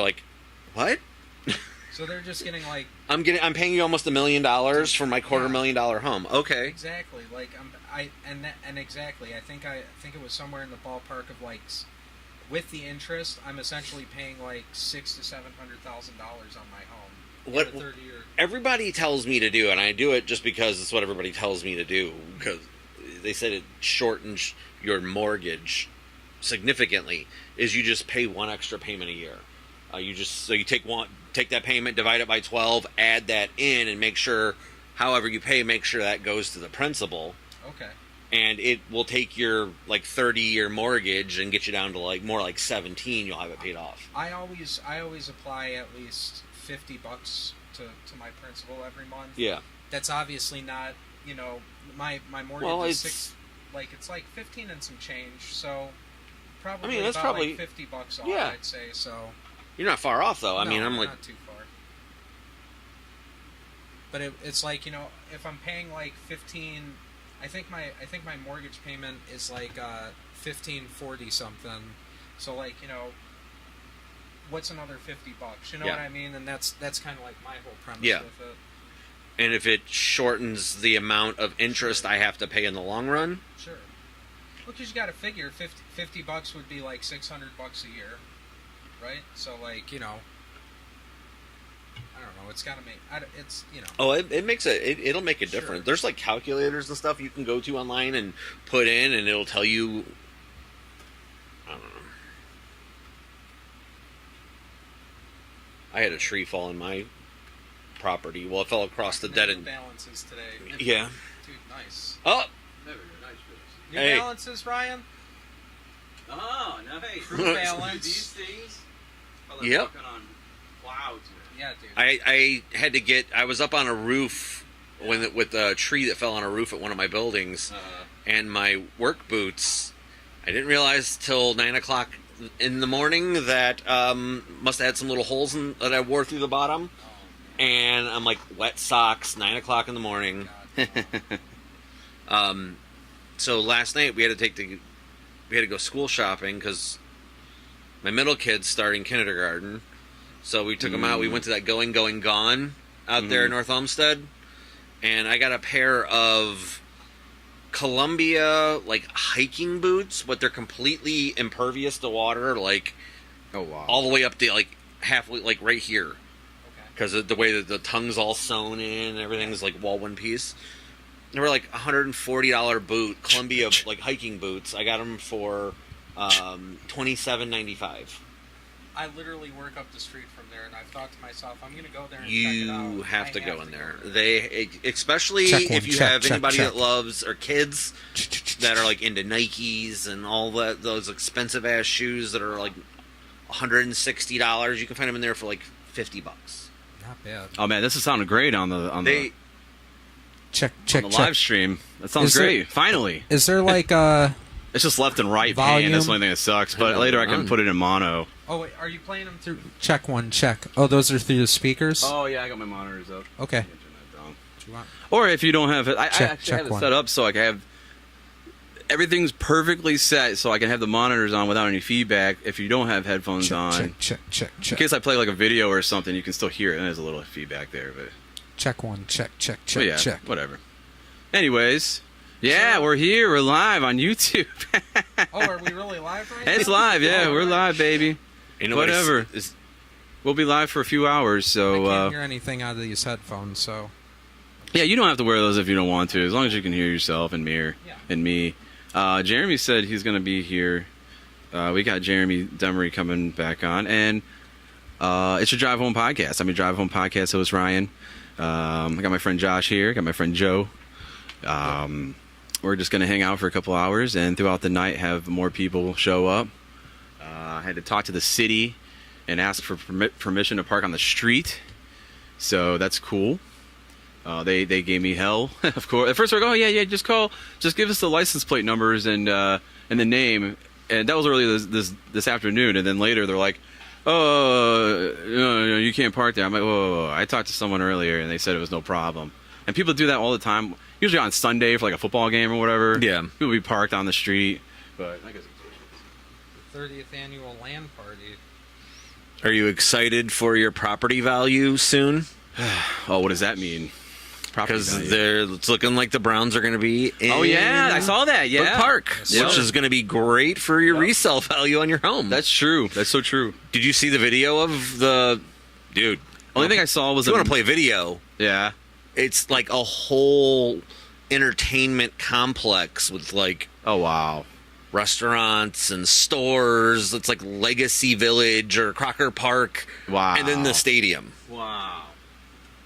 Like, what? So they're just getting like I'm paying you almost $1 million for my $250,000 home. Okay. exactly like exactly. I think it was somewhere in the ballpark of like with the interest, I'm essentially paying like $600,000 to $700,000 on my home. What everybody tells me to do, and I do it just because it's what everybody tells me to do, because they said it shortens your mortgage significantly, is you just pay one extra payment a year. You take that payment, divide it by 12, add that in, and make sure, however you pay, make sure that goes to the principal. Okay. And it will take your like 30-year mortgage and get you down to like more like 17. You'll have it paid off. I always apply at least $50 to my principal every month. Yeah. That's obviously not, my mortgage is it's like 15 and some change, so probably that's about probably like $50 off, yeah. I'd say. So you're not far off though. No, I'm like not too far. But it's like, if I'm paying like 15, I think my mortgage payment is like 1540 something. So like, what's another $50? You know what I mean? And that's kind of like my whole premise with it. And if it shortens the amount of interest I have to pay in the long run, sure. Well, because you got to figure $50 would be like $600 a year, right? So like, I don't know. It's got to make it's Oh, it makes it'll make a difference. Sure. There's like calculators and stuff you can go to online and put in, and it'll tell you. I don't know. I had a tree fall in my property. Well, it fell across the dead end. Balances today. Yeah. Dude, nice. Oh. New balances, Ryan. Oh, nice. True balance. These things. Yep. On clouds. Yeah, dude. I had to get. I was up on a roof with a tree that fell on a roof at one of my buildings, and my work boots. I didn't realize till 9 o'clock in the morning that must have had some little holes that I wore through the bottom, and I'm like wet socks. 9 o'clock in the morning. So last night we had to go school shopping because my middle kid's starting kindergarten. So we took him out. We went to that Going Gone out there in North Olmsted, and I got a pair of Columbia like hiking boots, but they're completely impervious to water, like all the way up to like halfway, like right here, because of the way that the tongue's all sewn in and everything's like all one piece. They were like $140 boot, Columbia like hiking boots. I got them for $27.95. I literally work up the street from there, and I've thought to myself, I'm going to go there and check it out. You have to go in there. They, especially if you have anybody that loves, or kids that are like into Nikes and all that, those expensive ass shoes that are like $160. You can find them in there for like $50. Not bad. Oh man, this is sounding great on the live stream. That sounds great. Finally. Is there like it's just left and right volume? pan. That's the only thing that sucks. But later I can put it in mono. Oh wait, are you playing them through? Check one, check. Oh, those are through the speakers. Oh yeah, I got my monitors up. Okay. Or if you don't have it, I actually have it one. set up so I can have everything's perfectly set, so I can have the monitors on without any feedback. If you don't have headphones on, check. In case I play like a video or something, you can still hear it. And there's a little feedback there, but check one, check. yeah, check. Whatever. Anyways. Yeah, we're here. We're live on YouTube. Oh, are we really live right now? It's live, yeah. We're live, baby. Whatever. We'll be live for a few hours, so... I can't hear anything out of these headphones, so... Yeah, you don't have to wear those if you don't want to, as long as you can hear yourself and me. Jeremy said he's going to be here. We got Jeremy Demery coming back on, and it's your Drive Home Podcast. I'm your Drive Home Podcast host, Ryan. I got my friend Josh here. Got my friend Joe. We're just going to hang out for a couple hours and throughout the night have more people show up. I had to talk to the city and ask for permission to park on the street. So that's cool. They gave me hell, of course. At first they're like, oh yeah, just give us the license plate numbers and the name. And that was earlier this afternoon. And then later they're like, oh, no, you can't park there. I'm like, whoa. I talked to someone earlier and they said it was no problem. And people do that all the time. Usually on Sunday for like a football game or whatever. Yeah. People be parked on the street. But I guess the 30th annual LAN party. Are you excited for your property value soon? Oh, what does that mean? Property Because value. it's looking like the Browns are going to be in Oh yeah, I saw that. Yeah, Brook Park, Yep. which is going to be great for your resale value on your home. That's true. That's so true. Did you see the video of the dude? Only thing I saw was If you want to play video, Yeah. it's like a whole entertainment complex with like Oh wow. restaurants and stores. It's like Legacy Village or Crocker Park. Wow. And then the stadium. Wow.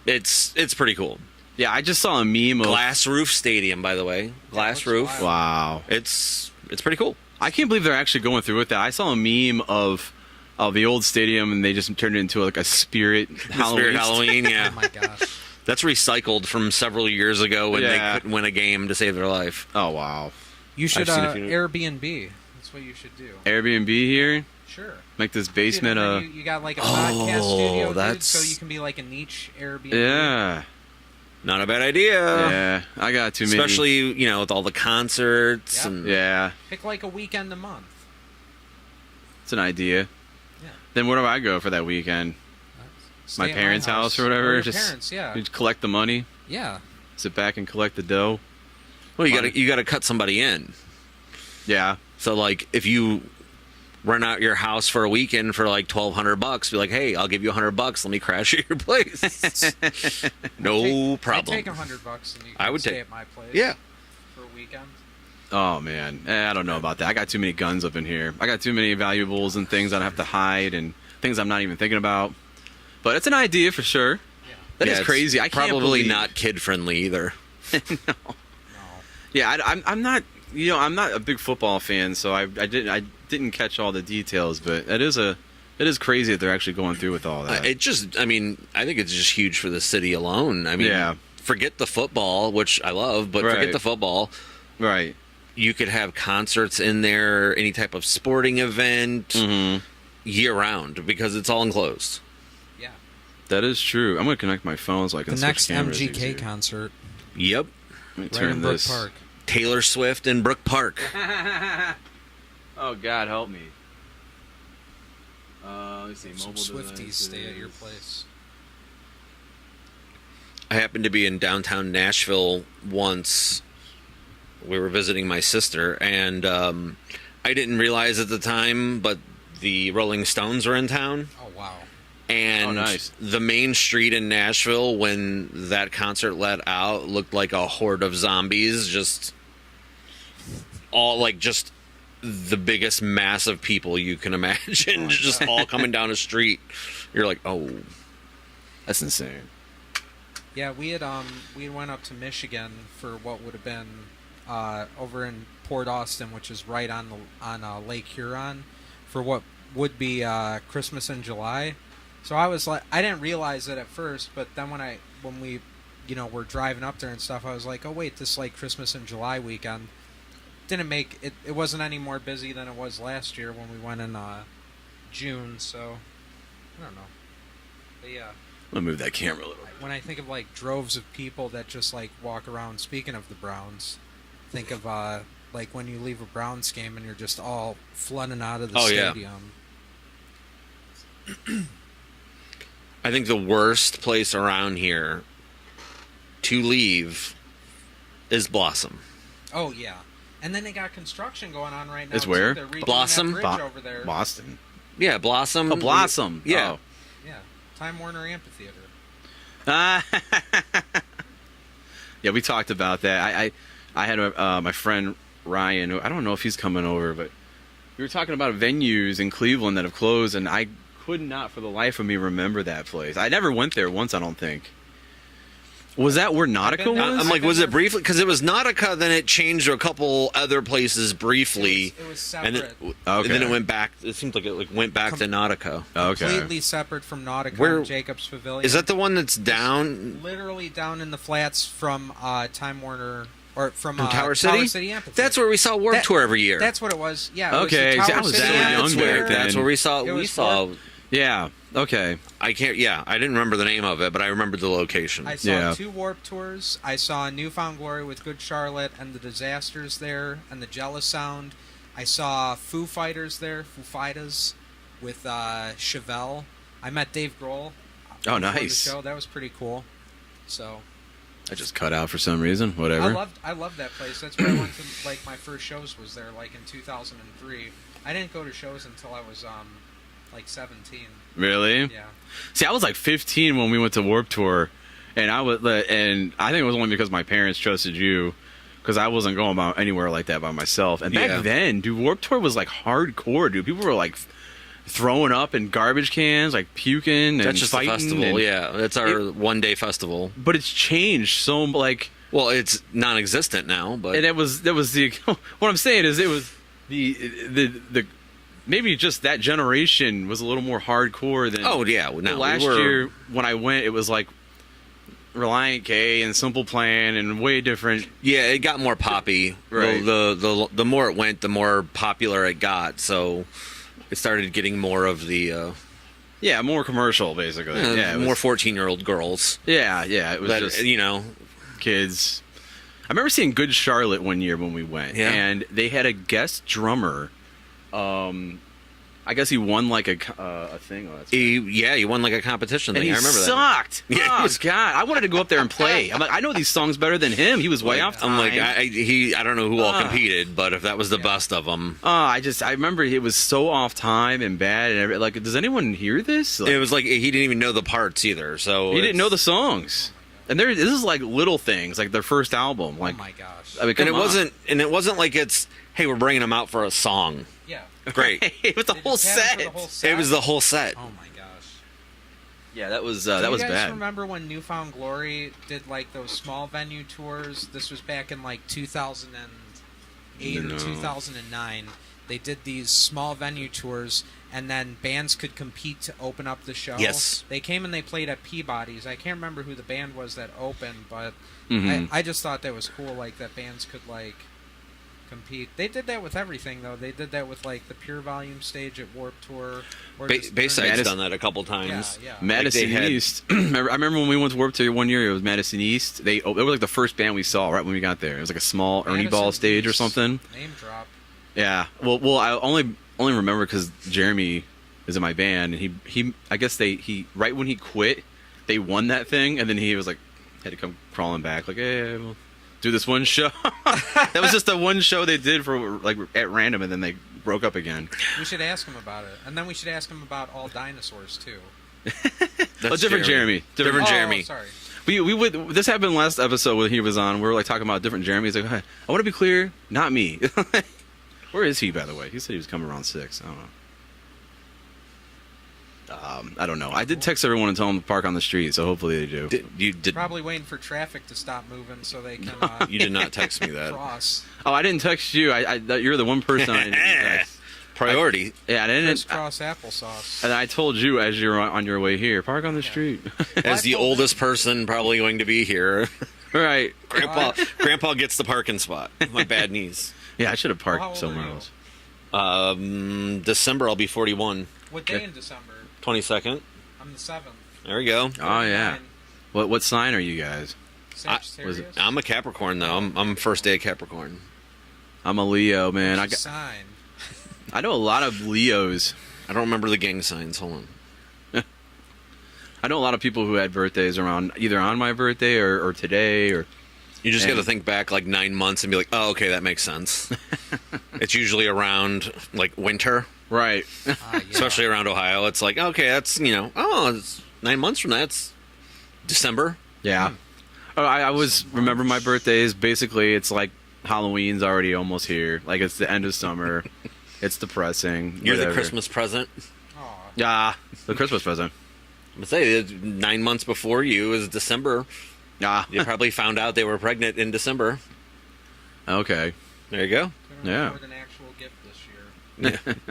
It's pretty cool. Yeah, I just saw a meme of. Glass roof stadium, by the way. Glass looks roof. wild. Wow. It's pretty cool. I can't believe they're actually going through with that. I saw a meme of the old stadium, and they just turned it into like a Spirit Halloween. Spirit Halloween, yeah. Oh my gosh. That's recycled from several years ago when Yeah. they couldn't win a game to save their life. Oh wow. You should I've seen a few- Airbnb. That's what you should do. Airbnb here. Sure. Make this Dude, basement and then you got like a podcast studio, dude, that's- so you can be like a niche Airbnb. Yeah. Not a bad idea. Yeah. I got too many. Especially, you know, with all the concerts Yep. and Yeah. Pick like a weekend a month. It's an idea. Yeah. Then where do I go for that weekend? Stay My at parents' house or whatever. Your Just parents, yeah. you just collect the money, Yeah. sit back and collect the dough. well, Fun. you got to cut somebody in. Yeah. So like if you rent out your house for a weekend for like $1,200, be like, "Hey, I'll give you $100. Let me crash at your place." No problem. I'd take $100 and you can I would stay take- at my place. Yeah. For a weekend. Oh man, I don't know about that. I got too many guns up in here. I got too many valuables and things I have to hide and things I'm not even thinking about. But it's an idea for sure. Yeah. That Yeah, is it's crazy. I can't probably believe- not kid friendly either. No. Yeah, I'm not. You know, I'm not a big football fan, so I didn't catch all the details. But it is crazy that they're actually going through with all that. I think it's just huge for the city alone. I mean, Yeah. forget the football, which I love, but Right. forget the football. Right. You could have concerts in there, any type of sporting event, Mm-hmm. year round because it's all enclosed. Yeah. That is true. I'm gonna connect my phone so I can The switch next cameras MGK easier. concert Yep. Let me right turn in Brook this. Park. Taylor Swift in Brook Park. Oh God, help me. Let's see. Some Mobile Swifties devices. stay at your place. I happened to be in downtown Nashville once. We were visiting my sister, and I didn't realize at the time, but the Rolling Stones were in town. Oh wow. And Oh, nice. the main street in Nashville, when that concert let out, looked like a horde of zombies. Just the biggest mass of people you can imagine, just all coming down a street. You're like, oh, That's insane. Yeah, we went up to Michigan for what would have been over in Port Austin, which is right on Lake Huron, for what would be Christmas in July. So I was like, I didn't realize it at first, but then when we were driving up there and stuff, I was like, oh wait, this is like Christmas in July weekend. Didn't make it. It wasn't any more busy than it was last year when we went in June. So I don't know. But yeah. I'm gonna move that camera a little. When I think of like droves of people that just like walk around, speaking of the Browns, think of like when you leave a Browns game and you're just all flooding out of the Oh, yeah. stadium. I think the worst place around here to leave is Blossom. Oh yeah, and then they got construction going on right now. It's too. where? They're redoing Blossom? that bridge over there. Boston. Yeah, Blossom. Oh, Blossom. Yeah. Yeah, Time Warner Amphitheater. Oh. Yeah, we talked about that. I had my friend Ryan. Who, I don't know if he's coming over, but we were talking about venues in Cleveland that have closed, and I could not for the life of me remember that place. I never went there once, I don't think. Was that where Nautica been there. was? I'm like, been was there. it briefly? Because it was Nautica, then it changed to a couple other places briefly, It was and separate. then, Okay. and then it went back. It seemed like it went back to Nautica. Okay. Completely separate from Nautica Where- and Jacobs Pavilion. Is that the one that's down literally down in the flats from Time Warner or from from Tower City? Amphitheater? That's where we saw Warped That- Tour every year. That's what it was. Yeah. It Okay, Was see, the I Tower was City so young Amphitheater. back then. That's where we saw. It We was saw. Yeah. Okay. I can't. Yeah, I didn't remember the name of it, but I remembered the location. I saw Yeah. 2 Warp Tours. I saw Newfound Glory with Good Charlotte and the Disasters there, and the Jealous Sound. I saw Foo Fighters there, Foo Fighters. with Chevelle. I met Dave Grohl. Oh, before the nice. show. That was pretty cool. So I just cut out for some reason. Whatever. I loved that place. That's where I went to. Like my first shows was there, like in 2003. I didn't go to shows until I was like 17. Really? Yeah. See, I was like 15 when we went to Warped Tour, and I think it was only because my parents trusted you, because I wasn't going about anywhere like that by myself. And back then, dude, Warped Tour was like hardcore, dude. People were like throwing up in garbage cans, like puking and That's just a fighting. festival. Yeah, that's our one-day festival. But it's changed so like. Well, it's non-existent now, but And that was the what I'm saying is it was the maybe just that generation was a little more hardcore than last year when I went. It was like Reliant K and Simple Plan and way different. Yeah, it got more poppy. Right. The more it went, the more popular it got. So it started getting more of the More commercial basically. It more was, 14-year-old girls. Yeah, it was That, just kids. I remember seeing Good Charlotte one year when we went, and they had a guest drummer. I guess he won like a thing. Oh, He won like a competition and thing. he I remember that. sucked. Yeah, Oh God, I wanted to go up there and play. I'm like, I know these songs better than him. He was way off time. I'm like, I don't know who all competed, but if that was the best of them, I remember it was so off time and bad, and like, does anyone hear this? Like, it was like he didn't even know the parts either. So he didn't know the songs. And this is like Little Things, like their first album. Like, oh my gosh. I mean, and it wasn't like it's, hey, we're bringing them out for a song. Yeah. Great. it was the They whole just had set. it for the whole set. It was the whole set. Oh my gosh. Yeah, that was Do you guys bad. remember when Newfound Glory did like those small venue tours? This was back in like 2008 No. or 2009. They did these small venue tours, and then bands could compete to open up the show. Yes. They came and they played at Peabody's. I can't remember who the band was that opened, but Mhm. I just thought that was cool, like that bands could like compete. They did that with everything, though. They did that with like the Pure Volume stage at Warped Tour. Or just Bayside's Madison- done that a couple times. Yeah. Madison Like they had- East. I remember when we went to Warped Tour one year. It was Madison East. They were like the first band we saw right when we got there. It was like a small Ernie Madison Ball stage or East. something. Name drop. Yeah. Well, I only remember because Jeremy is in my band, and he I guess he right when he quit, they won that thing, and then he was like had to come crawling back like, hey, we'll do this one show. That was just the one show they did for like at random, and then they broke up again. We should ask him about it, and then we should ask him about all dinosaurs too. That's Different Jeremy. Different Oh, Jeremy. sorry. We would. This happened last episode when he was on. We were like talking about different Jeremys. Like, "Hey, I want to be clear, not me. Where is he, by the way? He said he was coming around 6. I don't know. I don't know. I did text everyone and tell them to park on the street, so hopefully they do. You did. Probably waiting for traffic to stop moving so they can You did not text me that. cross. Oh, I didn't text you. You're the one person I didn't text. Priority. Yeah, I didn't. Crisscross applesauce. And I told you as you're on your way here, park on the street. As the oldest person probably going to be here, Right. Grandpa gets the parking spot. My bad knees. Yeah, I should have How parked old somewhere are you? else. December I'll be 41. What day in December? 22nd. I'm the 7th. There we go. Oh yeah. What sign are you guys? Sagittarius. I'm a Capricorn though. I'm first day of Capricorn. I'm a Leo, man. What's your sign? I know a lot of Leos. I don't remember the gang signs. Hold on. I know a lot of people who had birthdays around either on my birthday or today or. You just got to And- think back like 9 months and be like, oh, okay, that makes sense. It's usually around like winter, Right. Yeah. especially around Ohio. It's like, okay, that's, it's 9 months from that. It's December. Yeah. Oh, I always remember my birthdays. Basically, it's like Halloween's already almost here. Like it's the end of summer. It's depressing. You're the whatever. Christmas present. Aw. Yeah, the Christmas present. I'm gonna say 9 months before you is December. Ah, You probably found out they were pregnant in December. okay. There you go. Couldn't Yeah. afford an actual gift this year.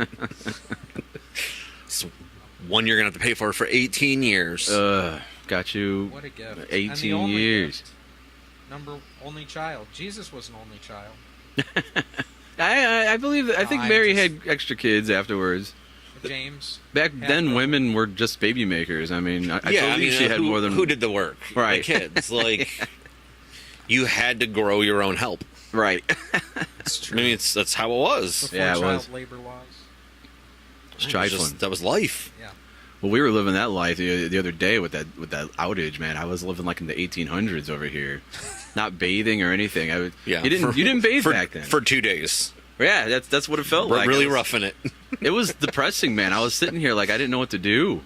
It's one you're gonna have to pay for 18 years. Got you. What a gift. And the 18 only years. gift. Only child. Jesus was an only child. I believe. I think I'm Mary just- had extra kids afterwards. James. Back Half then, brother. women were just baby makers. I mean, I believe she had who, more than who did the work? Right. The kids. Like, you had to grow your own help. right. It's I true. mean, that's how it was. Before Yeah, it child was. labor laws. It's trifling. That was life. Yeah. Well, we were living that life the other day with that outage, man. I was living like in the 1800s over here, not bathing or anything. Yeah, you didn't bathe back then for 2 days. Yeah, that's what it felt like. Really roughing it. It was depressing, man. I was sitting here like I didn't know what to do.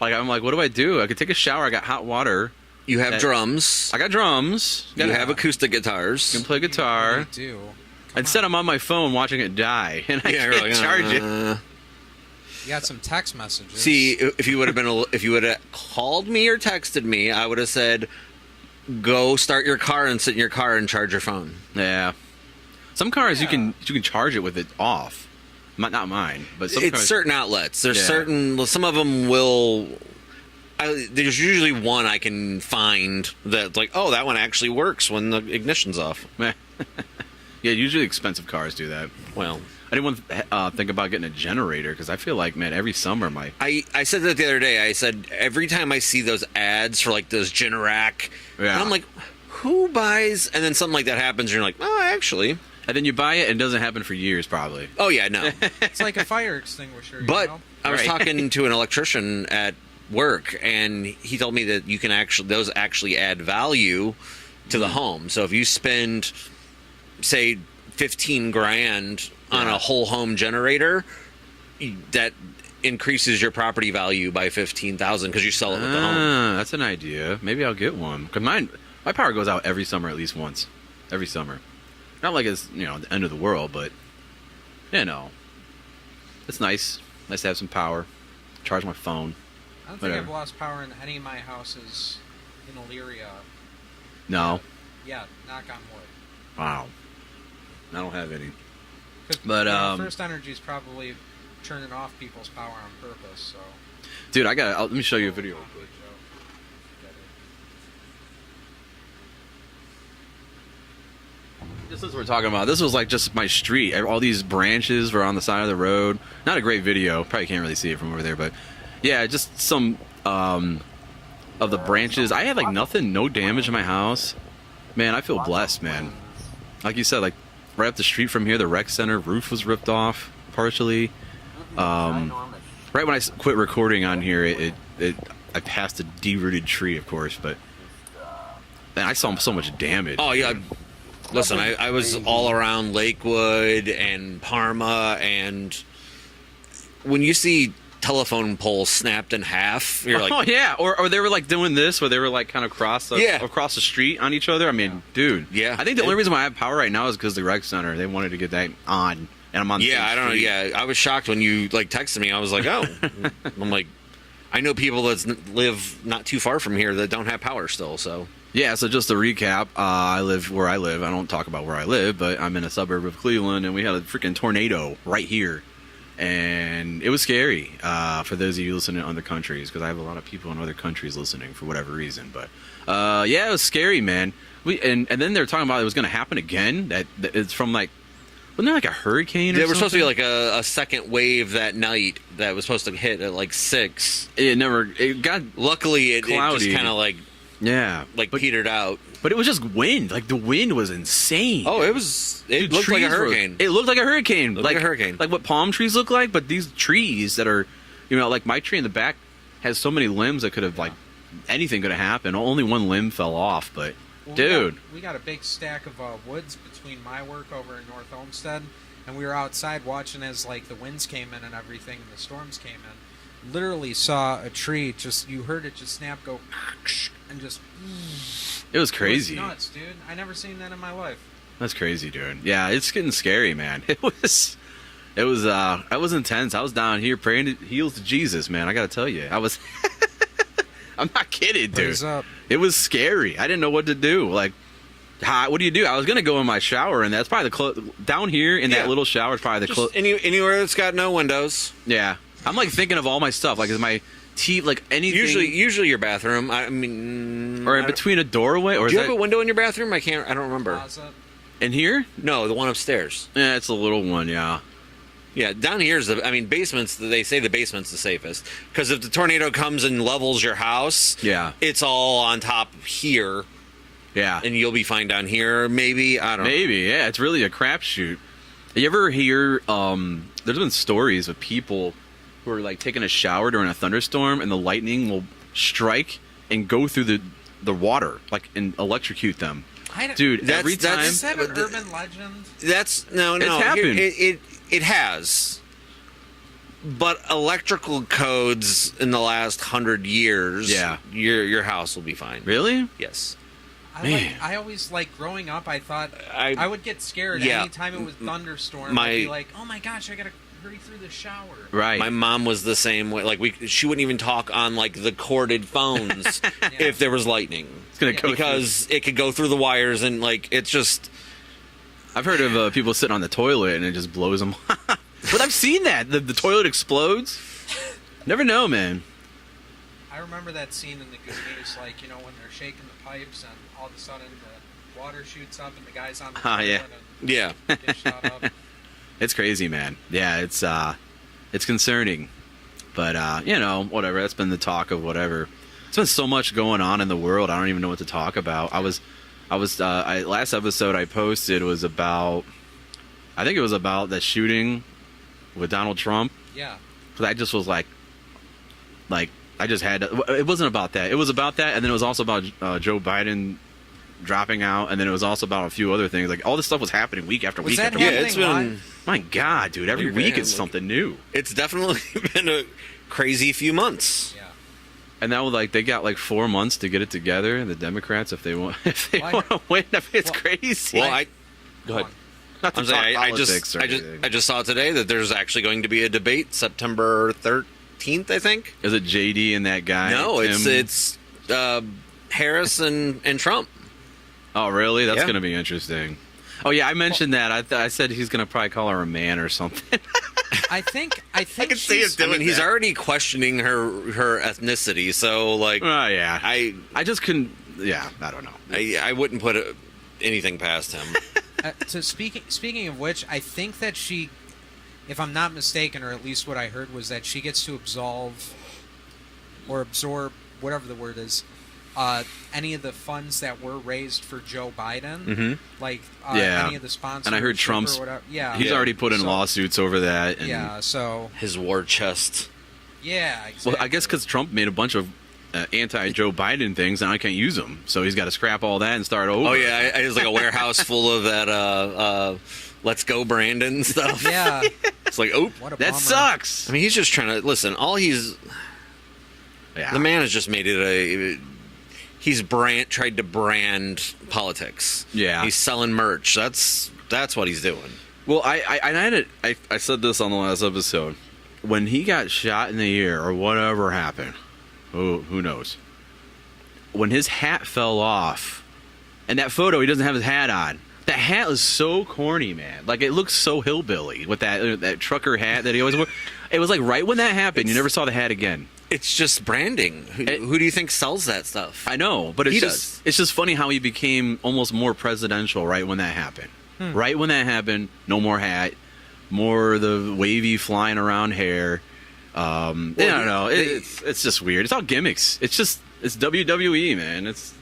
Like I'm like, what do I do? I could take a shower. I got hot water. You have drums. I got drums. You have acoustic guitars. You can play guitar. You do. Instead, I'm on my phone watching it die, and I can't charge it. You got some text messages. See, if you would have called me or texted me, I would have said, "Go start your car and sit in your car and charge your phone." Yeah. Some cars you can charge it with it off. Not mine, but some cars. Certain outlets. There's certain. Some of them will. There's usually one I can find that's like, oh, that one actually works when the ignition's off. Yeah, usually expensive cars do that. Well, I didn't want to think about getting a generator because I feel like, man, every summer I said that the other day. I said every time I see those ads for like those Generac, and I'm like, who buys? And then something like that happens, and you're like, oh, actually. And then you buy it and it doesn't happen for years, probably. Oh yeah, no. It's like a fire extinguisher. But you know? I was talking to an electrician at work, and he told me that you can those actually add value to the home. So if you spend, say, 15 grand on a whole home generator, that increases your property value by 15,000 because you sell it with the home. That's an idea. Maybe I'll get one because my power goes out every summer at least once. Every summer. Not like it's the end of the world, but it's nice. Nice to have some power. Charge my phone. I don't think I've lost power in any of my houses in Elyria. No. Yeah, knock on wood. Wow. I don't have any. But First Energy is probably turning off people's power on purpose. So. Dude, let me show you a video real quick. This is what we're talking about. This was like just my street. All these branches were on the side of the road. Not a great video. Probably can't really see it from over there, but yeah, just some of the branches. I had like nothing, no damage in my house. Man, I feel blessed, man. Like you said, like right up the street from here, the rec center roof was ripped off partially. Right when I quit recording on here, I passed a de-rooted tree, of course, but man, I saw so much damage. Oh yeah. Listen, I was all around Lakewood and Parma, and when you see telephone poles snapped in half, you're like, oh yeah, or they were like doing this, where they were like kind of across the street on each other. I mean, dude, yeah. I think the only reason why I have power right now is because the rec center, they wanted to get that on, and I'm on. Yeah, I don't know. Yeah, I was shocked when you like texted me. I was like, oh, I'm like, I know people that live not too far from here that don't have power still, so. Yeah, so just to recap, I live where I live. I don't talk about where I live, but I'm in a suburb of Cleveland, and we had a freaking tornado right here. And it was scary for those of you listening in other countries, because I have a lot of people in other countries listening for whatever reason. But, yeah, it was scary, man. And then they were talking about it was going to happen again. That it's from, like, wasn't there like a hurricane or something? There was supposed to be like a second wave that night that was supposed to hit at like 6. It got luckily, it just kind of like... Yeah, petered out. But it was just wind. Like the wind was insane. Oh, it looked like a hurricane. It looked like a hurricane. Like a hurricane. Like what palm trees look like. But these trees that are, like my tree in the back has so many limbs that could have like anything could have happened. Only one limb fell off. But dude, we got a big stack of woods between my work over in North Olmsted, and we were outside watching as like the winds came in and everything, and the storms came in. Literally saw a tree you heard it just snap, go, and just. It was crazy. It was nuts, dude. I never seen that in my life. That's crazy, dude. Yeah, it's getting scary, man. It was intense. I was down here praying heals to Jesus, man. I gotta tell you, I was. I'm not kidding, dude. Praise up. It was scary. I didn't know what to do. Like, what do you do? I was gonna go in my shower, and that's probably down here in that little shower is probably the anywhere that's got no windows. Yeah. I'm like thinking of all my stuff, like is my TV, like anything. Usually your bathroom. I mean, or in between a doorway. Or do you have a window in your bathroom? I don't remember. In here? No, the one upstairs. Yeah, it's a little one. Yeah. Yeah, down here's basements. They say the basement's the safest because if the tornado comes and levels your house, it's all on top here. Yeah, and you'll be fine down here. Maybe I don't know. Maybe yeah, it's really a crapshoot. You ever hear? There's been stories of people who are like taking a shower during a thunderstorm, and the lightning will strike and go through the water, like, and electrocute them. Dude, every time. Is that an urban legend? That's no. It's happened. It has. But electrical codes in the last 100 years, Yeah. your house will be fine. Really? Yes. I always, like, growing up, I thought I would get scared anytime it was thunderstorm. I'd be like, oh my gosh, I gotta hurry through the shower. Right. My mom was the same way. Like, she wouldn't even talk on, like, the corded phones if there was lightning. It's gonna go because it could go through the wires, and, like, it's just... I've heard of people sitting on the toilet and it just blows them. But I've seen that. The toilet explodes. Never know, man. I remember that scene in the Goonies, like, you know, when they're shaking the pipes and all of a sudden the water shoots up and the guy's on the toilet yeah. and Yeah. gets shot up. It's crazy, man. Yeah, it's concerning. But, you know, whatever. That's been the talk of whatever. It's been so much going on in the world. I don't even know what to talk about. Last episode I posted was about, I think it was about the shooting with Donald Trump. Yeah. Because I just was like, I just had to, it wasn't about that. It was about that, and then it was also about Joe Biden dropping out, and then it was also about a few other things. Like, all this stuff was happening week after week after week. Yeah, it's been... My God, dude, every week it's something new. It's definitely been a crazy few months. Yeah. And now, like, they got like 4 months to get it together. The Democrats, if they want to win, I mean, it's crazy. Well, go ahead. Not to I'm talk saying, politics or I anything. just saw today that there's actually going to be a debate September 13th, I think. Is it JD and that guy? No, Tim? it's Harris and Trump. Oh, really? That's Yeah. going to be interesting. Oh, yeah, I mentioned that. I said he's going to probably call her a man or something. I think I can see him doing he's already questioning her ethnicity, so, like... Oh, yeah. I just couldn't... Yeah, I don't know. I wouldn't put anything past him. So speaking of which, I think that she, if I'm not mistaken, or at least what I heard was that she gets to absolve or absorb, whatever the word is, any of the funds that were raised for Joe Biden, like any of the sponsors. And I heard Trump's. Or whatever. Yeah, he's already put in lawsuits over that. And, yeah, so his war chest. Yeah, exactly. Well, I guess because Trump made a bunch of anti-Joe Biden things, and I can't use them, so he's got to scrap all that and start over. Oh yeah, I was like a warehouse full of that. Let's go, Brandon stuff. Yeah, it's like, oh, what a that bummer. sucks. I mean, he's just trying to listen. The man has just made it he's tried to brand politics. Yeah, he's selling merch. That's what he's doing. Well, I said this on the last episode. When he got shot in the ear or whatever happened, who knows? When his hat fell off, and that photo, he doesn't have his hat on. That hat is so corny, man. Like, it looks so hillbilly with that trucker hat that he always wore. It was like right when that happened, you never saw the hat again. It's just branding. Who do you think sells that stuff? I know, but it's just funny how he became almost more presidential right when that happened. Right when that happened, no more hat, more the wavy flying around hair. I don't know. It's just weird. It's all gimmicks. It's WWE, man. That's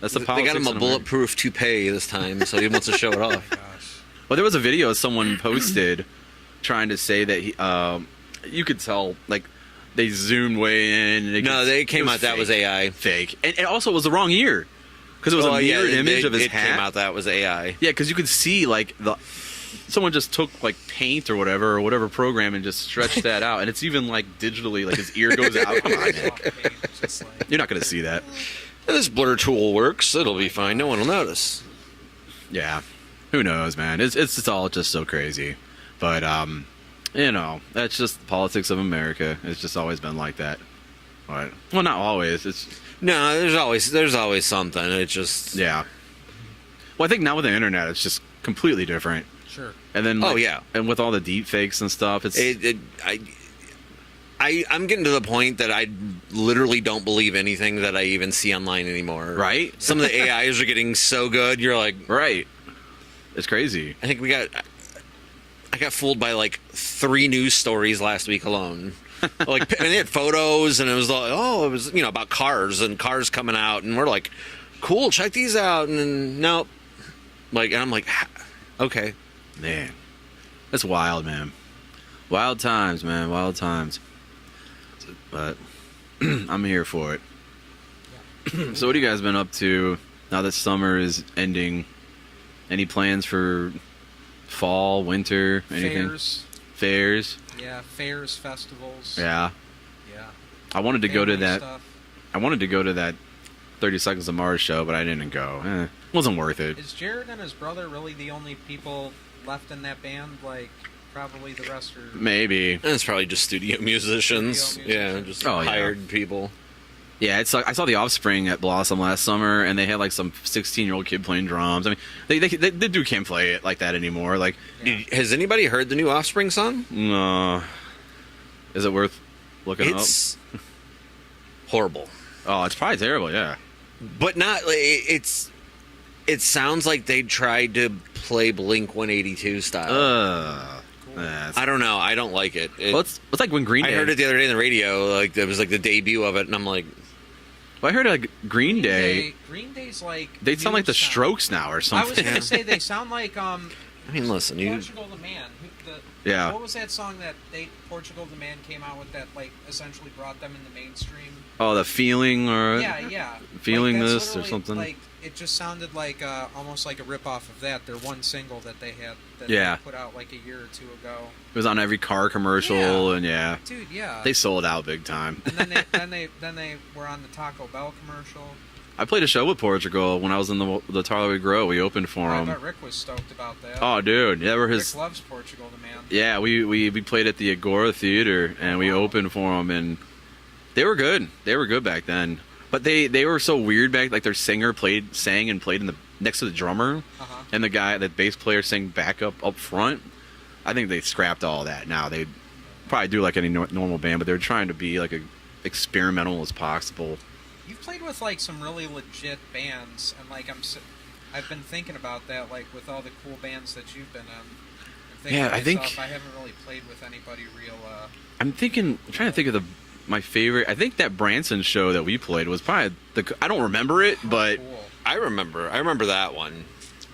the politics. They got him a bulletproof toupee this time, so he wants to show it off. Gosh. Well, there was a video someone posted trying to say that he, you could tell, like, they zoomed way in. And they came out that was AI. Fake. And also it was the wrong ear. Because it was a mirrored image of his hat. It came out that was AI. Yeah, because you could see, like, someone just took, like, paint or whatever program and just stretched that out. And it's even, like, digitally, like, his ear goes out. Come on, man. You're not going to see that. This blur tool works. It'll be fine. No one will notice. Yeah. Who knows, man? It's all just so crazy. But, you know, that's just the politics of America. It's just always been like that. But, well, not always. No, there's always something. It's just yeah. Well, I think now with the internet, it's just completely different. Sure. And then and with all the deep fakes and stuff, I'm getting to the point that I literally don't believe anything that I even see online anymore. Right? Some of the AIs are getting so good. You're like, right. It's crazy. I think I got fooled by like 3 news stories last week alone. Like, and they had photos, and it was like, it was about cars and cars coming out, and we're like, cool, check these out, and then nope. Like, and I'm like, okay, man, that's wild, man. Wild times, man. Wild times. but I'm here for it. So what have you guys been up to now that summer is ending? Any plans for fall, winter, anything? Fairs. Yeah, fairs, festivals. Yeah. Yeah. I wanted to go to Family that. stuff. I wanted to go to that 30 Seconds of Mars show, but I didn't go. Wasn't worth it. Is Jared and his brother really the only people left in that band? Like, probably the rest are... Maybe. And it's probably just studio musicians. Studio Yeah, musicians. just Oh, yeah. hired people. Yeah, it's like I saw the Offspring at Blossom last summer, and they had like some 16-year-old kid playing drums. I mean, they do can't play it like that anymore. Like, Has anybody heard the new Offspring song? no. Is it worth looking It's horrible. up? Oh, it's probably terrible. Yeah. But not, it sounds like they tried to play Blink 182 style. I don't know. I don't like it. Well, it's like when Green Day. I heard it the other day on the radio. Like it was like the debut of it, and I'm like, Well, I heard like Green Day. Green Day's like... They sound like the sound. Strokes now or I was something. going to say they sound like... I mean, listen, you. Portugal the Man. Yeah. What was that song that Portugal the Man came out with that like essentially brought them in the mainstream? Oh, the feeling or Yeah. feeling Like, that's this or literally, something. Like it just sounded like almost like a rip off of that. Their one single that they had that Yeah. they put out like a year or two ago. It was on every car commercial, Yeah. and yeah, Dude, yeah. they sold out big time. and then they were on the Taco Bell commercial. I played a show with Portugal when I was in the Tarlowy Grow. We opened for I them. bet Rick was stoked about that. Oh, dude, yeah, were his. Rick loves Portugal the Man. Yeah, we played at the Agora Theater, and we opened for them, and they were good. They were good back then. But they were so weird back. Like their singer sang and played in the next to the drummer, and the bass player sang back up front. I think they scrapped all that. Now they probably do like any normal band, but they're trying to be like experimental as possible. You've played with like some really legit bands, and like I've been thinking about that, like with all the cool bands that you've been in. I'm thinking Yeah, to I think- myself, I haven't really played with anybody real. I'm trying to think of my favorite. I think that Branson show that we played was probably I don't remember it, but Cool. I remember that one.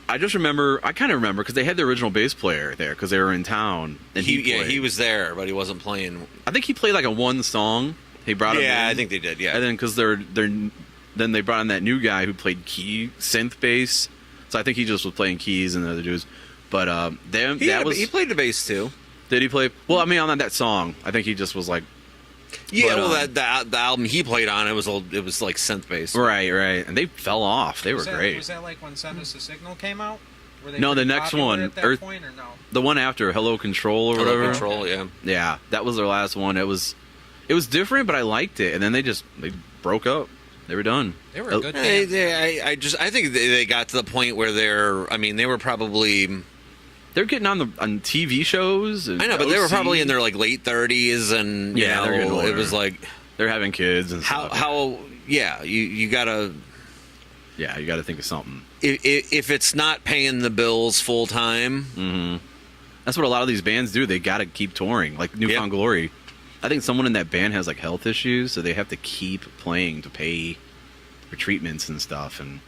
I kind of remember because they had the original bass player there because they were in town, and he played. He was there, but he wasn't playing. I think he played like a one song. He brought him in. Yeah, I think they did. Yeah, And then because then they brought in that new guy who played key synth bass. So I think he just was playing keys and the other dudes. But he played the bass too. Did he play? Well, I mean, on that song, I think he just was like. Yeah, But, the album he played on it was like synth bass. Right, and they fell off. They were great. Was that like when Send Us a Signal came out? Were they No, the pretty next popular one, at that Earth- point, or no? The one after Hello Control or Hello whatever. Control, yeah. Yeah, that was their last one. It was different, but I liked it. And then they broke up. They were done. They were a good band. I think they got to the point where they were probably. They're getting on TV shows. I know, but they were probably in their like late 30s, and Yeah, they're getting older. it was like They're having kids and stuff. you gotta. Yeah, you got to think of something. If it's not paying the bills full time, Mm-hmm. That's what a lot of these bands do. They got to keep touring, like Newfound Glory. I think someone in that band has like health issues, so they have to keep playing to pay for treatments and stuff. And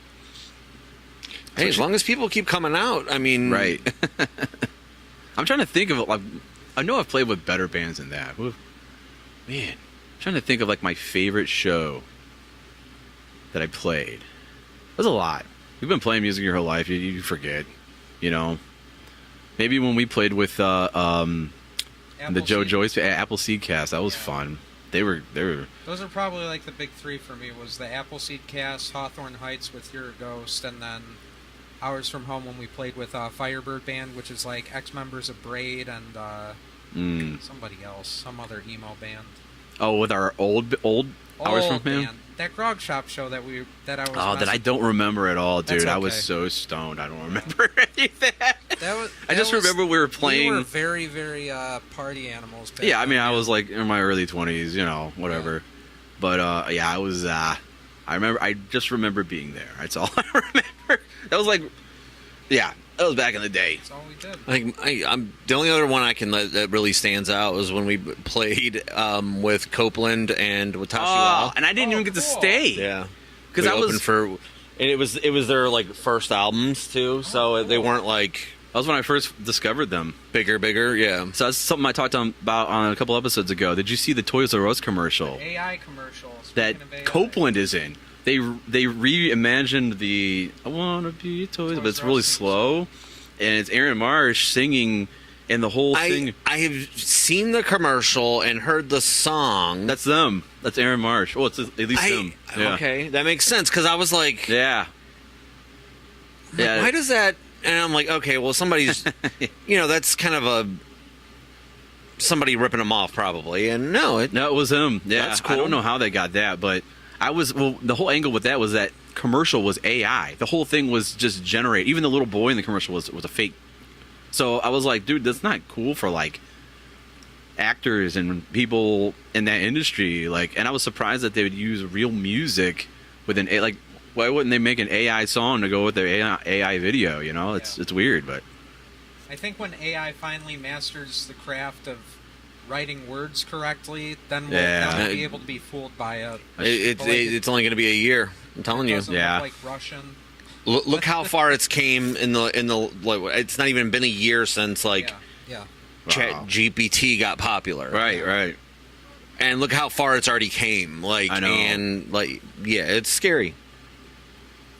hey, as long as people keep coming out, I mean, right. I'm trying to think of it. Like, I know I've played with better bands than that. Man, I'm trying to think of like my favorite show that I played. There's a lot. You've been playing music your whole life. You forget, you know. Maybe when we played with the Joe Joyce Appleseed Cast, that was fun. They were. Those are probably like the big three for me. Was the Appleseed Cast, Hawthorne Heights with Your Ghost, and then Hours from Home when we played with Firebird Band, which is like ex-members of Braid and somebody else, some other emo band. Oh, with our old Hours from Home. Band. That Grog Shop show that I was. Oh, that I don't remember at all, dude. That's I was okay. so stoned. I don't remember any of that. I just was- remember we were playing. We were very, very party animals. Back Yeah, I mean, then, I man. was like in my early 20s, you know, whatever. Yeah. But I was. I remember. I just remember being there. That's all I remember. That was like, yeah, that was back in the day. That's all we did. I'm the only other one I can that really stands out was when we played with Copeland and with Tashiwal. And I didn't even get to cool. stay. Yeah, because we I opened was for, and it was their like first albums too, so they weren't like That was when I first discovered them. Bigger, yeah. So that's something I talked about on a couple episodes ago. Did you see the Toys R Us commercial? The AI commercial. That Speaking of AI. Copeland is in. They reimagined the I wanna be a toy, but it's really slow, and it's Aaron Marsh singing, and the whole thing. I have seen the commercial and heard the song. That's them. That's Aaron Marsh. Well, it's at least them. Yeah. Okay, that makes sense because I was like, Yeah. Yeah. why does that? And I'm like, okay, well, somebody's, that's kind of somebody ripping them off probably, and no, it was him. Yeah, That's cool. I don't know how they got that, but the whole angle with that was that commercial was AI. The whole thing was just generate. Even the little boy in the commercial was a fake. So I was like, dude, that's not cool for like actors and people in that industry. Like, and I was surprised that they would use real music with an like. Why wouldn't they make an AI song to go with their AI video? It's weird, but I think when AI finally masters the craft of writing words correctly, then we'll be able to be fooled by it. it's only going to be a year. I'm telling you. Doesn't look like Russian. Look how far it's came in the. Like, it's not even been a year since Chat GPT got popular. Right. And look how far it's already came. Like, I know. And it's scary.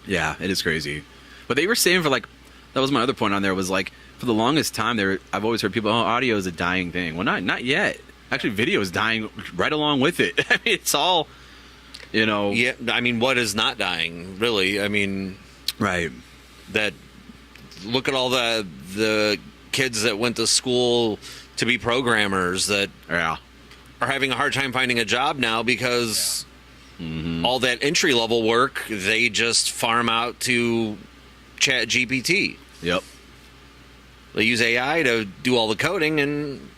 Yeah, it is crazy. But they were saying that was my other point on there was like for the longest time I've always heard people, audio is a dying thing. Well, not yet. Actually, video is dying right along with it. I mean, it's all, Yeah, I mean, what is not dying, really? I mean, right. That look at all the kids that went to school to be programmers that are having a hard time finding a job now because all that entry level work they just farm out to Chat GPT. Yep. They use AI to do all the coding, and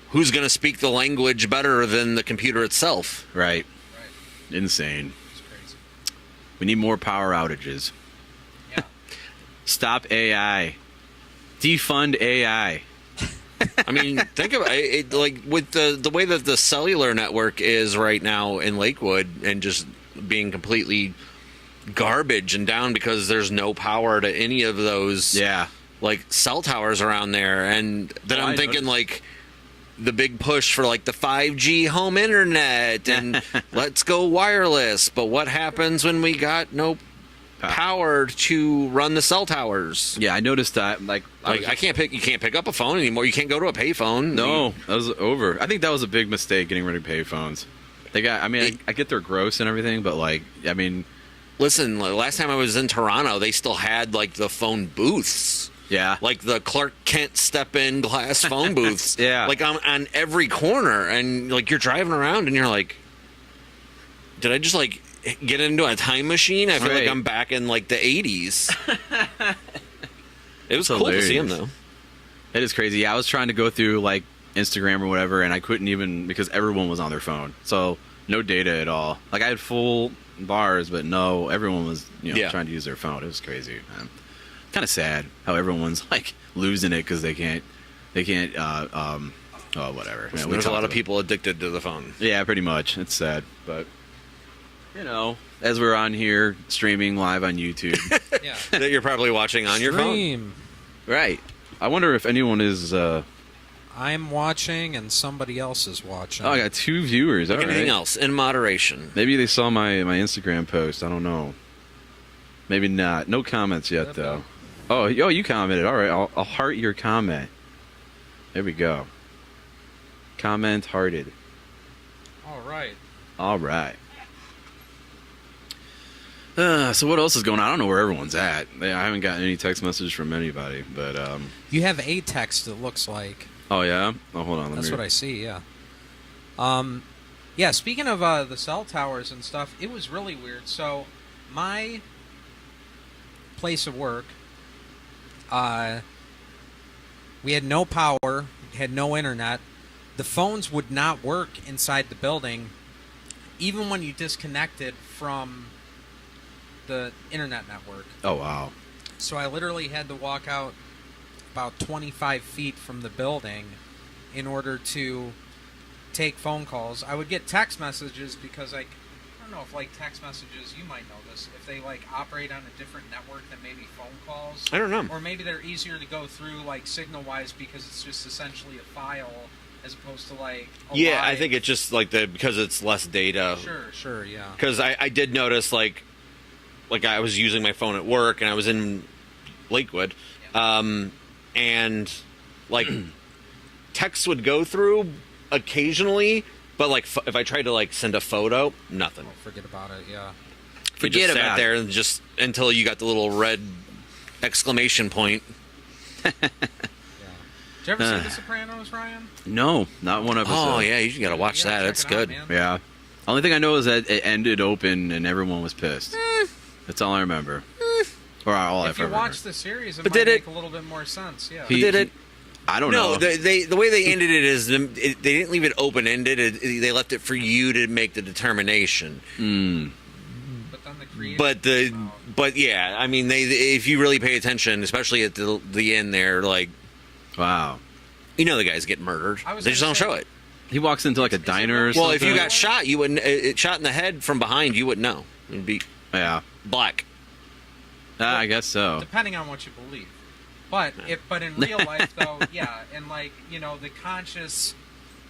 who's going to speak the language better than the computer itself? Right. Insane. It's crazy. We need more power outages. Yeah. Stop AI. Defund AI. I mean, think about it. Like with the way that the cellular network is right now in Lakewood, and just being completely garbage and down because there's no power to any of those like cell towers around there. And then I'm thinking like the big push for like the 5G home internet and let's go wireless. But what happens when we got no power to run the cell towers? Yeah, I noticed that. You can't pick up a phone anymore. You can't go to a payphone. No, that was over. I think that was a big mistake getting rid of payphones. I get they're gross and everything, but listen, last time I was in Toronto, they still had like the phone booths. Yeah. Like the Clark Kent step-in glass phone booths. Yeah. Like on every corner, and like you're driving around and you're like, did I just like get into a time machine? I feel like I'm back in like the 80s. It was cool to see him though. It is crazy. Yeah, I was trying to go through like Instagram or whatever, and I couldn't even because everyone was on their phone. So no data at all. Like I had full bars, but no, everyone was trying to use their phone. It was crazy. Kind of sad how everyone's like losing it because they can't. Whatever. Man, there's a lot of people addicted to the phone. Yeah, pretty much. It's sad, but as we're on here streaming live on YouTube, that you're probably watching on your phone. Right. I wonder if anyone is. I'm watching and somebody else is watching. Oh, I got 2 viewers. Anything else in moderation. Maybe they saw my Instagram post. I don't know. Maybe not. No comments yet, though. Oh, you commented. All right, I'll heart your comment. There we go. Comment hearted. All right. All right. So what else is going on? I don't know where everyone's at. I haven't gotten any text message from anybody, but you have a text. It looks like. Oh yeah. Oh, hold on. That's what I see. Yeah. Yeah. Speaking of the cell towers and stuff, it was really weird. So, my place of work, we had no power, had no internet. The phones would not work inside the building, even when you disconnected from the internet network. Oh, wow. So I literally had to walk out about 25 feet from the building in order to take phone calls. I would get text messages because don't know if like text messages, you might know this, if they like operate on a different network than maybe phone calls. I don't know. Or maybe they're easier to go through like signal-wise because it's just essentially a file as opposed to like a Yeah, I live- think it's just like because it's less data. Sure, yeah. Because I did notice like I was using my phone at work and I was in Lakewood, and like texts would go through occasionally, but like if I tried to like send a photo, nothing. Oh, forget about it, yeah. You just sat about there and just until you got the little red exclamation point. Yeah. Did you ever see The Sopranos, Ryan? No, not one episode. Oh yeah, you gotta watch Yeah, that. check It's it out, good. man. Yeah. Only thing I know is that it ended open and everyone was pissed. That's all I remember. Or all I've If you ever watch heard. the series, it But might did it- make a little bit more sense, yeah. He- Did it? I don't No, know. the way they ended it is they didn't leave it open ended. They left it for you to make the determination. But then the creative But yeah, I mean, if you really pay attention, especially at the end there, like Wow. you know the guys get murdered. I was They just gonna don't say- show it. He walks into like a Is it diner or really- something. Well, if you got shot, you wouldn't. Shot in the head from behind, you wouldn't know. It'd be Yeah. black. I guess so. depending on what you believe. But in real life though, yeah, and like, you know, the conscious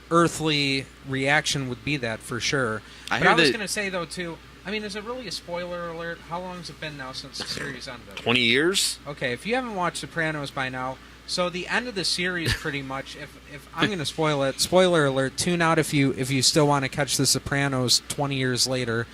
earthly reaction would be that for sure. I But heard I was that- gonna say though too, I mean, is it really a spoiler alert? How long has it been now since the series ended? 20 years. Okay, if you haven't watched Sopranos by now, so the end of the series pretty much, if I'm going to spoil it, spoiler alert, tune out if you still want to catch The Sopranos 20 years later.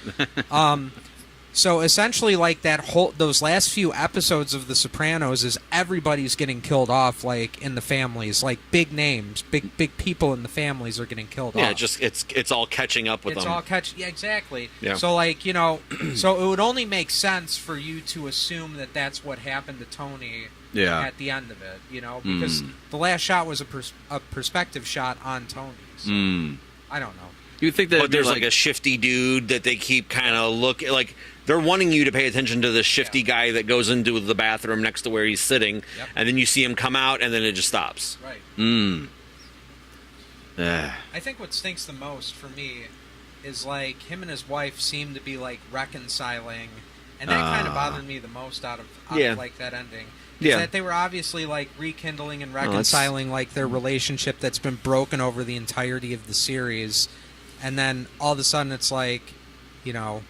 So essentially, like those last few episodes of The Sopranos is everybody's getting killed off, like in the families, like big names, big people in the families are getting killed Yeah, off. just it's all catching up with It's them. all yeah, exactly. Yeah. So like, you know, so it would only make sense for you to assume that that's what happened to Tony. Yeah. At the end of it, you know, because the last shot was a perspective shot on Tony. So I don't know. You would think that But there's like a shifty dude that they keep kind of looking like they're wanting you to pay attention to the shifty guy that goes into the bathroom next to where he's sitting, Yep. and then you see him come out, and then it just stops. Right. Eh. I think what stinks the most for me is like him and his wife seem to be like reconciling, and that kind of bothered me the most out of Yeah. like that ending. Is Yeah. that they were obviously like rekindling and reconciling like their relationship that's been broken over the entirety of the series, and then all of a sudden it's like, you know,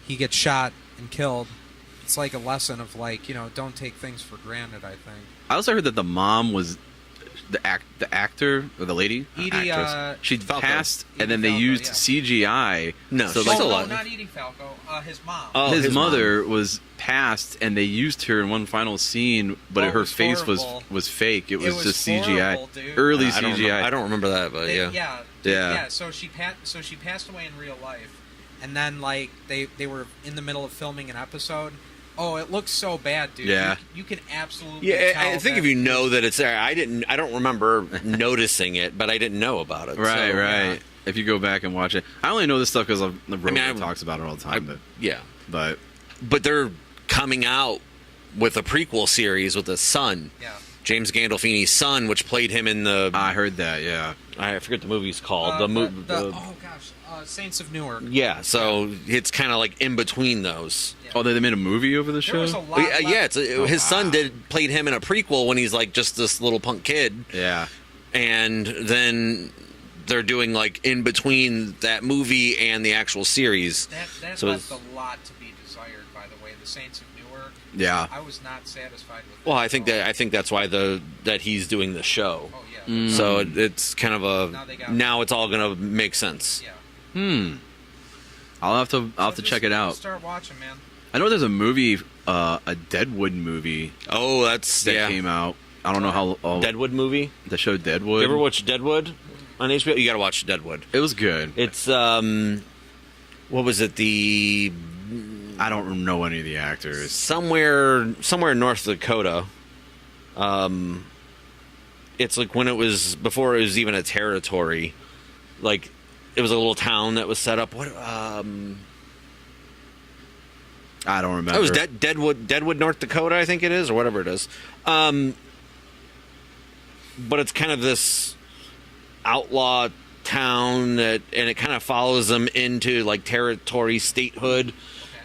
he gets shot and killed. It's like a lesson of like, you know, don't take things for granted. I think. I also heard that the mom was the actor or the lady Edie, actress. She Falco. passed, and Edie then they Falco, used yeah. CGI. No, so she's like still no, alive. not Edie Falco. His mom. Oh, his his mom. mother was passed, and they used her in one final scene, but Oh, it her was face horrible. was fake. It was was just CGI, horrible, dude. early I don't CGI. remember, I don't remember that, but yeah. Yeah. So she passed away in real life, and then like they were in the middle of filming an episode. Oh, it looks so bad, dude. Yeah. You can absolutely. Yeah, tell I think that if you know that it's there, I don't remember noticing it, but I didn't know about it. Right, so, right. If you go back and watch it, I only know this stuff because Rogan I talks about it all the time. Yeah, but but they're coming out with a prequel series with his son, Yeah. James Gandolfini's son, which played him in the I heard that. Yeah, I forget the movie's called. oh gosh, Saints of Newark. Yeah, so it's kind of like in between those. Oh, they made a movie over the There show. was a lot. Yeah, his son played him in a prequel when he's like just this little punk kid, Yeah, and then they're doing like in between that movie and the actual series. That So left a lot to be desired. By the way, the Saints of Newark. yeah. I was not satisfied with. Well, that I think at all. that that's why that he's doing the show. Oh yeah. So it's kind of Now they got- now it's all gonna make sense. Yeah. I'll have to Just check it out. Start watching, man. I know there's a movie, a Deadwood movie Oh, that's that came out. I don't know how Deadwood movie. the show Deadwood. You ever watch Deadwood on HBO? You got to watch Deadwood. It was good. It's what was it? The I don't know any of the actors. somewhere in North Dakota. It's like when it was before it was even a territory. Like it was a little town that was set up. What? I don't remember. It was Deadwood, North Dakota, I think it is, or whatever it is. But it's kind of this outlaw town and it kind of follows them into like territory statehood,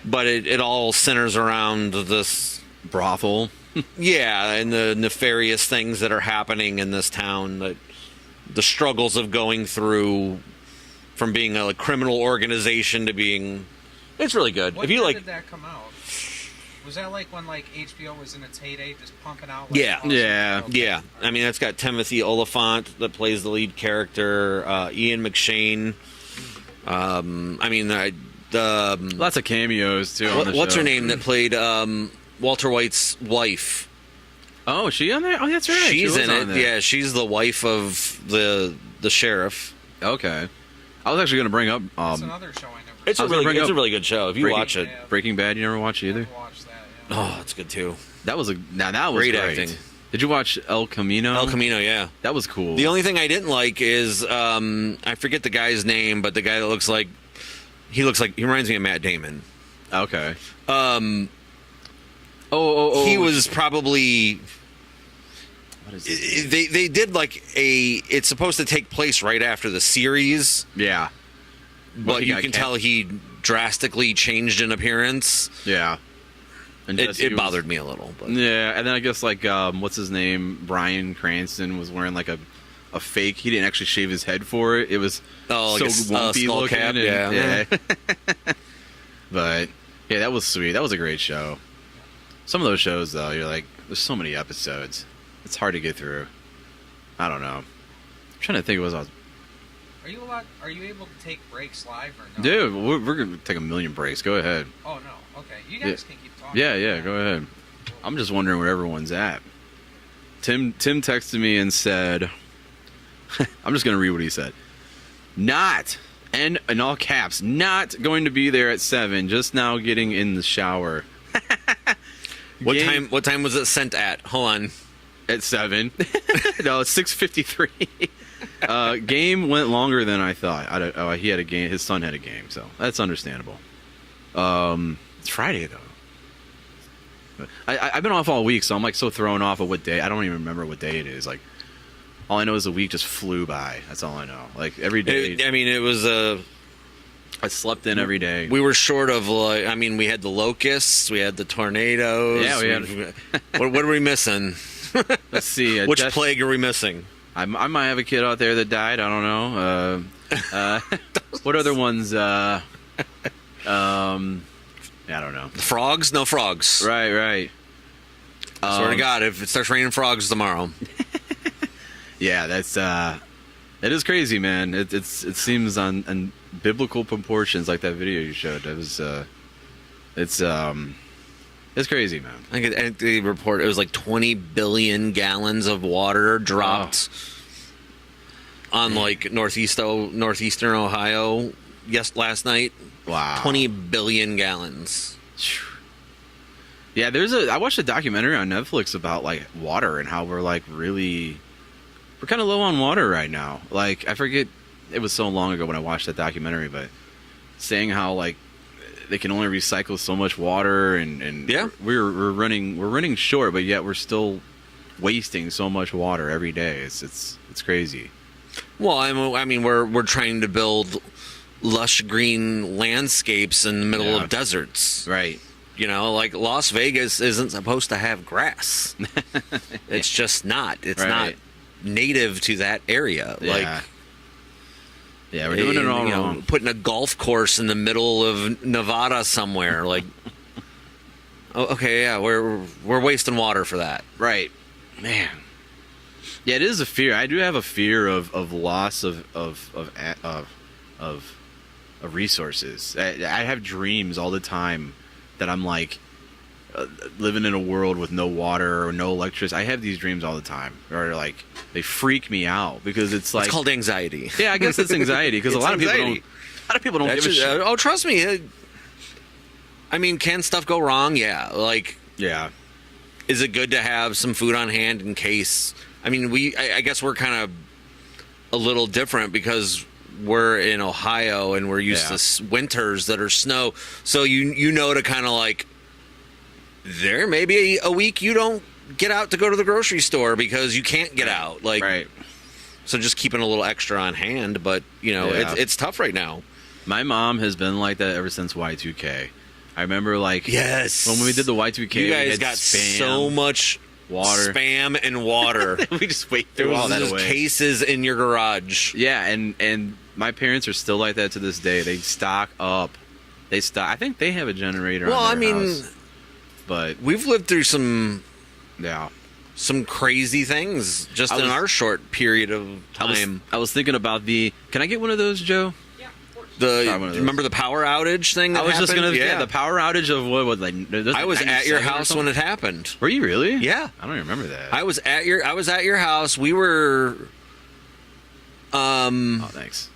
but it all centers around this Brothel. yeah, and the nefarious things that are happening in this town, that the struggles of going through from being a criminal organization to being. It's really good. What if you year like, did that come out? Was that like when like HBO was in its heyday, just pumping out? Yeah. Yeah. Okay. yeah, I mean it's got Timothy Oliphant that plays the lead character, Ian McShane. I mean the Lots of cameos too. On the what's show. her name that played Walter White's wife? Oh, is she on there? Oh, that's right. She She's was in on it. there. Yeah, she's the wife of the sheriff. Okay. I was actually going to bring up That's another show I never. It's I a was gonna bring it's up a really good show. If you Breaking- watch it, Yeah. Breaking Bad. You never watched either. Never watched that. Yeah. oh, it's good too. That was that was Great great. acting. Did you watch El Camino? El Camino, yeah. That was cool. The only thing I didn't like is I forget the guy's name, but the guy that he reminds me of Matt Damon. Okay. Oh. Oh. He was probably. What is it? They did like it's supposed to take place right after the series, Yeah. but he you got can cat- tell he drastically changed in appearance. Yeah. And Jesse It was- bothered me a little, but Yeah, and then I guess like what's his name? Bryan Cranston was wearing like a fake. He didn't actually shave his head for it. It was like a lumpy skull looking. cap, and- yeah. But yeah, that was sweet. That was a great show. Some of those shows though, you're like, there's so many episodes. It's hard to get through. I don't know. I'm trying to think of what I was. Are you able to take breaks live or no? Dude, we're gonna take a million breaks. Go ahead. Oh no. Okay. You guys can keep talking. Yeah, go ahead. I'm just wondering where everyone's at. Tim texted me and said, I'm just going to read what he said. Not, and in all caps, not going to be there at 7, just now getting in the shower. What time was it sent at? Hold on. At 7. No, it's 6:53. Game went longer than I thought. He had a game. His son had a game, so that's understandable. It's Friday though. I've been off all week, so I'm like so thrown off of what day. I don't even remember what day it is. Like, all I know is the week just flew by. That's all I know. Like every day, It was I slept in every day. we were short of like. I mean, we had the locusts, we had the tornadoes. Yeah, we had- what are we missing? Let's see. Which plague are we missing? I might have a kid out there that died. I don't know. What other ones? I don't know. Frogs? No frogs. Right. Swear to God, if it starts raining frogs tomorrow. Yeah, that's that is crazy, man. It seems on biblical proportions, like that video you showed. It was it's crazy, man. I think they report it was like 20 billion gallons of water dropped on like northeastern Ohio last night. Wow. 20 billion gallons. Yeah, I watched a documentary on Netflix about like water and how we're kind of low on water right now. Like, I forget, it was so long ago when I watched that documentary, but saying how like they can only recycle so much water and Yeah. we're running short, but yet we're still wasting so much water every day. It's crazy. Well, I mean, we're trying to build lush green landscapes in the middle Yeah. of deserts. Right. You know, like Las Vegas isn't supposed to have grass. It's just not. It's not Right. native to that area. Yeah. Like, Yeah, we're doing it all wrong. Putting a golf course in the middle of Nevada somewhere, like, okay, yeah, we're wasting water for that. Right. Man. Yeah, it is a fear. I do have a fear of loss of resources. I have dreams all the time that I'm like living in a world with no water or no electricity. I have these dreams all the time, or like they freak me out because it's like It's called anxiety. yeah, I guess it's anxiety because a It's lot of anxiety. people don't That's give a just- shit. oh, trust me. I mean, can stuff go wrong? Yeah. Like, Yeah, is it good to have some food on hand in case? I mean, I guess we're kind of a little different because we're in Ohio and we're used Yeah. to winters that are snow. So you know to kind of like, there may be a week you don't get out to go to the grocery store because you can't get out. Like, right. So just keeping a little extra on hand, but Yeah. it's tough right now. My mom has been like that ever since Y2K. I remember Yes, when we did the Y2K, you we guys had got Spam, so much water. spam and water. We just wait There through all was that just away. cases in your garage. Yeah, and my parents are still like that to this day. They stock up. I think they have a generator. Well, on I their mean, house, but we've lived through some yeah. crazy things just I in was- our short period of time. I was thinking about Can I get one of those, Joe? Yeah, of course. The one of those. remember the power outage thing? That I was just happened? gonna the power outage of what was like. I was at your house when it happened. Were you really? Yeah, I don't remember that. I was at your house. We were. Oh, thanks.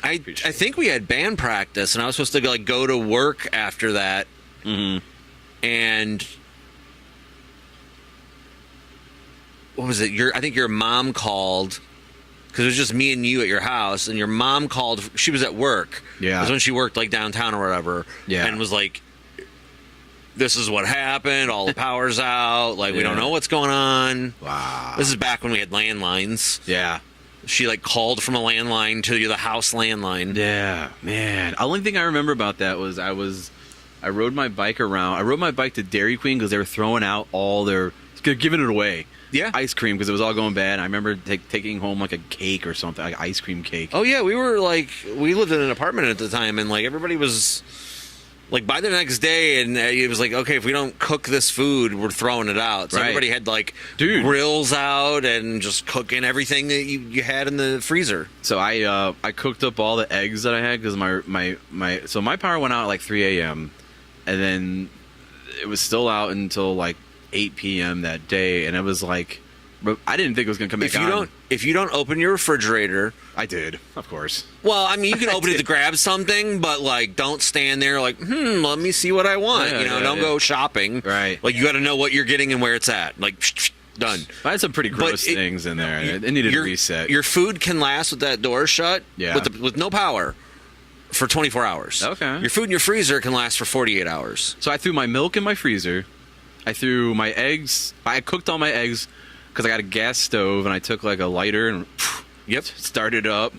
I think we had band practice, and I was supposed to go to work after that, Mm-hmm. and what was it? I think your mom called because it was just me and you at your house, and your mom called. She was at work. Yeah. It was when she worked downtown or whatever. Yeah. And was like, "This is what happened. All the power's out. We Yeah. don't know what's going on." Wow. This is back when we had landlines. Yeah. She called from a landline to the house landline. Yeah, man. The only thing I remember about that was I rode my bike around. I rode my bike to Dairy Queen because they were throwing out all their giving it away. Yeah. Ice cream because it was all going bad. I remember taking home a cake or something, like ice cream cake. Oh yeah, we were we lived in an apartment at the time, and everybody was by the next day, and it was okay, if we don't cook this food, we're throwing it out. So Right. everybody had Dude. grills out and just cooking everything that you had in the freezer. So I cooked up all the eggs that I had because my power went out at 3 a.m. and then it was still out until 8 p.m. that day, and it was I didn't think it was gonna come back on. If you don't open your refrigerator, I did, of course. well, I mean, you can open it to grab something, but don't stand there let me see what I want. Yeah, Don't go shopping. Right. You got to know what you're getting and where it's at. Done. I had some pretty gross it- things in there. It needed a reset. Your food can last with that door shut. Yeah. With no power for 24 hours. Okay. Your food in your freezer can last for 48 hours. So I threw my milk in my freezer. I threw my eggs. I cooked all my eggs because I got a gas stove, and I took a lighter and Yep. started up.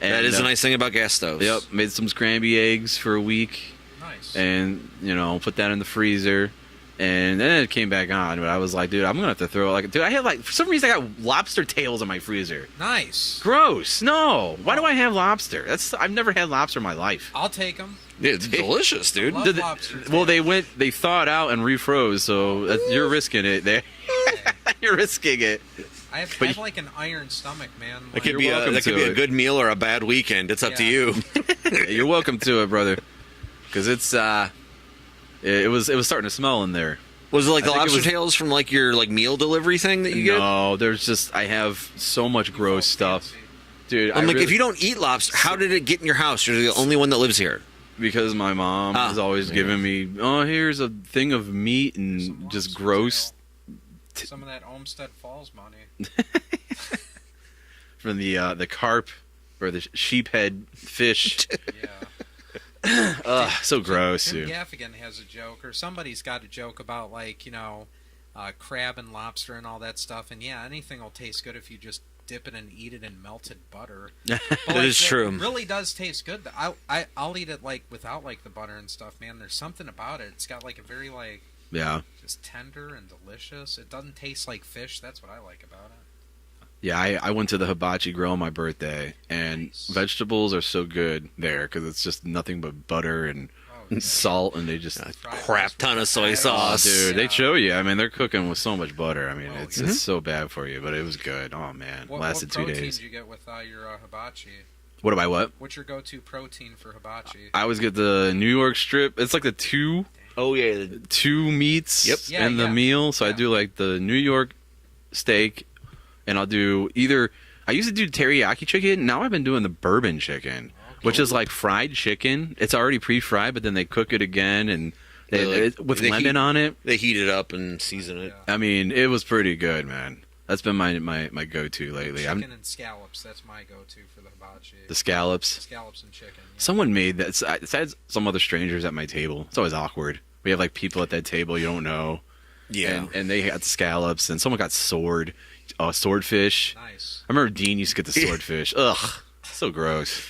And, That is a nice thing about gas stoves. Yep. Made some scrambled eggs for a week, Nice. and put that in the freezer. And then it came back on, but I was like, dude, I'm gonna have to throw it. Dude, I have for some reason I got lobster tails in my freezer. Nice. Gross. No. Why do I have lobster? I've never had lobster in my life. I'll take them. Yeah, it's delicious, dude. Love lobster Well, tails. they thawed out and refroze, so you're risking it there. You're risking it. I have But an iron stomach, man. That could You're be welcome that could to be a it. good meal or a bad weekend. It's up to Yeah. you. You're welcome to it, brother. Because it's it was starting to smell in there. Was it the I think it lobster was- tails from your meal delivery thing that you get? No, there's just I have so much gross stuff, dude. I'm I really- if you don't eat lobster, how did it get in your house? You're the only one that lives here. because my mom Ah, is always yeah. giving me, oh, here's a thing of meat and Some just lobster gross Some of that Olmsted Falls money. from the carp or the sheephead fish. Yeah. So gross, Tim dude. Gaffigan has a joke, or somebody's got a joke about crab and lobster and all that stuff. And yeah, anything will taste good if you just dip it and eat it in melted butter. But, That is true. It really does taste good. I'll eat it without the butter and stuff. Man, there's something about it. It's got a very Yeah. just tender and delicious. It doesn't taste like fish. That's what I like about it. Yeah, I went to the hibachi grill on my birthday, and Nice. vegetables are so good there because it's just nothing but butter and Oh, yeah. salt, and they just Crap ton of soy sauce. dude, they Yeah. show you. I mean, they're cooking with so much butter. I mean, Oh, it's yeah. it's so bad for you, but it was good. Oh man, What lasted 2 protein days. do you get with your hibachi? What about what? What's your go-to protein for hibachi? I always get the New York strip. It's like the Oh yeah. two meats Yep. Yeah, in the yeah. meal. So I Yeah. do the New York steak, and I'll do either. I used to do teriyaki chicken. Now I've been doing the bourbon chicken, which is like fried chicken. It's already pre-fried, but then they cook it again and with they lemon heat- on it. They heat it up and season it. Yeah. I mean, it was pretty good, man. That's been my go-to lately. Chicken and scallops. That's my go-to for the hibachi. The scallops. Scallops and chicken. Yeah. Someone made that. It's had some other strangers at my table. It's always awkward. We have people at that table you don't know. Yeah. And they got scallops, and someone got sword. swordfish. Nice. I remember Dean used to get the swordfish. Ugh, so gross.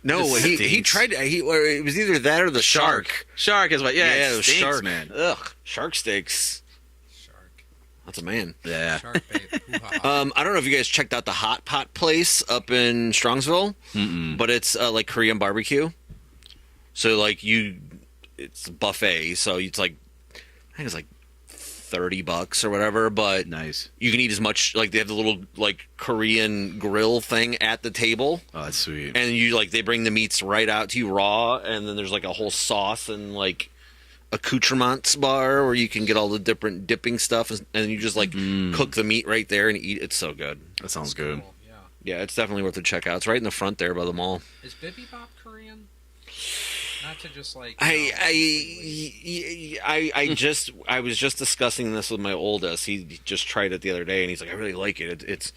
No, It he stinks. tried. It was either that or the shark. Shark is what? Yeah, Yeah, it the stinks, shark, man. Ugh, shark steaks. Shark. That's a man. Yeah. Shark bait. Hoo-ha. I don't know if you guys checked out the hot pot place up in Strongsville, but it's like Korean barbecue. So like it's buffet. So it's like I think it's like $30 or whatever, but Nice. you can eat as much. Like they have the little like Korean grill thing at the table, Oh, that's sweet. and they bring the meats right out to you raw, and then there's like a whole sauce and like accoutrements bar where you can get all the different dipping stuff, and you just like cook the meat right there and eat. It's so good. That sounds good. Cool, yeah. Yeah, it's definitely worth a check out. It's right in the front there by the mall. Is bibimbap Korean? Not to just like. I was just discussing this with my oldest. He just tried it the other day, and he's like, "I really like it. It's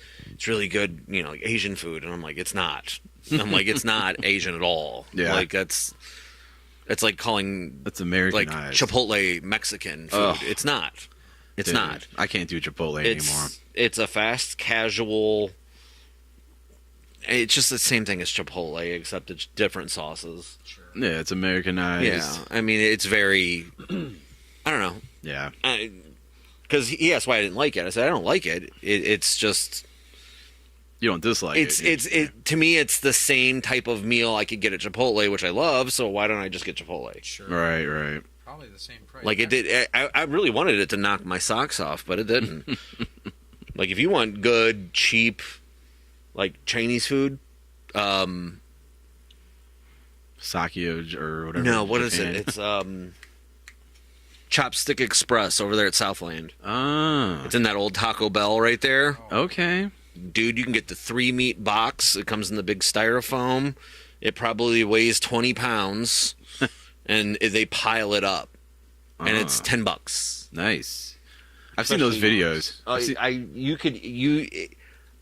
really good, like Asian food." And I'm like, "It's not." I'm like, "It's not Asian at all." Yeah. Like it's like calling That's like Americanized. Chipotle Mexican food. Ugh. It's not. It's Dude, not. I can't do Chipotle anymore. It's a fast casual. It's just the same thing as Chipotle, except it's different sauces. Sure. Yeah, it's Americanized. Yeah, I mean, it's very. I don't know. Yeah. Because he asked why I didn't like it. I said I don't like it. It's just You don't dislike it. it to me. It's the same type of meal I could get at Chipotle, which I love. So why don't I just get Chipotle? Sure. Right. Probably the same price. Like it did. I really wanted it to knock my socks off, but it didn't. Like if you want good, cheap, like Chinese food, Sakio or whatever. no, what is Japan. it? It's Chopstick Express over there at Southland. Ah. It's in that old Taco Bell right there. Okay. Dude, you can get the 3-meat box. It comes in the big styrofoam. It probably weighs 20 pounds, and they pile it up, and it's $10. Nice. I've seen those videos. I've seen-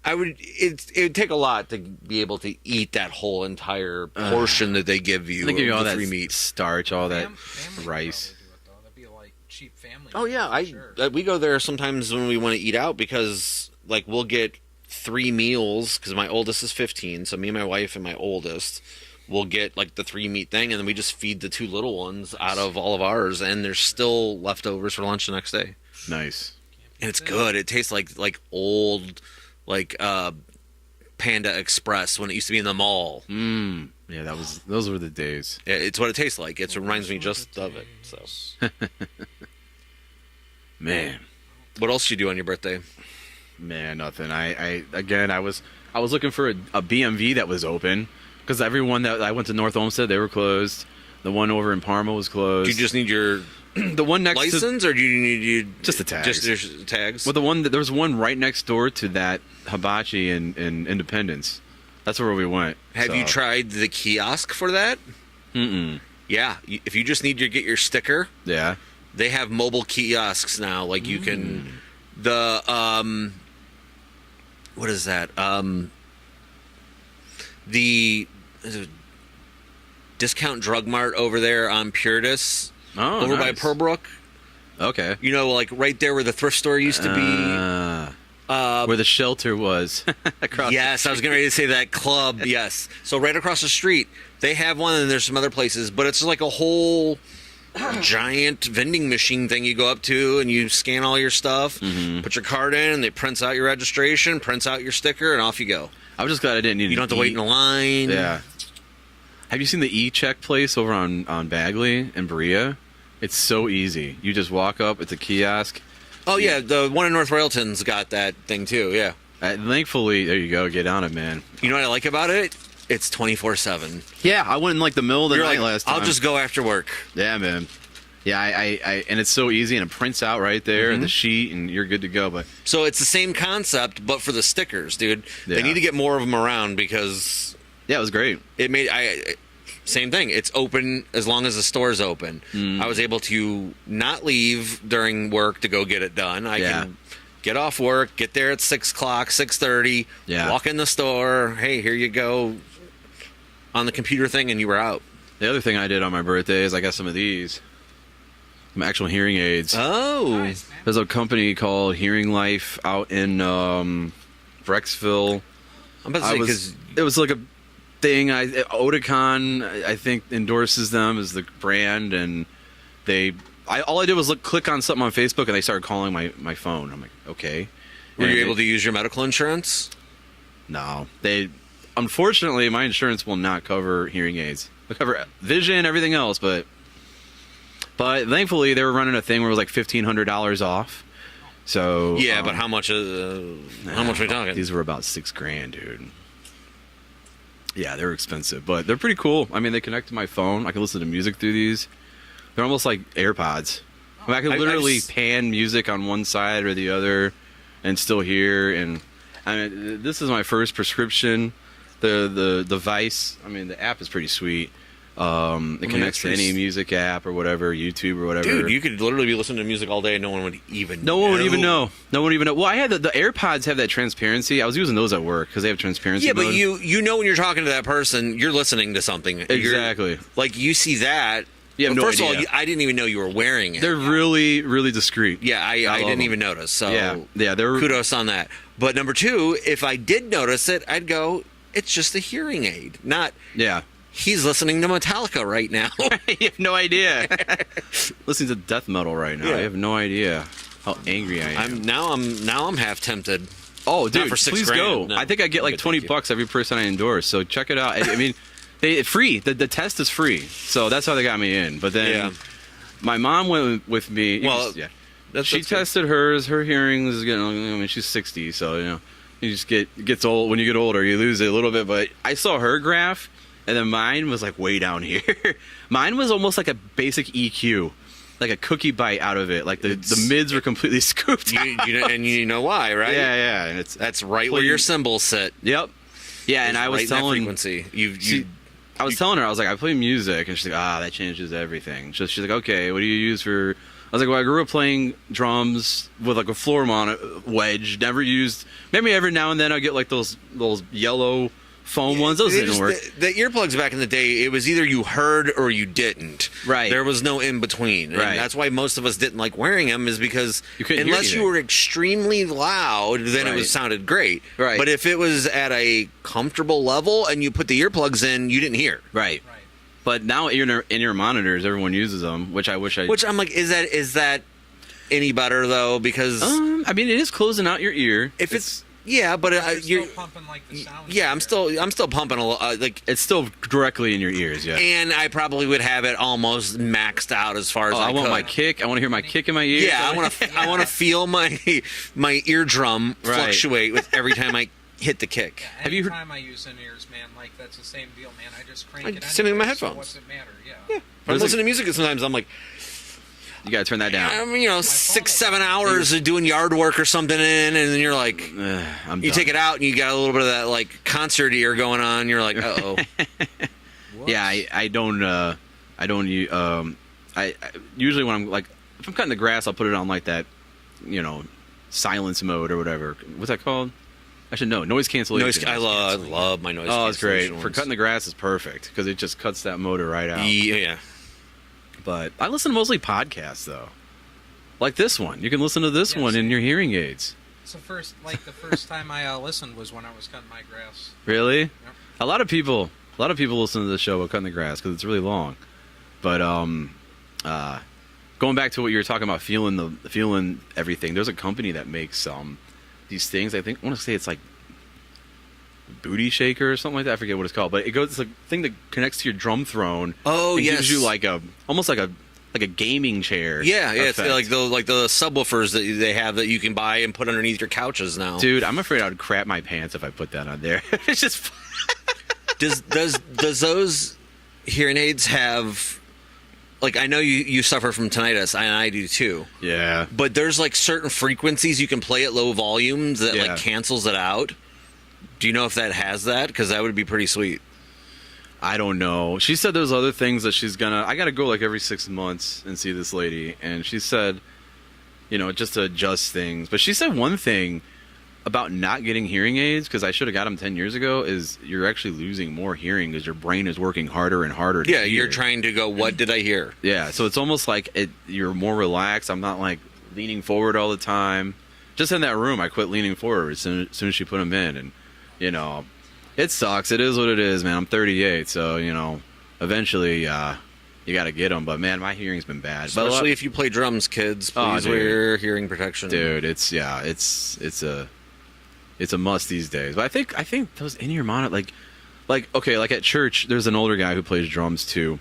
It would take a lot to be able to eat that whole entire portion that they give you. They give you of all the that 3-meat. starch, all that Family would rice. probably do it, though. That'd be like cheap family. Oh yeah, food, for sure. we go there sometimes when we want to eat out because like we'll get 3 meals because my oldest is 15, so me and my wife and my oldest will get like the 3-meat thing, and then we just feed the 2 little ones out of all of ours, and there's still leftovers for lunch the next day, Nice. and it's good. It tastes like old like Panda Express when it used to be in the mall. Yeah, those were the days. It's what it tastes like. It reminds me just of it. So, Man. what else did you do on your birthday? Man, nothing. I was looking for a BMV that was open because everyone that I went to North Olmsted, they were closed. The one over in Parma was closed. Do you just need your the one next license, or do you need Just the tags. Just your tags. well, there was one right next door to that hibachi in Independence. That's where we went. Have you tried the kiosk for that? Mm-mm. Yeah, if you just need to get your sticker, Yeah. they have mobile kiosks now. Like you can, what is that? The Discount Drug Mart over there on Purtis, Oh, over by nice. Pearlbrook. Okay. You know, like right there where the thrift store used to be. Where the shelter was. Across Yes, I was getting ready to say that club. Yes, so right across the street, they have one, and there's some other places, but it's like a whole giant vending machine thing you go up to, and you scan all your stuff, put your card in, and they prints out your registration, prints out your sticker, and off you go. I was just glad I didn't need. You don't have to wait in a line. Yeah. Have you seen the e-check place over on Bagley in Berea? It's so easy. You just walk up. It's a kiosk. Oh yeah, the one in North Railton's got that thing too. Yeah. Thankfully, there you go. Get on it, man. You know what I like about it? It's 24/7. Yeah, I went in like the middle of the You're night like, last time. I'll just go after work. Yeah, man. Yeah, I and it's so easy, and it prints out right there in the sheet, and you're good to go. But So it's the same concept, but for the stickers, dude. Yeah. They need to get more of them around because yeah, it was great. it made same thing. It's open as long as the store's open. I was able to not leave during work to go get it done. I can get off work, get there at 6 o'clock, 6:30. Yeah. Walk in the store. Hey, here you go. On the computer thing, and you were out. The other thing I did on my birthday is I got some of these. Some actual hearing aids. Oh. Nice, man. There's a company called Hearing Life out in Brecksville. I'm about to say, because It was like a thing. Oticon, I think, endorses them as the brand, and all I did was click on something on Facebook, and they started calling my phone. I'm like, okay. were And you able to use your medical insurance? No, unfortunately, my insurance will not cover hearing aids. They cover vision, everything else, but thankfully they were running a thing where it was like $1,500 off. So Yeah, but how much? How much are we talking? These were about $6,000, dude. Yeah, they're expensive, but they're pretty cool. I mean, they connect to my phone. I can listen to music through these. They're almost like AirPods. I mean, I can literally pan music on one side or the other and still hear. And I mean, this is my first prescription. The device, I mean, the app is pretty sweet. It connects to any music app or whatever, YouTube or whatever. Dude, you could literally be listening to music all day and no one would even know. No one would even know. Well, I had the AirPods have that transparency. I was using those at work because they have transparency. Yeah, mode. but you know when you're talking to that person, you're listening to something. Exactly. Like, you see that. You have no first idea. of all, I didn't even know you were wearing it. They're really, really discreet. Yeah, I love didn't them. even notice. So yeah, they're kudos on that. But number two, if I did notice it, I'd go, it's just a hearing aid, not yeah. he's listening to Metallica right now. You have no idea. Listening to death metal right now. Yeah. I have no idea how angry I am. I'm half tempted. Oh, dude, for $6,000, please go. no. I think I get like Good, thank you. $20 every person I endorse. So check it out. I mean, free. The test is free. So that's how they got me in. But then my mom went with me. She tested hers. Her hearing is getting. I mean, she's 60, so you just gets old. When you get older, you lose it a little bit. But I saw her graph, and then mine was like way down here. Mine was almost like a basic EQ, like a cookie bite out of it. Like the mids were completely scooped out. And you know why, right? Yeah. And that's right where your cymbals sit. Yep. Yeah, and I was right in that telling frequency. I was telling her, I was like, I play music, and she's like, that changes everything. So she's like, okay, what do you use for? I was like, well, I grew up playing drums with like a floor wedge. Never used. Maybe every now and then I get like those yellow foam ones. Those didn't work. The earplugs back in the day, it was either you heard or you didn't. Right. There was no in between. And right. That's why most of us didn't like wearing them, is because you couldn't hear unless you anything. were extremely loud, then it sounded great. Right. But if it was at a comfortable level and you put the earplugs in, you didn't hear. Right. But now in your monitors, everyone uses them, which I wish I. Which I'm like, is that any better though? Because I mean, it is closing out your ear. if it's yeah, but You're still pumping like the sound. yeah, I'm still pumping a like. It's still directly in your ears, yeah. And I probably would have it almost maxed out as far as I want could. my kick. I want to hear my kick in my ear. Yeah, I want to feel my eardrum fluctuate with every time I hit the kick. Yeah, Have you heard- anytime I use in-ears, man, like that's the same deal, man. I just crank I'm it sitting in my anyway, so headphones. what's it matter? Yeah. If I'm listening to music, sometimes I'm like, You gotta turn that down. I mean, 6-7 hours of doing yard work or something and then you're like, I'm you done. take it out and you got a little bit of that like concert ear going on. You're like, uh-oh. Yeah, I don't I usually when I'm like, if I'm cutting the grass, I'll put it on like that, silence mode or whatever. What's that called? I should know. Noise cancellation. I love my noise Oh, it's great. cancellation For ones. cutting the grass is perfect because it just cuts that motor right out. Yeah. But I listen to mostly podcasts though. Like this one. You can listen to this one in your hearing aids. It's the first time I listened was when I was cutting my grass. Really? Yep. A lot of people listen to the show about cutting the grass because it's really long. But going back to what you were talking about, feeling everything. There's a company that makes these things. I want to say it's like booty shaker or something like that. I forget what it's called, but it's a thing that connects to your drum throne. Oh, and yes. gives you almost like a gaming chair. Yeah, it's effect. like the subwoofers that they have that you can buy and put underneath your couches now. Dude, I'm afraid I would crap my pants if I put that on there. It's just Does those hearing aids have, like, I know you suffer from tinnitus and I do too. yeah. But there's like certain frequencies you can play at low volumes that Yeah. like cancels it out. Do you know if that has that? Because that would be pretty sweet. I don't know. She said there's other things that I got to go like every 6 months and see this lady. And she said, just to adjust things. But she said one thing about not getting hearing aids, because I should have got them 10 years ago, is you're actually losing more hearing because your brain is working harder and harder to Yeah, hear. you're trying to go, what did I hear? Yeah, so it's almost like you're more relaxed. I'm not like leaning forward all the time. Just in that room, I quit leaning forward as soon as she put them in, and you know, it sucks. It is what it is, man. I'm 38, so you know, eventually you got to get them. But man, my hearing's been bad. Especially if you play drums, kids. Please dude. wear hearing protection. Dude, it's a must these days. But I think those in-ear monitor, like okay, like at church, there's an older guy who plays drums too,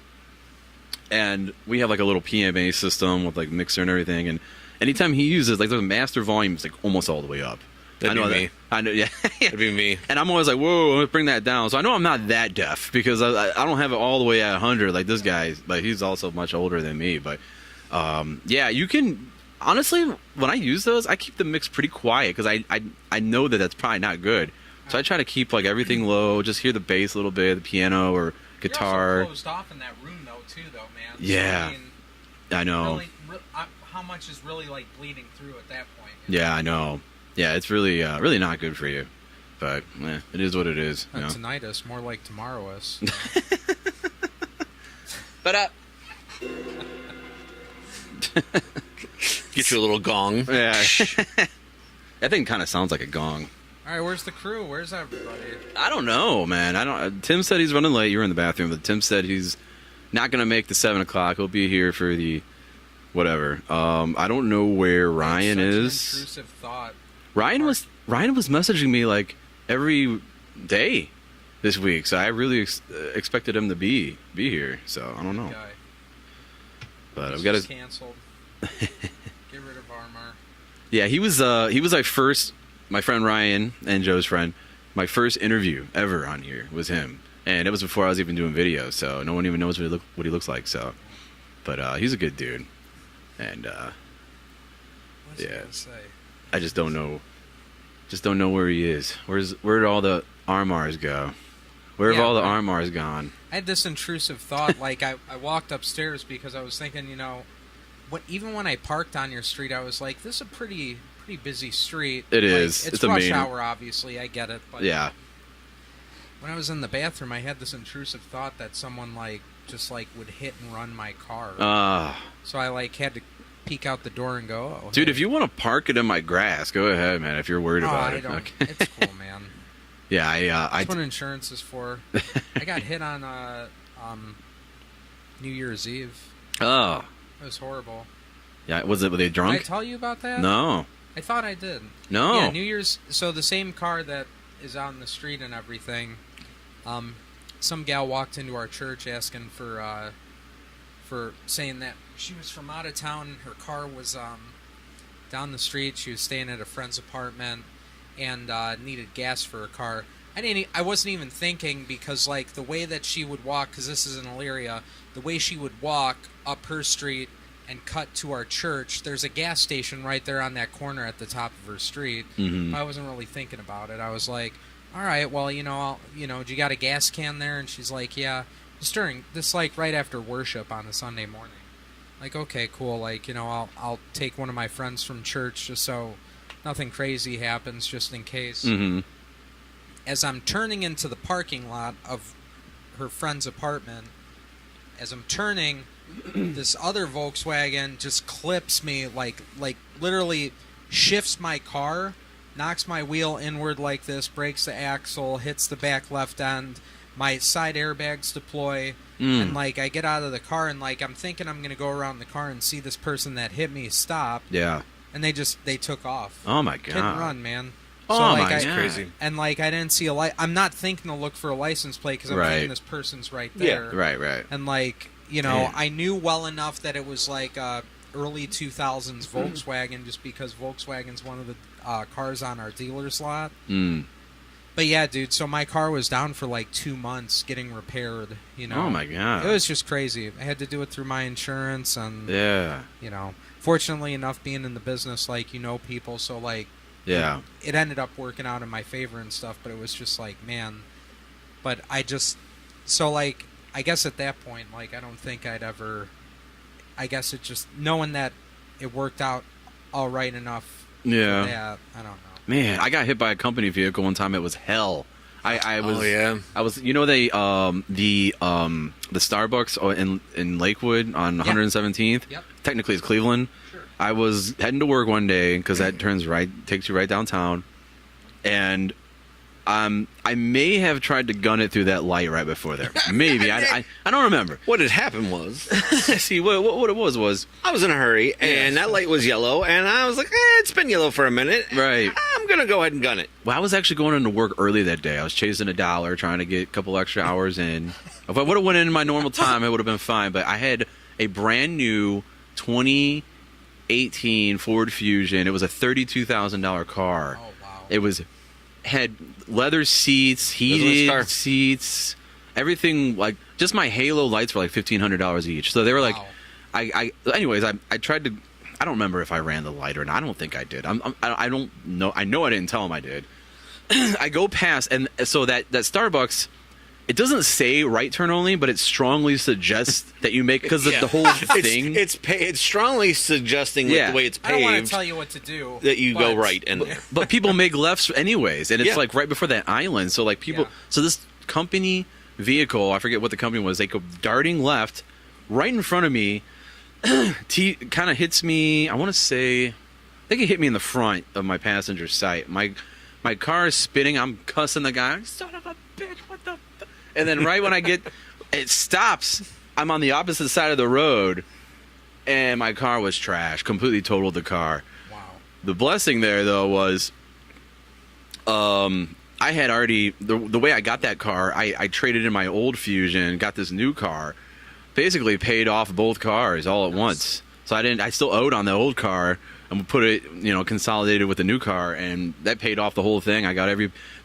and we have like a little PMA system with like mixer and everything, and anytime he uses, like, the master volume is like almost all the way up. That'd I know be me. I know, yeah. That'd be me. And I'm always like, whoa, let's bring that down. So I know I'm not that deaf because I don't have it all the way at 100 like this guy, but he's also much older than me. But yeah, you can, honestly, when I use those, I keep the mix pretty quiet because I know that that's probably not good. So I try to keep like everything low, just hear the bass a little bit, the piano or guitar. You're also closed off in that room though, too, though, man. Yeah. So, I mean, I know. really, how much is really like bleeding through at that point? Yeah, I know. Yeah, it's really really not good for you. But it is what it is. You know? Tinnitus, more like tomorrow-us. But Get you a little gong. yeah. That thing kind of sounds like a gong. All right, where's the crew? Where's everybody? I don't know, man. I don't. Tim said he's running late. You were in the bathroom, but Tim said he's not gonna make the 7 o'clock. He'll be here for the whatever. I don't know where Ryan Such an is. intrusive thought. Ryan was messaging me like every day this week, so I really expected him to be here. So I don't know, Guy. but He's I've got just to. canceled. Get rid of Armor. Yeah, he was my friend Ryan and Joe's friend. My first interview ever on here was him, and it was before I was even doing videos, so no one even knows what he looks like. So, but he's a good dude, and What's he yeah. gonna say? I just don't know. Just don't know where he is. Where'd all the Armars go? Where have Yeah, all the right. Armars gone? I had this intrusive thought. Like I walked upstairs because I was thinking, you know, even when I parked on your street, I was like, this is a pretty busy street. It Like, is. It's a rush main. hour, obviously. I get it. But Yeah. when I was in the bathroom, I had this intrusive thought that someone just would hit and run my car. So I had to peek out the door and go, oh, Dude, hey. if you want to park it in my grass, go ahead, man. If you're worried about I it. don't. Okay. It's cool, man. Yeah, That's what insurance is for. I got hit on New Year's Eve. Oh. It was horrible. Yeah, were they Did I drunk? tell you about that? No. I thought I did. No. Yeah, New Year's. So the same car that is out in the street and everything. Some gal walked into our church asking for saying that she was from out of town. Her car was down the street. She was staying at a friend's apartment and needed gas for her car. I wasn't even thinking because like the way that she would walk, because this is in Elyria, the way she would walk up her street and cut to our church, there's a gas station right there on that corner at the top of her street. Mhm. I wasn't really thinking about it. I was like, all right, well, do you got a gas can there? And she's like, yeah. Just during this, like right after worship on a Sunday morning. Like, okay, cool. Like, I'll take one of my friends from church just so nothing crazy happens, just in case. Mm-hmm. As I'm turning into the parking lot of her friend's apartment, as I'm turning, this other Volkswagen just clips me, like literally shifts my car, knocks my wheel inward like this, breaks the axle, hits the back left end. My side airbags deploy, and I get out of the car, and I'm thinking I'm gonna go around the car and see this person that hit me stop, Yeah. and they took off. Oh my Hit and god. run, man. Oh So, my That's god. crazy. And I didn't see a light. I'm not thinking to look for a license plate because I'm Right. thinking this person's right Yeah, there. Right. And Damn. I knew well enough that it was early 2000s Volkswagen, just because Volkswagen's one of the cars on our dealer's lot. Mm. But yeah, dude. So my car was down for 2 months getting repaired. Oh my god. It was just crazy. I had to do it through my insurance, and Yeah. fortunately enough, being in the business, people, so Yeah. it ended up working out in my favor and stuff. But it was just man. But I guess at that point, I don't think I'd ever. I guess it just knowing that it worked out all right enough. Yeah. Yeah, I don't know. Man, I got hit by a company vehicle one time. It was hell. I was. Oh yeah. I was. You know the Starbucks in Lakewood on 117th. Yep. Technically, it's Cleveland. Sure. I was heading to work one day because that takes you right downtown, and I may have tried to gun it through that light right before there. Maybe I don't remember. What had happened was, See what it was I was in a hurry, and that light was yellow, and I was like, it's been yellow for a minute. Right. I'm going to go ahead and gun it. Well, I was actually going into work early that day. I was chasing $1, trying to get a couple extra hours in. If I would have went in my normal time, it would have been fine. But I had a brand new 2018 Ford Fusion. It was a $32,000 car. Oh wow. It had leather seats, Those are nice cars. heated seats, everything. Like just my halo lights were like $1,500 each. So they were like, Wow. Anyways, I tried to. I don't remember if I ran the light or not. I don't think I did. I don't know. I know I didn't tell him I did. I go past, and so that Starbucks, it doesn't say right turn only, but it strongly suggests that you make because the whole thing. It's strongly suggesting like, Yeah. the way it's I don't want to paved tell you what to do. that you go but- right in there. But people make lefts anyways, and it's Yeah. like right before that island. So like people, Yeah. so this company vehicle, I forget what the company was. They go darting left, right in front of me. Kind of hits me. I want to say, I think it hit me in the front of my passenger side. My car is spinning. I'm cussing the guy. Son of a bitch! What the? And then right when it stops. I'm on the opposite side of the road, and my car was trash. Completely totaled the car. Wow. The blessing there, though, was I had already, the way I got that car, I traded in my old Fusion, got this new car, basically paid off both cars all at once. So I still owed on the old car, and put it, consolidated with the new car, and that paid off the whole thing. I got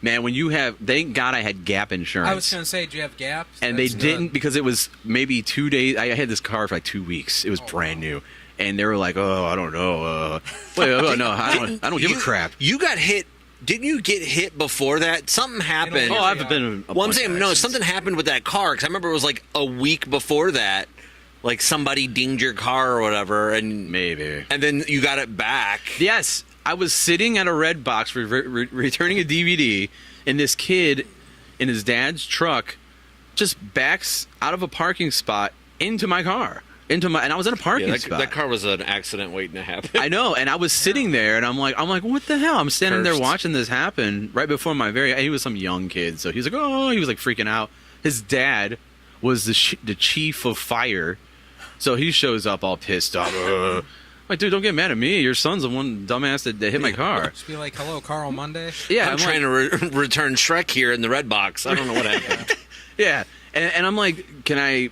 when you have, thank God I had Gap insurance. I was going to say, do you have Gap? And That's they good. didn't, because it was maybe 2 days. I had this car for like 2 weeks. It was brand new. And they were like, oh, I don't know. No, I don't give a crap. You got hit. Didn't you get hit before that? Something happened. Oh, Oh, I've been. Well, I'm saying, no, something happened with that car, because I remember it was like a week before that. Like somebody dinged your car or whatever, and Maybe. then you got it back. Yes, I was sitting at a red box returning a DVD, and this kid in his dad's truck just backs out of a parking spot into my car. And I was in a parking spot. That car was an accident waiting to happen. I know, and I was sitting there, and I'm like, what the hell? I'm standing there Cursed. watching this happen right before my he was some young kid, so he's like, oh, he was like freaking out. His dad was the chief of fire, so he shows up all pissed off. Like, dude, don't get mad at me. Your son's the one dumbass that hit my car. Just be like, hello, Carl Monday. Yeah, I'm trying to return Shrek here in the red box. I don't know what happened. Yeah, and I'm like, can I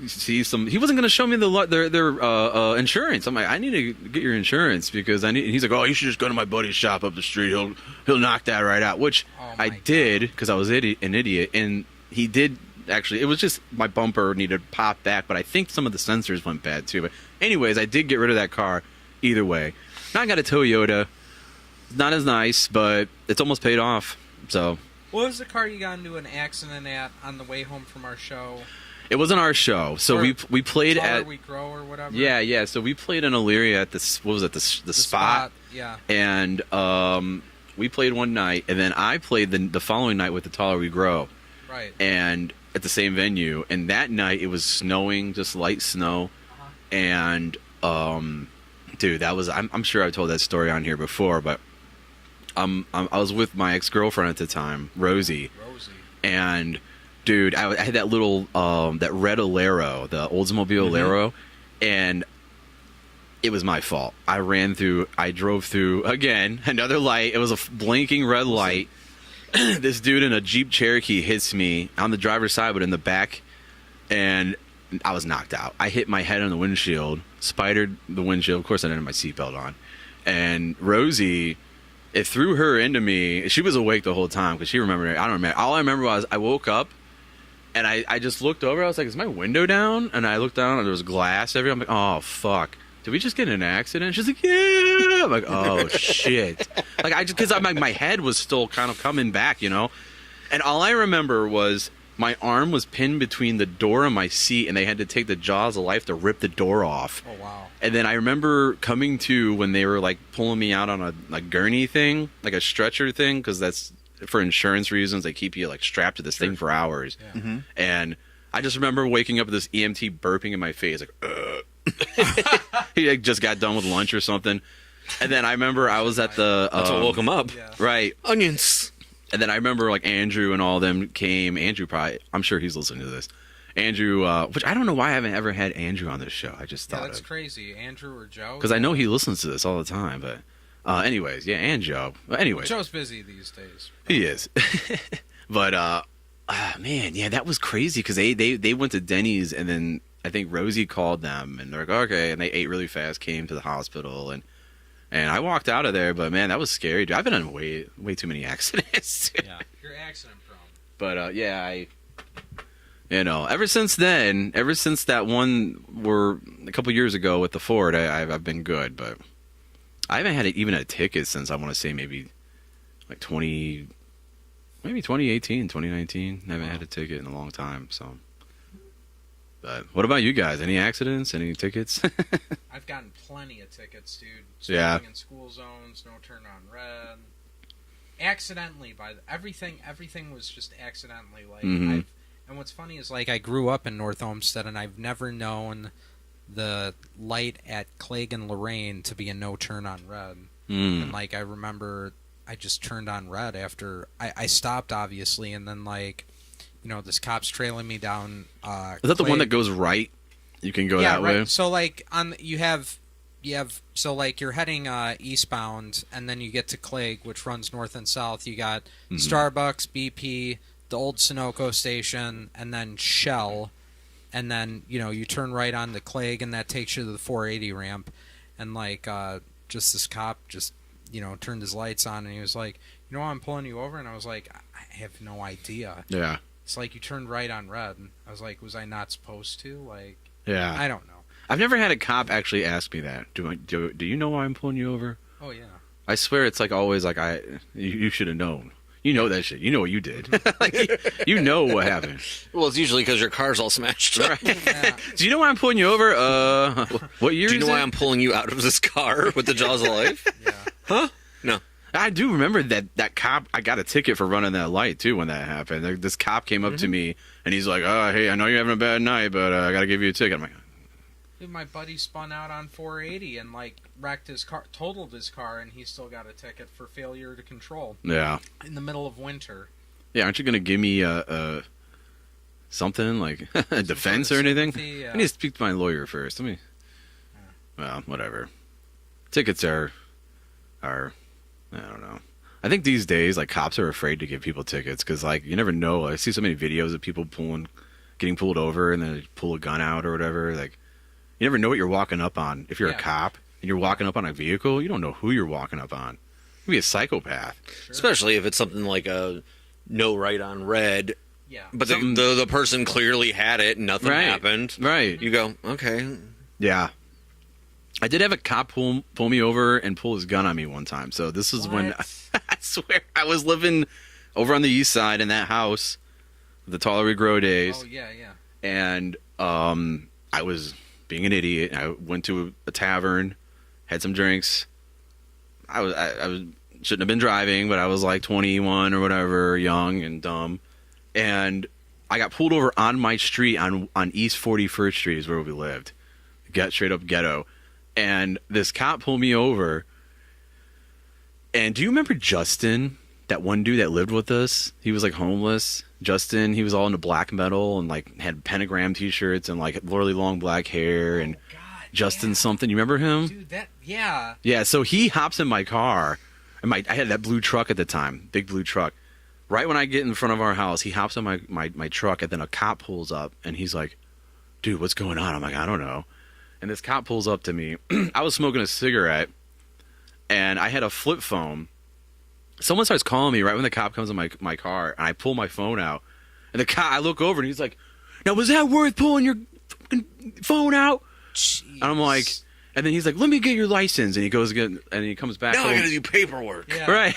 see some? He wasn't going to show me their insurance. I'm like, I need to get your insurance because I need. And he's like, oh, you should just go to my buddy's shop up the street. He'll knock that right out. Which Oh my I did because I was an idiot, and he did actually. It was just my bumper needed pop back, but I think some of the sensors went bad too. But anyways, I did get rid of that car. Either way, now I got a Toyota. Not as nice, but it's almost paid off. So. What was the car you got into an accident at on the way home from our show? It wasn't our show, so Or we played Taller at We Grow or whatever. yeah. So we played in Elyria at the spot, Yeah. and we played one night, and then I played the following night with the Taller We Grow, Right. and at the same venue. And that night it was snowing, just light snow, and dude, that was I'm sure I've told that story on here before, but I was with my ex-girlfriend at the time, Rosie. And dude, I had that little that red Alero, the Oldsmobile Alero, and it was my fault. I drove through again, another light. It was a blinking red light. This dude in a Jeep Cherokee hits me on the driver's side, but in the back, and I was knocked out. I hit my head on the windshield, spidered the windshield. Of course, I didn't have my seatbelt on. And Rosie, it threw her into me. She was awake the whole time because she remembered it. I don't remember. All I remember was I woke up and I just looked over. I was like, is my window down? And I looked down and there was glass everywhere. I'm like, oh, fuck. Did we just get in an accident? She's like, yeah. I'm like, oh, shit. Like, because my head was still kind of coming back, And all I remember was my arm was pinned between the door and my seat, and they had to take the jaws of life to rip the door off. Oh, wow. And then I remember coming to when they were like pulling me out on a gurney thing, like a stretcher thing, because that's for insurance reasons. They keep you like strapped to this thing for hours. Yeah. Mm-hmm. And I just remember waking up with this EMT burping in my face, like, he like, just got done with lunch or something. And then I remember I was at the That's what woke him up. Yeah. right. Onions. And then I remember like Andrew and all them came. Andrew probably, I'm sure he's listening to this. Andrew, which I don't know why I haven't ever had Andrew on this show. I just Yeah, thought that's of, crazy. Andrew or Joe? because I know he listens to this all the time. But anyways, yeah, and Joe. But anyways, Joe's busy these days. he is. But man, yeah, that was crazy because they went to Denny's, and then I think Rosie called them, and they're like, okay, and they ate really fast, came to the hospital, and I walked out of there. But man, that was scary. Dude, I've been in way too many accidents. Yeah, you're accident prone. But yeah, ever since then, ever since that one were a couple years ago with the Ford, I've been good. But I haven't had even a ticket since I want to say maybe like 2018, 2019. I haven't had a ticket in a long time. So, but what about you guys? Any accidents? Any tickets? I've gotten plenty of tickets, dude. Yeah. Stopping in school zones, no turn on red. Accidentally, everything was just accidentally. Like, Mhm. and what's funny is like I grew up in North Olmsted, and I've never known the light at Clegg and Lorraine to be a no turn on red. Mm. And like I remember, I just turned on red after I stopped, obviously, and then like, this cop's trailing me down. Is that the one that goes right? You can go yeah, that right. way. So like you have so like you're heading eastbound, and then you get to Clegg, which runs north and south. You got Starbucks, BP, the old Sunoco station, and then Shell, and then you turn right on the Clegg, and that takes you to the 480 ramp, and like just this cop just turned his lights on, and he was like, I'm pulling you over, and I was like, I have no idea. Yeah. It's like you turned right on red, and I was like, was I not supposed to? Like, Yeah. I don't know. I've never had a cop actually ask me that. Do you know why I'm pulling you over? Oh yeah. I swear it's like always like you should have known. You know that shit. You know what you did. Like, you know what happened. Well, it's usually because your car's all smashed. Right. Yeah. Do you know why I'm pulling you over? What year Do you is know it? why I'm pulling you out of this car with the jaws of life? Yeah. Huh? No. I do remember that cop. I got a ticket for running that light too when that happened. This cop came up to me and he's like, "Oh, hey, I know you're having a bad night, but I got to give you a ticket." I'm like, Dude, my buddy spun out on 480 and like wrecked his car, totaled his car, and he still got a ticket for failure to control "Yeah, in the middle of winter. yeah, aren't you gonna give me a something like a defense or anything?" Sympathy, yeah. I need to speak to my lawyer first. Well, whatever. Tickets are I don't know. I think these days, like, cops are afraid to give people tickets because, like, you never know. I see so many videos of people getting pulled over, and then they pull a gun out or whatever. Like, you never know what you're walking up on. If you're a Yeah. cop and you're walking up on a vehicle, you don't know who you're walking up on. You could be a psychopath. Sure. Especially if it's something like a no right on red, Yeah. but Something- the person clearly had it and nothing Right. happened. Right. You go, okay. Yeah. I did have a cop pull me over and pull his gun on me one time. So this is when What? I swear I was living over on the east side in that house, the Tollery Grow days. Oh yeah, yeah. And I was being an idiot. I went to a tavern, had some drinks. I shouldn't have been driving, but I was like 21 or whatever, young and dumb. And I got pulled over on my street on East 41st Street is where we lived. Get straight up ghetto. And this cop pulled me over. And do you remember Justin, that one dude that lived with us? He was like homeless. Justin, he was all into black metal and like had pentagram t-shirts and like really long black hair. And God. Justin yeah. something. You remember him? Dude, yeah. Yeah, so he hops in my car. And I had that blue truck at the time, big blue truck. Right when I get in front of our house, he hops in my truck, and then a cop pulls up, and he's like, "Dude, what's going on?" I'm like, "I don't know." And this cop pulls up to me. I was smoking a cigarette, and I had a flip phone. Someone starts calling me right when the cop comes in my car, and I pull my phone out. And I look over, and he's like, "Now, was that worth pulling your fucking phone out?" Jeez. And I'm like, And then he's like, "Let me get your license," and he goes again, and he comes back. Now I home. gotta do paperwork. Yeah. Right.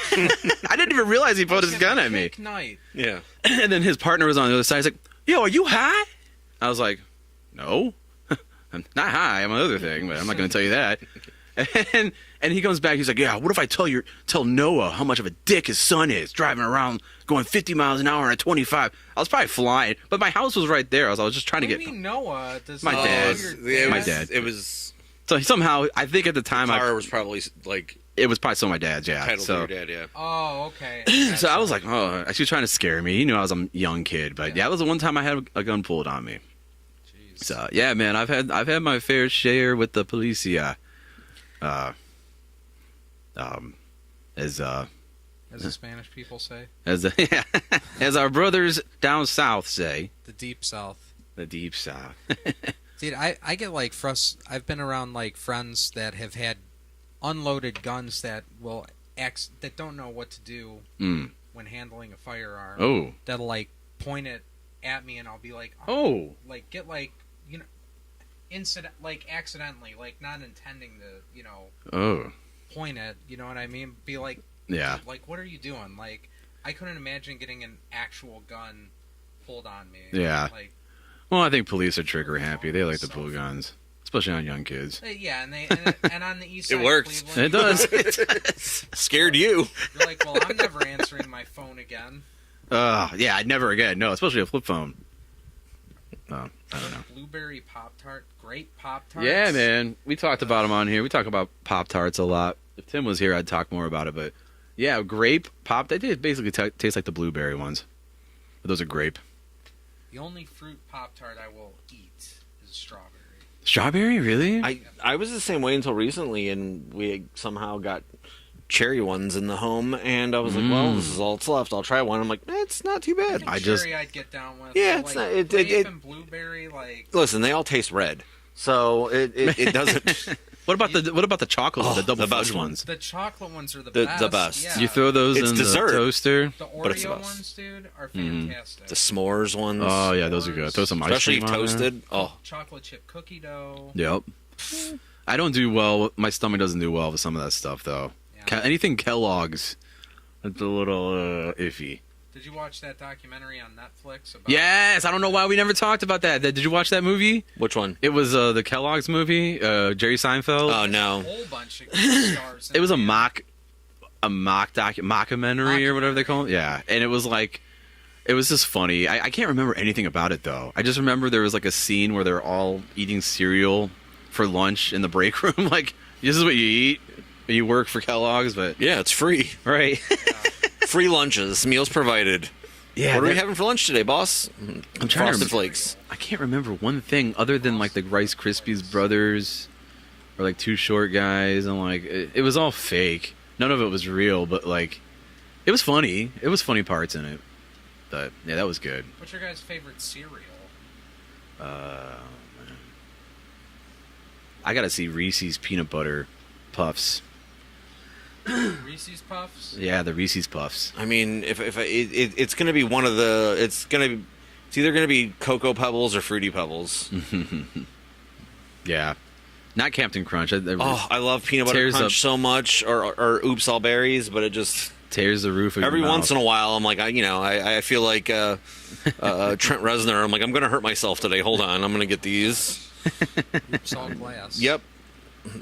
I didn't even realize he pulled his gun at me. Fake night. Yeah. And then his partner was on the other side. He's like, "Yo, are you high?" I was like, "No, I'm not high. I'm another thing, but I'm not going to tell you that." And he comes back. He's like, "Yeah, what if I tell Noah how much of a dick his son is driving around going 50 miles an hour at 25?" I was probably flying, but my house was right there. I was just trying What to do get you mean Noah? Does My he know dad. your My dad. It was. So somehow, I think at the time, Car was probably like it was probably some of my dad's. Yeah. titled So to your dad. Yeah. Oh, okay. so I was like, oh, she was trying to scare me. He knew I was a young kid, but yeah, that was the one time I had a gun pulled on me. Jeez. So yeah, man, I've had my fair share with the policia. As the Spanish people say, as our brothers down south say, the deep south. the deep south. Dude, I get like I've been around like friends that have had unloaded guns that that don't know what to do when handling a firearm. Oh. That'll like point it at me and I'll be like, Oh. like get like, you know, accidentally, like not intending to, you know, Oh. point it, you know what I mean? Be like, Yeah. like what are you doing? Like I couldn't imagine getting an actual gun pulled on me. Yeah. Like, Well, I think police are trigger happy. They like to pull guns, especially on young kids. yeah, and on the east It side works. of Cleveland, It does. Scared you. you're like, well, I'm never answering my phone again. Yeah, never again. No, especially a flip phone. Oh, I don't know. Blueberry Pop-Tart, grape Pop-Tarts. Yeah, man. We talked about them on here. We talk about Pop-Tarts a lot. If Tim was here, I'd talk more about it. But yeah, grape pop. They basically taste like the blueberry ones. But those are grape. The only fruit Pop-Tart I will eat is strawberry. Strawberry, really? I was the same way until recently, and we somehow got cherry ones in the home, and I was like, well, this is all that's left. I'll try one. I'm like, it's not too bad. I think cherry I'd get down with. Yeah, but, it's like, not- it- grape and blueberry, like. Listen, they all taste red, so it doesn't. What about the chocolate, the double the best fudge ones? The chocolate ones are the The best. best. Yeah. You throw those It's in dessert. the toaster. The but it's the Oreo best. ones, dude, are fantastic. The s'mores ones, Oh yeah, those are good. Throw some ice especially cream on there. toasted. Oh, Chocolate chip cookie dough. Yep. I don't do well. My stomach doesn't do well with some of that stuff, though. Yeah. Anything Kellogg's, it's a little iffy. Did you watch that documentary on Netflix about? Yes, I don't know why we never talked about that. Did you watch that movie? which one? It was the Kellogg's movie, Jerry Seinfeld. Oh A no. whole bunch of stars. It was a in mockumentary or whatever they call it. Yeah, and it was like, it was just funny. I can't remember anything about it though. I just remember there was like a scene where they're all eating cereal for lunch in the break room. Like, this is what you eat. You work for Kellogg's, but Yeah, it's free. right. Free lunches, meals provided. Yeah. What are we having for lunch today, boss? I'm trying Frosted to Flakes. I can't remember one thing other than like the Rice Krispies brothers or like Two Short Guys, and like it was all fake. None of it was real, but like it was funny. It was funny parts in it. But yeah, that was good. What's your guys' favorite cereal? Man. I gotta see Reese's peanut butter puffs. Reese's Puffs. Yeah, the Reese's Puffs. I mean, it's gonna be one of the. It's either gonna be Cocoa Pebbles or Fruity Pebbles. Yeah, not Captain Crunch. Oh, I love peanut butter Tears crunch up- so much, or Oops All Berries, but it just tears the roof of every your once mouth. in a while I'm like, I feel like Trent Reznor. I'm like, I'm gonna hurt myself today. Hold on, I'm gonna get these. Oops, all glass. Yep,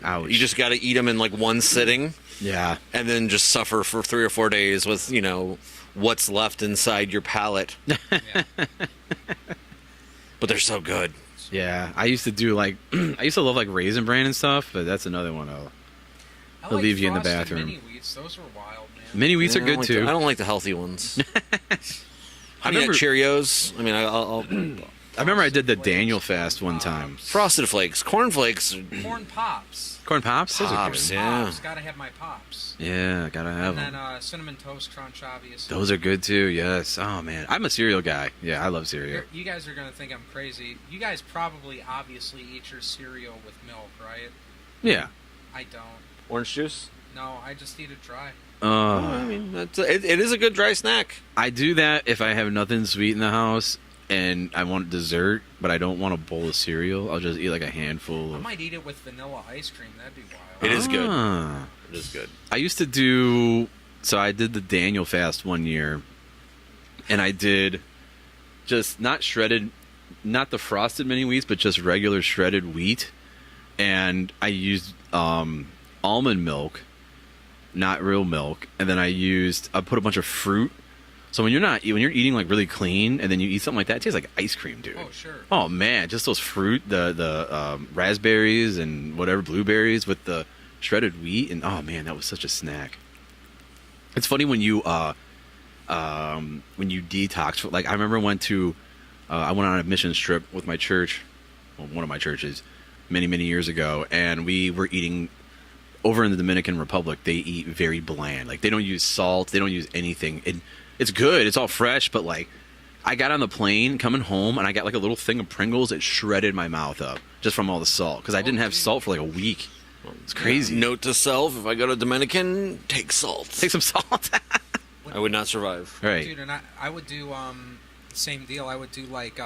Ouch. you just got to eat them in like one sitting, yeah. and then just suffer for 3 or 4 days with what's left inside your palate. Yeah. But they're so good. Yeah, I used to do like I used to love like Raisin Bran and stuff, but that's another one. I They'll like leave you in the Frosted bathroom. Mini Wheats. Those were wild, man. Mini wheats are I don't good like too. I don't like the healthy ones. I mean, remember- Cheerios. I mean, I'll I remember I did the Daniel fast one time. Frosted Flakes, Corn Flakes. Corn Pops. Corn Pops? Those Pops, are good. yeah. Pops. Gotta have my Pops. Yeah, gotta have And them. then Cinnamon Toast Crunch, obviously. Those are good too, yes. Oh man, I'm a cereal guy. Yeah, I love cereal. You guys are gonna think I'm crazy. You guys probably obviously eat your cereal with milk, right? Yeah. I don't. Orange juice. No, I just eat it dry. I mean, it is a good dry snack. I do that if I have nothing sweet in the house, and I want dessert, but I don't want a bowl of cereal, I'll just eat like a handful I of... might eat it with vanilla ice cream. That'd be wild. It is good. Ah. It is good. I used to do... So I did the Daniel fast one year, and I did just not shredded, not the frosted mini wheats, but just regular shredded wheat. And I used almond milk, not real milk. And then I put a bunch of fruit. So when you're eating like really clean, and then you eat something like that, it tastes like ice cream, dude. Oh, sure. Oh man, just those fruit, the raspberries and whatever, blueberries with the shredded wheat, and oh man, that was such a snack. It's funny when you detox. Like I remember I went on a mission trip with my church, well, one of my churches, many years ago, and we were eating over in the Dominican Republic. They eat very bland. Like they don't use salt. They don't use anything. It's good. It's all fresh, but like I got on the plane coming home and I got like a little thing of Pringles. It shredded my mouth up just from all the salt because I didn't have salt for like a week. It's crazy. Note to self: if I go to Dominican, take salt. Take some salt. I would not survive. Right. Dude, and I would do the same deal. I would do like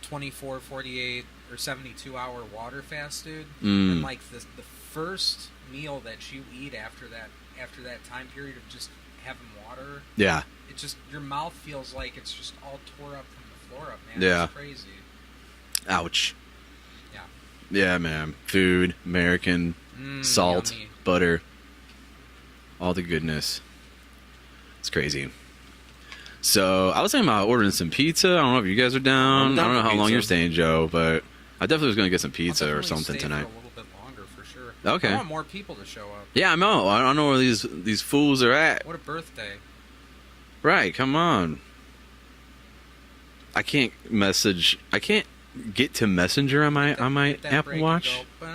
24, 48, or 72 hour water fast, dude. And like the first meal that you eat after that time period of just having water, Yeah. it just, your mouth feels like it's just all tore up from the floor up, man. Yeah. It's crazy. Ouch. Yeah. Yeah, man. Food, American, salt, yummy. butter, all the goodness. It's crazy. So I was thinking about ordering some pizza. I don't know if you guys are down. I'm down I don't know for how long pizza. you're staying, Joe, but I definitely was going to get some pizza I'll or definitely something stay tonight. for a little bit longer for sure. Okay. I want more people to show up. Yeah, I know. I don't know where these fools are at. What a birthday. Right, come on. I can't get to Messenger on my Hit that Apple break and Watch. go,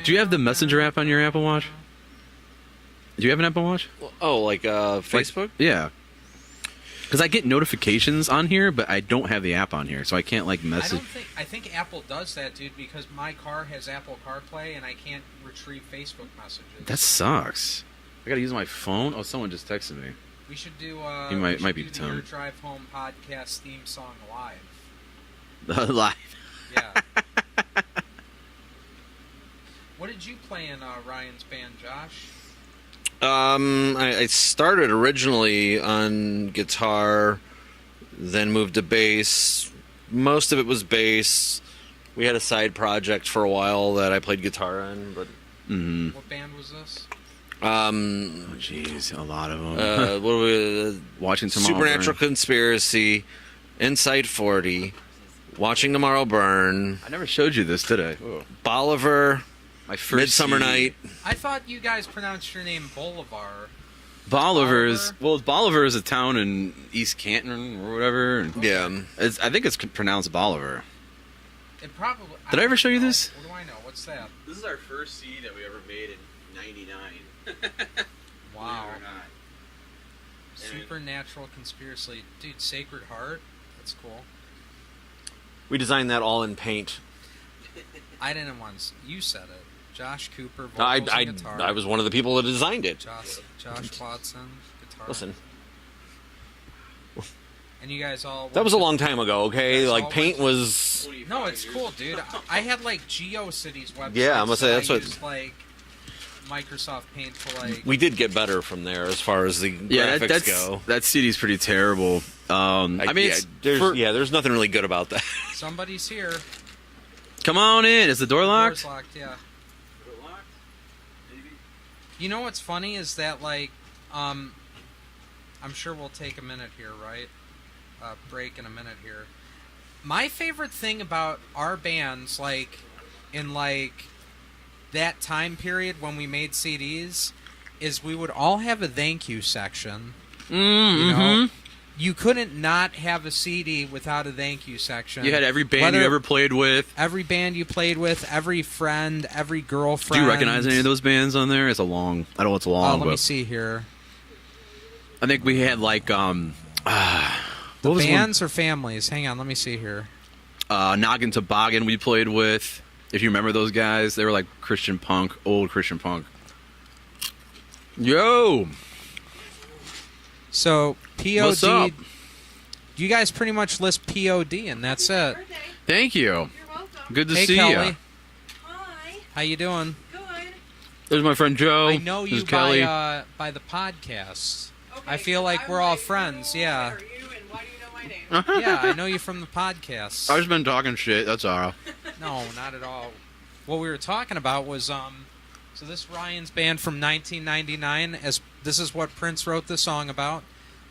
Do you have the Messenger app on your Apple Watch? Do you have an Apple Watch? Oh, like Facebook? Yeah. Because I get notifications on here, but I don't have the app on here, so I can't like message. I think Apple does that, dude, because my car has Apple CarPlay and I can't retrieve Facebook messages. That sucks. I gotta use my phone. Oh, someone just texted me. We should do. He might we should be do the Tom. Your Drive Home podcast theme song live. Live. Yeah. What did you play in Ryan's band, Josh? I started originally on guitar, then moved to bass. Most of it was bass. We had a side project for a while that I played guitar in, but What band was this? Oh, jeez, a lot of them. what were we, Watching Tomorrow Supernatural Burn. Conspiracy, Inside 40, Watching Tomorrow Burn, I never showed you this, did I? Oh. Bolivar, My first Midsummer CD. Night. I thought you guys pronounced your name Bolivar. Bolivar is Bolivar is a town in East Canton or whatever. and Yeah. I think it's pronounced Bolivar. It probably. Did I ever show you don't know. this? What do I know? What's that? This is our first CD that we ever made in '99. Wow. Believe it or not. Supernatural Conspiracy, dude. Sacred Heart. That's cool. We designed that all in paint. I didn't once. You said it. Josh Cooper, vocals I and guitar. was one of the people that designed it. Josh Watson, guitar. Listen, And you guys all. that was a long time ago, okay? That's Like, all paint went- was... 25 No, it's years cool, ago. dude. I had like GeoCities websites. Yeah, I'm gonna say, that that's I what- used, like Microsoft Paint to like. We did get better from there as far as the graphics go. that CD's pretty terrible. I mean, it's there's nothing really good about that. Somebody's here. Come on in. Is the door locked? Door's locked. Yeah. Is it locked? Maybe. You know what's funny is that like, I'm sure we'll take a minute here, right? Break in a minute here. My favorite thing about our bands, like, in like that time period when we made CDs, is we would all have a thank you section. You know, you couldn't not have a CD without a thank you section. You had every band Whether- you ever played with. every band you played with, every friend, every girlfriend. Do you recognize any of those bands on there? It's a long. I don't know it's long, Let me but see here. I think we had like what was Bands or families? Hang on, let me see here. Noggin Toboggan we played with. If you remember those guys, they were like Christian punk, old Christian punk. Yo, So What's up? POD You guys pretty much list POD, and that's it. Thank you. You're welcome. Good to Hey, see Kelly. you. Hi. How you doing? Good. There's my friend Joe. I know There's you Kelly. by the podcast. Okay, I feel like I'm we're all like, friends, who yeah. are you and why do you know my name? Yeah, I know you from the podcast. I've just been talking shit. That's all. No, not at all. What we were talking about was so this is Ryan's band from 1999. As this is what Prince wrote the song about,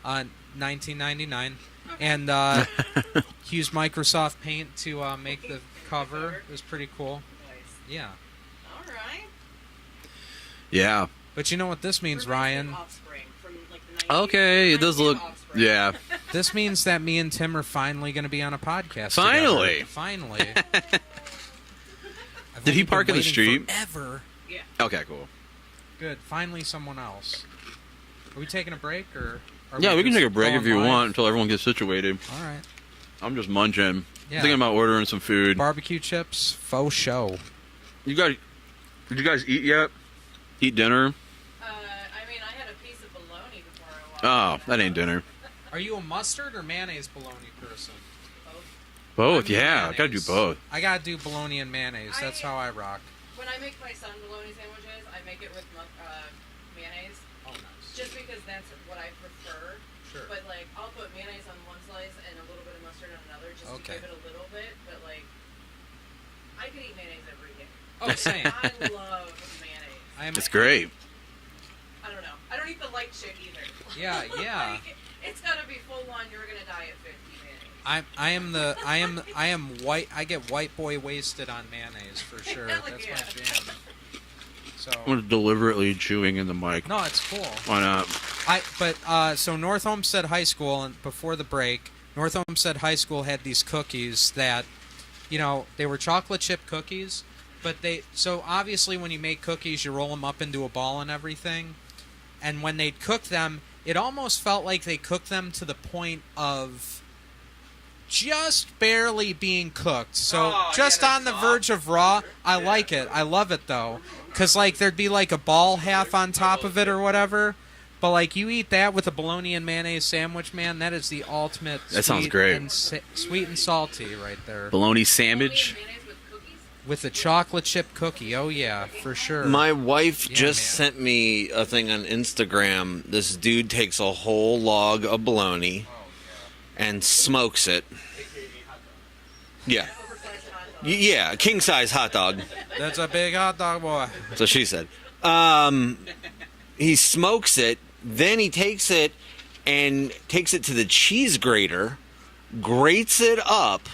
1999, and he used Microsoft Paint to make the cover. It was pretty cool. Nice. Yeah, All right. Yeah. but you know what this means, Reminds me Ryan? of Offspring from, like, the 90s. Okay, it does Reminds me of look. Offspring. Yeah. This means that me and Tim are finally going to be on a podcast. Finally. together. Finally. I've Did he only park been in the waiting street? Forever. Yeah. Okay, cool. Good. Finally, someone else. Are we taking a break or? Are Yeah, we can just take a break going if you live? want until everyone gets situated. All right. I'm just munching. Yeah. Thinking about ordering some food. Barbecue chips, faux show. Did you guys eat yet? Eat dinner? I mean, I had a piece of bologna before I walked Oh, that ain't dinner. Are you a mustard or mayonnaise bologna person? Both, I'm yeah. I mayonnaise. gotta do both. I gotta do bologna and mayonnaise. That's how I rock. When I make my son bologna sandwiches, I make it with mayonnaise, Oh, nice. just because that's what I prefer. Sure. But like, I'll put mayonnaise on one slice and a little bit of mustard on another, just Okay. to give it a little bit. But like, I could eat mayonnaise every day. Oh, same. I love mayonnaise. I am. It's great. I don't know. I don't eat the light shit either. Yeah, yeah. Like, it's gotta be full on. You're gonna die at 50 mayonnaise. I am white. I get white boy wasted on mayonnaise for sure. Hell That's yeah. my jam. So I'm deliberately chewing in the mic. no, it's cool. Why not? So North Homestead High School, and before the break, North Homestead High School had these cookies that, they were chocolate chip cookies, but so obviously when you make cookies, you roll them up into a ball and everything, and when they'd cook them, it almost felt like they cooked them to the point of just barely being cooked. So just on the verge of raw. I like it. I love it though, because there'd be like a ball half on top of it or whatever. But you eat that with a bologna and mayonnaise sandwich, man. That is the ultimate. That sounds sweet great. And sweet and salty right there. Bologna sandwich. Bologna and mayonnaise with cookies? With a chocolate chip cookie. Oh yeah, for sure. My wife Yeah, just man. sent me a thing on Instagram. This dude takes a whole log of bologna and smokes it. Yeah. Yeah, king size hot dog. That's a big hot dog, boy. So she said. He smokes it, then he takes it and takes it to the cheese grater, grates it up,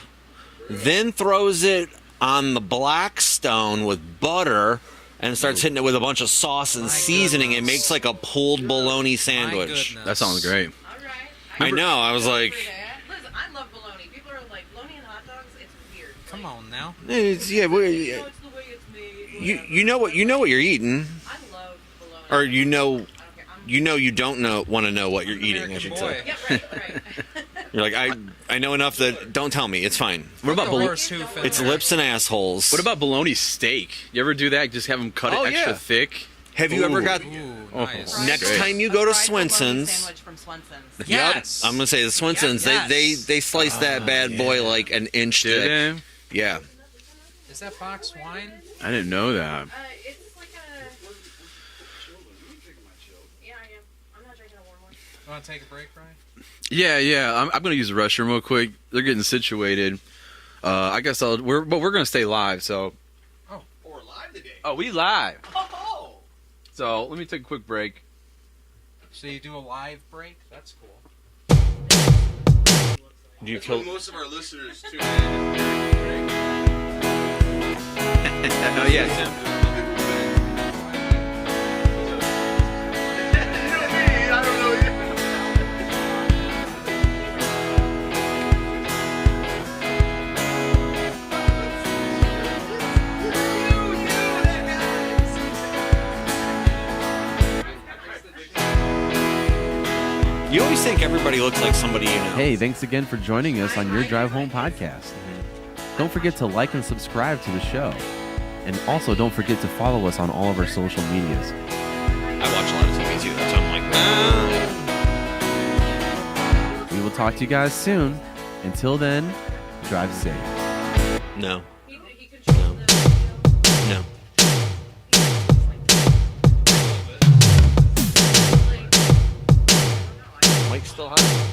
then throws it on the black stone with butter and starts hitting it with a bunch of sauce and My seasoning. goodness. It makes like a pulled bologna My sandwich. goodness. That sounds great. All right. I know. I was like, Listen, I love bologna. People are like, bologna and hot dogs, it's weird. Come Like, on now. it's, yeah, No, it's the way it's made. you know what you're eating, I love bologna. or I don't care. you don't want to know what you're eating. I American should boy. say. Yep, right. You're like, I know enough that don't tell me. It's fine. What about The horse hoof in It's there. lips and assholes. What about bologna steak? You ever do that? Just have them cut it Oh, extra yeah. thick? Have you ever Ooh. got? Ooh, Oh, nice. Next Great. time you go to Fried bologna Swenson's, sandwich from Swenson's. Yes. I'm gonna say the Swenson's. Yes. They slice that bad boy like an inch Did thick. they? Yeah. Is that box wine? I didn't know that. It's like a. Yeah, I am. I'm not drinking a warm one. You want to take a break, Ryan? Yeah. I'm gonna use the restroom real quick. They're getting situated. I guess we're gonna stay live. So. Oh, we're live today. Oh, we live. Oh, So let me take a quick break. So you do a live break? That's cool. Do you that's what kill? most of our listeners too. Oh yeah. I don't know yet. You always think everybody looks like somebody you know. Hey, thanks again for joining us on Your Drive Home podcast. Don't forget to like and subscribe to the show. And also don't forget to follow us on all of our social medias. I watch a lot of TV too. That's why I'm like, We will talk to you guys soon. Until then, drive safe. No. He controls the No. Mike's still hot.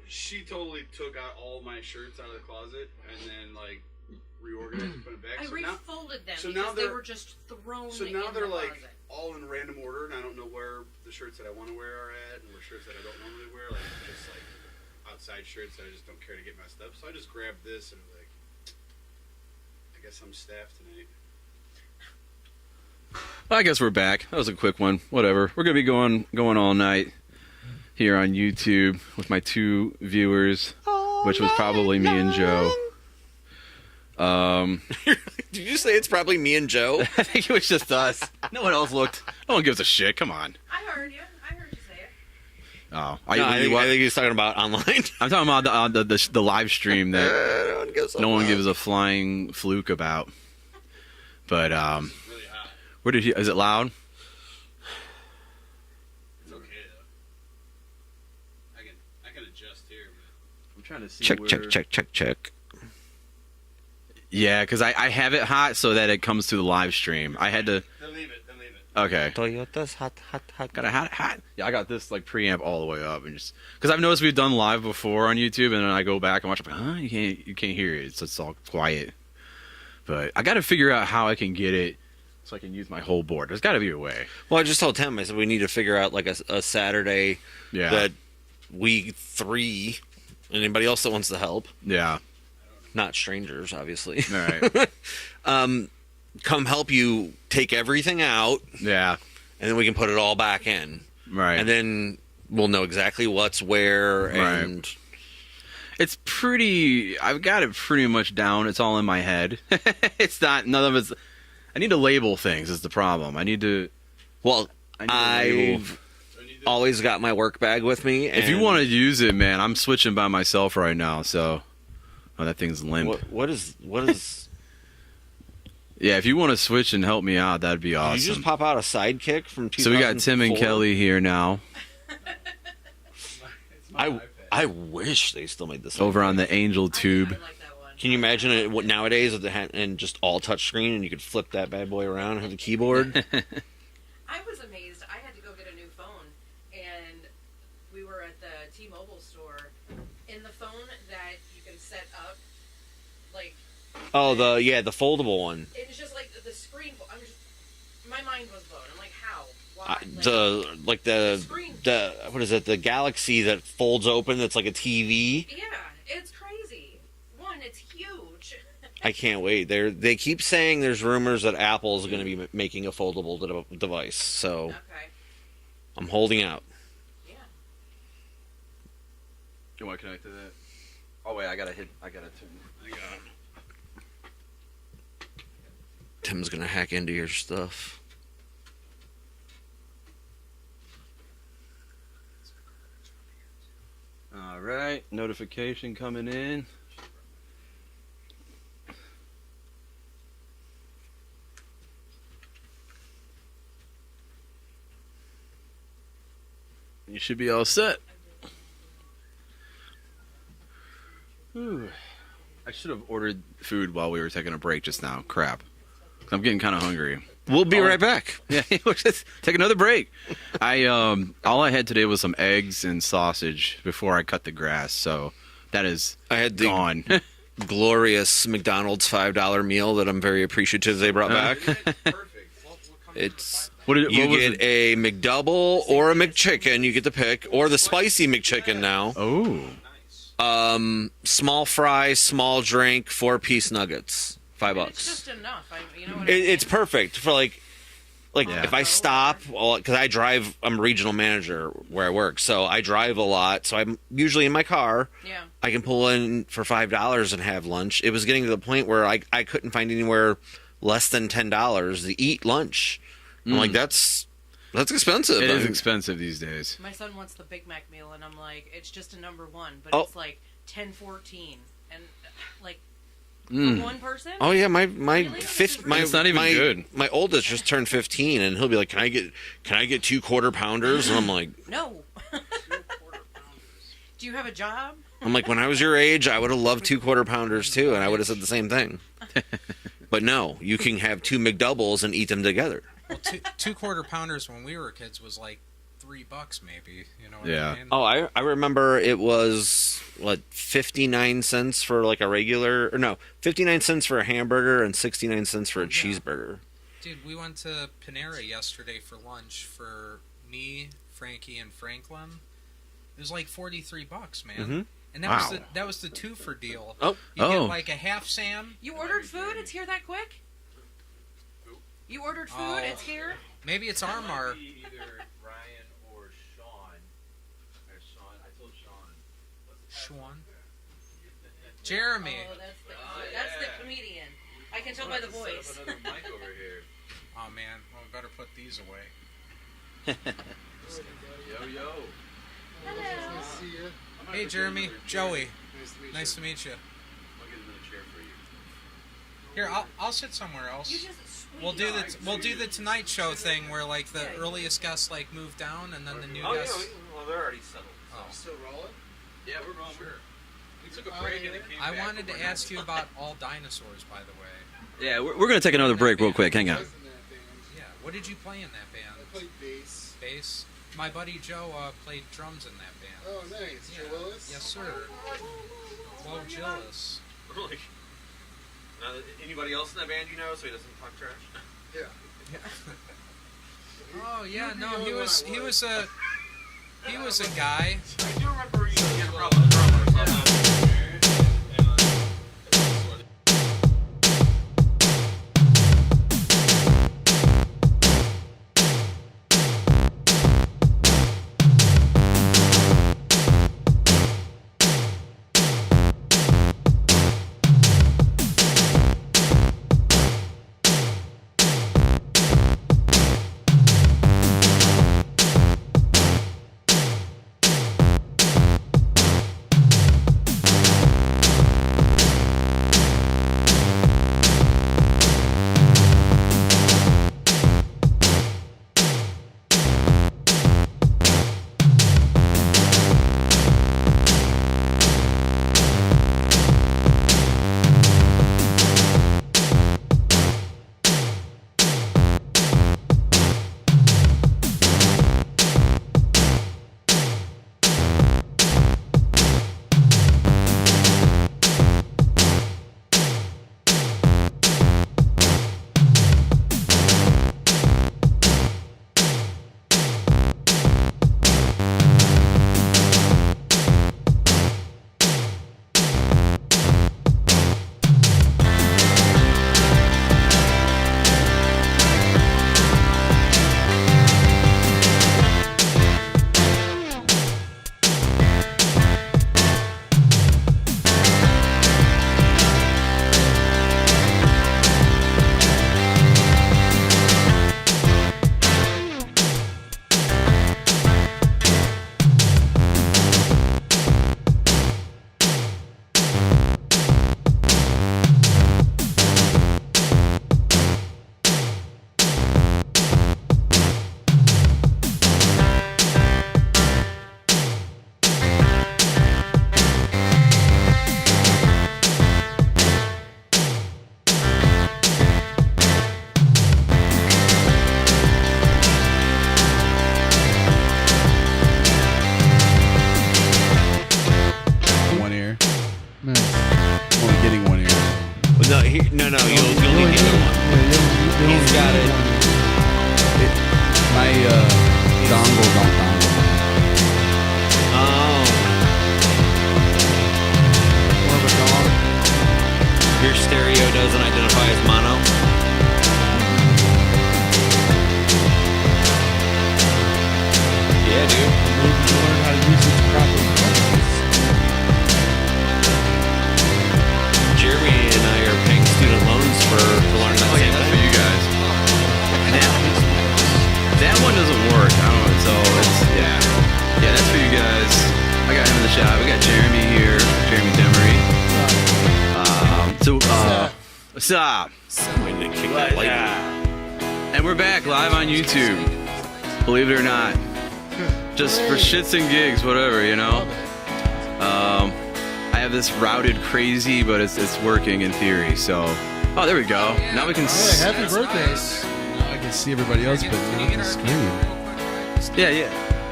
She totally took out all my shirts out of the closet and then like reorganized and put them back. I So refolded them so because now they they're- were just thrown So in now they're the like closet. all in random order, and I don't know where the shirts that I want to wear are at, and where shirts that I don't normally wear, like just like outside shirts that I just don't care to get messed up. So I just grabbed this and was like, I guess I'm staffed tonight. I guess we're back. That was a quick one. Whatever. We're gonna be going all night here on YouTube with my 2 viewers, which was probably me and Joe. Did you say it's probably me and Joe? I think it was just us. No one else looked. No one gives a shit. Come on. I heard you. I heard you say it. Oh, I think he's talking about online. I'm talking about the live stream that No one gives a no one fuck. gives a flying fluke about. But Really hot. where did he? Is it loud? It's okay though. I can adjust here. I'm trying to see. Check. Yeah, because I have it hot so that it comes to the live stream. I had to. Then leave it. Okay. Toyota's hot. Got a hot. Yeah, I got this like preamp all the way up, and just because I've noticed we've done live before on YouTube, and then I go back and watch. I'm like, huh? You can't hear it. It's all quiet. But I got to figure out how I can get it so I can use my whole board. There's got to be a way. Well, I just told Tim, I said we need to figure out like a Saturday Yeah. that we 3, and anybody else that wants to help, Yeah. not strangers, obviously, All right. come help you take everything out, Yeah. and then we can put it all back in, Right. and then we'll know exactly what's where, and It's pretty. I've got it pretty much down. It's all in my head. It's not. None of it's. I need to label things. Is the problem. I need to. well, I need to label. I've always got my work bag with me. And If you want to use it, man, I'm switching by myself right now. So, that thing's limp. what is? Yeah, if you want to switch and help me out, that'd be Did awesome. you just pop out a sidekick from 2004? So we got Tim and Kelly here now, It's my iPad. I wish they still made this over on the Angel I Tube. like that one. Can you imagine it what nowadays with and just all touchscreen, and you could flip that bad boy around and have a keyboard? I was amazed. I had to go get a new phone, and we were at the T-Mobile store. In the phone that you can set up, like Oh, the foldable one. it was just like the screen. I'm just my mind was blown. I'm like, how? Why? The what is it? The Galaxy that folds open. That's like a TV. Yeah, it's crazy. One, it's huge. I can't wait. They keep saying there's rumors that Apple's going to be making a foldable device. So Okay. I'm holding out. Yeah. You want to connect to that? Oh wait, I gotta turn. Tim's going to hack into your stuff. All right, notification coming in. You should be all set. Ooh. I should have ordered food while we were taking a break just now. Crap. I'm getting kind of hungry. We'll be right back. Yeah, we'll just take another break. All I had today was some eggs and sausage before I cut the grass, so that is I had the gone. glorious McDonald's $5 meal that I'm very appreciative they brought back. Perfect. It's What you was get it? a McDouble or a McChicken. You get to pick, or the spicy McChicken now. Oh, Small fries, small drink, 4-piece nuggets, $5. It's just enough. You know what It's perfect for like Yeah. if I stop, because I drive. I'm a regional manager where I work, so I drive a lot. So I'm usually in my car. Yeah. I can pull in for $5 and have lunch. It was getting to the point where I couldn't find anywhere less than $10 to eat lunch. I'm like, that's expensive. it is expensive these days. My son wants the Big Mac meal, and I'm like, it's just a number one, but Oh. it's like $10.14, and like Mm. for one person. Oh yeah, my Really? fifth, my It's not even my, good. My oldest just turned 15, and he'll be like, "Can I get 2 quarter pounders?" And I'm like, No. Do you have a job? when I was your age, I would have loved 2 quarter pounders too, and I would have said the same thing. But no, you can have 2 McDoubles and eat them together. Well, two quarter pounders when we were kids was like $3 maybe. You know what Yeah. I mean? Oh, I remember it was, 59 cents for like a regular, or no, 59 cents for a hamburger and 69 cents for a cheeseburger. Dude, we went to Panera yesterday for lunch for me, Frankie, and Franklin. It was like $43, man. Mm-hmm. And that Wow. was the 2-for deal. Oh. You get Oh. like a half Sam. You ordered food? It's here that quick? You ordered food? Oh. It's here? Maybe it's our mark. Either Ryan or Sean. Or Sean. I told Sean. Sean. Jeremy. Oh, that's the comedian. I can tell by the voice. Another mic over here. Oh man, well, we better put these away. Yo. Hello. Hey, Jeremy, Joey. Nice to meet you. I'll get another chair for you. Here, I'll sit somewhere else. You just squeeze. We'll do the Tonight Show thing where like the earliest guests like move down and then the new guests. well, they're already settled. Oh. Still rolling? Yeah, we're rolling. Sure. We took a break and then came I back. wanted to ask you about all dinosaurs, by the way. Yeah, we're going to take another break real quick. Hang on. Wasn't that band? Yeah, what did you play in that I band? played bass. Bass. My buddy Joe played drums in that band. Oh, nice. Yeah. Joe Willis? Yes, sir. Well, Gillis. Like, anybody else in that band you know, so he doesn't talk trash? Yeah. Oh yeah, You'd be no, the he only was one I he was a guy. I do remember you had a problem with drummers. No, you'll need the other one. He's got it. My dongle don't dongle. Oh. More of a dog. Your stereo doesn't identify as mono? Yeah, dude. Learn how to use this properly. Jeremy and I are paying student loans to learn that. Oh yeah, that's for you guys. That one doesn't work. I don't know. So it's yeah, that's for you guys. I got him in the shop. We got Jeremy here, Jeremy Demery. What's up? Wait to kick that light. And we're back live on YouTube. Believe it or not, just for shits and gigs, whatever, you know. I have this routed crazy, but it's working in theory. So, oh, there we go. Now we can. Hey, happy That's birthday! nice. Now I can see everybody else, but Can not you the get our screen. camera real quick, right? Yeah.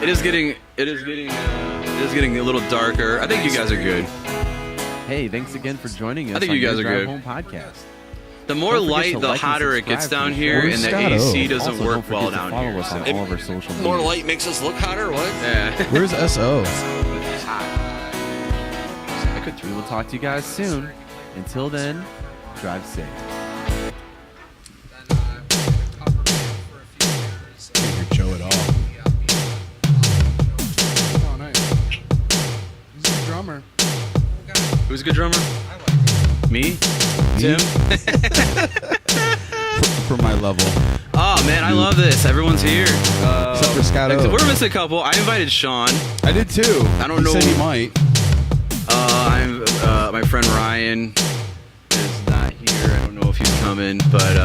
It is getting a little darker. I think you guys are good. Hey, thanks again for joining us. I think on you guys Your are Drive good. Home podcast. The more Don't forget light, to the like and hotter it gets subscribe down to here, the and the show. AC doesn't Also, work don't forget well to down follow here. us So. on all of our social media. More light makes us look hotter. What? Yeah. Where's SO? We will talk to you guys soon. Until then, drive safe. Then cover band for a few years. Can't hear Joe at all. Oh, nice. He's a good drummer. Who's a good drummer? I like it. Me? Tim? For my level. Oh man, I love this. Everyone's here. Except for Scott O. We're missing a couple. I invited Sean. I did too. I don't He know. said he might. My friend Ryan is not here. I don't know if he's coming, but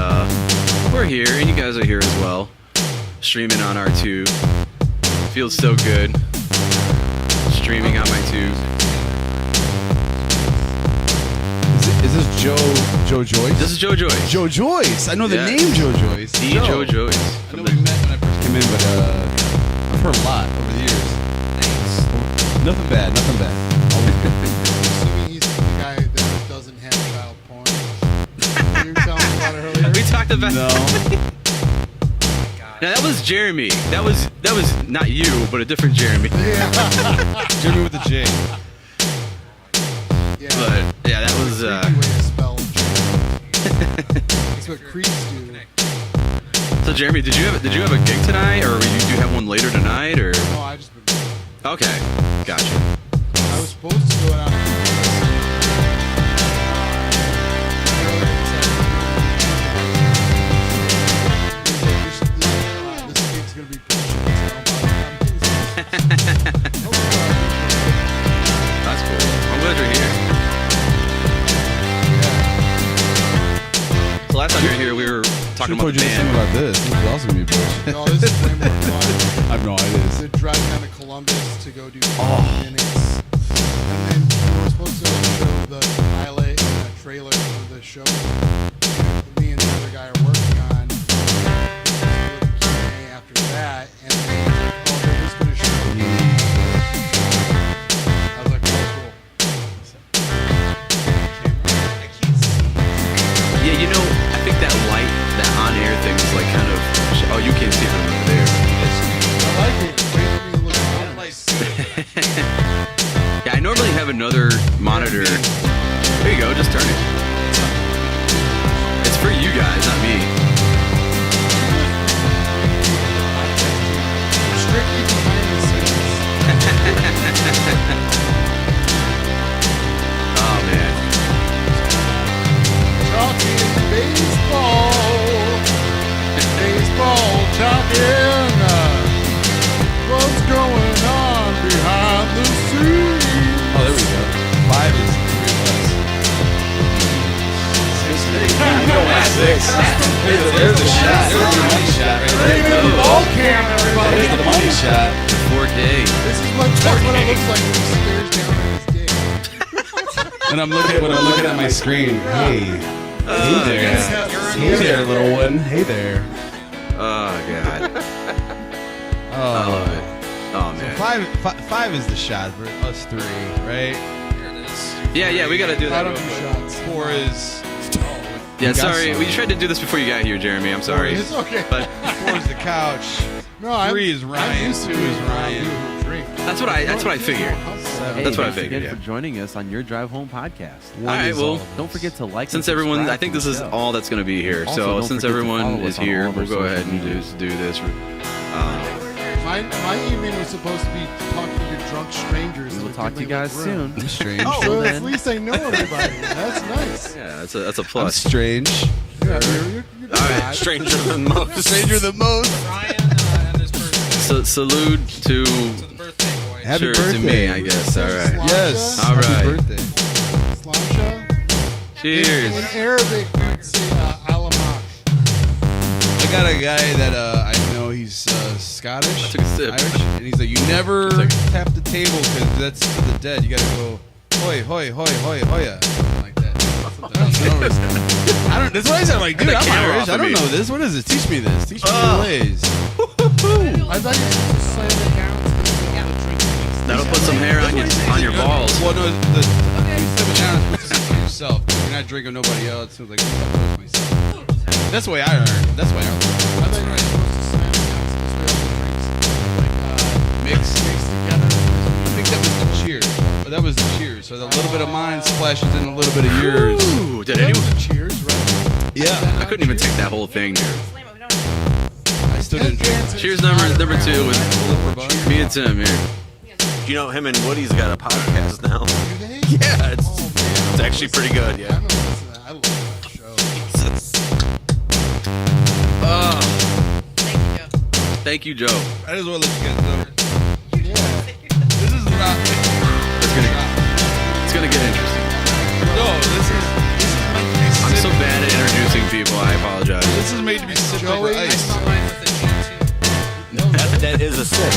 we're here, and you guys are here as well. Streaming on our tube. Feels so good. Streaming on my tube. Is this Joe Joyce? This is Joe Joyce. Joe Joyce. I know the Yeah. name Joe Joyce. The Joe Joyce. I know we met when I first came in, but I've heard a lot over the years. Nothing bad. Nothing bad. Assuming he's the guy that doesn't have child porn. You were telling me about it earlier. We talked about No. Now that was Jeremy. That was not you, but a different Jeremy. Yeah. Jeremy with a J. Yeah. But yeah, that was. Creepy way to spell Jeremy. That's what creeps do. So Jeremy, did you have a gig tonight, or do you have one later tonight, or? No, I just been. Okay, gotcha. I was supposed to go out. This gig's gonna be That's cool. I'm glad you're here. So last time you were here, we were talking about the Something band. about this. This is also gonna be bullshit. No, this is way more fun. I have no ideas. We're driving down to Columbus to go do minutes. And then we were supposed to show the pilot and a trailer for the show me and the other guy are working on. Q&A after that, and then they're just going to show me. I was like, oh, cool. Yeah, you know, I think that light, that on-air thing is like kind of. Oh, you can't see it from over there. I like it. Wait, let me look at it. Yeah, I normally have another monitor. There you go, just turn it. It's for you guys, not me. Strictly behind the scenes. Oh man. Talking baseball. Baseball talking. What's going on behind the scenes? Oh, there we go. 5 is 3 less. There's a shot. There's the money shot right there. Ball cam, everybody. There's the money shot. 4K. This is what it looks like when he stares down at his dick. And I'm looking at my screen. Hey. Hey there. Hey there, little one. Hey there. Oh god. I Oh. love it. Oh man. 5 is the shot for us 3, right? Here it is. Yeah, we gotta do I that. don't real do quick. shots. 4 is. Yeah, You got sorry. some. We tried to do this before you got here, Jeremy. I'm sorry. It's okay. But 4 is the couch. No, 3 is Ryan. 2 is Ryan. Drink. that's what I figured. Hey, That's what I thanks figured, again yeah. for joining us on Your Drive Home podcast. All right, well, Don't forget to like. since and everyone, subscribe I think to this the is show. all that's going to be here. Also, So don't since forget to everyone follow is us on here, all of our we'll go ahead social and media. just do this. My evening was supposed to be talking to drunk strangers. We in will a talk to you dimly guys lit room. soon. Strange. So Till at then. least I know everybody. That's nice. Yeah, that's a I'm plus. strange. Yeah, you're All right, stranger than most. Stranger than most. Ryan and his birthday. So salute to To the birthday boy. Happy sure to birthday. me, I guess. All right. Yes. All Happy right. birthday. Slasha. Cheers. In Arabic, we'd say alamak. I got a guy that I know he's Scottish, took a sip. Irish, and he's like, you never tap the table because that's to the dead. You gotta go, hoi, hoi, hoi, hoi, hoya. Something like that. Something else. I don't. That's why I said, like, dude, the I'm camera Irish. off I of don't me. know this. What is this? Teach me this. Teach me your ways. I thought you were supposed to slam it down. That'll put some hair on your balls. Well, no, the step it down is supposed to be for yourself. You're not drinking nobody else. It's like I'm myself. That's the way I learned. That's the way I learned. I thought you were supposed to smash it down. It's supposed to be all the drinks Mix. together. I think that was the cheers. But that was the cheers. So a little bit of mine splashes in a little bit of yours. Ooh, did That was anyone? a cheers, right? Yeah. I couldn't even take that whole thing, dude. Slam it, we don't I still didn't drink. Cheers number 2 with me and Tim here. You know, him and Woody's got a podcast now. Do they? Yeah, it's Oh, man. it's actually pretty good. I'm Yeah. gonna listen to that. I love that show. Thank you, Joe. Thank you, Joe. I just want to let you guys know. Yeah. This is not. It's gonna get interesting. No, this is meant to be I'm so sipped. bad at introducing people. I apologize. This is made to be sipped over Joey, ice. Mine with the G2. That is a sip.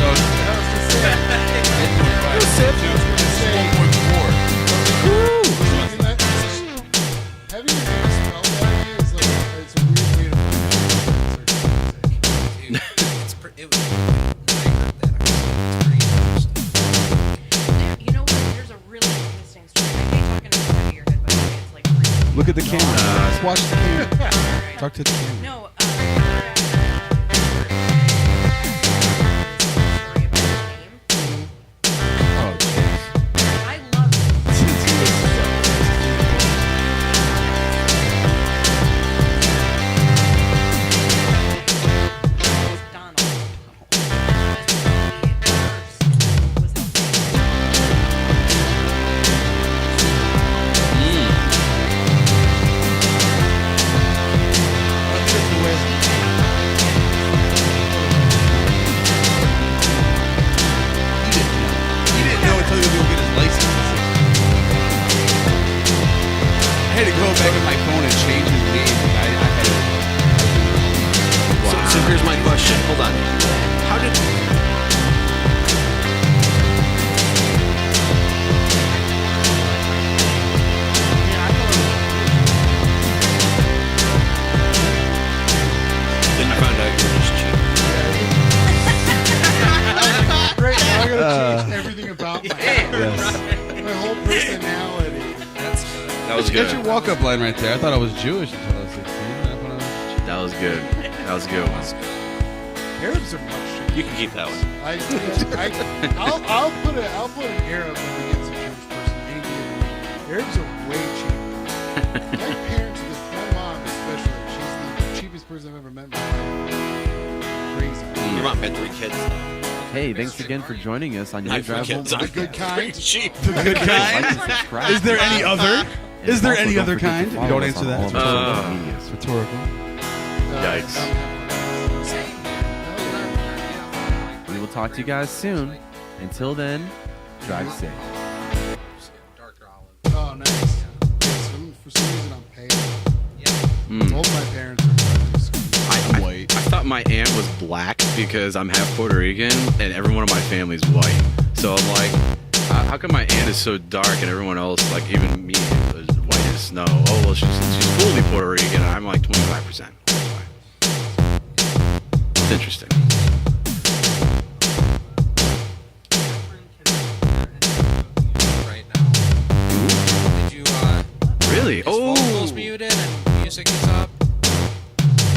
No, That was the same. 1.5. Having your hair smell that way is like, it's a weird way to Dude, it was. I heard that. It's pretty interesting. You know what? There's a really interesting story. I hate talking to the side of your head, but it's like really. Look at the camera. Let's watch the camera. Alright. Talk to the camera. No, story about the name. Oh, jeez. I love it. It's Donald. Was He didn't know until he was going to get his license. I had to go back on my phone and change his name. I had to. So here's my question. Hold on. How did? Then I found out you were just cheating. Great, now I gotta change everything about my Yes. my whole personality. That's good. That was That's your good. walk-up line right there. I thought I was Jewish until I was 16. That was good. That was a good one. Arabs are much You can keep that one. I'll put an Arab when we get some Jewish person. Maybe Arabs are way cheaper. My parents, my mom especially, she's the cheapest person I've ever met. Crazy. Your mom had 3 kids. Hey, thanks again for joining us on your I have 3 drive home kids. I'm The good kind. cheap. The good Like kind? and subscribe. Is there any other? And Is there also any don't other forget to kind? You follow don't us answer on all that. of our social Uh, medias. It's rhetorical. Yikes. We will talk to you guys soon. Until then, drive safe. Darker olive. Oh, nice. Yes, for some reason I'm pale. Yeah. Both my parents are brothers. I'm white. I thought my aunt was black because I'm half Puerto Rican and everyone in my family is white. So I'm like, how come my aunt is so dark and everyone else, like even me, is white as snow? Oh, well, she's fully Puerto Rican and I'm like 25%. That's fine. It's interesting. Right now. Did you, Really? is vocals Oh, muted and music is up?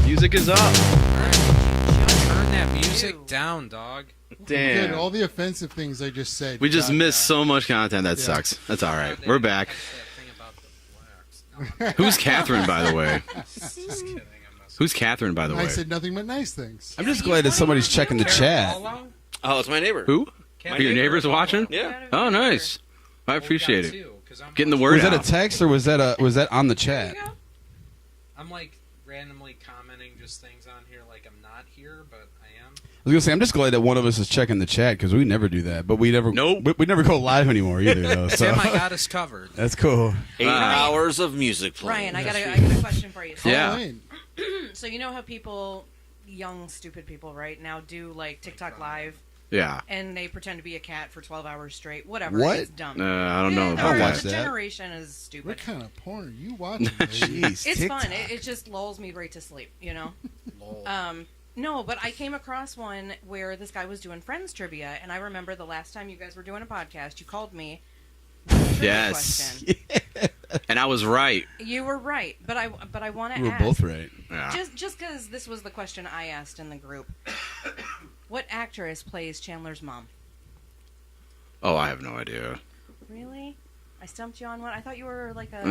music is up. Alright. Turn that music down, dog. Good. All Damn. the offensive things I just said. We just got missed so much content. That Yeah. sucks. That's all right. They We're didn't back. catch that thing about the blacks. No, I'm Who's Catherine, by the way? just kidding. I'm messing Who's Catherine, by the I way? said nothing but nice things. I'm just glad that somebody's checking the chat. Paulo? Oh, it's my neighbor. Who? Cat Are your neighbor neighbors Paulo? watching? Yeah. Oh, nice. I Well, we appreciate got it. two, 'cause I'm Getting the watching- word Was that a out. text or was that on the chat? I'm like randomly commenting just things on here like I'm not here, but I am. I was gonna say I'm just glad that one of us is checking the chat because we never do that, but we never Nope. we never go live anymore either though. So Tim, I got us covered. that's cool. 8 hours of music playing. Ryan, I got a question for you. So, Yeah. Halloween. so you know how people, young stupid people, right now do like TikTok Live, Yeah. and they pretend to be a cat for 12 hours straight. Whatever. What? It's dumb. I don't know Yeah, about I'll our watch that. that. generation is stupid. What kind of porn are you watching? lady? Jeez, It's TikTok. fun. It just lulls me right to sleep. You know. Lol. No, but I came across one where this guy was doing Friends trivia, and I remember the last time you guys were doing a podcast, you called me. Yes. Question. And I was right. You were right, but I want to We were ask. both right. Yeah. Just because this was the question I asked in the group. What actress plays Chandler's mom? Oh, I have no idea. Really? I stumped you on one. I thought you were like a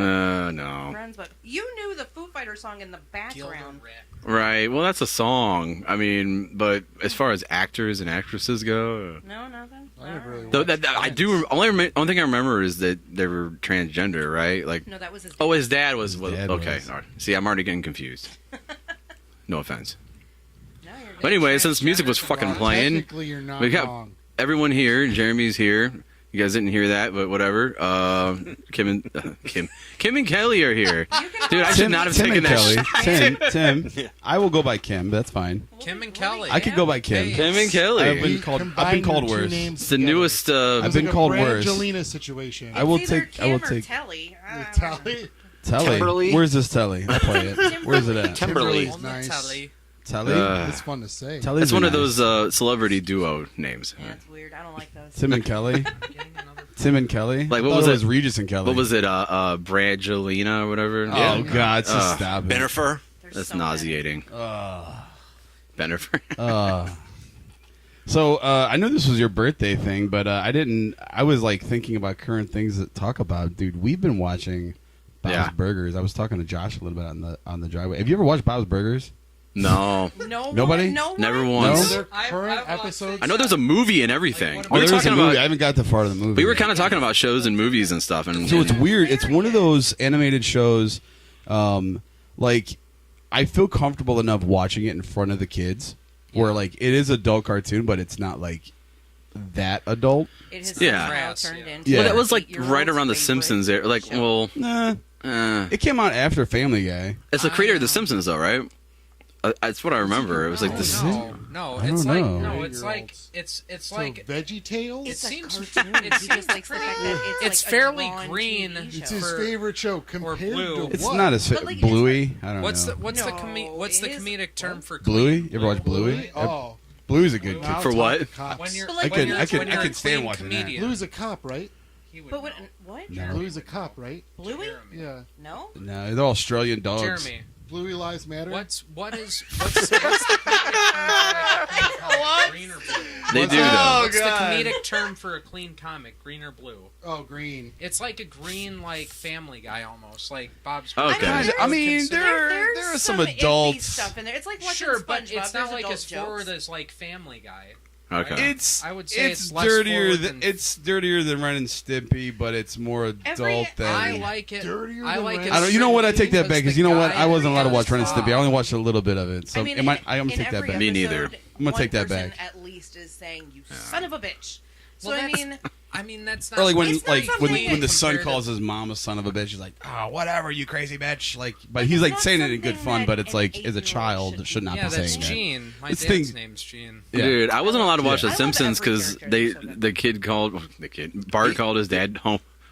No. Friends, but you knew the Foo Fighters song in the background. Right. Well, that's a song. I mean, but as far as actors and actresses go, No, nothing. I never really though watched I do. Only thing I remember is that they were transgender, right? Like, No, that was his. oh, his dad was. dad okay. was. All right. See, I'm already getting confused. No offense. No, you're good. But anyway, since music was fucking playing, Technically, you're not we got wrong. everyone here. Jeremy's here. You guys didn't hear that, but whatever. Kim and Kelly are here. Dude, I should not have Tim taken and that. Kelly. Tim. I will go by Kim. That's fine. Kim and Kelly. I could go by Kim. Kim and Kelly. I've been You called. combine I've been called your two worse. names It's the together. newest. I've It's been like called a worse. Brangelina situation. I will It's either take. I will Kim or take. Telly. Tally. Telly. Kimberly? Where's this Telly? I'll play it. Where's it at? Kimberly. Kimberly's nice. Telly. Telly. It's fun to say. Telly's That's one of nice. those celebrity duo names. Yeah, it's weird. I don't like those. Tim and Kelly. Tim and Kelly. Like, I what thought was it? it? Was Regis and Kelly. What was it? Brangelina or whatever. Oh God, just stop it. Bennifer. They're That's so many. nauseating. Bennifer. So I know this was your birthday thing, but I didn't. I was like thinking about current things to talk about, dude. We've been watching Bob's Yeah. Burgers. I was talking to Josh a little bit on the driveway. Have you ever watched Bob's Burgers? No, No. Nobody? One, no. never one? once. Their I've current watched episodes. I know there's a movie and everything. Like, We were there is a talking movie. I about. haven't got that far of the movie. We were yet. kind of talking about shows and movies and stuff, and So it's weird. It's one of those animated shows. Like I feel comfortable enough watching it in front of the kids, where like it is adult cartoon, but it's not like that adult. It has Yeah. somehow turned into. Yeah. well, that was like 8-year-old's right around The favorite Simpsons. There, like, show. well, Nah, it came out after Family Guy. it's the creator of The Simpsons, though, right? That's what I remember. It was like this. No, I it's don't like know. no, it's like 8-year-olds. it's So like Veggie Tales. it It's a seems cartoon. it He seems just likes the fact that it's like a fairly drawn green. TV It's show. his for- favorite show compared Blue. to It's what? not as But, like, it's Bluey. I don't What's know. the what's No, the what's the it is- comedic term for Bluey? clean? You ever watch Bluey? Oh, Bluey's a good now kid. For it's what? all the cops. When you're But, like, when I you're- could- when I you're could a stand clean watching that. comedian, Blue's a cop, right? he would But know. what? No. Bluey's a cop, right? Bluey? Jeremy. Yeah. No. No, they're Australian dogs. Jeremy, Bluey Lives Matter. what's the comedic term for a green or blue? They do Oh, though. What's the God. comedic term for a clean comic? Green or blue? Oh, Green. It's like a green, like Family Guy almost, like Bob's. Okay. Burgers. I mean, Consider- there are some iffy adult stuff in there. It's like watching Sure, but SpongeBob. it's There's not like adult as forward jokes. as like Family Guy. Okay. It's I would say it's less dirtier forward than than- it's dirtier than Ren and Stimpy, but it's more adult than. I like it. Dirtier I than like Ren it. I don't. You know what? I take that because back because the you know what? guy I wasn't allowed to has watch Ren and Stimpy. I only watched a little bit of it. So I mean, I'm gonna take that every back. Me neither. episode, I'm gonna take that one person back. At least is saying, "You son of a bitch." So Well, I that's- mean, I mean, that's not Or like when It's not like something- when the son compared to- calls his mom a son of a bitch, he's like, "Oh, whatever, you crazy bitch!" Like, but Like, he's it's like not saying it in good something fun, that but it's an like as a 8-year-old child should not Yeah, be that's saying that. Gene. My It's dad's thing- name's Gene. Yeah. Dude, I wasn't allowed to watch Yeah. The I love Simpsons every because character. It's so good. the kid his dad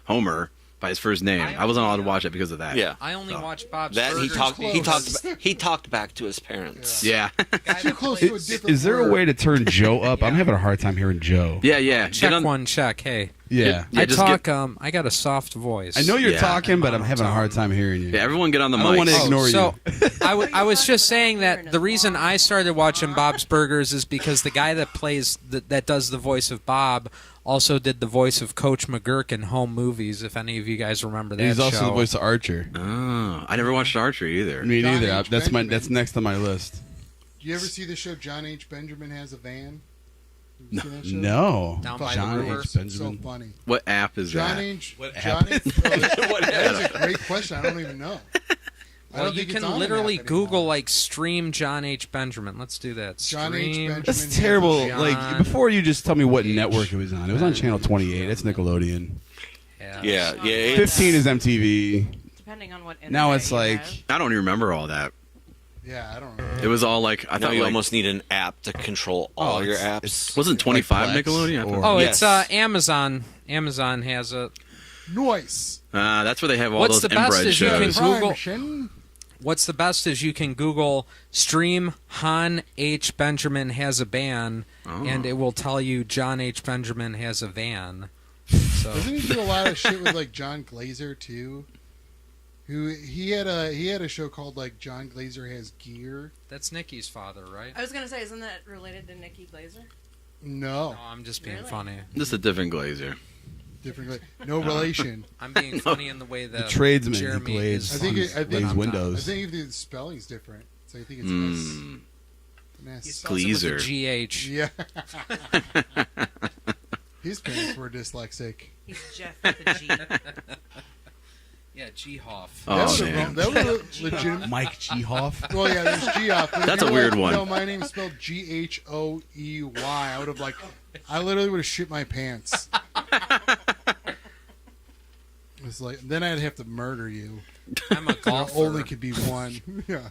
Homer by his first name. I wasn't allowed to watch it because of that. Yeah. I only watch Bob's That he Burgers. talked. He close. talked. He talked back to his parents. Yeah. Guy Too that close plays- to a different Is there a word. way to turn Joe up? I'm having a hard time hearing Joe. Yeah. Yeah. Check Get on- one, check. Hey, Yeah, Yeah, I just talk. get- I got a soft voice. I know you're Yeah. talking, but I'm having a hard time hearing you. Yeah, everyone get on the I don't mic. wanna ignore so you. I was just saying You're in that a the reason I started watching Bob's Burgers is because the guy that plays that does the voice of Bob also did the voice of Coach McGurk in Home Movies. If any of you guys remember that He's also show. the voice of Archer. Oh, I never watched Archer either. Me John neither. H. That's Benjamin. that's next on my list. Do you ever see the show John H. Benjamin Has a Van? Have you seen that show? No, Down by the John river. H. It's so Benjamin. funny. What app is John that? H. What John H. What That is a great question. I don't even know. I Well, don't you think it's can on an literally app Google anymore. like stream John H. Benjamin. Let's do that. John H. Stream. Benjamin. That's terrible. John Like before, you just tell me what H. network it was on. It was on Channel 28. It's Nickelodeon. Yeah. Yeah. Yeah. It, 15 is MTV. depending on what. Now internet it's you like have. I don't even remember all that. Yeah, I don't know. It was all like I now thought you like, almost need an app to control all your apps. wasn't 25 Like Plex Nickelodeon. I or- thought- Oh, Yes. it's Amazon. Amazon has a. Noise. that's where they have all What's those the best inbred is you can shows. Google- Crime. What's the best is you can Google stream Han H. Benjamin has a ban, and it will tell you John H. Benjamin has a van. So Doesn't he do a lot of shit with like John Glazer too? Who he had a show called like John Glazer Has Gear. that's Nikki's father, right? I was gonna say, isn't that related to Nikki Glazer? No, No, I'm just being Really? funny. Just a different Glazer. different. No relation. I'm being funny in the way that tradesman, he Jeremy glazed- is I think funny it- I think- when Glazed I'm not. I windows. think the spelling's different. So I think it's Mm. He S. spells it with a Gleazer. GH. Yeah. His parents were dyslexic. He's Jeff with a G. Yeah, G Hoff. Oh, that was man. that was a legitimate. Mike G. Hoff. Well, yeah, there's Geoff. but if That's you a were weird like, one. No, my name's spelled Ghoey. I would have I literally would have shit my pants. It's like then I'd have to murder you. I'm a There golfer. only could be one. Yeah.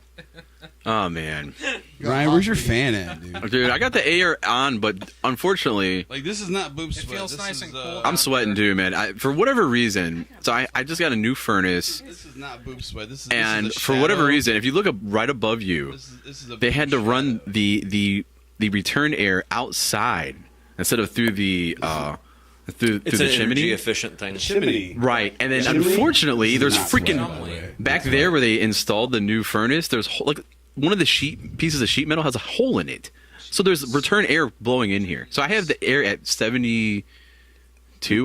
Oh man, Ryan, where's your fan at, dude? dude, I got the air on, but unfortunately, Like, this is not boob It sweat. feels This nice is, and cool. I'm sweating too, man. For whatever reason, so I just got a new furnace, This is not boob sweat. This is and this is a for whatever shadow. reason, if you look up right above you, this is a they had to boob run shadow. the return air outside instead of through the through It's the an energy chimney. efficient thing. Chimney. Right, and then Chimney? unfortunately, there's Not sweat, freaking by the way. back there where they installed the new furnace. There's like one of the pieces of sheet metal has a hole in it, so there's return air blowing in here. So I have the air at 72,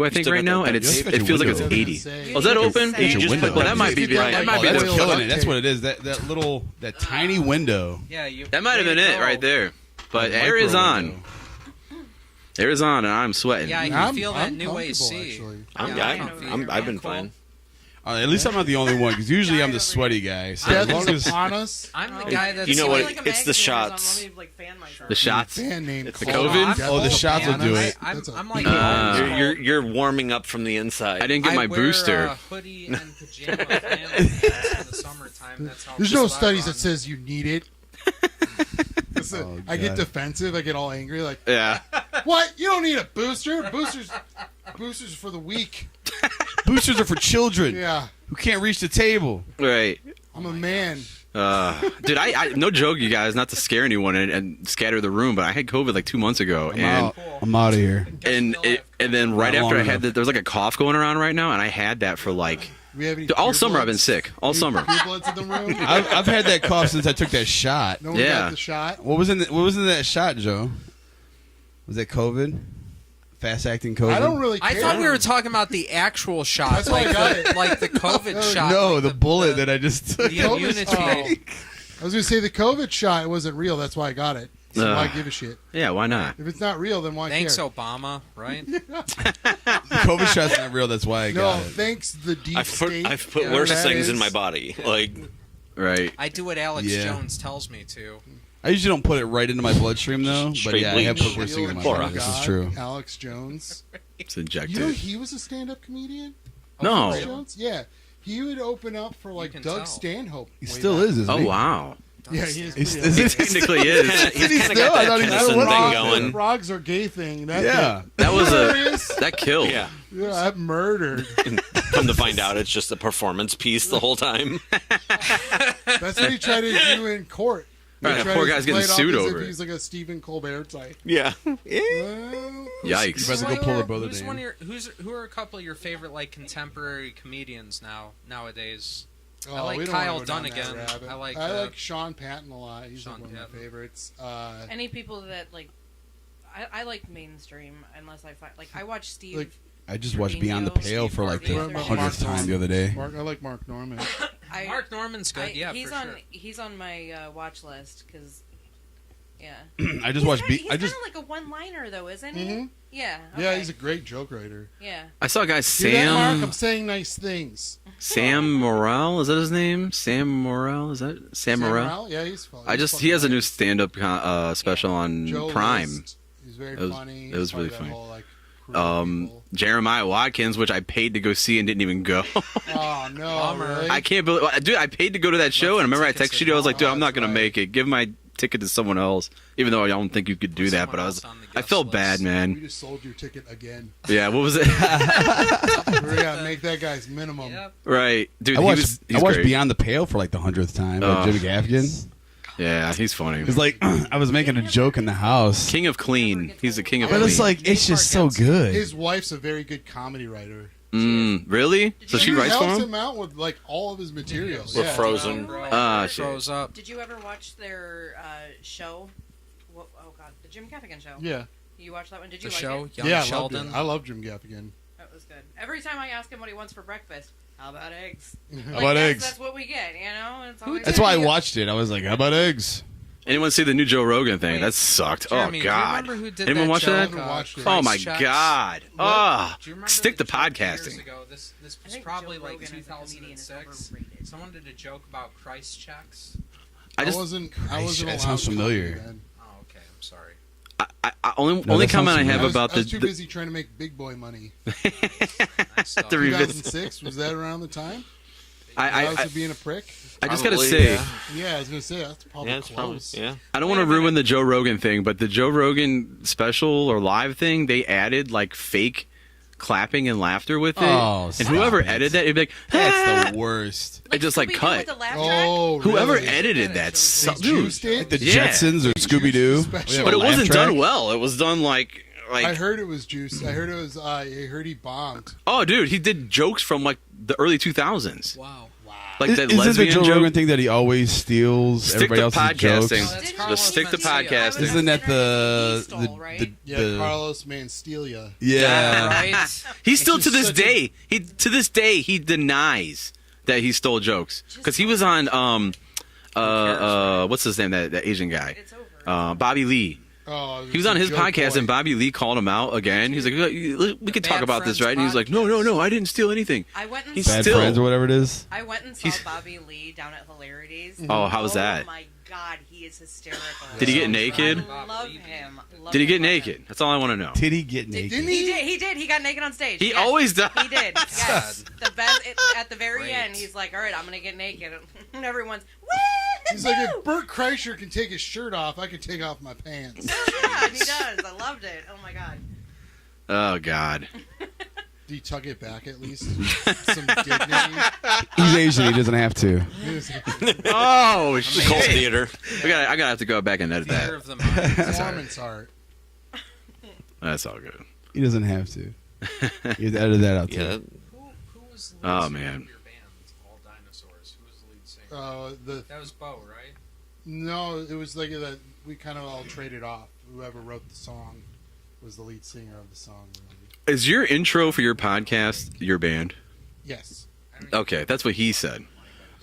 I think, still right got now, that- and you it feels like it's window. 80. Say- Oh, is that open? You just window. put Well, that might be Just that like- might Oh, be that's oil killing duct it. That's tape. what it is. That tiny window. Yeah, you. that might have been it right there. But air is Micro on. window. Air is on, and I'm sweating. Yeah, you I'm- feel that I'm new comfortable, AC. actually. I've been fine. At least I'm not the only one, because usually I'm the sweaty guy. So as Death long is as upon us. I'm the guy that's. You know See, what? like a It's the magazine or shots. something, let me, like, fan myself. The shots. Band name It's the called COVID? Death Oh, the is shots will upon do us. it. I'm, That's a- I'm like. You're warming up from the inside. I didn't get I my wear booster. A hoodie and pajama flannel in the summertime. That's how There's no pissed I studies run. that says you need it. Listen, I get God. defensive. I get all angry. Like, Yeah. what? You don't need a booster. Boosters for the weak. boosters are for children Yeah, who can't reach the table. Right. I'm a man. Dude, I no joke, you guys, not to scare anyone and scatter the room, but I had COVID like 2 months ago, and I'm out of here. and then right Not after I long had enough. that, there was like a cough going around right now, and I had that for like We have any all pure summer. I've been bloods? sick all Any summer. Pure bloods in the room. I've had that cough since I took that shot. No one Yeah. got the shot. What was in that shot, Joe? Was that COVID? Fast acting COVID? I don't really care. I thought we were talking about the actual shot, That's why I like got the, it. like the COVID shot. No, like the bullet that I just took. the COVID immunity. I was going to say the COVID shot wasn't real. That's why I got it. So why give a shit? Yeah, why not? If it's not real, then why Thanks, care? Obama. Right? COVID shot's not real. That's why I No, got it. thanks the deep I've state. put Yeah, worse that things in is- my body. Like Right. I do what Alex Yeah. Jones tells me to. I usually don't put it right into my bloodstream though, but Straight yeah, I have bleach. put worse things in my Shield body. of This is God, true. Alex Jones. It's You know injected. he was a stand-up comedian? No. Alex Jones? Yeah. He would open up for like can Doug tell. Stanhope. He way still back. is, isn't Oh he? wow. Yeah, he is. He's- pretty is old. it- Technically is. he's kind of still? got I that thought he- Tennyson I thing don't Frog- going. Frogs are gay thing. That Yeah. That was Hilarious. that killed. Yeah. Yeah, I'm murdered. Come to find out, it's just a performance piece the whole time. That's what he tried to do in court. He Right, that tried poor to guy's play getting it off sued as over if it. He's like a Stephen Colbert type. Yeah. Well, Yikes. About to go pull a brother Who's down. one of your, who are a couple of your favorite like contemporary comedians nowadays? I oh, like we don't Kyle wanna go down that Dunnigan. rabbit. I like, I like Sean Patton a lot. He's Sean like one of Patton. my favorites. Any people that like, I like mainstream unless I find like I watch Steve. Like- I just watched Beyond the Pale for like the Mark 100th time the other day. I like Mark Norman. I, Mark Norman's good. Yeah, he's for on sure. he's on my watch list because, yeah. I just watched. He's I kind just of like a one-liner though, isn't he? Mhm. Yeah. Yeah, okay. he's a great joke writer. Yeah. I saw a guy See that, Mark? Sam I'm saying nice things. Sam Morrell. Is that his name? Sam Morrell. Is that Sam Morrell? Yeah, he's funny. He has a new stand-up special on Joe Prime. List. He's very It was- funny. it was He's part really of that funny. Whole, like, crew of people. Jeremiah Watkins, which I paid to go see and didn't even go. Oh no! Bummer. Really? I can't believe, dude. I paid to go to that show, and I remember I texted you. I was like, dude, I'm not gonna make it. Give my ticket to someone else, even though I don't think you could do that. But I felt bad, We man. just sold your ticket again. Yeah, what was it? We gotta make that guy's minimum. Yep. Right, dude. I watched he's I watched great. Beyond the Pale for like the 100th time. Oh. Jimmy Gaffigan. Yeah, he's funny. It's like I was making a joke in the house, King of Clean. He's the king of but clean. it's like it's just so good. His wife's a very good comedy writer. Really? So she writes for helps him? out with like all of his materials. We're Yeah. frozen. Shit. Froze up. Did you ever watch their show? Oh God, the Jim Gaffigan show. Yeah. You watched that one? Did you The like show, it? Young Yeah, I loved Sheldon. it. I love Jim Gaffigan. That was good. Every time I ask him what he wants for breakfast, how about eggs? How about eggs? That's what we get, you know. It's always That's why I watched it. I was like, how about eggs? Anyone see the new Joe Rogan thing? Wait. That sucked. Jeremy, Oh do you God. remember who did Anyone that watch show, that? I haven't watched it. Oh my Checks? God. Oh, Do you remember stick to the joke years podcasting. ago? This I was think probably Joe like Rogan as a comedian is 2006. overrated. Someone did a joke about Christ checks. I just wasn't That allowed sounds to familiar. comment then. Oh, okay. I'm sorry. only that comment I sounds have I was, about I was the too busy trying to make big boy money. Nice stuff. The revisit. 2006 was that around the time? I was it being a prick? just gotta Probably, say, yeah. Yeah, I was gonna say that's probably Yeah, it's probably, close. yeah. I don't want to ruin the Joe Rogan thing, but the Joe Rogan special or live thing, they added like fake clapping and laughter with it. Oh, and stop whoever it. edited that, it'd be like, That's the worst. It just like Scooby-Doo cut. with the laugh track? Oh, Whoever really? edited that, They dude. juiced it? The Yeah. Jetsons or Scooby Doo. Special. But it wasn't done well. It was done like I heard it was juice. I heard it was. I heard he bombed. oh, dude, he did jokes from like the early 2000s, Wow. like that Isn't the lesbian Joe joke. Rogan thing that he always steals Stick everybody to else's podcasting. jokes? Didn't Just Carlos stick to Mencia- podcasting. Isn't that the He stole, right? Yeah, the Carlos Manstelia. yeah? Right? He still It's to just this such day he denies that he stole jokes because he was on what's his name, that Asian guy, It's over. Bobby Lee. Oh, He was on his podcast and Bobby Lee called him out again. He's like, we could talk Bad about this, Friends right? And he's like, no, I didn't steal anything. I went and He's saw Bad still- Friends or whatever it is. I went and saw He's- Bobby Lee down at Hilarities. Oh, how was that? Oh my God, he is hysterical. Did he get I naked? love him. Love Did he him, get love naked? him. That's all I want to know. Did he get naked? Didn't He did. He did. He got naked on stage. He Yes. always does. He did. Yes. The best at the very Great. end. He's like, "All right, I'm gonna get naked," and everyone's woo. He's like, if Bert Kreischer can take his shirt off, I can take off my pants. Yeah, he does. I loved it. Oh my God. Oh God. Do you tuck it back at least? Some dignity. He's Asian. He doesn't have to. Oh The cult theater. I gotta have to go back and edit Theater that. of the mind. Performance art. That's all good. He doesn't have to. You have to edit that out too. Yeah. Who was the lead Oh, singer man. of your band? All Dinosaurs. Who was the lead singer? The That was Bo, right? no, it was like that. We kind of all traded off. Whoever wrote the song was the lead singer of the song. Really. Is your intro for your podcast your band? Yes. Okay, that's what he said.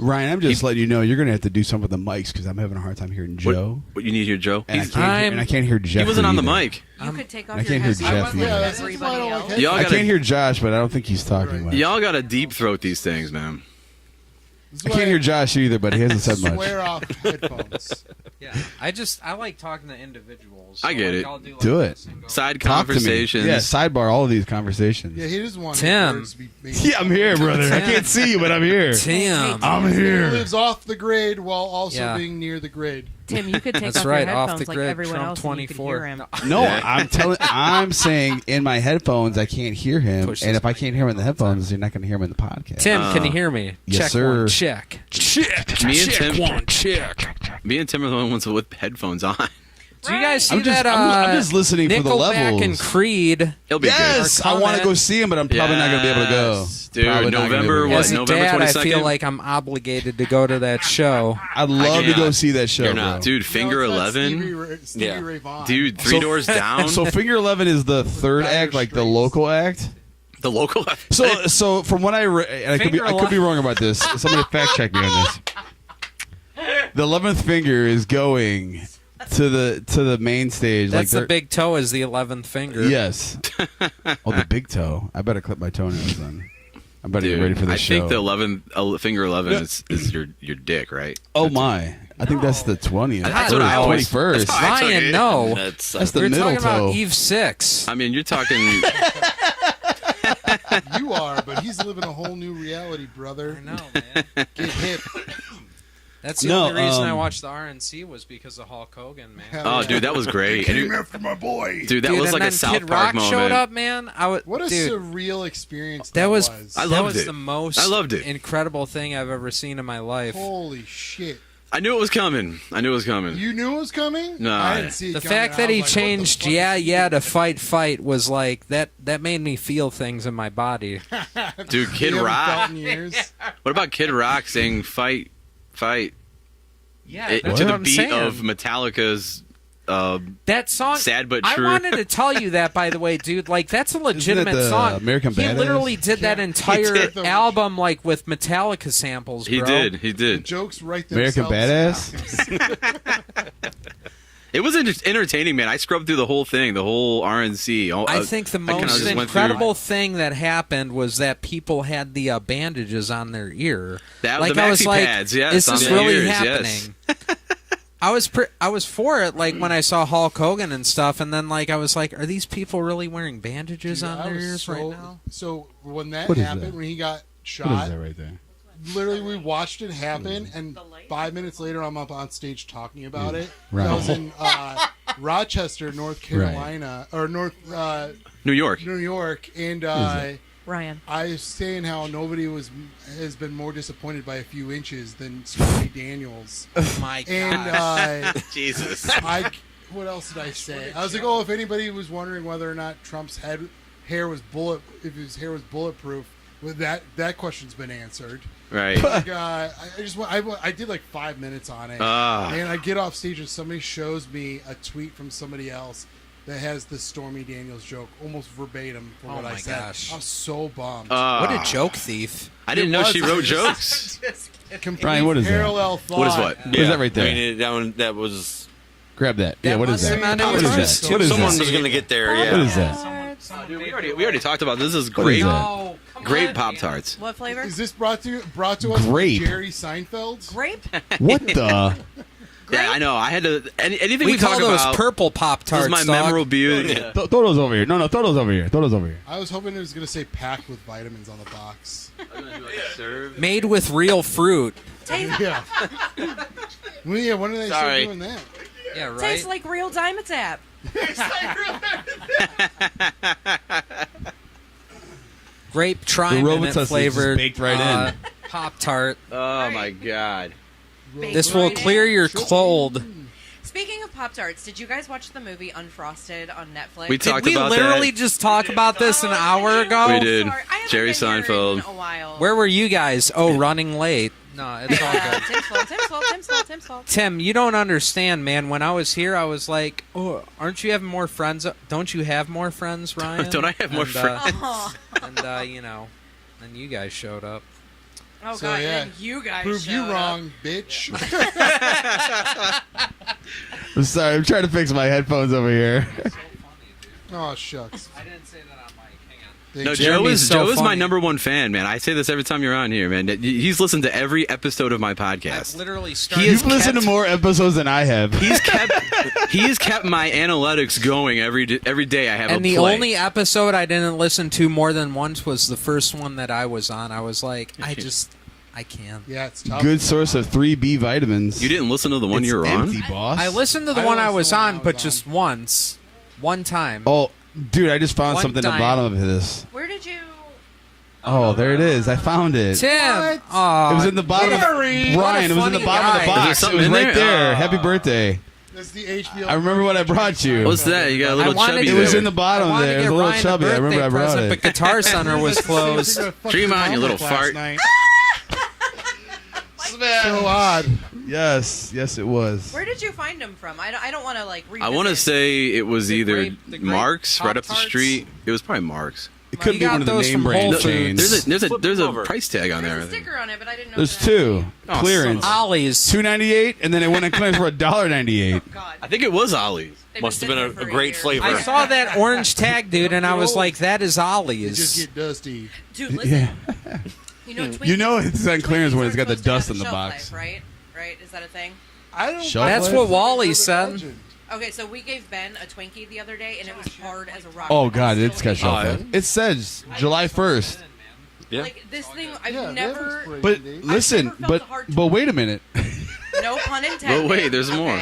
Ryan, I'm just letting you know you're gonna have to do something with the mics because I'm having a hard time hearing Joe, What you need here, Joe? and, He's- I can't hear Jeff. he wasn't on the either. mic. You could take I off can't your hear headphones Jeff like either. that's everybody why I don't like else. headphones. Y'all I gotta, can't hear Josh, but I don't think he's talking much. y'all gotta deep throat these things, man. This is I why can't hear Josh either, but he hasn't said much. Swear off headphones. Yeah. I like talking to individuals. I get like, it. I'll do, like, Do it. this and go- Side Talk to me. conversations. Yeah, sidebar all of these conversations. Yeah, he doesn't want Tim. words to be made. Yeah, I'm here, brother. I can't see you, but I'm here. Tim. I'm He here. lives off the grade while also Yeah. being near the grade. Tim, you could take That's off right. your Off headphones the like grid. everyone Trump else, and you could 24. hear him. No, I'm saying in my headphones I can't hear him, Push and this if I can't hear him in the headphones, you're not going to hear him in the podcast. Tim, can you hear me? Yes, check sir. one. Check. Check. Me and check Tim- one. Check. Me and Tim are the only ones with headphones on. Do you guys see I'm just- that? I'm just listening for the Nickelback levels. and Creed. It'll be Yes, Or I want to comment. go see him, but I'm probably not going to be able to go. Yes, dude, Probably not gonna be able to November, go. what, As a November dad, I 22nd? feel like I'm obligated to go to that show. I'd love to go cannot. see that show, You're bro. not. Dude, Finger No, it's not 11. Stevie Yeah. Ray Vaughan. Dude, Three Doors Down. So Finger 11 is the third Dire act, like the Straits. local act. The local. So from what I read, and I could be wrong about this. Somebody fact check me on this. The 11th finger is going to the main stage. That's like the big toe is the 11th finger. Yes. Oh, the big toe. I better clip my toenails then. I better Dude, get ready for the I show. think the 11th, Finger 11 is your dick, right? Oh my! I think that's the 20th. That's what I always- 21st. that's how I took Ryan, it. no. That's That's the We're middle talking about toe. Eve 6. I mean, you're talking. You are, but he's living a whole new reality, brother. I know, man. Get hip. That's the No, only reason I watched the RNC was because of Hulk Hogan, man. Hell Oh, yeah. dude, that was great. Came after my boy. Dude, that Dude, was and like a then South Kid Park Rock moment. showed up, man. What a dude, surreal experience that was. I that loved was it. the most. I loved it. Incredible thing I've ever seen in my life. Holy shit! I knew it was coming. You knew it was coming? No, I didn't see it The coming. fact I that was he like, what the changed fuck yeah to fight was like that. That made me feel things in my body. Dude, Kid you haven't Rock. felt in years? What about Kid Rock saying "fight"? Yeah, To that's the what I'm beat saying. of Metallica's That song, Sad But I True. wanted to tell you that, by the way, dude. Like, that's a legitimate the song. American he Badass? literally did that entire did. album, like, with Metallica samples, bro. He The did. jokes right American themselves. Badass. It was entertaining, man. I scrubbed through the whole thing, the whole RNC. I think the kinda most just went incredible thing that happened was that people had the bandages on their ear. That- like, the I was maxi like, pads, yes, is on this the really ears, happening? yes. I was for it, like, when I saw Hulk Hogan and stuff, and then, like, I was like, are these people really wearing bandages Dude, on I their was ears so, right now? So when that What is happened, that? when he got What shot, is that right there? literally we watched it happen, and The light? 5 minutes later, I'm up on stage talking about it. Right. I was in Rochester, North Carolina, or New New York. York, and Ryan. I was saying how nobody has been more disappointed by a few inches than Stormy Daniels. Oh my God. And Jesus. what else did I say? I was like, oh, if anybody was wondering whether or not Trump's hair was bulletproof, well, that question's been answered. Right. Like, I did like 5 minutes on it, and I get off stage and somebody shows me a tweet from somebody else that has the Stormy Daniels joke almost verbatim for Oh what I my said. gosh. I was so bummed. What a joke thief. I didn't know she wrote jokes. Complete Brian, what is that? parallel thought. What is what? What is that right there? I mean, that was Grab that. Yeah, what is must that? have been What is ours, that? too. What is someone that? was going to get there. What Yeah. is that? Dude, we already talked about this. This is What is great. that? Oh, come Great on, Pop man. Tarts. What flavor? Is this brought to us by Grape. Jerry Seinfeld? Grape? What the? Yeah, I know. I had to. Anything We we, call talk those about. purple Pop This is Tarts, my dog. memorabilia. Throw those over here. No, throw those over here. Throw those over here. I was hoping it was going to say packed with vitamins on the box. Made with real fruit. Tastes, Yeah. Well, yeah, when did they Sorry. start doing that? Yeah, right. tastes like real Dimetapp. Grape The Tri robot Minute sausage is flavored baked right in. Pop Tart. Oh my god. This will clear your cold. Speaking of Pop Tarts, did you guys watch the movie Unfrosted on Netflix? We Did talked we about literally that. just talk about this an hour ago? We did. Sorry, I haven't Jerry been here Seinfeld. in a while. Where were you guys? Oh, running late. No, it's all good. Tim's fault. Tim, you don't understand, man. When I was here, I was like, "Oh, aren't you having more friends? Don't you have more friends, Ryan?" Don't I have more friends? Oh, And you know, then you guys showed up. oh So, God, yeah. and you guys Prove you showed wrong, bitch. I'm sorry. I'm trying to fix my headphones over here. Oh, shucks. I didn't say that on mic. Hang on. No, Jeremy's Joe so is my funny. number one fan, man. I say this every time you're on here, man. He's listened to every episode of my I've podcast. literally He started. is You've listened to kept- more episodes than I have. He has kept my analytics going every day. I have and a the play. only episode I didn't listen to more than once was the first one that I was on. I was like, I can't. Yeah, it's tough. Good source of 3B vitamins. You didn't listen to the one It's you were on. empty, boss. I listened to the I one I listened was to the one on, I was but on. just once. One time. Oh, dude, I just found One something at time. the bottom of this. up. Where did you? Oh, there it is. I found it. Tim! What? Aw, It was in the bottom Jerry! of What a Ryan. It was in the funny bottom of guy. the Is there box. It something was in right there? there. Ah. Happy birthday. That's the HBO. I remember what I brought you. What's that? You got a little I wanted chubby to- It there. was in the bottom I wanted there. to It was get a little Ryan chubby. a I remember I birthday brought present, it. but Guitar Center was closed. Dream on, you little fart. So odd. Yes, yes, it was. Where did you find them from? I don't want to like. I want to revisit. say it was The either grape- the grape Mark's right up the Pop-Tarts? street. It was probably Mark's. It could You be got one of the those name from Whole brand Foods. chains. There's a over. price tag on There's a there. sticker on it, but I didn't know. There's that. two. Oh, Clearance. Ollie's. $2.98, and then it went on clearance for $1.98. Oh, God. I think it was Ollie's. They've Must have sitting been there a for great year. flavor. I saw that orange tag, dude, and I was like, that is It just Ollie's. get dusty. Dude, listen. Yeah. You know, Twinkies, You know it's on clearance when Twinkies it's got the aren't supposed dust to in the have a box. shelf life, right? Is that a thing? I don't. Shelf That's life? what Wally said. Okay, so we gave Ben a Twinkie the other day, and it was hard as a rock. Oh I God, still it's got hate shelf Oh, life. It says July 1st. Yeah. Like this thing, I've Yeah, never. But I've listen, never felt a hard but wait a minute. No pun intended. But wait, there's more.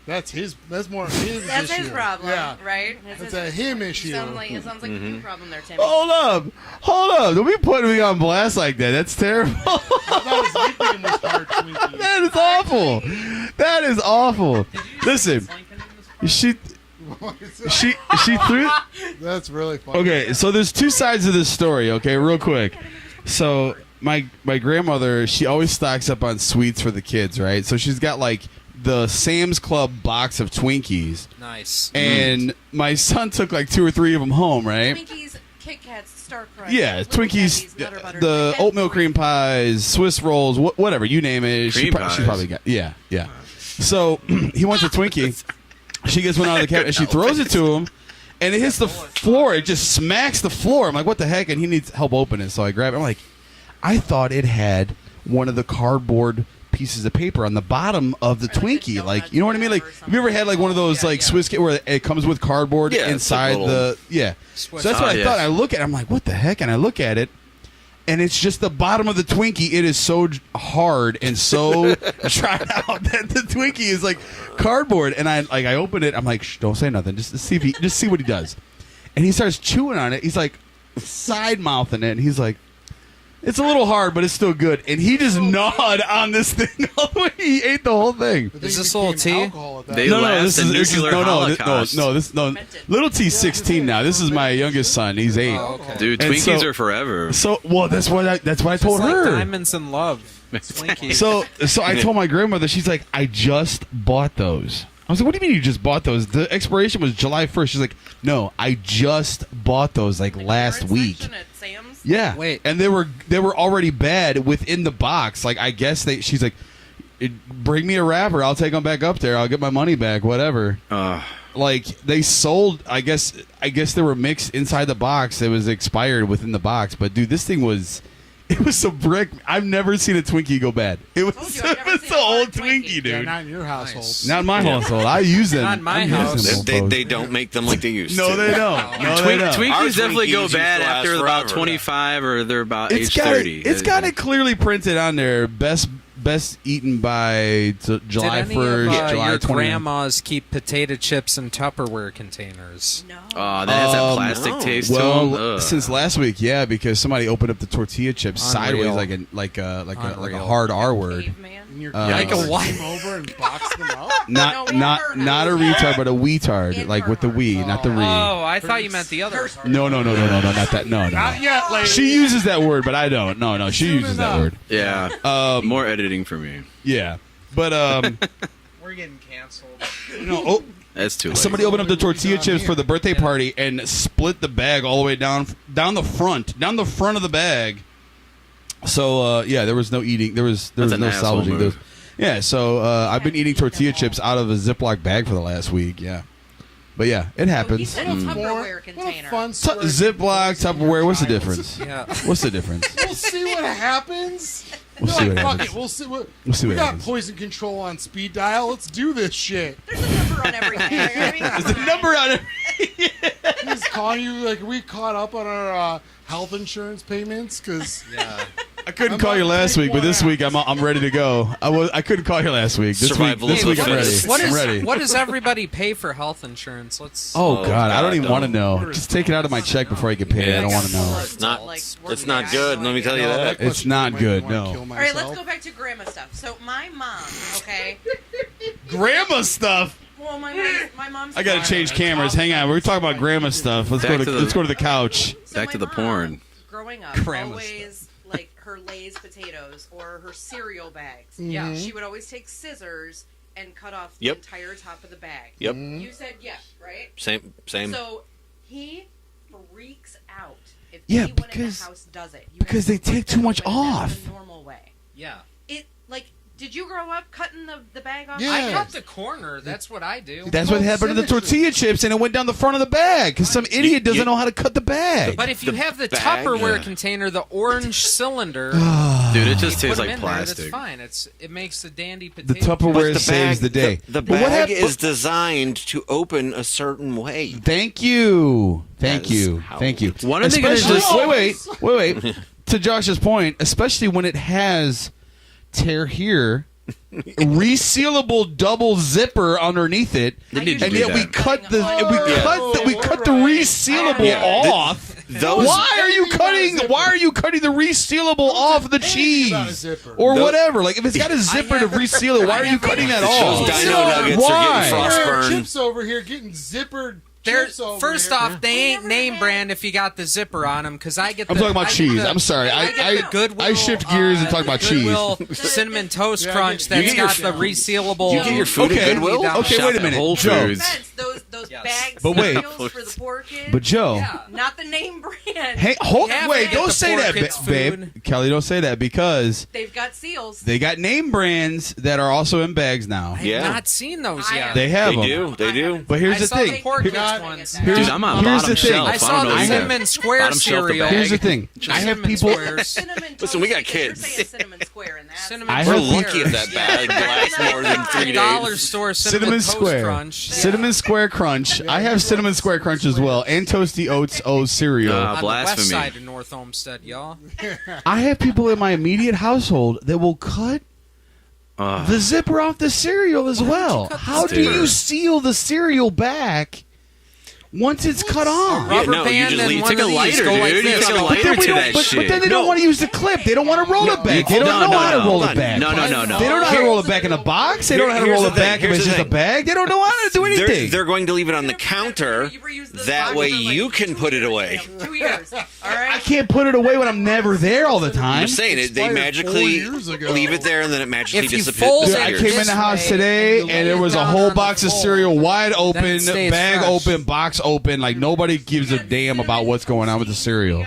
That's his. That's more his That's issue. his problem, Yeah. right? It's a him issue. It sounds like a you problem there, Timmy. Hold up! Don't be putting me on blast like that. That's terrible. I thought his nickname was Hard Twinkie. That is awful. That is awful. Listen, she threw. That's really funny. Okay, so there's two sides of this story. Okay, real quick. So my grandmother, she always stocks up on sweets for the kids, right? So she's got like the Sam's Club box of Twinkies, Nice. and my son took like 2 or 3 of them home, right? Twinkies, Kit Kats, Star Crunch. Yeah, Little Twinkies, Debbie's, Nutter Butter. the Like, oatmeal cream pies, Swiss rolls, whatever you name it. She Cream pies. probably got. Yeah. So he wants a Twinkie. She gets one out of the cabinet and she throws it to him, and it hits the floor. It just smacks the floor. I'm like, what the heck? And he needs help open it, so I grab it. I'm like, I thought it had one of the cardboard pieces of paper on the bottom of the Or like a Twinkie, donut like, you know what I mean? Like, or have you ever had like one of those something. like Swiss where it comes with cardboard Yeah, it's inside like the Swiss. So that's what I yes. thought. I look at it, I'm like, what the heck? And I look at it, and it's just the bottom of the Twinkie. It is so hard and so dried out that the Twinkie is like cardboard. And I open it. I'm like, shh, don't say nothing. Just see just see what he does. And he starts chewing on it. He's like side mouthing it. And he's like, it's a little hard, but it's still good. And he just gnawed on this thing all the way. He ate the whole thing. I think Is it this a little became tea? alcohol at that They point. laughed the nuclear holocaust. No. Little T's 16 now. This is my youngest son. He's 8. Oh, okay. Dude, And Twinkies so- are forever. So, well, that's what I told It's like her. diamonds in love. Twinkies. So I told my grandmother, she's like, I just bought those. I was like, what do you mean you just bought those? The expiration was July 1st. She's like, no, I just bought those like last Card week. section at Sam's? Yeah. Wait. And they were already bad within the box. Like, I guess she's like, bring me a wrapper. I'll take them back up there. I'll get my money back, whatever. Like, they sold, I guess they were mixed inside the box. It was expired within the box. But dude, this thing was, it was a brick. I've never seen a Twinkie go bad. It was, Told you, I've never it was seen the a old hard Twinkie. Twinkie, Yeah, dude. not in your household. Not in my household. I use them. Not in my I'm using house. them, They, folks. they don't make them like they used No, to. they don't. No, they don't. Twinkies Our definitely Twinkies go used to bad last after about forever. 25 or they're about It's age got 30. it's got it clearly printed on there. Best eaten by July Did any 1st, of July your 29th. grandmas keep potato chips in Tupperware containers? No. Oh, that has that plastic no. taste to Well, them. since last week, yeah, because somebody opened up the tortilla chips Unreal. sideways, like a Unreal. hard R word. Caveman. And your Like kids a what? came over and boxed them up. No, we Not heard not a her. retard, but a weetard, In like her with the we, heart. not the re. Oh, I thought you meant the other. No, not that. No. Not yet, lady. She uses that word, but I don't. No, she Soon uses that enough. word. Yeah. More editing for me. Yeah, but We're getting canceled. oh, That's too late. somebody opened up the tortilla Down chips here. for the birthday party and split the bag all the way down the front of the bag. So yeah, there was no eating. There was That's no an asshole salvaging. move. Yeah, so I've been eating tortilla chips out of a Ziploc bag for the last week. Yeah, but yeah, it Oh, he happens. said What a Tupperware fun container. Ziploc, Tupperware. What's the difference? Yeah. What's the difference? We'll see what happens. We'll You're see like, what fuck happens. it. We'll see what. We'll see we what got happens. poison control on speed dial. Let's do this shit. There's a number on everything. I mean, There's a number on it. He's calling you like, are we caught up on our health insurance payments? Because Yeah. I couldn't I'm call you about to last take week, but one this out. week I'm ready to go. I couldn't call you last week. This Survival week of the I'm ready. fittest. What I'm is ready. what does everybody pay for health insurance? Let's. Oh God, I don't even don't. want to know. Just take it out of my check before I get paid. I don't want to know. It's not. Like, It's not good. Let me tell you No, that. It's not good, no. All right, let's go back to grandma stuff. So my mom, okay. Grandma stuff. Well, my mom's. I gotta change cameras. Hang on, we're talking about grandma stuff. Let's Back to the- let's go to the couch. So Back my to the mom, porn. Growing up, Grandma's always like her Lay's potatoes or her cereal bags. Yeah. She would always take scissors and cut off Yep. the entire top of the bag. Yep. You said yes, right? Same. So he freaks out if Yeah, anyone in because- the house does it. You because have to they take put too much them away. That's off. the normal way. Yeah. It like. Did you grow up cutting the bag off? Yeah. I cut the corner. That's what I do. That's what happened to the tortilla chips, and it went down the front of the bag because some idiot doesn't know how to cut the bag. But if you have the bag, Tupperware yeah. container, the orange cylinder, Dude, it you just put tastes 'em like in there, that's plastic. fine. It makes the dandy The potato. Tupperware The saves the day. The But what bag hap- is designed to open a certain way. Thank you. Thank That is you. how Thank you. When are they gonna Especially- just- wait. To Josh's point, especially when it has tear here resealable double zipper underneath it, They need to and do yet we that. cut the resealable Yeah. off. Those- Why are you cutting? Why are you cutting the resealable off the Anything about a cheese zipper. or whatever? Like if it's got a zipper to reseal it, why are you cutting that Those off? dino nuggets Why? are getting There are frostburn. chips over here getting zippered. They're, chips over first here. off, they ain't name brand if you got the zipper on them, because I get. I'm the, talking about I get cheese. the- I'm sorry. I get the Goodwill, I shift gears and talk about cheese. Goodwill cinnamon toast Yeah, crunch you that's get your- got the resealable. You get your food at Okay. Goodwill? Okay, Shop wait a at minute, Whole Joe. Foods. Those Yes. bags But wait. cereals for the poor kids. But Joe, Yeah. Not the name brand. hey, have wait, to don't get say the that, poor kids' babe. food. Kelly, don't say that because They've got seals. they got name brands that are also in bags now. I have Yeah. not seen those I yet. have- They have They them. do. They do. But here's I the saw thing. the poor Here- kids Not- ones. Here's- Dude, I'm on here's bottom the thing. shelf. I I saw don't know the either. cinnamon square Bottom shelf the cereal. bag. Here's the thing. I have Cinnamon people. squares. Cinnamon Listen, we got toast. You're kids. saying cinnamon square in that. Cinnamon I We're have- lucky if that bag lasts more than 3 Dollar days. store Cinnamon cinnamon toast Square. crunch. Cinnamon Square Crunch. I have Cinnamon Square Crunch as well, and Toasty Oats O cereal. On the west Blasphemy. side of North Olmsted, y'all. I have people in my immediate household that will cut the zipper off the cereal as well. cut the How do zipper? you seal the cereal back once it's cut off? Rubber no, you band just and leave- one take a of these lighter, go like dude. You this. take a Go lighter like But, to we don't- that but shit. then they don't want to use the clip. They don't want to roll it back. They don't know how to roll it back. No. They don't know how to roll it back in a box. They don't know how to Here's roll the it back thing. if it's Here's just the a bag. They don't know how to do anything. They're going to leave it on the counter. You reuse those That boxes way for, like, you can 2 put it years. away. 2 years. All I right. can't put it away when I'm never there all the time. I'm saying it. They Expired 4 magically years ago. leave it there, and then it magically If you disappears. fold Dude, it I This came in the house way, today and you and there lay was a down whole on the box of fold, cereal wide then open, it stays bag fresh. open, box open. Like nobody gives a damn about what's going on with the cereal.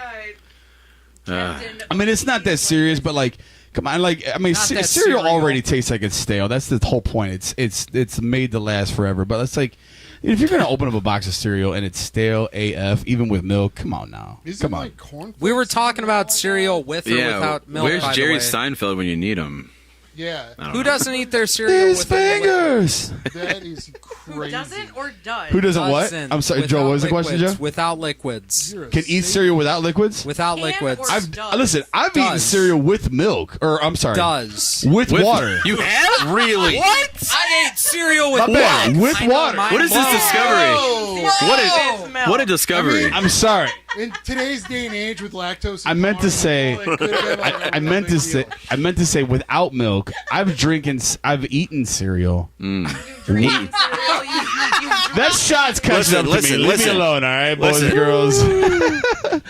Captain I mean, it's not that serious, but like, come on, like, I mean, Not that cereal cereal. already tastes like it's stale. That's the whole point. It's made to last forever. But it's like, if you're gonna open up a box of cereal and it's stale AF, even with milk, come on now, Isn't come on. like corn We were flakes talking in there all about cereal that? with or Yeah, without milk. where's by the Jerry way. Seinfeld when you need him? Yeah, Who doesn't eat their cereal His with or without- fingers. that is Who crazy. doesn't or does? Who doesn't what? Doesn't. I'm sorry, Joe. Without What was the question, liquids. Joe? Without liquids. You're a Can eat saint. cereal without liquids? Without Can liquids. or I've does. listen. I've eaten Does. cereal with milk, or I'm sorry, Does. with water. You have? Really? What? I ate cereal with My bad. milk. With I know water. mine What is this blows. discovery? Whoa. What a discovery. I'm sorry. In today's day and age with lactose, I meant to intolerant say. people, it could have been like a I real meant to big say. deal. I meant to say without milk. I've eaten cereal. Drinking cereal, you That shot's catching up to Listen, me. Leave me listen. alone, all right, boys Listen. and girls.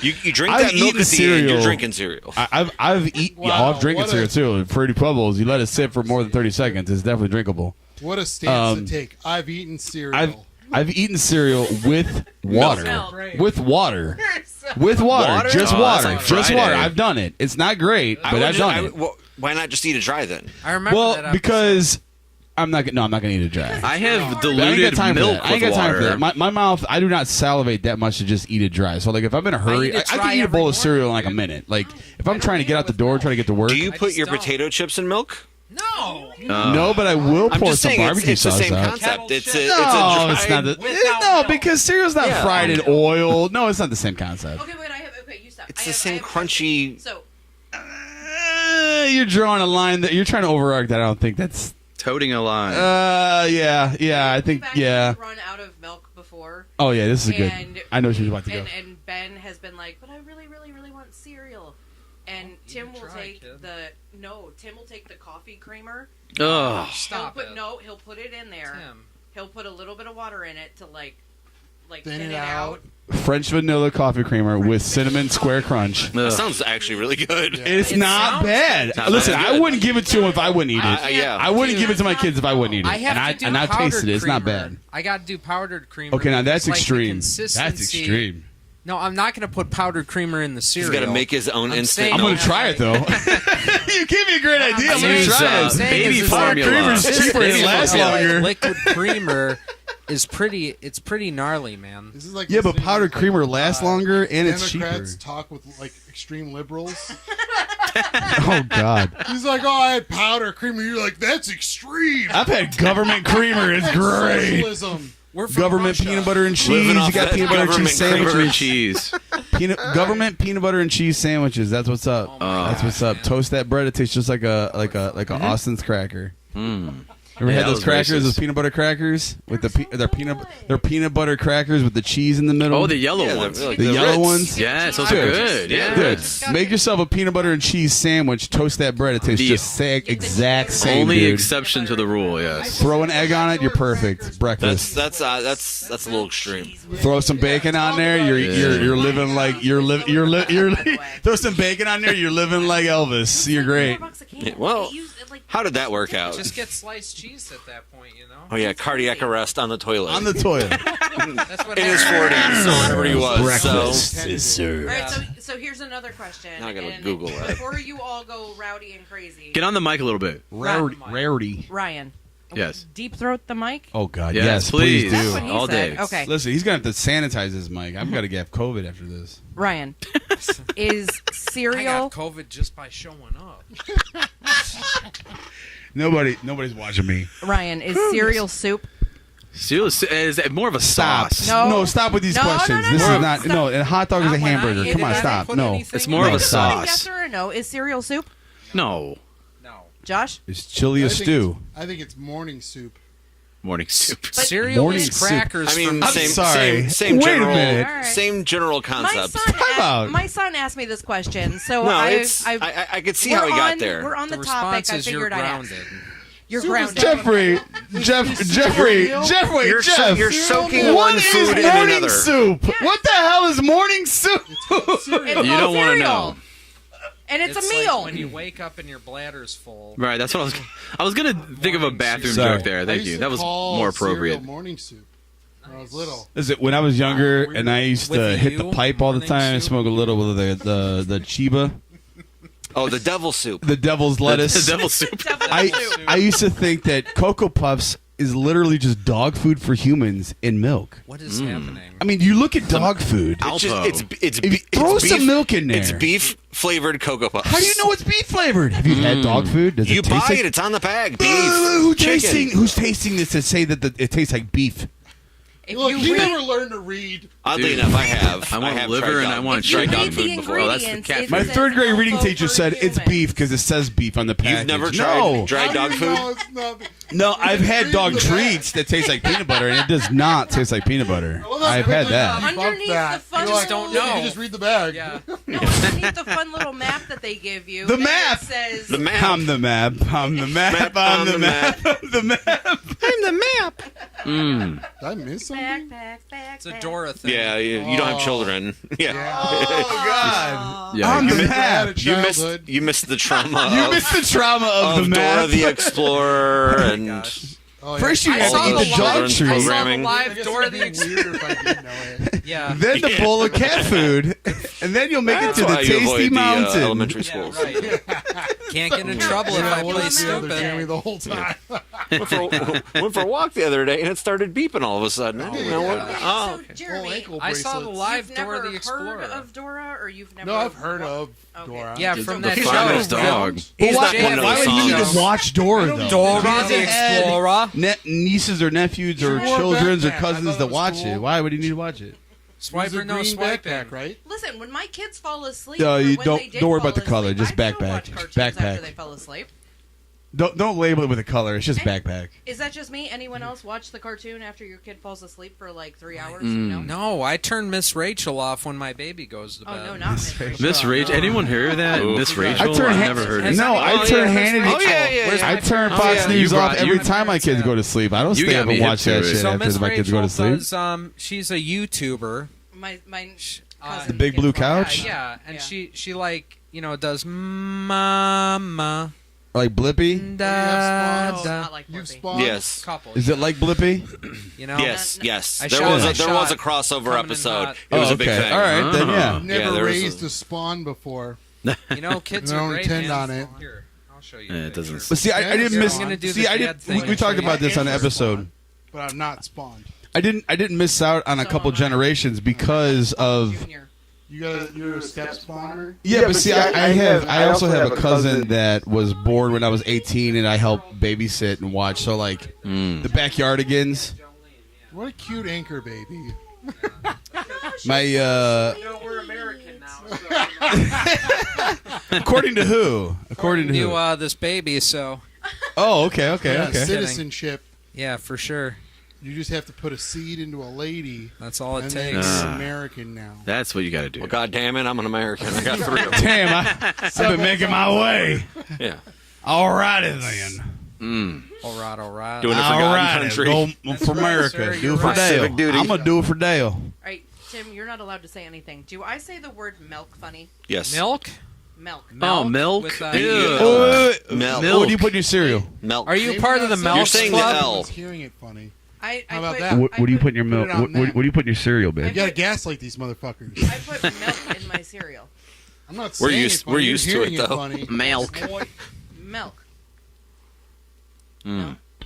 You drink I've that milk eaten at the end, cereal. you're drinking cereal. I've eaten. Wow, I've drinking what cereal a- too. Fruity Pebbles. You let it sit for more than 30 seconds. It's definitely drinkable. What a stance Um, to take. I've eaten cereal. I've eaten cereal with water. Milk. With water. With water. Water? Just Oh, water. that's like Just water. Friday. I've done it. It's not great, I but would I've just- done it. well, why not just eat it dry then? I remember that Well, episode. because I'm not gonna eat it dry. I have I ain't diluted got time for milk that. I ain't with got time water. for that. My mouth, I do not salivate that much to just eat it dry. So like if I'm in a hurry, eat it I dry can eat a every bowl of cereal in morning, like a dude. minute. Like if I'm trying to get out the door, trying to get to work. Do you I put just your don't. potato chips in milk? No. No, but I will I'm pour just some saying barbecue it's the sauce same out. concept. It's a, No, it's a dry, It's not the without no milk. because cereal's not Yeah. fried in oil. No, it's not the same concept. Okay, wait. You stop. It's I the have- same I have- crunchy. So You're drawing a line that you're trying to overarch that. I don't think that's. Toting a line. Yeah. I think we've actually yeah. run out of milk before. Oh yeah, this is good. And I know what you're about to go. And Ben has been like, but I really, really, really want cereal. And Tim will try, take kid. Tim will take the coffee creamer. Ugh. Stop it. He'll put it in there. Tim. He'll put a little bit of water in it to like Thin thin it it out. French vanilla coffee creamer with cinnamon square crunch. That Ugh. sounds actually really good. It's It not sounds bad. Not Listen, bad. I wouldn't give it to him if I wouldn't eat it. Yeah. I wouldn't give it to my kids if I wouldn't eat it. I have and to do and I powdered tasted it. It's not creamer. bad. I got to do powdered creamer. Okay, now that's It's like the extreme. consistency- That's extreme. No, I'm not going to put powdered creamer in the He's cereal. got to make his own I'm instant saying- I'm gonna milk. try it though. You gave me a great idea. I'm gonna Use, try it. baby Powdered formula. creamer's cheaper and it lasts longer. Liquid creamer is pretty. It's pretty gnarly, man. This is like Yeah, but listening powdered to, creamer lasts longer and it's cheaper. Democrats talk with like extreme liberals. Oh God, He's like, "Oh, I had powder creamer." You're like, "That's extreme." I've had government creamer. It's That's great. Socialism. We're from Government Russia. peanut butter and cheese. Living You off got that peanut butter and government cheese creamer. sandwiches. cheese. Government peanut butter and cheese sandwiches. That's what's up. Oh my That's what's up. Toast that bread. It tastes just like a Austin's cracker. Ever Yeah, had that those was crackers, racist. those peanut butter crackers with their peanut butter crackers with the cheese in the middle? Oh, the yellow Yeah, ones. like The yellow Ritz. ones? Yes, those Dude. are good. Yeah. Dude, make yourself a peanut butter and cheese sandwich. Toast that bread. It tastes The just exact same. Only dude. exception to the rule. Yes. Throw an egg on it. You're perfect. Breakfast. That's a little extreme. Throw some bacon on there. You're living like you're throw some bacon on there. You're living like Elvis. You're great. Well, how did that work out? Just get sliced cheese at that point, you know. Oh yeah, cardiac arrest on the toilet. On the toilet. That's what in his happens. 40s or whatever he was. Breakfast is All served. right, so here's another question. Now I gotta and Google that. Before you all go rowdy and crazy, Get on the mic a little bit. Rarity. Ryan. Yes. Deep throat the mic. Oh God, Yes, yes, please. please That's do. what he All said. day. Okay, Listen, he's gonna have to sanitize his mic. I'm gonna get COVID after this. Ryan. Is I cereal? got COVID just by showing up. Nobody's watching me. Ryan, is cereal soup? Cereal is more of a Stop. sauce. No. Stop with these No, no, questions. no, This no, is not. stop. No, a hot dog is a Not when I hamburger. ate Come it, on, I stop. didn't put No, anything It's more of No, a just voting sauce. Yes or no? Is cereal soup? No. No. Josh? it's chili or stew. I think it's morning soup. Morning soup. Cereal Morning is soup. crackers. I mean, from I'm sorry. same Wait a general, minute. All right. same general My concept. son, Time out. my son asked me this question, so No, I could see how he got there. We're on the, the topic. response I is you're figured I'd ask. grounded. You're Soup is grounded. Jeffrey, You're soaking What one is food in morning another. soup? What the hell is morning soup? It's You called don't want to cereal. know. And it's a like meal. when you wake up and your bladder's full. Right, that's what I was gonna think of a bathroom Sorry. joke there. I Thank used you. to That was call more cereal appropriate. morning soup when I was little. Is it when I was younger and I used to With hit the you, pipe all the morning time and soup? smoke a little with the Chiba, Oh, the devil soup. the devil's lettuce. The devil soup. I used to think that Cocoa Puffs is literally just dog food for humans in milk. What is happening? I mean, you look at dog food. Alpo. It's If you throw it's some beef- milk in there. It's beef flavored Cocoa Puffs. How do you know it's beef flavored? Have you had dog food? Does You it taste buy like it. It's on the bag. Beef. Who's tasting this to say that it tastes like beef? If Look, you you read- never learned to read. Oddly Dude. enough, I have. I want have liver tried and dog- I want If you tried read dog the food before. Oh, that's the ingredients, cat it food. My says third grade reading alpha teacher for said it's humans. beef because it says beef on the package. You've never tried No, dried How dog do you food? know it's not- no, I've had Read dog the treats that taste like peanut butter, and it does not taste like peanut butter. Well, that's I've good had to that. know. Underneath Debunk the fun You're like, don't yeah, know. You just read the bag. Yeah. No, underneath the fun little map that they give you. The then map? It says The map. I'm the map. I'm the map. I'm the map. I'm the map. I'm the map. Mm. Did I miss something? backpack. It's a Dora thing. Yeah, you don't have children. Yeah. Oh God. Yeah, I'm you the missed- map. You missed. You missed the trauma. You of, missed the trauma of the of map. Dora the Explorer and Gosh. Oh, yeah. First you I had saw to the eat the dog children's treat, I saw the programming. I live guess Dora it'd the be Explorer. weird if I didn't know it. Yeah. then the bowl of cat food, and then you'll make That's it to the why you tasty avoid the, mountain. elementary Yeah, schools. right. Can't get in trouble if Yeah, I what play was the other stupid. Jamie the whole time. Went for a walk the other day and it started beeping all of a sudden. I didn't know what. Oh, So, Jeremy, ankle I saw the bracelets. live you've Dora never the Explorer. heard of Dora, or you've never? No, I've heard of Okay. Dora. Yeah, Just from the that show. finest dog. he's why, not one of why those would you need songs. to watch Dora though? Dora If the he had Explorer. Nieces or nephews or Sure, children's or backpack. I cousins thought that it was watch cool. it. Why would he need to watch it? It was Swipe a or no green swiping. backpack, right? Listen, when my kids fall asleep, No, or you when don't- they did don't worry fall about the color, asleep, just I still backpack. watch cartoons Backpack. After they fell asleep. Don't label it with a color. It's just backpack. Is that just me? Anyone else watch the cartoon after your kid falls asleep for like 3 hours? Mm. No. No, I turn Miss Rachel off when my baby goes to Oh bed. no, not Miss Rachel. Miss Rachel. Anyone hear that? Ooh. Miss Rachel? I turn I've Han- never heard Has it. No, I anyone- turn Miss Hannity. Rachel. Oh, yeah, Where's I my turn parents? Fox Oh, yeah. News You off brought- every you- time my kids go to sleep. I don't You stay got up me and hip watch to that it. shit So after Miss my kids go Rachel to sleep. does. She's a YouTuber. My cousin. The big blue couch? Yeah, and Yeah. she like does mama Like Blippy? da No, it's da. not like You've Blippi. spawned. Yes. Couple. Is it like Blippy? Yes. Yes. I There shot- was I there was a shot crossover Coming in episode. hot. It was Oh, a big okay. thing. All right, then yeah. Never there was raised a- a spawn before. Kids I are don't great. intend man. on it. Here, I'll show you. Yeah, a it doesn't- picture. But see, I didn't You're miss. gonna do See, the I dad did. thing We and talked show about you. this on an episode. But I'm not spawned. I didn't miss out on a couple generations because of. Junior. You're a step spawner. Yeah, but see, I also have a cousin that was born when I was 18, and I helped babysit and watch. So like the Backyardigans. What a cute anchor baby. My we're American now. according to who? According to Do who? this baby, so Oh, okay. Yeah, citizenship. Yeah, for sure. You just have to put a seed into a lady. That's all it and then takes. you're American now. That's what you got to do. Well, God damn it, I'm an American. I got 3 of them. Damn, I've been making my way. Yeah. Alrighty then. All right. Doing it for God and country. Go That's for right, America. sir, Do you're it for right. Dale. Civic duty. I'm gonna do it for Dale. All right, Tim, you're not allowed to say anything. Do I say the word milk funny? Yes. Milk? Milk. Oh, milk? With, Ew. Oh, Milk. What do you put in your cereal? Milk. Are you Maybe part of the not Milk You're saying the Club? L. Everyone's hearing it funny. I How about put, that? I What do you put in your Put it milk? on that. What do you put in your cereal, babe? You gotta gaslight these motherfuckers. I put milk in my cereal. I'm not We're saying used- it funny. we're You're used to hearing it, though. Funny. Milk. Milk.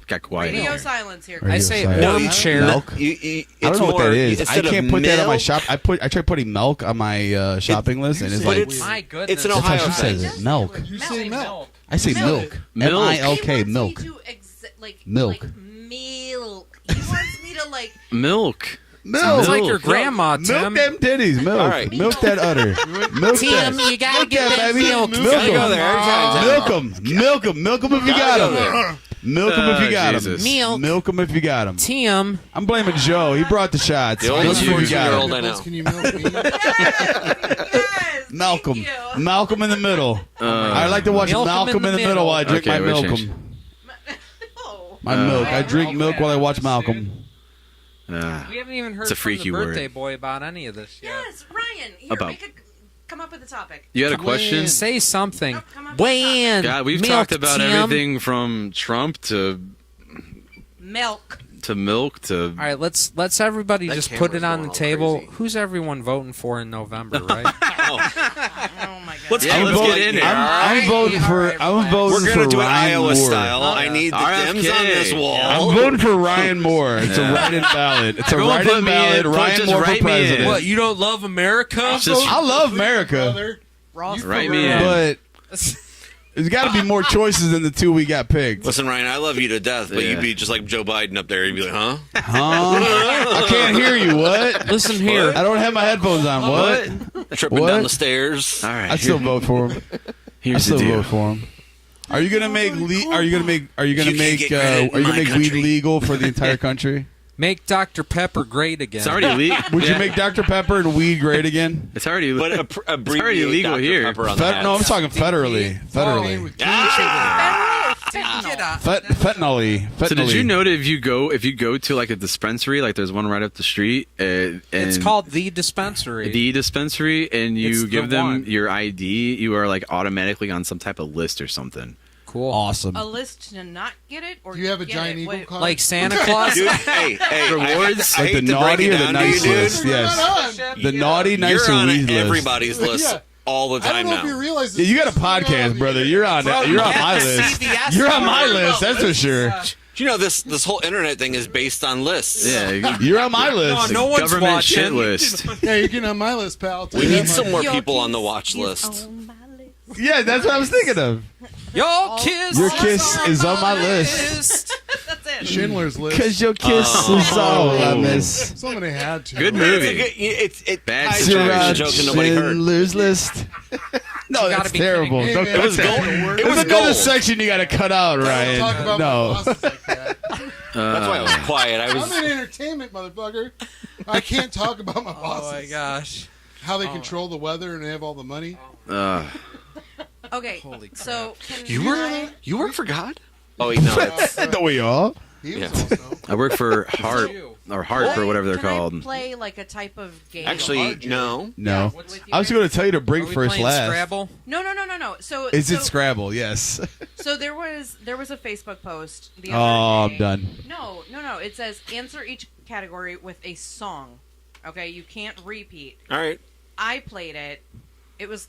Got quiet. Radio silence here. Radio I say silence. armchair. Milk? It's I don't know what more, that is. I instead of can't put that on my milk, shop. I tried putting milk on my shopping list, and it's But like it's- My goodness. It's an that's how Ohio she says thing. it. Milk. You say milk. I say milk. Milk. M-I-L-K. He Milk. wants me to like Milk. milk. He wants me to like Milk. Sounds like Milk. your grandma, Milk Tim. them titties. Milk. All right. Milk that udder. Milk Tim, that. you gotta Milk get that baby. milk. Milk Gotta go 'em. there every time. Milk them. Milk them. Milk them if you got Gotta go them. Milk them if you got them. Jesus. Milk. Milk them if you got them. Tim. I'm blaming Joe. He brought the shots. The oldest Milk 'em if you got 14-year-old 'em. I know. Nipples, can you milk me? yes. Malcolm. Thank you. Malcolm in the middle. I like to watch Milk 'em Malcolm in the middle while I drink Okay, my we'll Malcolm. change. Oh. My milk. I drink Okay. milk while I watch Malcolm. We haven't even heard It's a from freaky the word. birthday boy about any of this yet. Yes, Ryan. Here, About- come up with a topic. You had a question? Say something. No, come up with a When? God, we've Milk, talked about Tim. everything from Trump to Milk. milk to. All right, let's everybody That just put it camera's on going the all table. crazy. Who's everyone voting for in November, right? Oh my god. Let's Yeah, let's let's get get in in here. here. I'm voting for. I'm voting We're for gonna do it Ryan Iowa Moore. style. I need the RFK. Dems on this wall. I'm voting for Ryan Moore. It's a write-in ballot. It's a Everyone put write-in me ballot. in. Ryan Just Moore for write me in. president. What, you don't love America? Just I love America, Brother. Ross write Perot. me in. but there's got to be more choices than the two we got picked. Listen, Ryan, I love you to death, but Yeah. you'd be just like Joe Biden up there. You'd be like, huh? Huh? I can't hear you. What? Listen here. I don't have my headphones on. What? Tripping What? down the stairs. All right. I still vote for him. I Here's the still deal. vote for him. Are you gonna make? Are you gonna make? Are you gonna You can't make? get credit in Are you my gonna make weed country. legal for the entire country? Make Dr. Pepper great again. It's already legal. Would you make Dr Pepper and weed great again? It's already. But it's already abbreviate illegal Dr. here. Pepper on the No, I'm hats. talking federally. Federally. Fentanyl. So did you know that if you go to like a dispensary, like there's one right up the street, and It's called the dispensary. the dispensary, and you It's the give them one. your ID, you are like automatically on some type of list or something. cool. Awesome. A list to not get it, or Do you have a get giant it? eagle Wait, card? Like Santa Claus? Dude, hey, Rewards? I Like hate the to break naughty it or the down to you, nice dude. list? Yes. The naughty, nice, You're or on weed list. everybody's list Yeah. all the I don't time know if you now. realize Yeah, this. you got a podcast, brother. You're on my list. You're on my list. That's for sure. Do you know this whole internet thing is based on lists? Yeah, You're on my list. No one's government watching. shit list. Yeah, you're getting on my list, pal. We need some more Your people on the kiss watch is list. on my list. Yeah, that's what I was thinking of. Your kiss. Your kiss is on my list. That's it. Schindler's List. Cause your kiss is all I miss. Somebody had to. Good It's, movie. it Bad ties joke. into the Gerard joke and nobody heard. Schindler's List. No, You that's gotta be terrible. kidding me. Don't Hey, cut It was that. gold. It There's was another gold. section you got to cut out, Don't Ryan. talk about my No. bosses like that. That's why I was quiet. I I'm was. in entertainment, motherfucker. I can't talk about my bosses. Oh my gosh. How they control the weather and they have all the money. Okay, Holy crap. so can You I- work? You work for God? Oh wait, no. It's, Don't we all? He was Yeah. also. I work for Harp you. or Harp or whatever they're can I called. play like a type of game? actually, no. No. with you I was guys? going to tell you to Are bring we first playing last. Scrabble? No. So Is it so, Scrabble? Yes. So there was a Facebook post the Oh, other I'm day. done. No. It says answer each category with a song. Okay, you can't repeat. All right. I played it. It was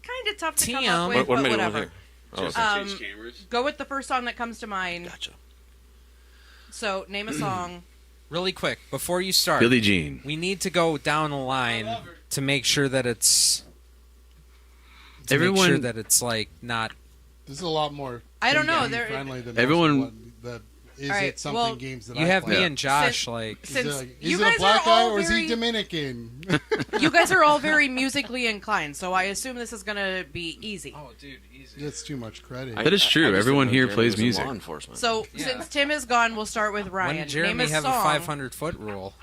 kind of tough to come TM. up with, What but made it whatever. here? Oh, Um, go with the first song that comes to mind. gotcha. So name a song. Really quick, before you start, Billie Jean. we need to go down the line to make sure that it's. To Everyone- make sure that it's like not. This is a lot more. I don't know. family There, friendly than Everyone- the is All right, it something well, games that You I have play? me and Josh, Since- like... Is it, Since like, you is it guys a black are guy all or is he very- Dominican? You guys are all very musically inclined, so I assume this is gonna be easy. Oh, dude, easy. That's too much credit. That is true. I just Everyone didn't know here Jeremy plays was in music. Law enforcement. So Yeah. since Tim is gone, we'll start with Ryan. When Jeremy Name a have song. a 500-foot rule?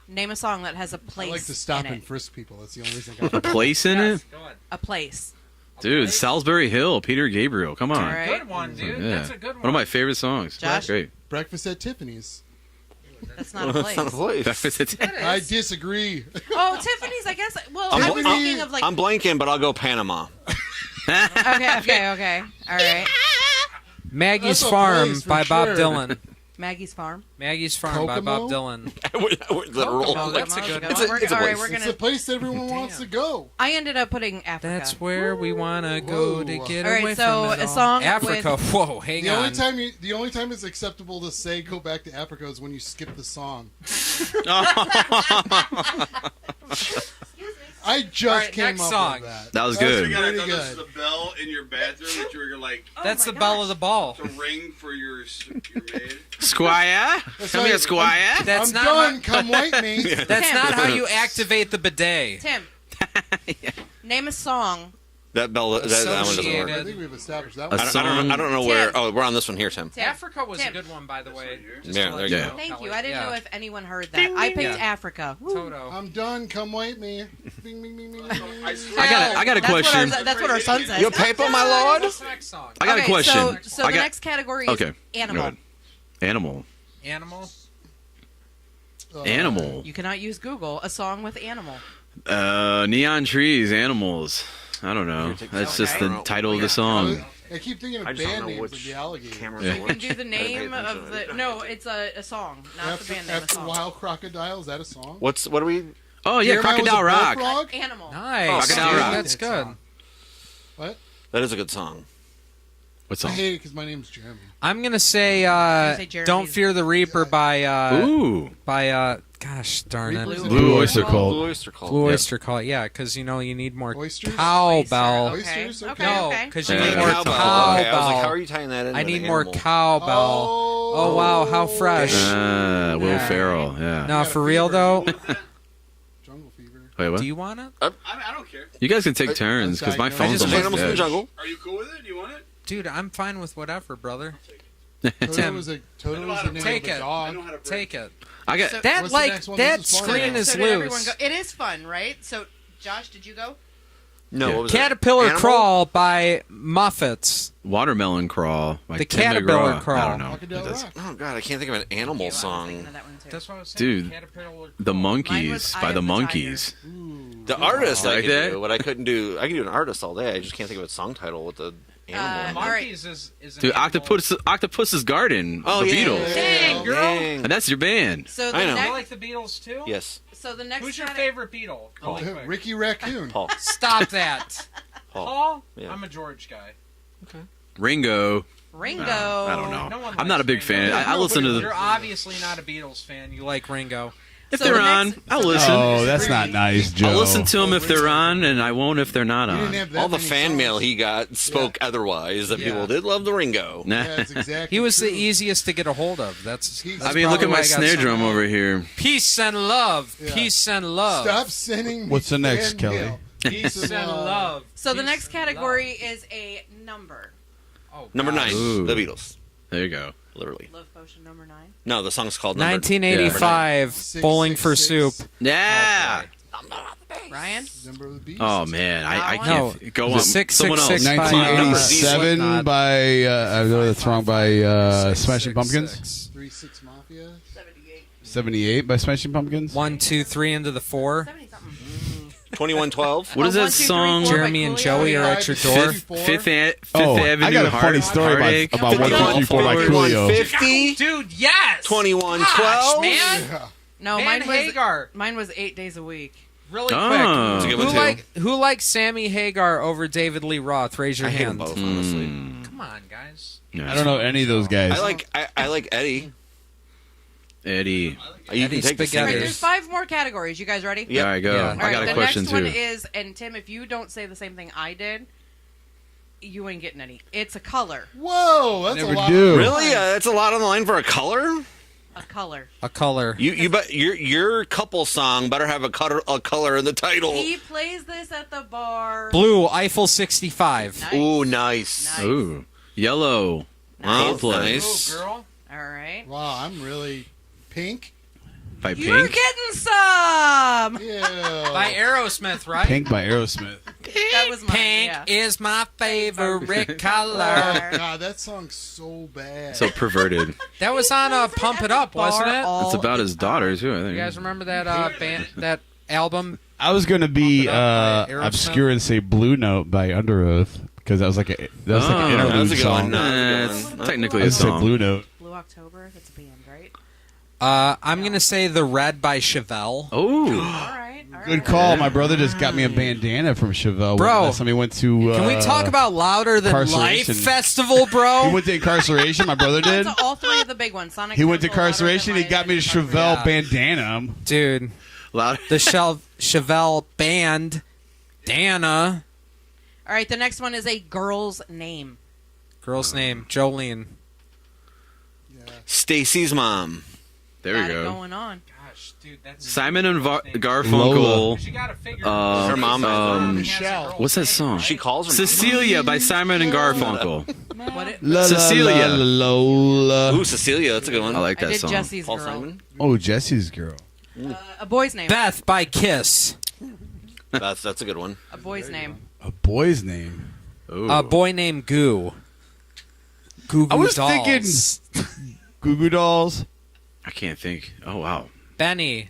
Name a song that has a I place. like to stop in and it. frisk people. That's the only reason. A place in it, Go ahead. A place. dude. Salisbury Hill, Peter Gabriel. Come on. All right. Good one, dude. Yeah. That's a good one. One of my favorite songs. Josh? Great. Breakfast at Tiffany's. That's not a That's place. not a place. That was it. I disagree. Oh, Tiffany's. I guess. Well, I'm- I was I'm- thinking of like. I'm blanking, but I'll go Panama. Okay. All right. Maggie's That's a Farm place for by Bob sure. Dylan. Maggie's Farm. Maggie's Farm by Bob Kokomo? Dylan. Literal. Kokomo, that's a Kokomo, good Kokomo. one. It's a All right, place. we're It's gonna. a place everyone wants to go. I ended up putting Africa. That's where we want to go to Whoa. get All right, away so from it a all. song Africa. Whoa, hang The on. only time it's acceptable to say go back to Africa is when you skip the song. I just All right, came next up song. with that. That was That's good. pretty This good. is the bell in your bathroom that you were like That's my the bell gosh. of the ball. to ring for your maid. Squire. That's Come why here, Squire. That's I'm not done. Come wipe me. That's Tim. not how you activate the bidet. Tim. Name a song. That bell. That one doesn't work. Associated. I think we've established that A one. song. I don't know where. Tim. Oh, we're on this one here, Tim. Tim. Africa was Tim. a good one, by the way. Just Yeah, to let there you you know, go. Thank Kelly. you. I didn't Yeah. know if anyone heard that. I picked Yeah. Africa. Woo. Toto. I'm done. Come wipe me. Bing, bing, bing, bing, bing, bing. I got a question. That's what our son says. Your paper, my lord. What's the next song? I got a Okay, question. So I the got- next category is Okay. animal. Go ahead. Animal. Animal. Animal. You cannot use Google. A song with animal. Neon trees. Animals. I don't know. That's just the Okay. title of the song. I keep thinking I of just don't band know names which of the alligator. cameras Yeah. are You can which. do the I didn't name pay attention of to the. it. No, it's a song, not the band name. A After song. Wild Crocodile, is that a song? What are we? Oh yeah, Jeremiah was a Crocodile Rock. bullfrog? Animal. Nice. Crocodile dude, Rock. That's good. What? That is a good song. What I song? hate it because my name's Jeremy. I'm gonna say, say Jeremy's- "Don't Fear the Reaper" by Ooh. gosh darn it, Reaper's Blue Oyster Cult. Blue Oyster Cult. Blue Yep. Oyster Cult. Yeah, because you need more Oysters? cowbell. Okay. Oysters? Okay. No, Okay. because you Yeah. need more Cowbell. cowbell. Okay, I was like, how are you tying that in? I with need an more animal? cowbell. Oh wow, how fresh. Will Yeah. Ferrell. Yeah. No, for real though. Jungle Fever. Wait, what? Do you want it, I don't care. You guys can take turns because my I phone's just almost Animals in the dead. jungle. Are you cool with it? Do you want it? dude? I'm fine with whatever, brother. Toto Tim. was a the name Take of a it. I know dog. how to break. Take it. I got. So- That What's the like next one? that This is fun. screen is So did everyone loose. go? It is fun, right? So, Josh, did you go? No, Yeah. what was it? Caterpillar Animal? Crawl by Muffets. Watermelon Crawl. By The Tim Caterpillar McGraw. Crawl. I don't know. Crocodile That's- Rock. Oh god, I can't think of an animal I was song. thinking of that one too. That's what I was saying. Dude, Caterpillar The Crawl. Monkeys Eye by of the the Monkeys. The artist I Like could that? do, but I couldn't do. I could do an artist all day. I just can't think of a song title with the animal. all right. Monkeys is an Dude, animal. Octopus's Garden. Oh, the yeah. Beatles. Dang, girl. Dang. And that's your band. So I the know. You next, like the Beatles too? Yes, so the next. Who's your cate- favorite Beatle? Really quick. Ricky Raccoon. Paul. Stop that. Paul. Paul? Yeah. I'm a George guy. Ringo. Ringo. I don't know. No one I'm not a big likes Ringo. fan. I listen to You're the. obviously not a Beatles fan. You like Ringo. If So they're the on, next- I'll listen. Oh, that's not nice, Joe. I'll listen to them if they're on, and I won't if they're not You didn't on. have that All the many fan songs. mail he got spoke otherwise. That Yeah. people did love the Ringo. Nah. Yeah, it's exactly He was the true. easiest to get a hold of. That's. He's- that's I mean, look at probably my why I got snare so drum mad. over here. Peace and love. Yeah. Peace and love. Stop sending me What's the next, fan Kelly? mail. Peace and love. So the Peace next and category is a number. love. Oh, Number gosh. 9, Ooh. the Beatles. There you go. Literally. Love Potion number 9. No, the song's called number 1985. Yeah. Bowling for Soup. 666. Yeah. Ryan? Number of the Beast. Oh man, I No. can't go The on. 666 Someone else. by, 1987 Slipknot. by the song by Smashing Pumpkins. 666. 3-6 Mafia. 78. 78 by Smashing Pumpkins. 1, 2, 3 into the 4. 70 something. 2112. What is Oh, that 1, 2, 3, song? 4 by Jeremy and Coolio. Joey are at your door. Fifth Oh, Avenue. I got a funny story Heartache. about 153 by Coolio. 2150. Dude, yes! 2112. Gosh, man. Yeah. No, Man mine was Hagar. mine was 8 days a week. Really Oh. quick. That's a good one, too. Who likes Sammy Hagar over David Lee Roth? Raise your I hate them hand. both, honestly. Come on, guys. I don't know any of those guys. I like Eddie. Eddie. You Eddie can take the Spaghetti. All right, singers. there's 5 more categories. You guys ready? Yep. All right, go. Yeah. All I got right, a the question next too. one is, and Tim, if you don't say the same thing I did, You ain't getting any. It's a color. Whoa, that's Never a lot. do. Really? That's a lot on the line for a color. A color. A color. You bet your couple song better have a color in the title. He plays this at the bar. Blue Eiffel 65. Nice. Ooh, nice. Nice. Ooh, yellow. Wow, Coldplay. nice. Ooh, girl. All right. Wow, I'm really pink. By You're Pink. getting some. Yeah. By Aerosmith, right? Pink by Aerosmith. That was mine. Pink Yeah. is my favorite color. Oh, God, that song's so bad. So perverted. That was on Pump It Up, wasn't it? It's about his daughter too. I think. You guys remember that band, that album? I was gonna be Pump It Up by Aerosmith. obscure and say "Blue Note" by Under Oath because that was like an that was interlude a good song. one. No, It's technically I a would say song. Blue Note. Blue October. That's a band, right? I'm gonna say The Red by Chevelle. Oh, All right. All Good right. call. My brother just got me a bandana from Chevelle. Bro, last time he went to. Can we talk about Louder Than Life incarceration. Festival, bro? He went to incarceration. My brother did. So all three of the big ones. Sonic He went to Temple, Louder Than incarceration. He Life, got me a and Chevelle Yeah. bandana. Dude, loud. the Chevelle band, Dana. All right. The next one is a girl's name. Girl's name, Jolene. Stacy's mom. There Got we it go. going on. Gosh, dude, that's Simon and Lola. Garfunkel. You gotta figure. Her mom. Michelle. What's that song? She calls her Cecilia by Simon and Garfunkel. What it, La, la, Cecilia. la, la, Lola. Ooh, Cecilia. That's a good one. I like I that did song. Jesse's Paul girl. Simon. Oh, Jesse's girl. A boy's name. Beth by Kiss. That's a good one. A boy's name. A boy's name. Ooh. A boy named Goo. Goo Goo I was Dolls. thinking Goo Goo Dolls. I can't think. Oh wow. Benny.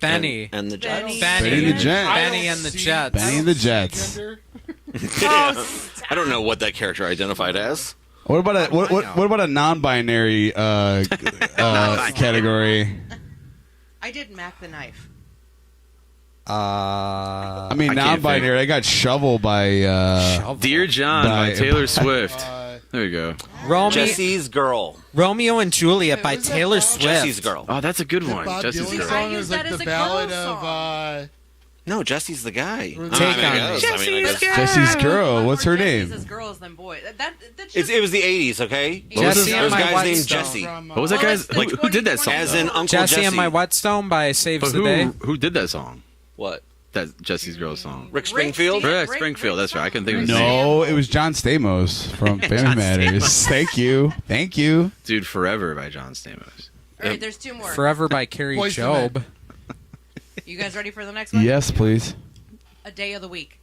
And the Benny. Jets. Benny the Jet. Benny and the Jets. Benny and the Jets. Gender? I don't know what that character identified as. What about what about a non-binary category? I did Mac the Knife. I mean, I can't non-binary. I got Shovel by. Dear John by By- Taylor Swift. There you go. Jesse's girl. Romeo and Juliet by Who's that Taylor Bob? Swift. Jesse's girl. Oh, that's a good The one. Bob Jesse's Dylan girl. song I is used like that the as a ballad girl of. song. No, Jesse's the guy. Take on me. I guess. Jesse's girl. What's her name? Jesse's girls than boys. That's It was the 80s, okay? What was Jesse his- and There's my guys White named Stone. Jesse. What was that Well, guy's? it's Like, who did that song? As in though? Uncle Jesse Jesse. and my Whetstone by Saves But the Day. who did that song? What? That Jesse's girl song. Rick Springfield? Rick Springfield. That's right. I couldn't think of his name. No, it was John Stamos from Family Matters. Thank you. Dude, Forever by John Stamos. All right, there's two more. Forever by Carrie Boyz II Job. You guys ready for the next one? Yes, please. A day of the week.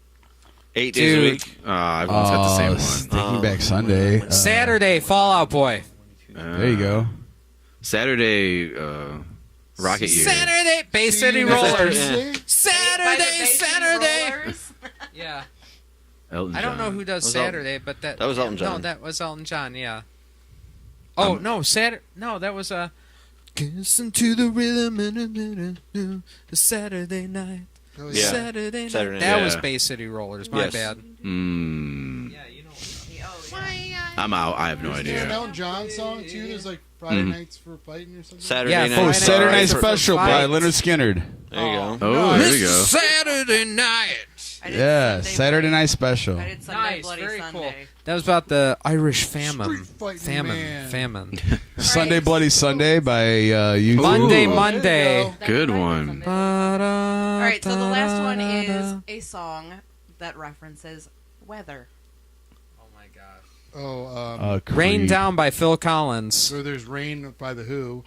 8 days a Dude. week. Everyone's got the same one. Taking Back Sunday. Saturday, Fallout Boy. There you go. Saturday, Rocket Year. Saturday, Bay City That's Rollers. Thursday? By the Saturday, Bay City Saturday. Rollers. Yeah. Elton I don't know John. who does That was Elton- Saturday, but that that was Elton John. No, that was Elton John. Yeah. Oh no, Saturday. No, that was a. Listen to the rhythm and a Saturday night. Oh, Yeah. Saturday night. Saturday That night. was Yeah. Bay City Rollers. My Yes. bad. Mm, Yeah, you know. I'm out. I have no Isn't there an idea. Elton John song too? There's like Friday nights for fighting or something. Saturday Yeah, night. Oh, Friday Saturday Night Night Special by Fight. Leonard Skinner. There you go. Oh, there you go. Saturday night. I did Yeah, Sunday Saturday Bloody- Night Special. I did Sunday Nice, Bloody very Sunday. cool. That was about the Irish famine. Street fighting man. Famine. Sunday Bloody Sunday by YouTube. Monday, Ooh. Monday. There Good That one. might be something. All right, so the last one is a song that references weather. Oh my gosh. Oh, Rain Creed. Down by Phil Collins. so there's Rain by the Who.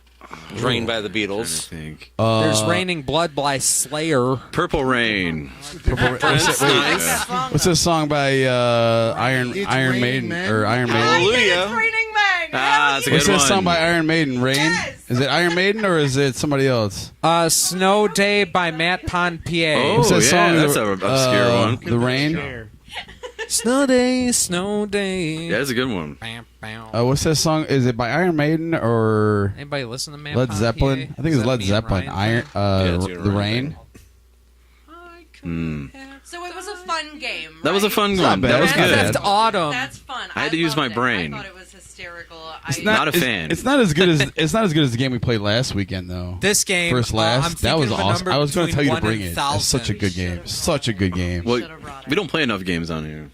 Drained by the I Beatles. think. There's Raining Blood by Slayer. Purple Rain. What's this song by Iron It's Iron Raining Maiden Men. or Iron Maiden? Hallelujah. Raining Man. Ah, that's a What's good this one. song by Iron Maiden? Rain? Yes. Is it Iron Maiden or is it somebody else? Snow Day by Matt Pontier. Oh, What's that yeah, song? that's an obscure one. The Rain. Snow Day, Snow Day. Yeah, that's a good one. Bam, bam. What's that song? Is it by Iron Maiden or Anybody listen to Matt Led Pontier? Zeppelin? I think Is it's that Led me and Zeppelin. Ryan Iron. Yeah, it's you and The Ryan. Rain. Mm. So it was a fun game. That was a right? fun not one. bad. That was Grand good. Theft Autumn. That's fun. I had to use loved my it. brain. I thought it was hysterical. Not a it's- fan. It's not as good as the game we played last weekend though. This game, First I'm last, that thinking was of a awesome. number I was going to tell you to between bring 1 it. and It's such a good 1,000. game. Such a good game. Well, Should've brought it. we don't play enough games on here.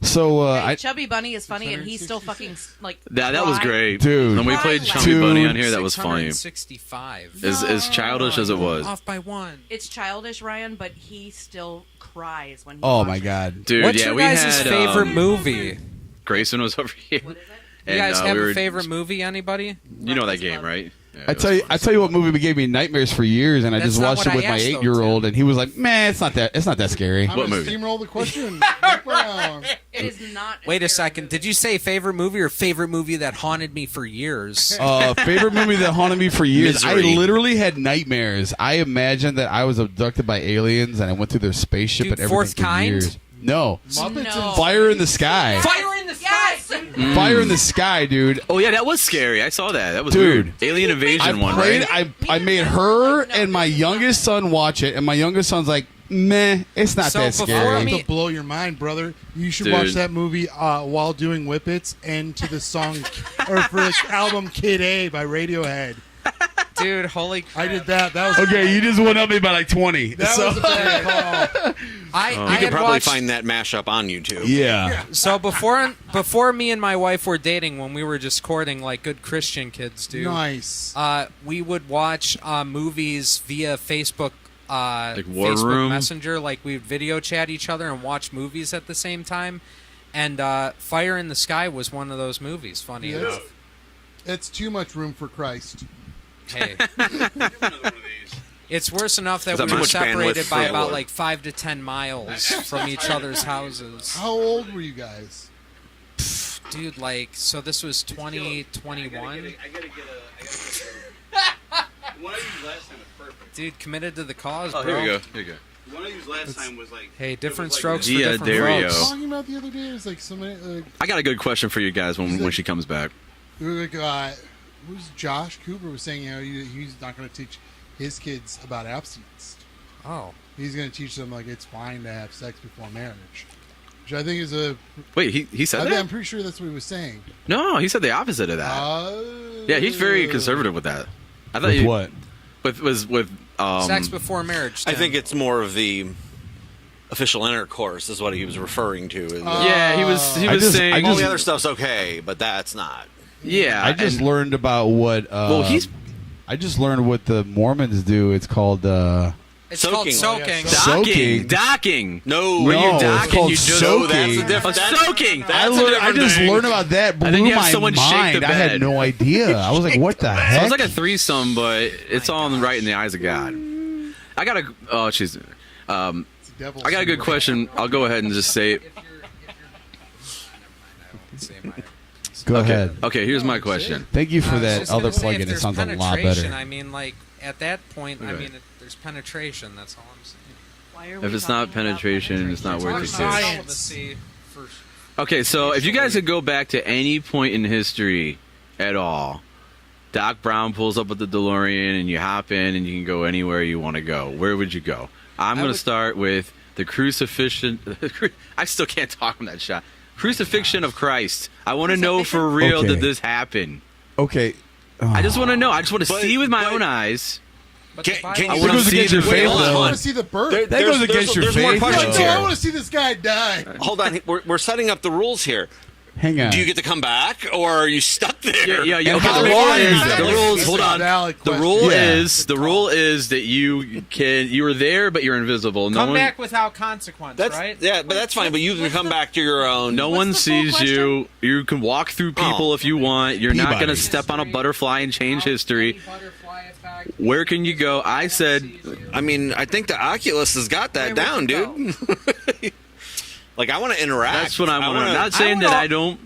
So Hey, I Chubby Bunny is funny, and he's still fucking like. That was crying. great, Dude. When we Crying played loud. Chubby Bunny Dude. on here, that was funny. 665. As childish as it was, Off by one. It's childish, Ryan, but he still cries when he. oh watches my it. god, dude. What's yeah, your we guys' had favorite movie? Grayson was over here. What is it? You guys have we a were- favorite movie? Anybody? You know that Breakfast game, Club. right? Yeah, I it tell was you, I tell you what movie gave me nightmares for years, and I That's just not watched what it with I my asked, though, 8-year-old, and he was like, "Man, it's not that scary." I'm What gonna movie? steamroll the question. Look around. It is not. Wait a scary second. movie. Did you say favorite movie or favorite movie that haunted me for years? Favorite movie that haunted me for years. Misery. I literally had nightmares. I imagined that I was abducted by aliens, and I went through their spaceship Dude, and everything Fourth for Kind? years. No, Muppets No. and Fire in the Sky. Fire in the sky. Yes! Fire in the Sky, dude. Oh yeah, that was scary. I saw that. That was Dude. weird. Alien Invasion one, played. right? I made her and my youngest son watch it, and my youngest son's like, "Meh, it's not So that before scary." me- to blow your mind, brother. You should Dude. watch that movie while doing whippets and to the song or for the album Kid A by Radiohead. Dude, holy crap. I did that. That was Okay, you just went up me by like 20. That so, was a bad call. I You had could probably watched, find that mashup on YouTube. yeah. So before me and my wife were dating, when we were just courting like good Christian kids do, Nice. we would watch movies via Facebook. Like War Facebook Room? Messenger, like we would video chat each other and watch movies at the same time. And Fire in the Sky was one of those movies. Funny Yes. enough. It's too much room for Christ. Hey, Another one of these. it's worse enough that Is that we were much separated bandwidth by for about what? like 5 to 10 miles from each other's houses. How old were you guys? Dude, like, so this was I 2021. gotta get the one I used last time was perfect. Dude, committed to the cause, Oh, bro. here we go. Here we go. The one I used last time was like. Hey, it different was strokes for Yeah, different Dario. folks. Talking about the other day, it was like so many. I got a good question for you guys when she comes back. Who's Josh Cooper was saying? He's not going to teach his kids about abstinence. Oh. He's going to teach them like it's fine to have sex before marriage, which I think is a. Wait, he said I'm that? pretty sure that's what he was saying. No, he said the opposite of that. Yeah, he's very conservative with that. I thought With you, what? with Sex before marriage. I Tim. think it's more of the official intercourse is what he was referring to. yeah, he was I just- saying I all just- the other stuff's okay, but that's not. yeah. I just and- learned about what. well, he's I just learned what the Mormons do. It's called. it's soaking. called soaking. Soaking. docking. No, When No, you're it's docking, called you just soaking. that's the A difference. soaking. I just learned about that. Blew And then you have my someone shake mind. the I had bed. no idea. I was like, "What the heck?" Sounds like a threesome, but it's all right in the eyes of God. I got a. Oh, she's. I got a good question. I'll go ahead and just say it. Go Okay. ahead. Okay, here's my question. Thank you I for was that just gonna other say, plug-in. if It there's sounds a lot penetration, better. I mean, like at that point, I Okay. mean, there's penetration. That's all I'm saying. Why are we If it's not talking about penetration, it's not worth Talking it. about Too. celibacy for- Okay, so if you guys could go back to any point in history at all, Doc Brown pulls up with the DeLorean and you hop in and you can go anywhere you want to go. Where would you go? I'm going to start with the crucifixion. I still can't talk on that shot. Crucifixion of Christ. I want to know for real, Okay. did this happen? Okay. I just want to know. I just want to But- see with my but- own eyes. But Can- the Bible- can I you- want That to goes see against the your faith, hold on, though. I hold want on. to see the birth. There- That goes against your there's more faith, questions though. No, I here. want to see this guy die. Hold on, we're setting up the rules here. Hang on. Do you get to come back, or are you stuck there? Yeah. And Okay, how the long rule is is that? the rules. That's Hold a on. valid The question. rule Yeah. is that you were there, but you're invisible. No come one, back without consequence, That's right? yeah, but that's fine. But you can come back to your own. no What's one the full sees you. You can walk through people Oh. if you want. You're not Peabody. going to step on a butterfly and change history. Any butterfly effect. Where can you go? I said, I mean, I think the Oculus has got that Hey, down, where'd you dude. Like, I want to interact. that's what I want. wanna- I'm not saying that I don't.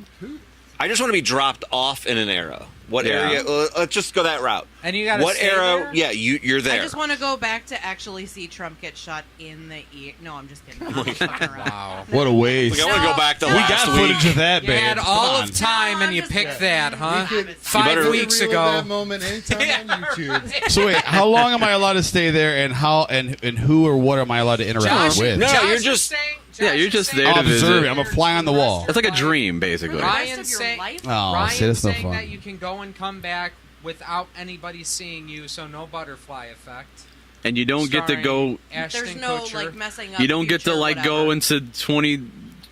I just want to be dropped off in an era. What Yeah. area? Let's just go that route. And you gotta What stay era? there? Yeah, you're there. I just want to go back to actually see Trump get shot in the ear. No, I'm just kidding. I'm just fucking around. Wow. What a waste. Like, I want to go back to We last got week. footage of that, You babe. had Come all on. of time and you picked that, huh? We could- 5 better- weeks Relive ago. that moment anytime on YouTube. So wait, how long am I allowed to stay there, and and who or what am I allowed to interact Josh, with? No, Josh you're is just- saying- Yeah, Josh you're is just saying there to I'm visit. observing. I'm a fly on the wall. It's like a dream, basically. For the rest Ryan's of your saying- life? Oh, Ryan's see, that's no saying fun. that you can go and come back without anybody seeing you, so no butterfly effect. And you don't get to Starring go. Ashton There's no Kutcher. like messing up. You don't get to future, like go whatever. into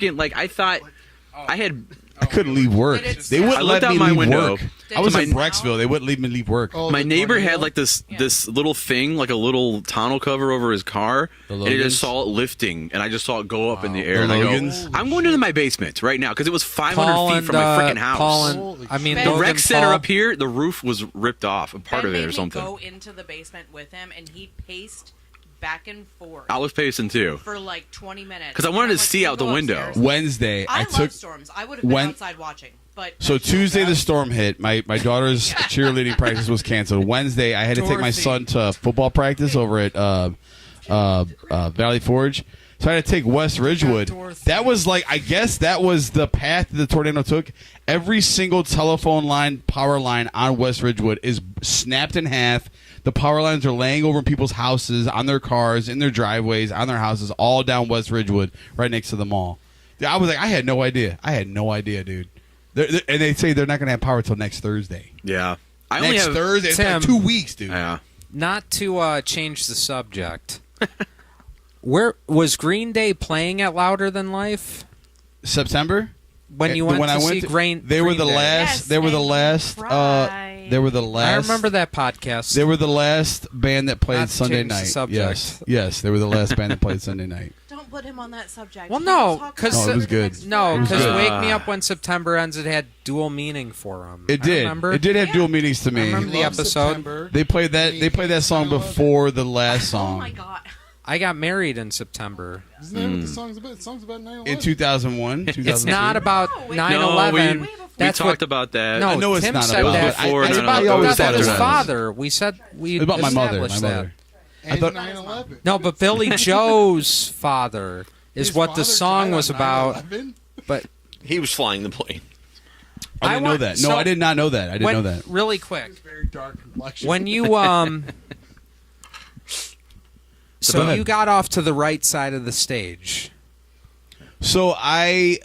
freaking like I thought Oh, I had I couldn't leave work. But it's- They wouldn't I let looked out me my leave window. work. Did I was you in know? Brecksville. They wouldn't leave me leave work. Oh, My the neighbor tornado? had like this Yeah. this little thing, like a little tonneau cover over his car, The and I Logans? just saw it lifting, and I just saw it go up in the air. The and I go, Logans? I'm going into my basement right now because it was 500 feet from my freaking house. Holy I mean, shit. The Logan rec center Paul- up here, the roof was ripped off, a part Ben of it made or me something. go into the basement with him, and he paced back and forth I was pacing too. for like 20 minutes. 'Cause I And wanted I'm to like, see "Can out you the go window." upstairs?" Wednesday, I took. love storms. I would have been when- outside watching, but So Tuesday the storm hit. My daughter's cheerleading practice was canceled. Wednesday I had to take my Dorothy. son to football practice over at Valley Forge. So I had to take West Ridgewood. Dorothy. That was like, I guess that was the path that the tornado took. Every single telephone line, power line on West Ridgewood is snapped in half. The power lines are laying over people's houses, on their cars, in their driveways, on their houses, all down West Ridgewood, right next to the mall. I was like, I had no idea. Dude. And they say they're not going to have power till next Thursday. Yeah, I only Next have. Thursday? It's like Tim. 2 weeks, dude. Yeah, Not to change the subject. Where was Green Day playing at Louder Than Life September? when you went When to I see went to- Green? They were Green the Day? last. Yes, They were the and last. cried. They were the last. I remember that podcast. They were the last band that played Not to Sunday change the night. subject. Yes, they were the last band that played Sunday night. don't put him on that subject. Well, He no, will talk 'cause- about No, it was for the good. next No, four because hours. Wake Me Up When September Ends, it had dual meaning for him. It did. Remember? It did have Yeah. dual meanings to me. remember the Love episode. September. They played that. They played that song before the last Oh song my god. I got married in September. Isn't that what the song's about? The song's about 9/11. in 2001. It's not about No, wait. 9/11. No, Way we before. That's talked what- about that. No, I know it's Tim not said about that. that. Before It's 9/11. about I always death thought of it his was. father. We said we It's about my mother. My established that. mother. And thought- 9/11. No, but Billy Joe's father is His what the father song died was on about. 9/11? But He was flying the plane. I didn't know want- that. No, so- I did not know that. I didn't when, know that. really quick, Very dark complexion. when you Go so ahead. you got off to the right side of the stage. So I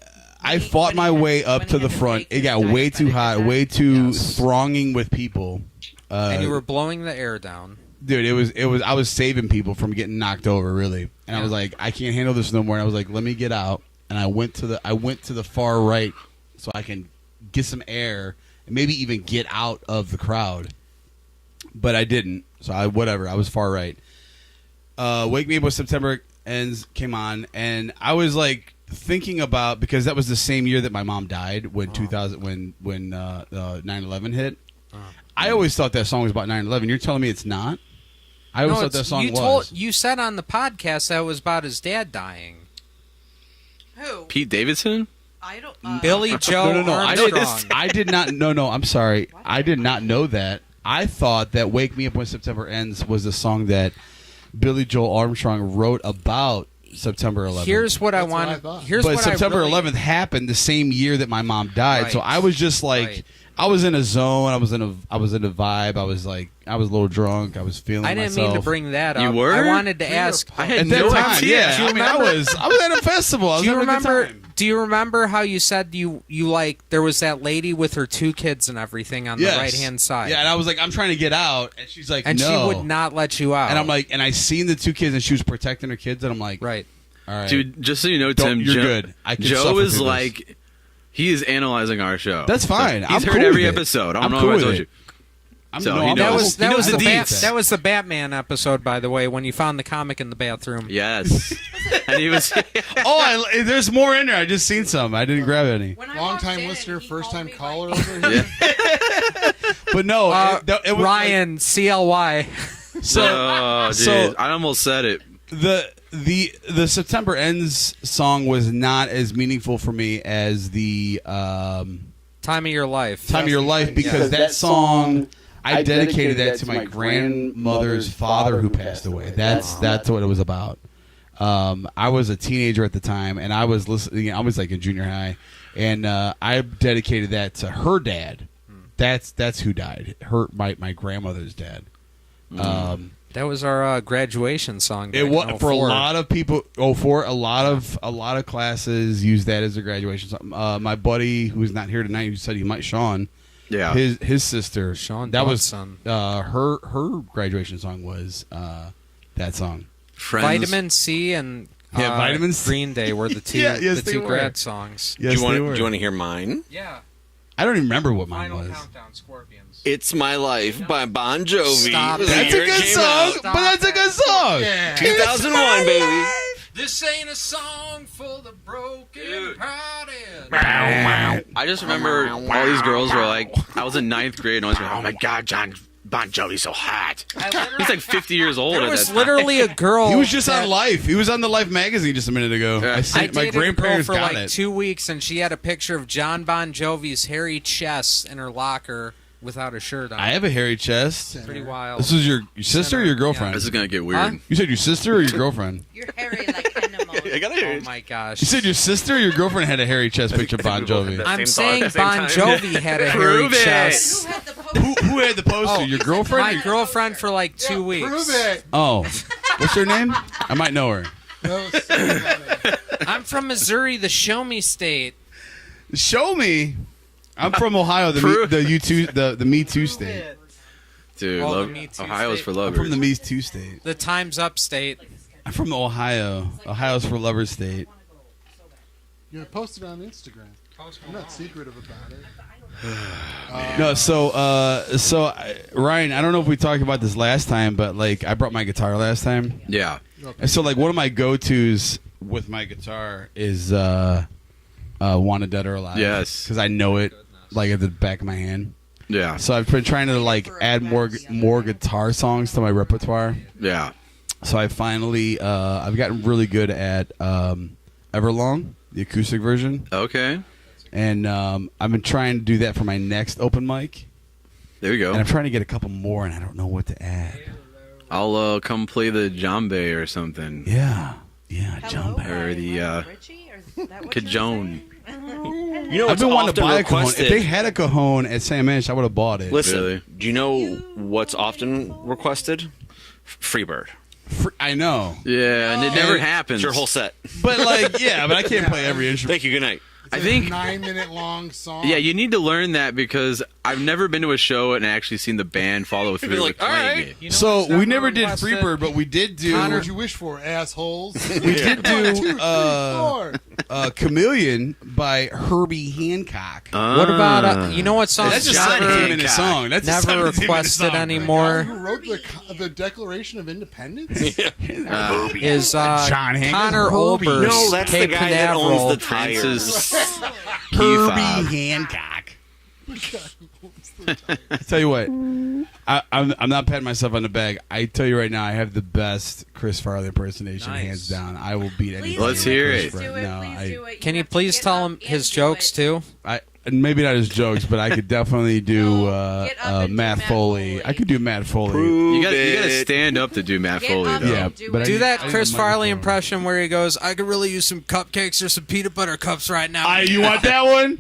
fought when my he had- way up when to he the had to front. take It his got way too diabetic hot, attack. way too Yes. thronging with people. And you were blowing the air down. Dude, it was. I was saving people from getting knocked over, really. And I was Yeah. like, I can't handle this no more. And I was like, let me get out. And I went to the far right so I can get some air and maybe even get out of the crowd. But I didn't. So I was far right. Wake Me Up When September Ends came on, and I was like thinking about, because that was the same year that my mom died when 9/11 hit. I always thought that song was about 9/11. You're telling me it's not? I always thought that song was. You said on the podcast that it was about his dad dying. Who? Pete Davidson? I don't. Billy Joe No. Armstrong. I did not. No. I'm sorry. I did not know that. I thought that "Wake Me Up When September Ends" was the song that Billy Joel Armstrong wrote about September 11th. Here's what I That's what I want. thought. Here's but what September I really, 11th happened the same year that my mom died. Right. So I was just like, Right. I was in a zone. I was in a vibe. I was like, I was a little drunk. I was feeling. I didn't myself. mean to bring that up. You were? I wanted to ask. I had At that no time, idea. yeah. Do you I mean, I remember- was at a festival. I was Do you having a good remember? time. Do you remember how you said you like there was that lady with her 2 kids and everything on Yes. the right hand side? Yeah, and I was like, I'm trying to get out, and she's like, and no. she would not let you out. And I'm like, and I seen the 2 kids, and she was protecting her kids, and I'm like, right. all right, Dude, just so you know, Don't- Tim, you're Joe, good. I can Joe suffer is through this. like, he is analyzing our show. That's fine. He's I'm heard cool every with it. episode. I I'm don't know cool if I with told it. you. I'm, So, no, he I'm That knows. was He that knows was the the deets. that was the Batman episode, by the way, when you found the comic in the bathroom. Yes. And he was. there's more in there. I just seen some. I didn't grab any. When I Long walked time in listener, and he first time called caller me by- over here. But no, it was Ryan CLY. Like, so Oh, so- jeez. I almost said it. the September Ends song was not as meaningful for me as the Time of Your Life. Time of Your Life, because that song, I dedicated that to my grandmother's father who passed away. That's what it was about. I was a teenager at the time, and I was listening. I was like in junior high, and I dedicated that to her dad. That's who died. My grandmother's dad. That was our graduation song. It back was in for a 04. lot of people. A lot of classes use that as a graduation song. My buddy who's not here tonight, who said he might, Sean. Yeah. His sister. Sean That was Dodson. her graduation song was that song. Friends. Vitamin C and Yeah, Vitamins. Green Day were the two Yeah, yes, the they two were. grad songs. Yes, do they you were. want to hear mine? Yeah. I don't even remember what mine Final was. Countdown, Scorpions. It's My Life by Bon Jovi. Stop The it. That's a year it good came song, out. but that's a good song. Yeah. 2001, baby. This ain't a song for the broken hearted. I just remember all these girls were like, I was in 9th grade and I was like, oh my god, Bon Jovi's so hot. He's like 50 years old. There at was that time. literally a girl. He was just that- on Life. He was on the Life magazine just a minute ago. Yeah. I My dated a girl grandparents for got like it. 2 weeks, and she had a picture of John Bon Jovi's hairy chest in her locker without a shirt on. I have a hairy chest. Pretty wild. This was your sister or your girlfriend? This is gonna get weird. Huh? You said your sister or your girlfriend? You're hairy like animal. I got Oh my gosh. You said your sister or your girlfriend had a hairy chest picture of Bon Jovi? I'm Same thought saying at the same Bon time. Jovi had a hairy Prove it. chest. Who had the poster? Who had the poster? Oh, your girlfriend? My girlfriend for like 2 weeks. Prove it. Oh, what's her name? I might know her. That was so funny. I'm from Missouri, the show me state. Show me. I'm from Ohio, the Me Too state. Dude, Oh, love, the Me Too Ohio's state. for I'm lovers. from the Me Too state. The Time's Up state. I'm from Ohio. Ohio's for lovers state. You posted on Instagram. I'm not secretive about it. No, Ryan, I don't know if we talked about this last time, but like I brought my guitar last time, Yeah. and so like one of my go-tos with my guitar is "Wanted Dead or Alive." Yes. because I know it like at the back of my hand. Yeah. So I've been trying to like add more guitar songs to my repertoire. Yeah. So I finally I've gotten really good at Everlong, the acoustic version, Okay. and I've been trying to do that for my next open mic. There you And I'm go. trying to get a couple more, and I don't know what to add. I'll come play the djembe or something. Yeah, Hello, jump. Or the, Richie? Or is that what Cajon. You know I've what's been wanting to often buy a cajon. If requested? they had a cajon at Sam Ash, I would have bought it. Listen, Really? do you know what's often requested? Freebird. I know, Yeah, and it never And- happens. It's your whole set. but like, yeah, but I can't play every instrument. Thank you. Good night. I think. 9-minute long song. Yeah, you need to learn that because I've never been to a show and actually seen the band follow through like, with playing "Alright." it. You know So what's we never never did requested? Freebird, but we did do. What would you wish for, assholes? We did do Four. Chameleon by Herbie Hancock. What about you know what song? That's a John 17-minute Hancock. song. That's a never 17-minute requested song. anymore. Who wrote the Declaration of Independence? Is John Hancock? Connor Herbie. Olbers, No, that's the Cape guy that owns Canaveral. the tires. Herbie Hancock. I tell you what, I'm not patting myself on the back. I tell you right now, I have the best Chris Farley impersonation, Nice. hands down. I will beat anybody. Please Let's do hear Please it. do it. No, Please do it. Can you have to please get tell up him and his do jokes it. too? and maybe not his jokes, but I could definitely do No, get up and do Matt Matt Foley. Foley. I could do Matt Foley. You gotta stand up to do Matt Get Foley up though. Yeah, and do but it. Do that I Chris need a Farley microphone. impression where he goes, "I could really use some cupcakes or some peanut butter cups right now." You want that one?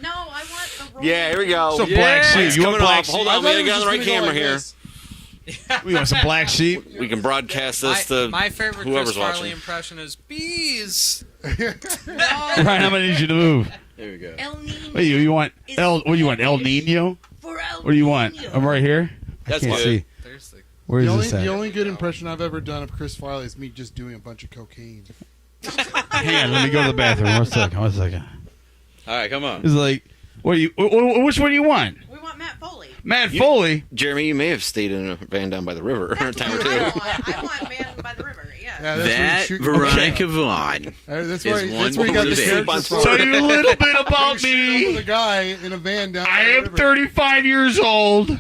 No, I want the roll. Yeah, here we go. So Black Sheep. It's You want coming Black off. Sheep? Hold on, we gotta get on the right Just gonna go camera like here. this. We want some Black Sheep. We can broadcast this to my favorite whoever's Chris Farley watching. impression is bees. Ryan, I'm gonna need you to move. There we go. El Nino. What you want? What do you want? El Nino? For El What do you want? Nino. I'm right here. That's I can't good. see. There's the Where is The this at? only good impression I've ever done of Chris Farley is me just doing a bunch of cocaine. Hang on, let me go to the bathroom. One second. All right, come on. It's like, what do you? Which one do you want? We want Matt Foley. Matt Foley. Jeremy, you may have stayed in a van down by the river a That's time or what two. I want Man by the River. Yeah. Yeah, that's where That you shoot- Veronica Vaughn. That's is where one that's where you got the movie. character from. Tell you a little bit about With me. a guy in a van down. I by the am river. 35 years old.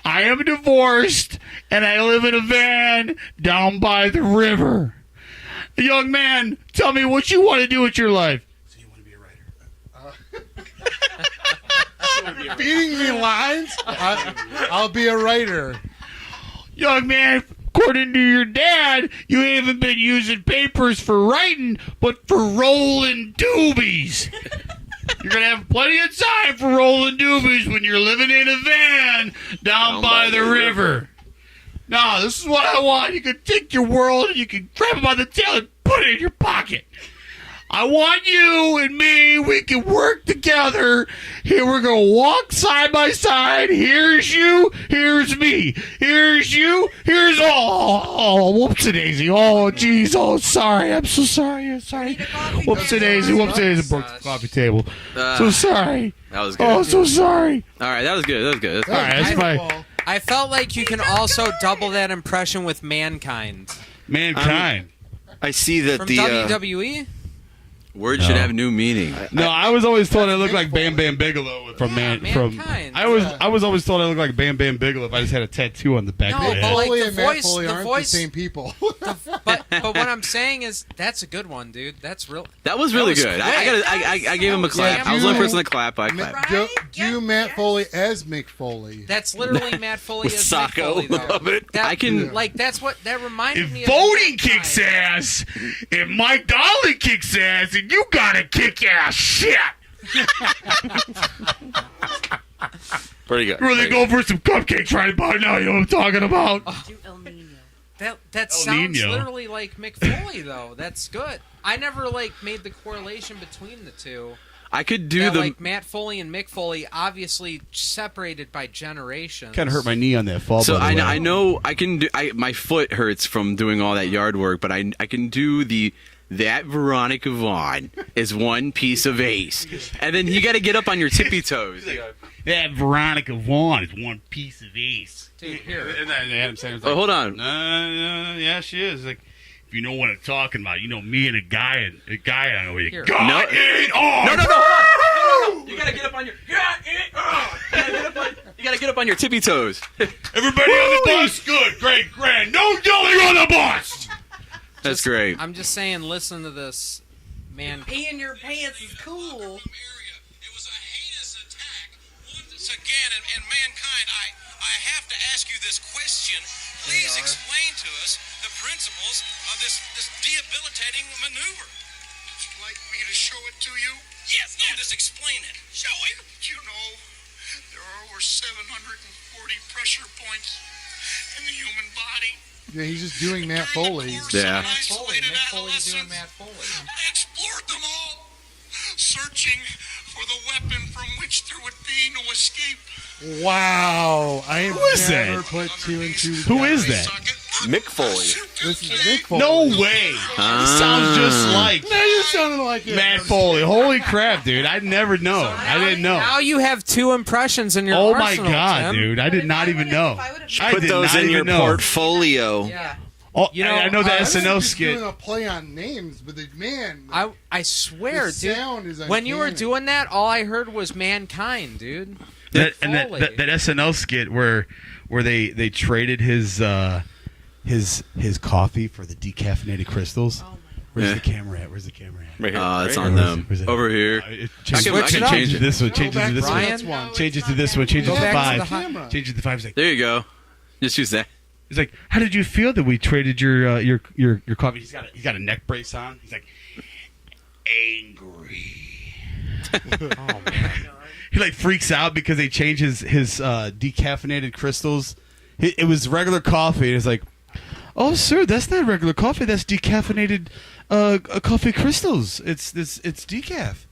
I am divorced, and I live in a van down by the river. Young man, tell me what you want to do with your life. So you want to be a writer? Feeding me lines. I'll be a writer. Young man, according to your dad, you haven't been using papers for writing, but for rolling doobies. You're going to have plenty of time for rolling doobies when you're living in a van down by the river. No, this is what I want. You can take your world and you can grab it by the tail and put it in your pocket. I want you and me. We can work together. Here we're gonna walk side by side. Here's you. Here's me. Here's you. Here's whoopsie daisy. Oh, jeez. Oh, sorry. I'm so sorry. I'm sorry. Whoopsie daisy. Whoopsie daisy. Broke the coffee table. So sorry. That was good. Oh, so sorry. All right, that was good. That was good. That's All right, that's my I felt like you can also double that impression with Mankind Mankind. I see that from the WWE. word should have new meaning. No, I was always told I looked like Bam Bam Bigelow from Mankind. I was always told I looked like Bam Bam Bigelow if I just had a tattoo on the back No, of my but head. like Foley the and Matt voice- Foley the aren't voice- the same people. But what I'm saying is that's a good one, dude. That's real. That was really was good. great. I gave him a clap. Yeah, I was the only you- person to clap. I clapped. Right? Do Yes, Matt yes. Foley as Mick Foley. That's literally Matt Foley With as Mick Sacco Foley, though. above it. That, I can- like that's what that reminded me If of. voting Mankind. kicks ass, if Mike Dolly kicks ass, then you gotta kick ass shit. Pretty good. Really Pretty go for some cupcakes right about now. You know what I'm talking about? Do El Nino. That El sounds Nino. literally like Mick Foley, though. That's good. I never like made the correlation between the two. I could do That, the. like Matt Foley and Mick Foley, obviously separated by generations. Kind of hurt my knee on that fall. So by the way. I know I can do. My foot hurts from doing all that yard work, but I can do that Veronica Vaughn is one piece of ace, and then you got to get up on your tippy toes. That Veronica Vaughn is one piece of ace. Dude, here. And then Adam Sandler's Oh, hold on. yeah, she is. Like, if you know what I'm talking about, you know me and a guy I know you Here. got No. it on. No, hold on. You gotta get up on your. You gotta get up on your tippy toes. Everybody on the bus, good, great, grand. No yelling on the bus. That's great. I'm just saying, listen to this, man. Peeing your pants is cool. It was a heinous attack. Once again, in mankind, I have to ask you this question. Please explain to us the principles of this debilitating maneuver. Would you like me to show it to you? Yes, no, just explain it. Show it. You know, there are over 740 pressure points in the human body. Yeah, he's just doing Matt Foley. Yeah. Matt Foley. Mick Foley doing Matt Foley. I explored them all, searching for the weapon from which there would be no escape. Wow, I have is never that? put two and two. Who is that? Mick Foley. This is Mick Foley. No way. Sounds just like Now you sounded like it. Matt Foley. Holy crap, dude! I'd never known. I didn't know. Now you have two impressions in your Oh my arsenal, god, Tim. dude! I did not even know. I Put did those not in your even know. portfolio. Yeah. Oh, You know, I know the I was SNL just skit. doing a play on names, but man, I swear, the dude. sound is When you were uncanny. doing that, all I heard was Mankind, dude. That Foley. SNL skit where they traded his coffee for the decaffeinated crystals. Oh my god. Where's Yeah. the camera at? Where's the camera at? Right here. It's Right on here. them. Where's it? Over here. Change I can change it it. to this one. Change it back to this to one. Ryan? one. Change it to this one. Change it Go to back to five. the camera. Change it to five. He's like, There you go. Just use that. he's like, how did you feel that we traded your coffee? He's got a neck brace on. He's like, angry. Oh man. He like freaks out because they changed his decaffeinated crystals. It was regular coffee. And it's like, oh sir, that's not regular coffee. That's decaffeinated coffee crystals. It's decaf.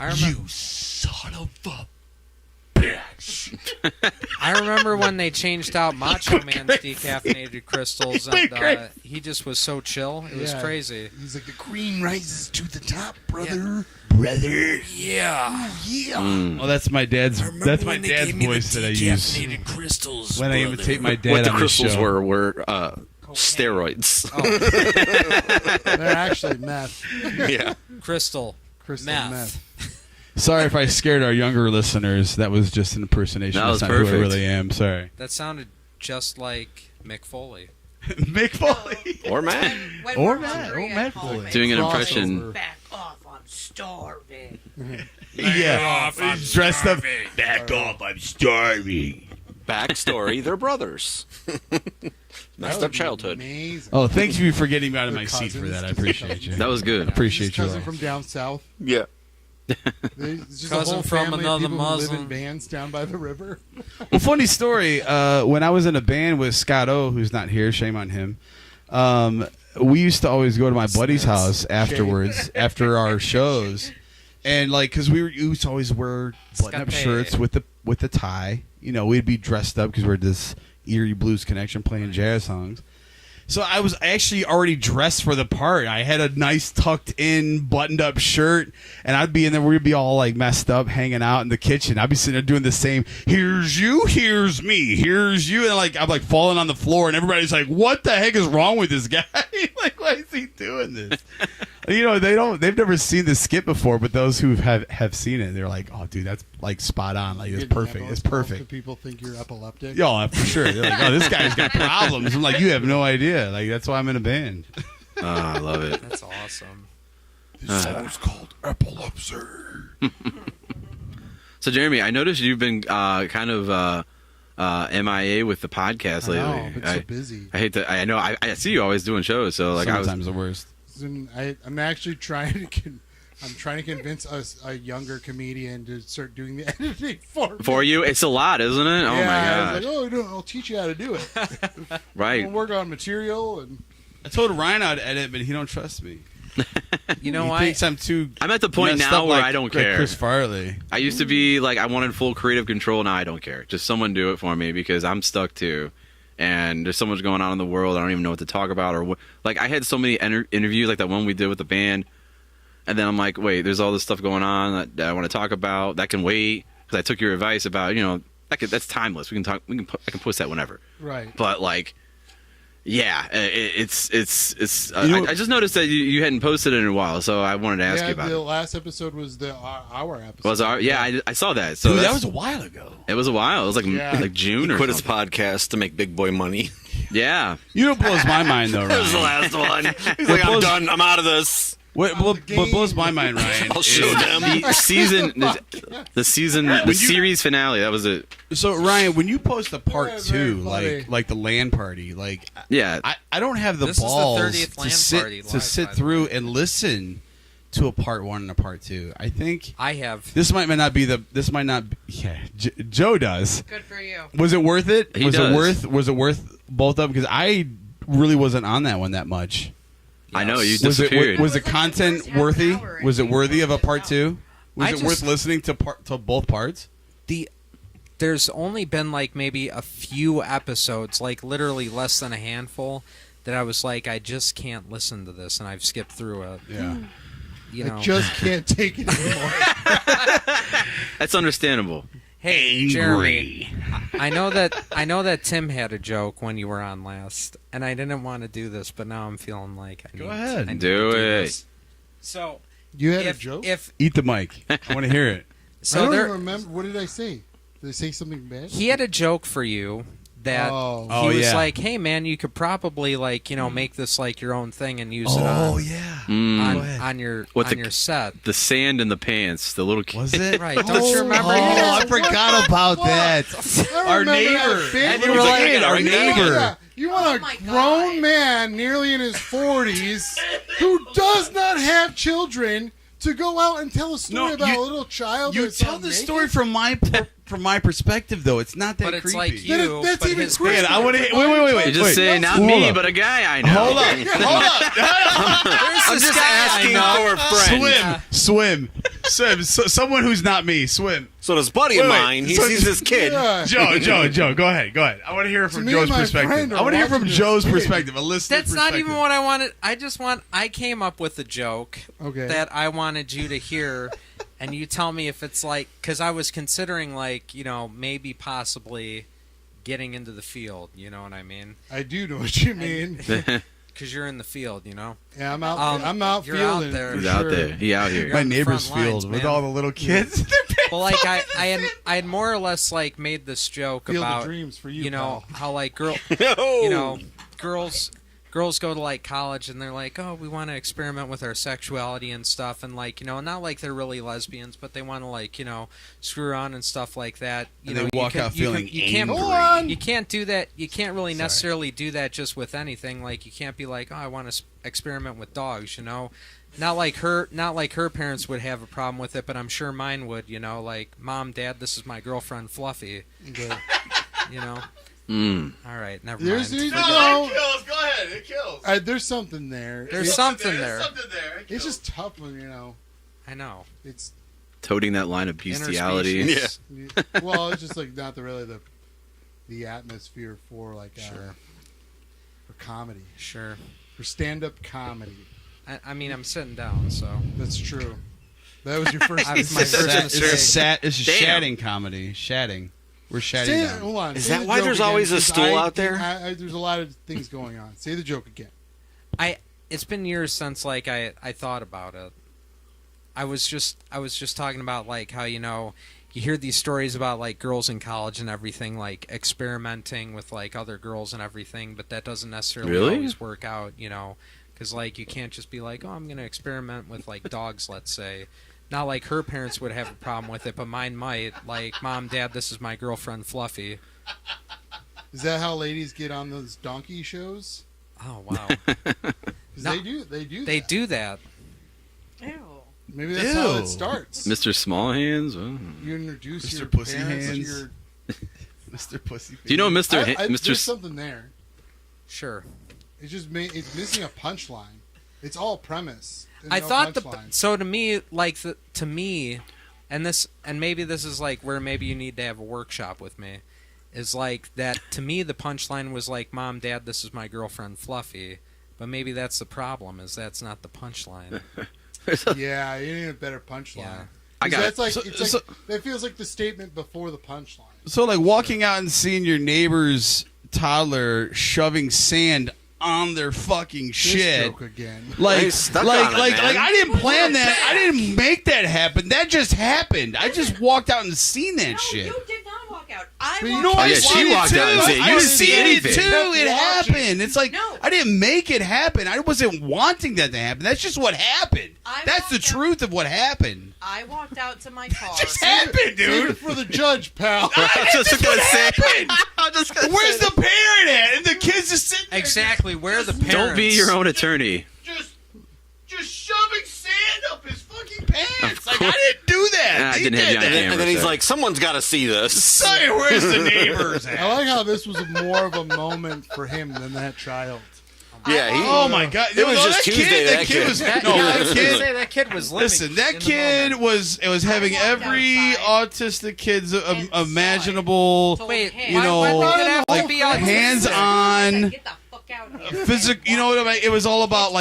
I remember. You son of a bitch. I remember when they changed out Macho Man's decaffeinated crystals, and he just was so chill. It was Yeah. crazy. He's like, the cream rises to the top, brother. Brother. Yeah. Yeah. Oh, that's my dad's. That's my dad's voice that I use crystals when I imitate my dad What the on crystals show. were steroids. They're actually meth. Yeah. Crystal. Crystal Meth. meth. Sorry if I scared our younger listeners. That was just an impersonation. That was That's not who I perfect. really am. Sorry. That sounded just like Mick Foley. Mick Foley. Or Matt. When Or we're Matt. hungry Or at Matt home, Foley. Doing an Crossover. impression. Back off, I'm starving. Yeah. He's dressed up. Back off! I'm starving. Backstory, they're brothers. Messed up childhood. Amazing. Oh, thank you for getting me out of They're my seat for cousins. that. I appreciate you. That was good. Appreciate His you. cousin all. from down south. Yeah. It's just Cousin a whole from family another of people who live in Muslim. vans down by the river. Well, funny story. When I was in a band with Scott O, who's not here, shame on him. we used to always go to my buddy's house afterwards, after our shows, and like, cause we used to always wear button-up shirts with the tie. You know, we'd be dressed up because we're this Erie Blues Connection playing jazz songs. So I was actually already dressed for the part. I had a nice tucked in buttoned up shirt, and I'd be in there. We'd be all like messed up, hanging out in the kitchen. I'd be sitting there doing the same. Here's you, here's me, here's you, and like I'm like falling on the floor, and everybody's like, "What the heck is wrong with this guy? Like, why is he doing this?" You know, they've never seen this skit before, but those who have seen it, they're like, "Oh, dude, that's like spot on. Like, it's perfect. It's perfect." Do people think you're epileptic? Yeah, for sure. They're like, "Oh, this guy's got problems." I'm like, "You have no idea. Like, that's why I'm in a band." Oh, I love it. That's awesome. This song's called Epilepsy. So, Jeremy, I noticed you've been kind of MIA with the podcast lately. I know, I've been so busy. I hate to. I know. I see you always doing shows. So, like, Sometimes the worst. I'm actually trying to. I'm trying to convince a younger comedian to start doing the editing for me. For you, it's a lot, isn't it? Oh my I was gosh! like, no, I'll teach you how to do it. Right. We'll work on material and. I told Ryan I'd edit, but he don't trust me. You know He why? thinks I'm too. I'm at the point messed now up where like- I don't like care. Chris Farley. I used to be like I wanted full creative control. Now I don't care. Just someone do it for me because I'm stuck too. And there's so much going on in the world. I don't even know what to talk about or what. Like I had so many interviews, like that one we did with the band, and then I'm like, wait, there's all this stuff going on that I want to talk about. That can wait because I took your advice about that's timeless. We can talk. I can post that whenever. Right. But like, yeah, it's. know- I just noticed that you hadn't posted it in a while, so I wanted to ask you about the it. last episode was our episode. Was our I saw that. So Dude, that that's- was a while ago. It was a while. It was like Yeah. like June or Quit his something. podcast to make big boy money. Yeah. You know what blows my mind though, That was the Ryan? last one. He's like, I'm done. I'm out of this. What blows my mind, Ryan? I'll show is- them. The series finale. That was it. So Ryan, when you post a part Yeah, very two, funny. like the land party, like Yeah. I don't have the This is the balls 30th to land party sit live, sit by the through way. and listen to a part one and a part two. I think I have. this might not be this might not. Yeah, Joe does. Good for you. Was it worth it? He was does. it worth both of them? Because I really wasn't on that one that much. I know you Was it disappeared. was the It was like the content first half worthy? hour, Was it and worthy of a posted it part out. two? Was I it worth just- listening to both parts? There's only been like maybe a few episodes, like literally less than a handful, that I was like, I just can't listen to this, and I've skipped through it. Yeah. You know. I just can't take it anymore. That's understandable. Hey, Jeremy. I know that Tim had a joke when you were on last, and I didn't want to do this, but now I'm feeling like I Go need, ahead. I need Do to it. this. So You had if a joke? Eat the mic. I want to hear it. I so don't there, even remember. What did I say? Did I say something bad? he had a joke for you that Oh. Oh, he was yeah. like, "Hey man, you could probably make this like your own thing and use it Oh on yeah. Mm. ahead. on your What's on it- your set." The sand in the pants. The little kid. Was it? Right, don't you remember? Oh, Yeah, I forgot about What? that. I Our remember neighbor. that big And you little were like, kid, our neighbor. Yeah. You want Oh a my grown God. man, nearly in his 40s, who does not have children, to go out and tell a story No, about you- a little child. You that's tell all the naked? story from my perspective, though. It's not that But it's creepy. like Then you. that's but even his creepier. Man, I want to. Wait. You just wait. say not Hold me, up. but a guy I know. Hold up. There's this just guy asking I know. for a friend. Swim. Someone who's not me. Swim. So this buddy of Wait, mine, he so- sees this kid. Yeah. Joe, go ahead. I want to hear it from me Joe's and my perspective. friend are I want to hear from watching this Joe's kid. perspective. A listener That's not perspective. even what I wanted. I came up with a joke Okay. that I wanted you to hear, and you tell me if it's like, because I was considering maybe possibly getting into the field. You know what I mean? I do know what you mean. Because you're in the field, you know. Yeah, I'm out you're out fielding. there. for He's out sure. there. He out here. You're My on the neighbor's front lines, field with man. all the little kids. Well, like I had more or less like made this joke Field of about dreams for you, you know pal. how like No. girls go to like college and they're like, oh, we want to experiment with our sexuality and stuff, and like not like they're really lesbians, but they want to like screw around and stuff like that. And they walk out feeling you can't angry. you can't do that. You can't really necessarily do that just with anything. Like you can't be like, oh, I want to experiment with dogs. Not like her parents would have a problem with it, but I'm sure mine would. Like, Mom, Dad, this is my girlfriend Fluffy. Okay. All right, never There's mind. you go. good. It kills. There's something there. There's something there. It It's just tough when I know. it's Toting that line of bestiality. Interspecies. well, it's just like not the atmosphere for like Sure. for comedy, Sure. for stand-up comedy. I mean, I'm sitting down, so. That's true. That was your first. That was my It's first a mistake. it's a Damn. shatting comedy. Shatting. We're shatting Say it, down. hold on. Is Say that the why joke there's again, always a 'cause stool out there? There's a lot of things going on. Say the joke again. It's been years since like I thought about it. I was just talking about like how you hear these stories about like girls in college and everything, like experimenting with like other girls and everything, but that doesn't necessarily Really? always work out, because like you can't just be like, oh, I'm gonna experiment with like dogs, let's say. Not like her parents would have a problem with it, but mine might. Like, Mom, Dad, this is my girlfriend Fluffy. Is that how ladies get on those donkey shows? Oh wow, 'Cause No. they do. that. Ew. Maybe that's how Ew. it starts. Mr. Smallhands. Oh. You introduce Mr. your Pussy parents to Hands. your. Mr. Pussy. Do you know Mr. There's Mr. something there. Sure. It's just it's missing a punchline. It's all premise. and I no thought punchline. so to me, like to me, and maybe this is like where maybe you need to have a workshop with me, is like that to me the punchline was like, Mom, Dad, this is my girlfriend Fluffy, but maybe that's the problem, is that's not the punchline. Yeah, you need a better punchline. Yeah. I got That's it. like So- it's so- like that feels like the statement before the punchline. So, like, walking out and seeing your neighbor's toddler shoving sand on their fucking This shit. joke again. Like, He's stuck like, on it, like, man. like, I didn't plan that. I didn't make that happen. That just happened. I just walked out and seen that No, shit. you did not walk out. I But you walked know out. what? yeah, she walked out and said, "You I didn't see seen anything." it too. It Kept watching. happened. It's like No. I didn't make it happen. I wasn't wanting that to happen. That's just what happened. That's the walked out- truth of what happened. I walked out to my car. Just happened, Save dude. it for the judge, pal. I was just gonna say. I'm just gonna Where's say the parent at? And the kids just sitting there. Exactly. Where are the parents? Don't be your own attorney. Just shoving sand up his fucking pants. Like, I didn't do that. I He didn't have did you on that. camera. And then he's so- like, someone's got to see this. Say, where's the neighbors I at? like how this was more of a moment for him than that child. Yeah, he. Oh my god! It was No, just that Tuesday, Kid, that kid. was That, no. yeah, I That was gonna kid. say that kid was living Listen, that in the kid moment. was having walked every outside autistic kid's and saw it. imaginable, Told Wait, him. you know, why did it have to like be autistic? hands-on, Get the fuck out here. physical. You know what I mean? It was all about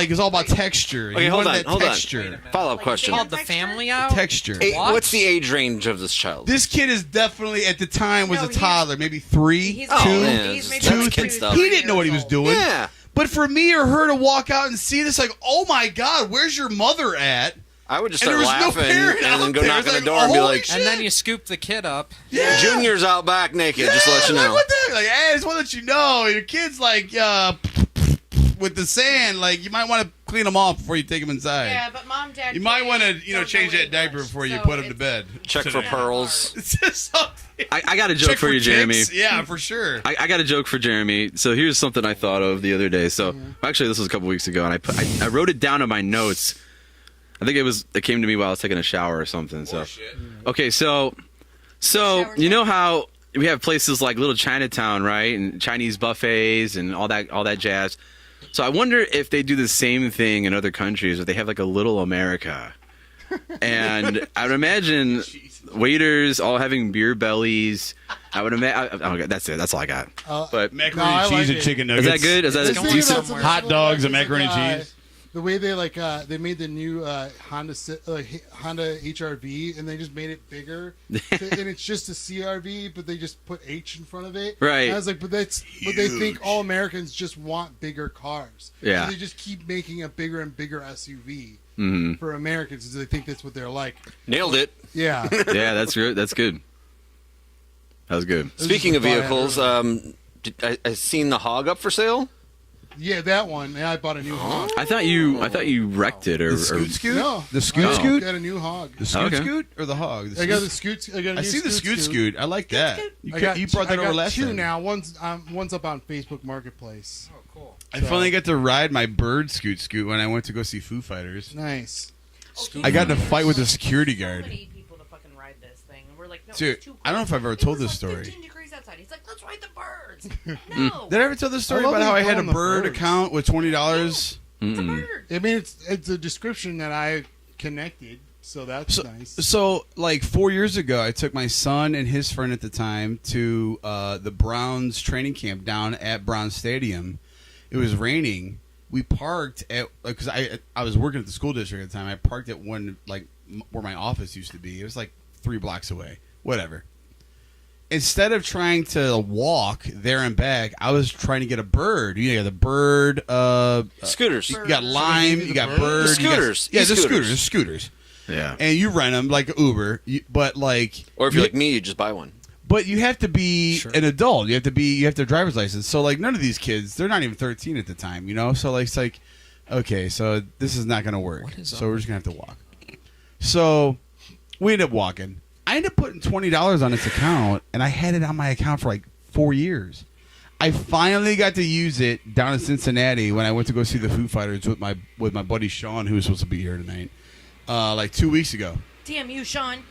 texture. Okay, He hold wanted on, that hold on. texture. Follow-up question. Called the family out. Texture. Hey, What? what's the age range of this child? This kid is definitely at the time was No, a he's- toddler, maybe 3, He's 2, man, he's maybe that's like kid 2, stuff. 3 He didn't know what he was years doing. Yeah. But for me or her to walk out and see this, like, oh my god, where's your mother at? I would just And start there was no laughing parent and then out go there. knock It's on the like, door and be holy like, shit. And then you scoop the kid up. Yeah. Junior's out back naked, just to let you Like, know. what the like, hey, I just want to let you know, your kid's like with the sand. Like, you might want to clean them off before you take them inside. Yeah, but mom, dad. You might want to, don't change know that diaper English, before you so put him to it's- bed. Check for Today. pearls. It's just something. I got a joke Check for you, Jeremy. ticks. Yeah, for sure. I got a joke for Jeremy. So here's something I thought of the other day. So actually, this was a couple weeks ago, and I wrote it down in my notes. I think it came to me while I was taking a shower or something. So okay, so you know how we have places like Little Chinatown, right, and Chinese buffets and all that jazz. So I wonder if they do the same thing in other countries, if they have like a Little America. And I would imagine waiters all having beer bellies. I would imagine. Okay, that's it. That's all I got. But Macaroni No, I and cheese like and it. chicken is nuggets. that good? Is Let's that think decent? about something Hot dogs and like, macaroni and cheese. The way they they made the new Honda HRV and they just made it bigger, and it's just a CRV, but they just put H in front of it. Right. And I was like, but they think all Americans just want bigger cars. Yeah. So they just keep making a bigger and bigger SUV Mhm. for Americans because they think that's what they're like. Nailed it. Yeah. Yeah, that's good. That's good. That was good. Speaking of Buy it, vehicles, I seen the hog up for sale. Yeah, that one. Yeah, I bought a new hog. I thought you wrecked it, or The scoot scoot? No, The scoot I scoot? got a new hog. The scoot Okay. scoot or the hog? The I got scoot- the scoot. I got a I new see the scoot scoot. I like that. You brought that I over got last two time. now. One's up on Facebook Marketplace. Oh, cool. I finally got to ride my bird scoot scoot when I went to go see Foo Fighters. Nice. I got in a fight with a security guard. So many people to fucking ride this thing, and we're like, no, Dude, it's too I don't know if I've ever It told was this like story. 15 degrees outside. outside. He's like, let's ride the birds. No. Did I ever tell the story I love about that how I you had call a them the bird birds. account with $20? It's a bird. I mean, it's a description that I connected, so that's nice. So, like 4 years ago, I took my son and his friend at the time to the Browns training camp down at Browns Stadium. It was raining. We parked at because I was working at the school district at the time. I parked at one where my office used to be. It was like 3 blocks away. Whatever. Instead of trying to walk there and back, I was trying to get a bird. You got the bird. Scooters. You got Lime. You got bird. The scooters. You got, the E-scooters. scooters. Scooters. Yeah. And you rent them like Uber, but like, Or if you're like me, you just buy one. but you have to be an adult. You have to have a driver's license. So like, none of these kids, they're not even 13 at the time, you know. So like, it's like, okay, so this is not gonna work. So we're just gonna have to walk. So we end up walking. I ended up putting $20 on its account, and I had it on my account for like 4 years. I finally got to use it down in Cincinnati when I went to go see the Foo Fighters with my buddy Sean, who was supposed to be here tonight, like 2 weeks ago. Damn you, Sean.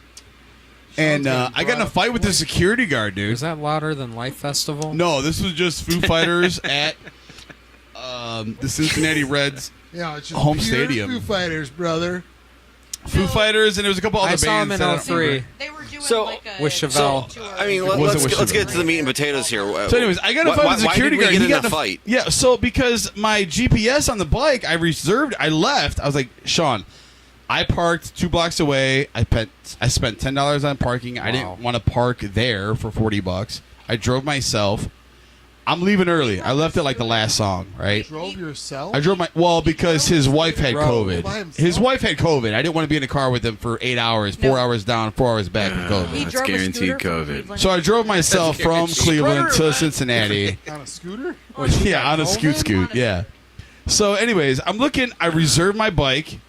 And I got in a fight with the security guard, dude. Was that louder than Life Festival? No, this was just Foo Fighters at the Cincinnati Reds Yeah, it's just home pure stadium. Foo Fighters, brother. Foo Fighters, and there was a couple other I saw bands. them in set up. 03. They were doing So- like a With Chevelle. tour. I mean, Was it with let's get Chevelle? to the meat and potatoes here. So, anyways, I got in a fight with the security why guard. did we He get got in a fight? Yeah, so because my GPS on the bike, I left. I was like, Sean, I parked 2 blocks away. I spent $10 on parking. I didn't want to park there for $40. I drove myself. I'm leaving early. I left at like the last song, right? Drove yourself? I drove because his wife had By COVID. himself? His wife had COVID. I didn't want to be in the car with him for 8 hours, 4 hours down, 4 hours back with COVID. He That's drove a guaranteed scooter from COVID. Cleveland. So I drove myself from Cleveland to Cincinnati. On a scooter? Yeah, on a scoot. Yeah. So, anyways, I'm looking. I reserved my bike,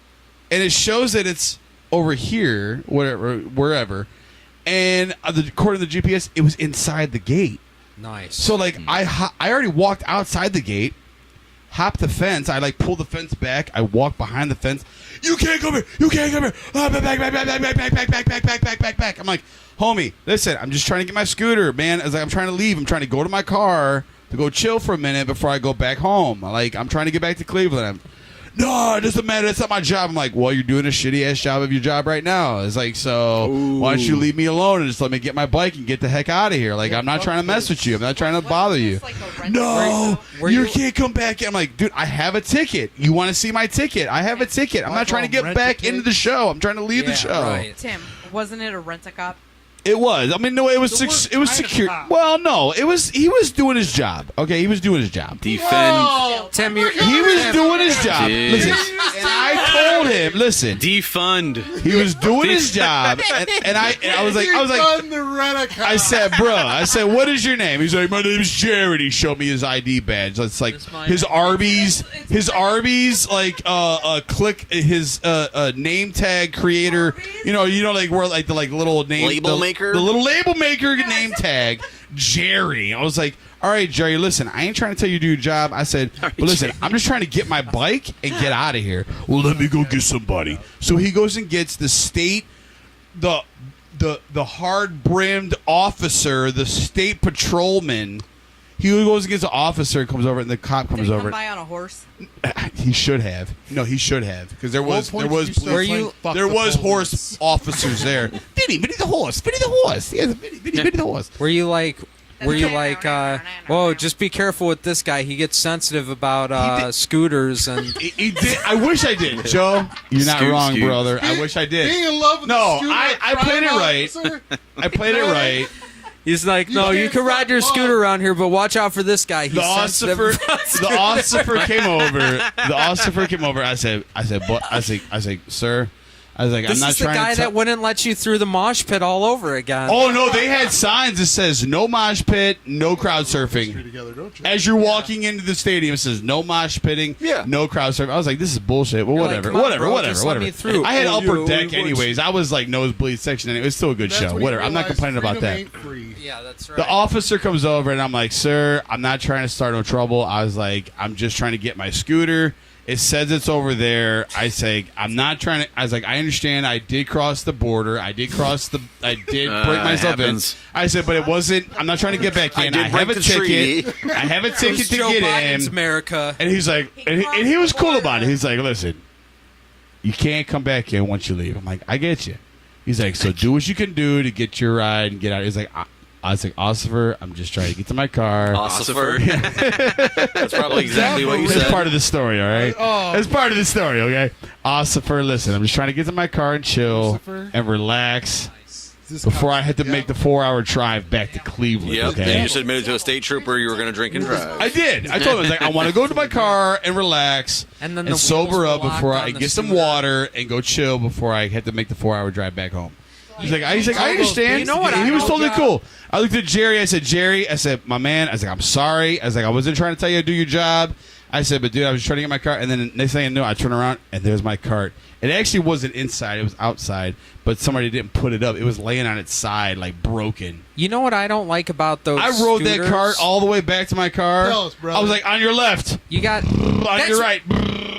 and it shows that it's over here, wherever. And according to the GPS, it was inside the gate. Nice. So, like, I already walked outside the gate, hopped the fence. I like pulled the fence back. I walked behind the fence. You can't come here. You can't come here. Back. I'm like, homie, listen. I'm just trying to get my scooter, man. I was like, I'm trying to leave. I'm trying to go to my car to go chill for a minute before I go back home. Like, I'm trying to get back to Cleveland. No, it doesn't matter. That's not my job. I'm like, well, you're doing a shitty ass job of your job right now. It's like, so why don't you leave me alone and just let me get my bike and get the heck out of here? Like, I'm not trying to mess with you. I'm not trying to bother you. No, you can't come back. I'm like, dude, I have a ticket. You want to see my ticket? I have a ticket. I'm not trying to get back into the show. I'm trying to leave the show. Right. Tim, wasn't it a rent-a-cop? It was. I mean, no, it was. It was secure. Well, no, it was. He was doing his job. Okay, he was doing his job. Defund. Tim, He was doing his job. Dude. Listen, and I told him, listen. Defund. He was doing his job, and I was like, On the rent-a-car. I said, bro, what is your name? He's like, my name is Jared. He showed me his ID badge. It's like his Arby's, like click his name tag creator. You know, like where like the little name Label maker? the little label maker name tag, Jerry. I was like, all right, Jerry, listen, I ain't trying to tell you to do your job. I said, but listen, I'm just trying to get my bike and get out of here. Well, let me go get somebody. So he goes and gets the state, the hard-brimmed officer, the state patrolman. He goes and gets an officer, comes over, and the cop comes Did he over. come by on a horse? He should have. No, he should have, because there was horse officers there. Vinny the horse. Yeah, Vinny the horse. Were you like, whoa, just be careful with this guy. He gets sensitive about scooters and. He did. I wish I did, Joe. You're not wrong, brother. I wish I did. Being in love with No, the scooter I played it right. officer? I played it right. He's like, no, you can ride your scooter around here, but watch out for this guy. He's sensitive. The officer came over. I said, sir. I was like, This I'm not is the trying guy to. that wouldn't let you through the mosh pit all over again. Oh no, they had signs that says no mosh pit, no crowd surfing. Together, don't you? As you're walking into the stadium, it says no mosh pitting, no crowd surfing. I was like, this is bullshit. Well, You're whatever, like, come on, bro, just let me through. I had Oh, upper you- deck you- anyways. I was like nosebleed section, and it was still a good That's show. when you Whatever. I'm not realize complaining about freedom that. ain't free. Yeah, that's right. The officer comes over, and I'm like, sir, I'm not trying to start no trouble. I was like, I'm just trying to get my scooter It says it's over there. I say, I'm not trying to. I was like, I understand. I did cross the border. I did break myself in. I said, but it wasn't. I'm not trying to get back in. I have a ticket. I have a ticket to Joe get Biden's in. America. And he's like, and he was cool about it. He's like, listen, you can't come back in once you leave. I'm like, I get you. He's like, so do what you can do to get your ride and get out. He's like, I was like, Ossifer, I'm just trying to get to my car. Ossifer? That's probably exactly what you said. That's part of the story, all right? That's part of the story, okay? Ossifer, listen, I'm just trying to get to my car and chill and relax before I had to make the 4-hour drive back to Cleveland. Yep. Okay? Then you just admitted to a state trooper you were going to drink and drive. I did. I told him, I was like, I want to go to my car and relax And then and the sober wheels up were before locked I on the get some scooter. water and go chill before I had to make the 4-hour drive back home. He's like, I understand. You know what? He I was know, totally John. cool. I looked at Jerry. I said, my man. I was like, I'm sorry. I was like, I wasn't trying to tell you to do your job. I said, but dude, I was trying to get my car. And then next thing I knew, I turned around and there's my cart. It actually wasn't inside. It was outside. But somebody didn't put it up. It was laying on its side, like broken. You know what I don't like about those I rode that scooters? cart all the way back to my car. Tell us, brother. I was like, on your left. You got... On your right.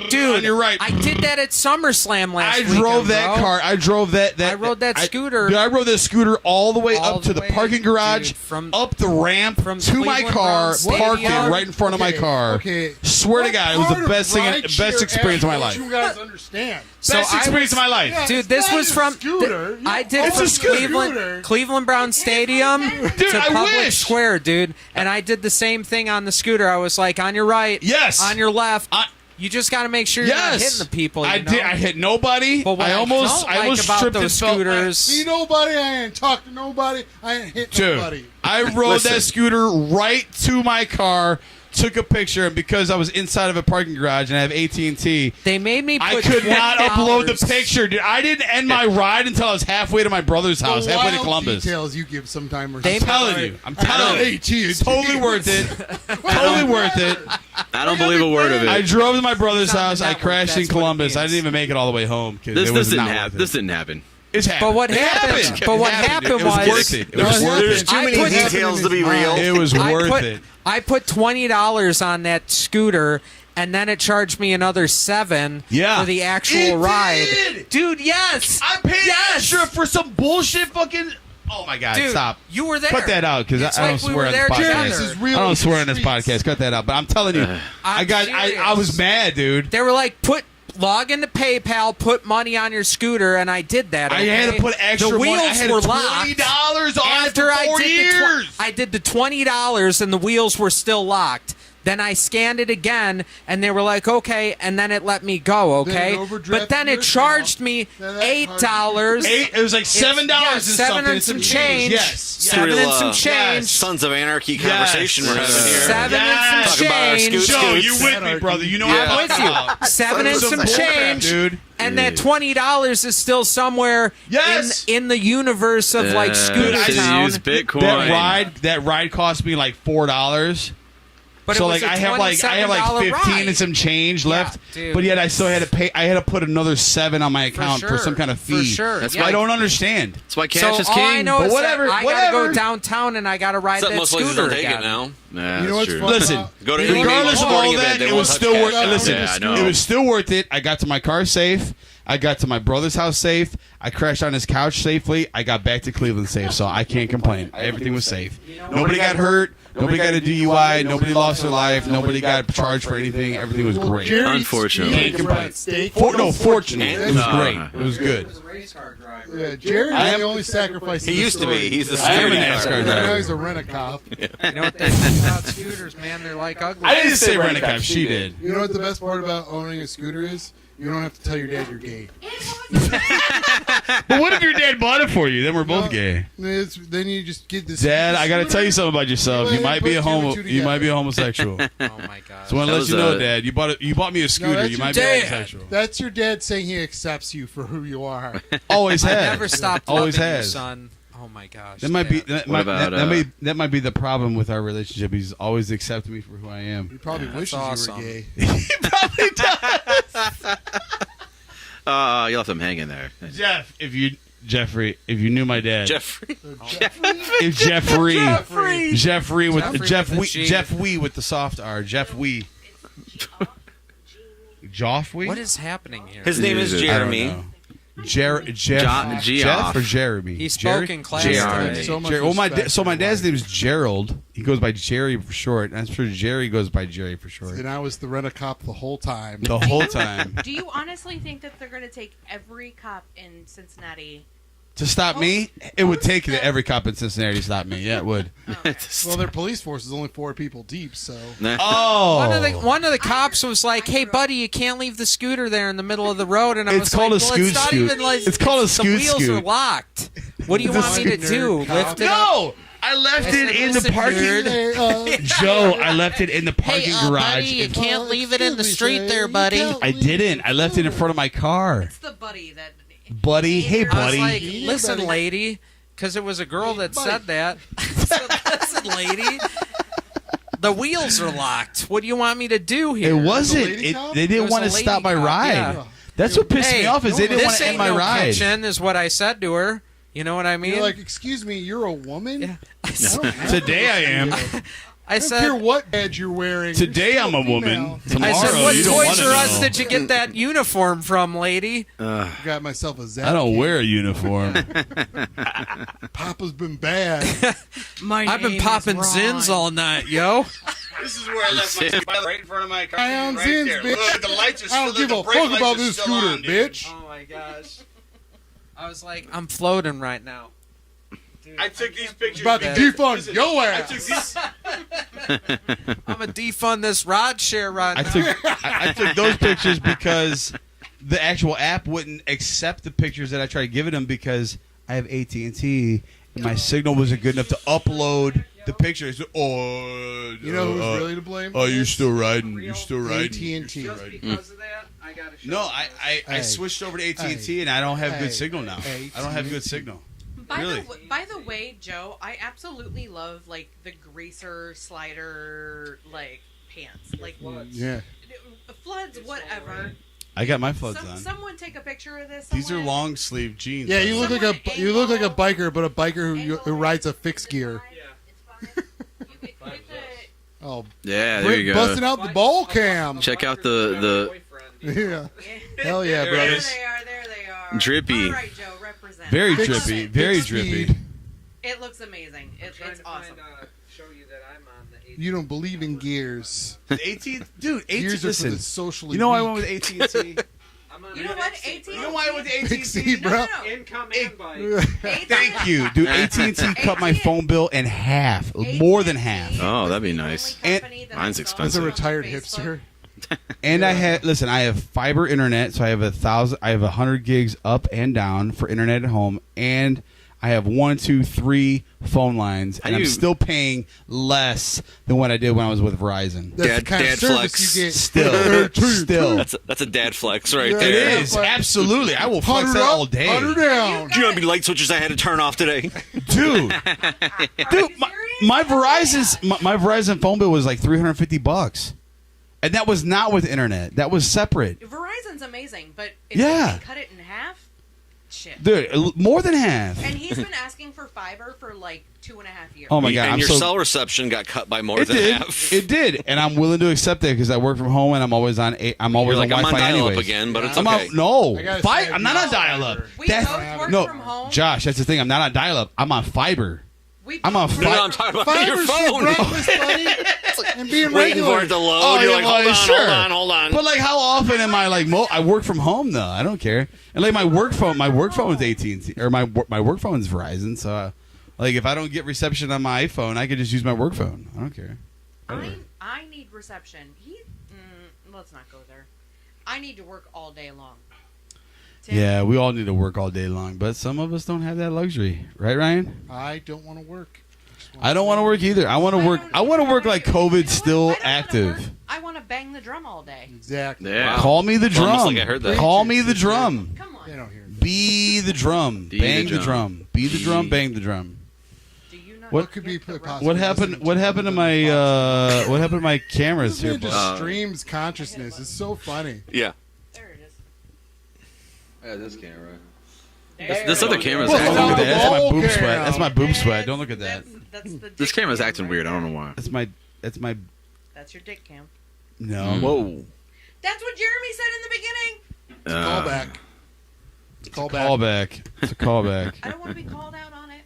Dude, on your right. I did that at SummerSlam last I weekend, drove that bro. car. I drove that. I rode that scooter. Dude, I rode that scooter all the way All up to the the way, parking garage, dude, from- up the ramp from to my Cleveland car, Brown parked it Stadium. right in front of my Okay, car. okay. Swear to What God, it was part the of best thing, rideshare best experience of my don't life. You guys understand? Best experience of my life. Yeah, Dude, it's this not was a from... scooter. I did It's from a scooter. Cleveland Brown Stadium Dude, to I Public wish. Square, dude. And I did the same thing on the scooter. I was like, on your right, Yes. on your left. You just got to make sure you're not Yes. hitting the people. You I know? did. I hit nobody. But what I almost like about tripped those and fell. scooters. See nobody. I ain't talk to nobody. I ain't hit Dude, nobody. I rode that scooter right to my car, took a picture, and because I was inside of a parking garage and I have AT&T, They made me put I could not $20. upload the picture, dude. I didn't end my ride until I was halfway to my brother's house, The halfway to wild Columbus. details you give sometime. I'm telling you. I'm telling you. Totally worth it. Totally worth it. I don't believe a word of it. I drove to my brother's It's on the house. I network, crashed in that's what it Columbus. I means. didn't even make it all the way home because this it was didn't not happen. worth This it. didn't happen. It's happened. But what It happened? But what happened It was was worth it. It was There's worth There's it. too many put- details to be real. It was worth it. I put $20 on that scooter, and then it charged me another $7 Yeah. for the actual It ride. did! Dude, yes. I paid Yes! extra for some bullshit fucking. Oh my God! Dude, Stop. you were there. Cut that out because It's I don't like we swear were on there this together. podcast. This is real I don't swear on this streets. podcast. Cut that out. But I'm telling you, I serious. was mad, dude. They were like, log into PayPal, put money on your scooter, and I did that. I Okay? had to put extra The money. wheels I had were $20 locked. on After it for 4 years. I did the $20 and the wheels were still locked. Then I scanned it again, and they were like, "Okay," and then it let me go. Then Okay, it overdrafted but then your it charged me Then that $8. It was like $7 Yeah, and $7 something. and some change. Yes. $7 and some change. Sons of Anarchy Yes. conversation we're having here. $7 and Yes. some Talking about our change. scoots. Joe, you with me, brother? You know what I'm I'm with you. $7 and some change, dude. and that $20 is still somewhere Yes. in the universe of like Scooter I Town. use Bitcoin. That ride cost me like $4. But so it was like a I have like $27 15 ride. and some change left, dude. but yet I still had to pay. I had to put another $7 on my account for sure, some kind of for fee. sure. That's Yeah. I don't understand. That's why So cash is all I king. know But is whatever, that I gotta whatever. go downtown and I gotta ride Except that most places scooter don't take again. it now. Nah, You know that's what's true. fun Listen, about- Go to You know any regardless of sporting all event, that, they it won't was touch still cash. worth. Yeah, Listen, I know. it was still worth it. I got to my car safe. I got to my brother's house safe. I crashed on his couch safely. I got back to Cleveland safe, so I can't complain. Everything was safe. Nobody got hurt. Nobody got a DUI. Nobody lost their life. Nobody got charged for anything. Everything was great. Jerry Unfortunately. Speed brought steak. Fortunately, it was great. It was good. Race car driver. Yeah, Jerry I is am- the only sacrifice. He in the used to story. be. He's the I am security an guard. NASCAR Now driver. he's a rent-a-cop. You know what they say about scooters, man? They're like ugly. I didn't say rent a cop. She did. You know what the best part about owning a scooter is? You don't have to tell your dad you're gay. But what if your dad bought it for you? Then we're both gay. Then you just get this. Dad, I got to tell you something about yourself. You might be a homo. Put two and two You might be a together. homosexual. Oh my god. So I want to That let was you know, a- Dad. You bought me a scooter. that's You your might be dad. homosexual. That's your dad saying he accepts you for who you are. Always I has. never stopped Always loving you, has. son. Oh my gosh. That might be Dad. that What might, about, that might be the problem with our relationship. He's always accepted me for who I He am. probably wishes awesome. you were gay. You left him hanging there. Jeffrey, if you knew my dad, Jeffrey. if Jeffrey with Jeffrey Jeff with the Wee, G. Jeff Wee with the soft R, Jeff Wee, Joffrey? What is happening here? His name is I don't Jeremy. know. Jeff or Jeremy? He spoke in class Jeremy. today. So much Well, respect so for my dad's life. name is Gerald. He goes by Jerry for short. And I'm sure Jerry goes by Jerry for short. And I was the rent-a-cop the whole time. The whole time. Do you honestly think that they're going to take every cop in Cincinnati? To stop me, it would take every cop in Cincinnati to stop me. Yeah, it would. Well, their police force is only 4 people deep, so... Oh! One of the cops was like, "Hey, buddy, you can't leave the scooter there in the middle of the road." And I It's was called like, a "Well, scoot it's not scoot. even like It's called a the scoot wheels scoot. are locked. What do you It's a want me to nerd do? cop. Lift it up?" No! I left I it said, in the "Listen, parking nerd." Joe, I left it in the parking garage. buddy, you can't leave it in the excuse me, street sir, there, you buddy. can't I didn't. I left it in front of my car. It's the buddy that. Buddy, hey, I was buddy. like, Yeah, "Listen, buddy. lady," because it was a girl that buddy. said that. I said, "Listen, lady, the wheels are locked. What do you want me to do here?" It wasn't. lady cop? They It didn't was want a to lady stop my cop, ride. yeah. That's what pissed me Hey, off is they didn't want this to end ain't my no ride. kitchen, is what I said to her. You know what I mean? You're like, excuse me, you're a woman? Yeah. I don't have Today I am. I I don't care said, what badge you're wearing. Today You're I'm still a woman. female. Tomorrow I said, "What you don't Toys wanna R Us know. did you get that uniform from, lady?" Got myself a zap. I don't wear a uniform. Papa's been bad. I've been popping zins all night, yo. This is where I left my bike right in front of my car. I own right Zins, there. bitch. Look, the lights are I don't still give a the brake fuck lights about are this still scooter, on, dude. bitch. Oh my gosh. I was like, I'm floating right now. Dude, I took these pictures. About to because- defund listen, your I ass. took these. I'm gonna defund this rod share right I now. took those pictures because the actual app wouldn't accept the pictures that I tried giving them because I have AT&T and my signal wasn't good enough to upload the pictures. Oh, You know who's really to blame? Oh, for you're this? still riding. You're still riding. AT&T. Just because of that, I gotta show No, you I Hey. switched over to AT&T Hey. and I don't have Hey. good signal now. Hey. I don't have good signal. Really? By the way, Joe, I absolutely love like the greaser slider like pants, like Yeah. floods, whatever. I got my floods on. Someone take a picture of this. These are somewhere. long sleeve jeans. Yeah, you look like Someone a biker, angle- but a biker angle who rides a it fixed to the gear. side. It's fine. You could hit the- Oh, Yeah, there you busting go. out the ball cam. Check out the Yeah. Yeah. Hell yeah, There brothers. they are. There they are. Drippy. All right, Joe, represent. very Fix- drippy. Very fix drippy. speed. It looks amazing. It's awesome. show you that I'm on the You don't believe in gears. AT, dude. Gears are for Listen, the socially you know why I weak. went with AT&T? You know what? AT&T. You know why I went to Big C, AT&T? bro. Income and bike. Thank you, dude. AT&T cut my phone bill in half, more than half. Oh, that'd be nice. Mine's That's a expensive. retired hipster. And I have fiber internet, so I have 100 gigs up and down for internet at home, and I have 1, 2, 3 phone lines, and How I'm you- still paying less than what I did when I was with Verizon. That's the Dad- kind dad of service flex. you get. Still. That's a dad flex right Yeah. It there. is absolutely. I will flex 100 that up, all day, 100 down. Do you know how many light switches I had to turn off today? dude. Dude, my Verizon phone bill was like $350, and that was not with internet. That was separate. Verizon's amazing, but if Yeah. you can cut it in half, shit. Dude, more than half. And he's been asking for fiber for like 2.5 years. Oh my god, and I'm your so cell reception got cut by more it than did. half. It did, and I'm willing to accept it because I work from home and I'm always on. I'm always You're like, on I'm on Wi-Fi dial-up anyways. again, but it's I'm okay. on, no, I gotta say, I'm not on dial-up. We both work no, from home. Josh. That's the thing. I'm not on dial-up. I'm on fiber. We I'm on both No, work- no, I'm talking about your Fiber's for phone. breakfast, buddy. And being Waiting for regular. it to load. Oh, You're yeah, like, well, sure. hold on. But like, how often am I like? I work from home though. I don't care. And like my work phone is AT&T, or my work phone is Verizon. So, like, if I don't get reception on my iPhone, I could just use my work phone. I don't care. I need reception. Let's not go there. I need to work all day long. Tim, Yeah, we all need to work all day long, but some of us don't have that luxury, right, Ryan? I don't want to work. I don't want to work either. I want to work. I want to work like COVID's still active. I want to bang the drum all day. Exactly. Yeah. Call me the It's almost drum. like I heard that. Call me the drum. Come on. They don't hear me. Be the drum. Be Bang the the drum. Be the drum. Bang the drum. Do you not What could be get the possible? What happened? What happened to my? What happened to my cameras This here? man just bud? streams consciousness. It's so funny. Yeah. There it is. Yeah, this camera. This other camera's Don't Whoa. acting. look at that. That's my Ball boob cam. sweat. That's my boob sweat. Don't look at that. That's the This dick camera's cam acting right weird. I there. don't know why. That's my. That's your dick cam. No. Whoa. That's what Jeremy said in the beginning. Callback. Callback. It's a callback. I don't want to be called out on it.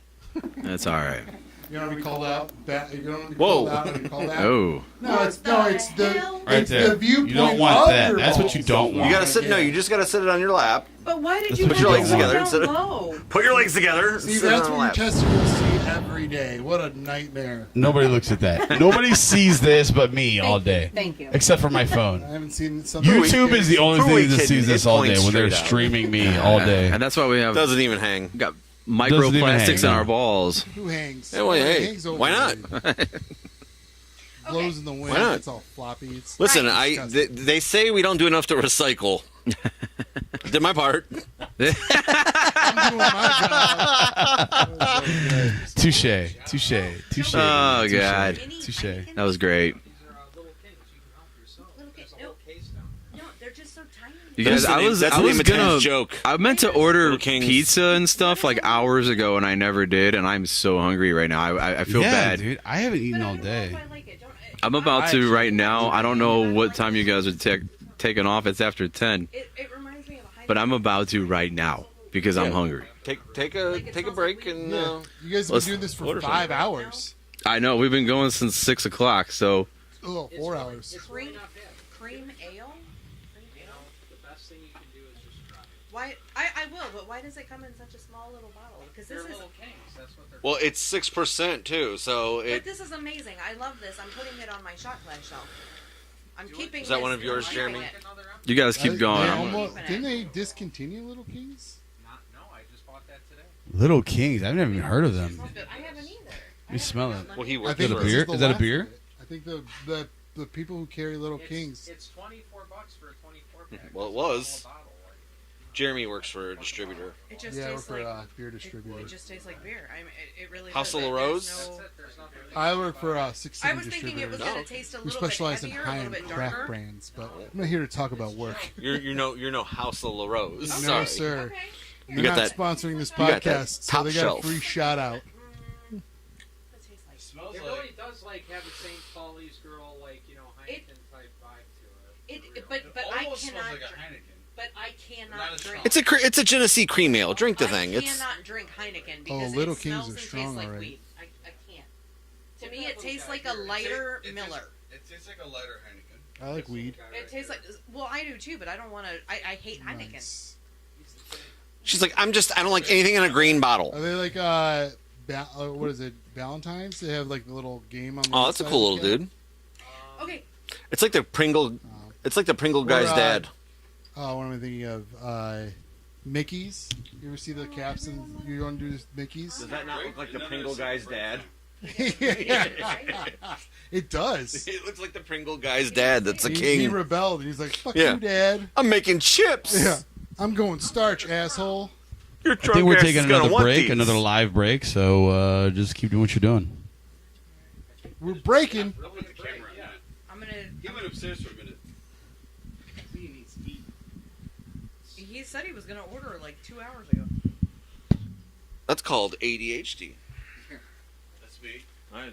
That's all right. You don't want to be called out. You don't want to be Whoa. called out when you're called out. Oh. No, it's the Right it's there. the viewpoint. You don't want of that. your That's what balls. you don't want. You gotta sit. No, you just gotta sit it on your lap. But why did That's you what have you it don't sit want. down Instead of- low? Put your legs together. See, sit that's on what your your lap. chest will see every day. What a nightmare. Nobody looks at that. Nobody sees this but me all day. Thank you. Except for my phone. I haven't seen something. YouTube is the only For thing weak that kid, sees it this all day points when they're straight out. streaming me all day. And that's why we have Doesn't even hang. got Doesn't even microplastics hang. in our balls. Who hangs? Hey, well, hey, Hangs over why not? Blows in the wind. Why not? It's all floppy. It's Listen, disgusting. they say we don't do enough to recycle. Did my part. I'm doing my job. Touche. Oh, God. Touche. That was great. These are little kings. You can help yourself. Little There's kid- a whole case down there. No, they're just so tiny. You guys, I was gonna joke. I meant to order Little Kings. pizza and stuff like hours ago, and I never did, and I'm so hungry right now. I feel Yeah, bad. dude. I haven't eaten But I all don't know day. if I like it. I'm about to right now. I don't know what time you guys are taking off. It's after 10, It reminds me of a high but I'm about to right now because I'm Yeah. hungry. Take a break and Yeah. You guys have Let's been doing this for order 5 hours. I know we've been going since 6 o'clock, so Oh, 4 hours. It's cream, really not bad. cream ale. You know, the best thing you can do is just try it. Why? I will, but why does it come in such a small little bottle? Because They're this is. little kings. That's what they're. well, it's 6% too, so But it. this is amazing. I love this. I'm putting it on my shot glass shelf. I'm keeping. Is that this one of yours, and Jeremy? liking it. Another episode? you guys keep going. They I'm- almost, keeping it. didn't they discontinue Little Kings? No, I just bought that today. Little Kings. I've never even heard of them. But I haven't either. You smell it. Well, he I worked think Is it a for this beer? the Is that a last beer? of it. I think the people who carry Little Kings. It's $24 for a 24 pack. Well, it It's was. a bottle, like. Jeremy works for a distributor. It just Yeah, we're tastes for like a beer distributor. it just tastes like beer. I mean, it really. House does. of La There's Rose? no- That's it. There's nothing. I work for a 6 I City was thinking it distributor. was No. going to taste a We little bit specialize in heavier, a little high-end bit craft darker. brands, but I'm not here to talk about work. You're no House of La Rose. No, Sorry. sir. Okay. They're got not that- sponsoring this you got that podcast, so top they got shelf. a free shout out. That tastes like. Smells It like really does like have a St. Paulie's girl, like Heineken type vibe to it. But I almost smells cannot. like a drink- Heineken. But I Not cannot as drink. strong. It's a Genesee cream ale. Drink the thing. I It's cannot drink Heineken because Little it Kings smells are and strong tastes like already. weed. I can't. To me, it tastes like a lighter Miller. It tastes like a lighter Heineken. I like weed. It tastes like. Well, I do too, but I don't want to. I hate Heineken. Nice. she's like, I don't like anything in a green bottle. Are they like what is it? Valentine's? They have like the little game on. The Oh, that's a inside cool of little the dude. Okay. It's like the Pringle. It's like the Pringle guy's dad. Oh, what am I thinking of? Mickey's. You ever see the caps and you want to do this Mickey's? that not look like the Pringle guy's dad? It does. It looks like the Pringle guy's dad. That's a He king. rebelled and he's like, "Fuck Yeah. you, Dad." I'm making chips. Yeah, I'm going starch, asshole. Your I drunk think we're ass taking is gonna another want break, these. another live break. So just keep doing what you're doing. We're breaking. I'll put the camera on that. I'm gonna. He went upstairs for a minute. He said he was gonna order like 2 hours ago. That's called ADHD. That's me. All right,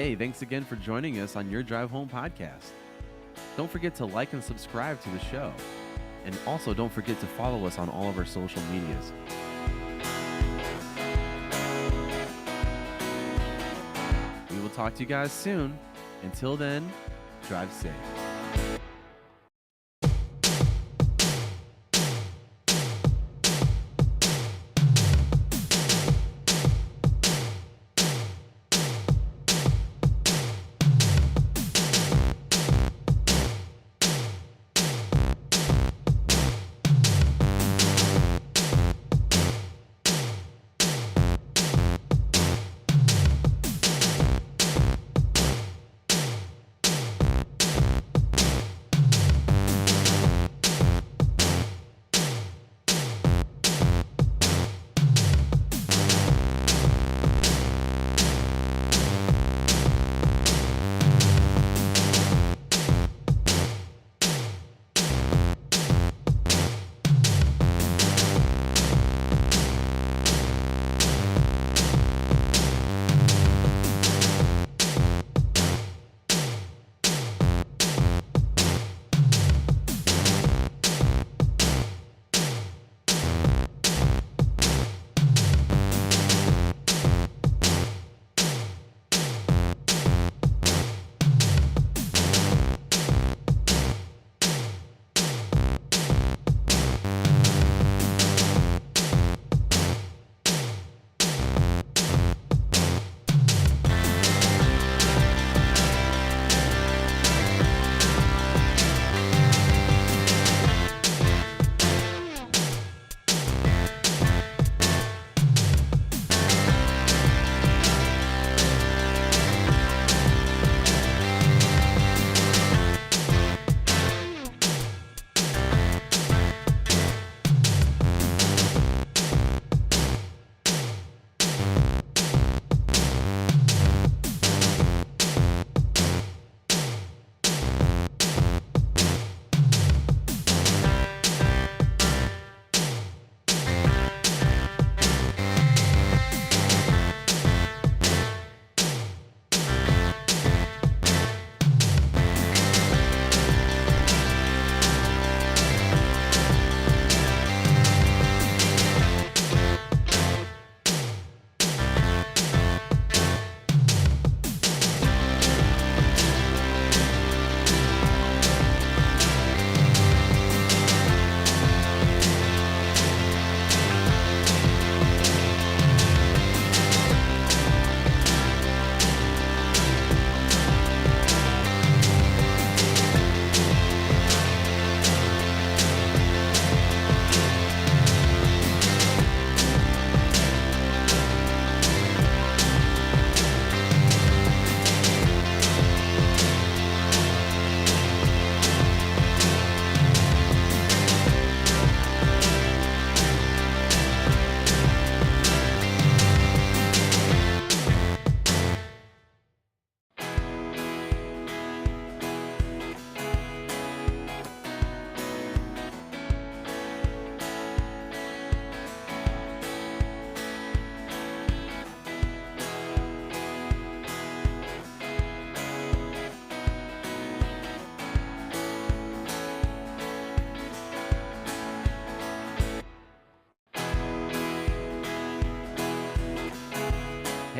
Hey, thanks again for joining us on Your Drive Home podcast. Don't forget to like and subscribe to the show. And also don't forget to follow us on all of our social medias. We will talk to you guys soon. Until then, drive safe.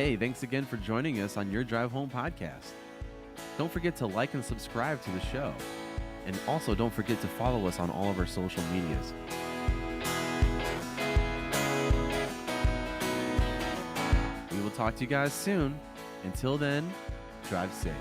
Hey, thanks again for joining us on Your Drive Home podcast. Don't forget to like and subscribe to the show. And also don't forget to follow us on all of our social medias. We will talk to you guys soon. Until then, drive safe.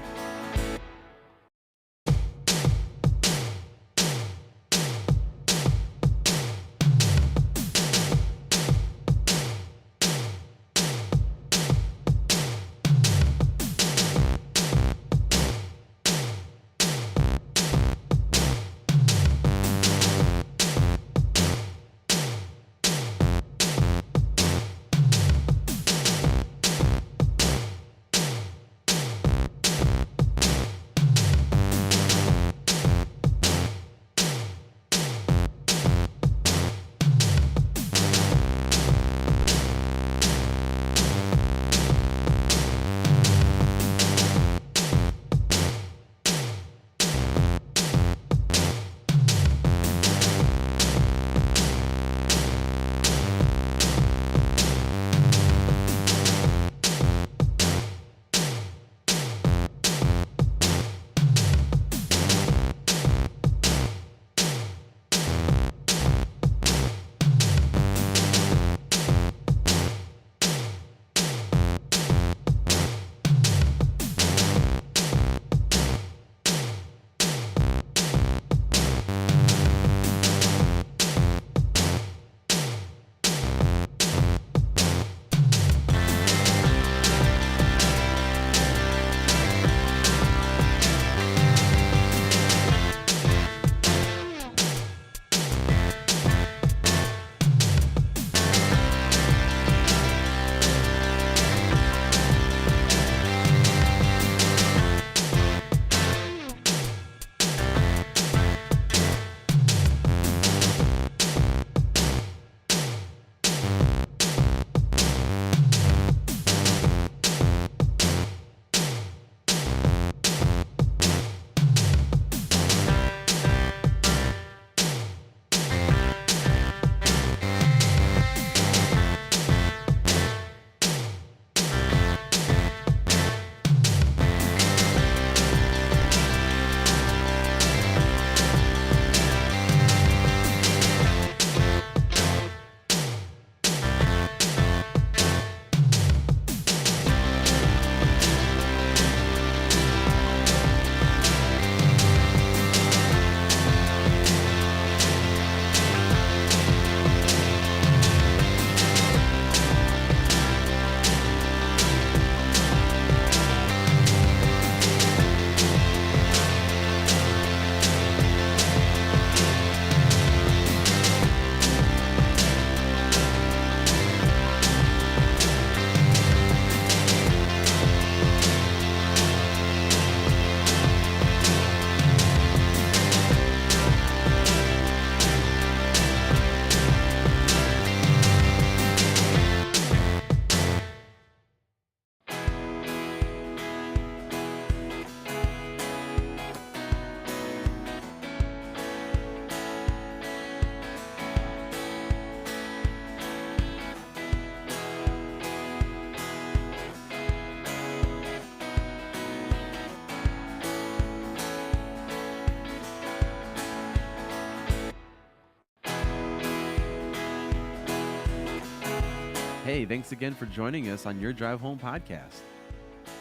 Hey, thanks again for joining us on Your Drive Home podcast.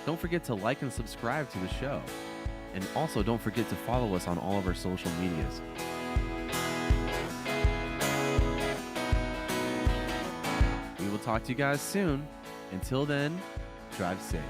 Don't forget to like and subscribe to the show. And also don't forget to follow us on all of our social medias. We will talk to you guys soon. Until then, drive safe.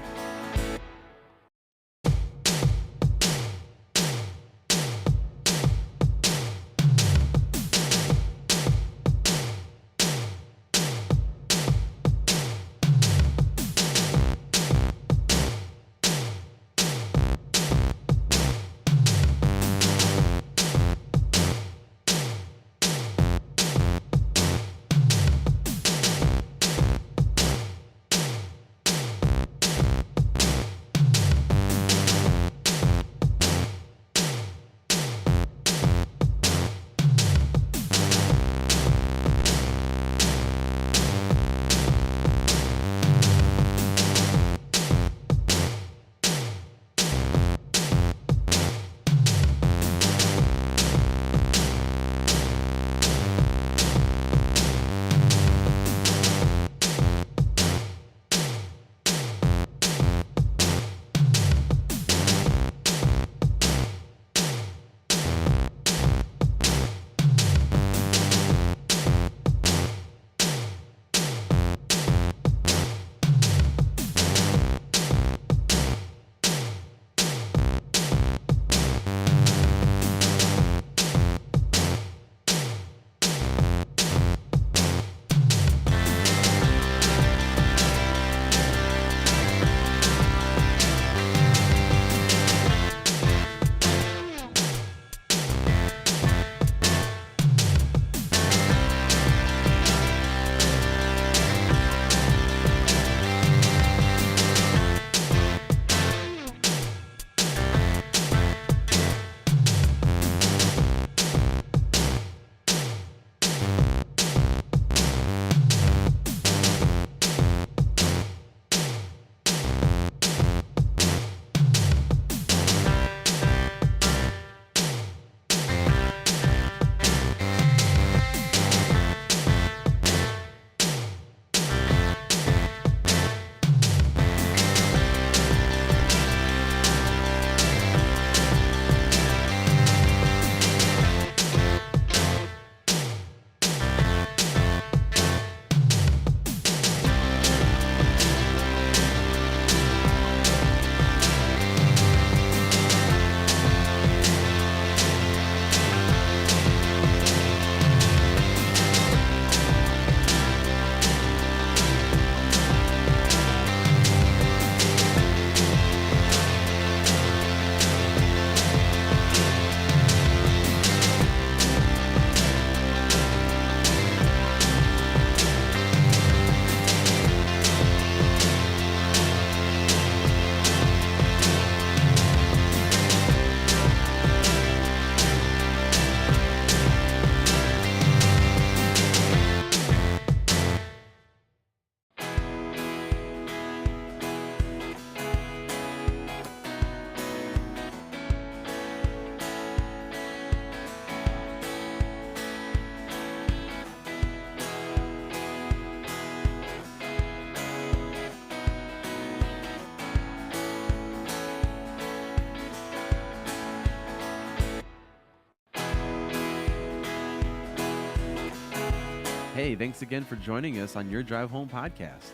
Hey, thanks again for joining us on Your Drive Home podcast.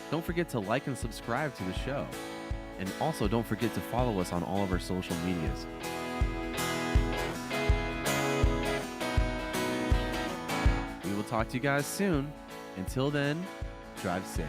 Don't forget to like and subscribe to the show. And also don't forget to follow us on all of our social medias. We will talk to you guys soon. Until then, drive safe.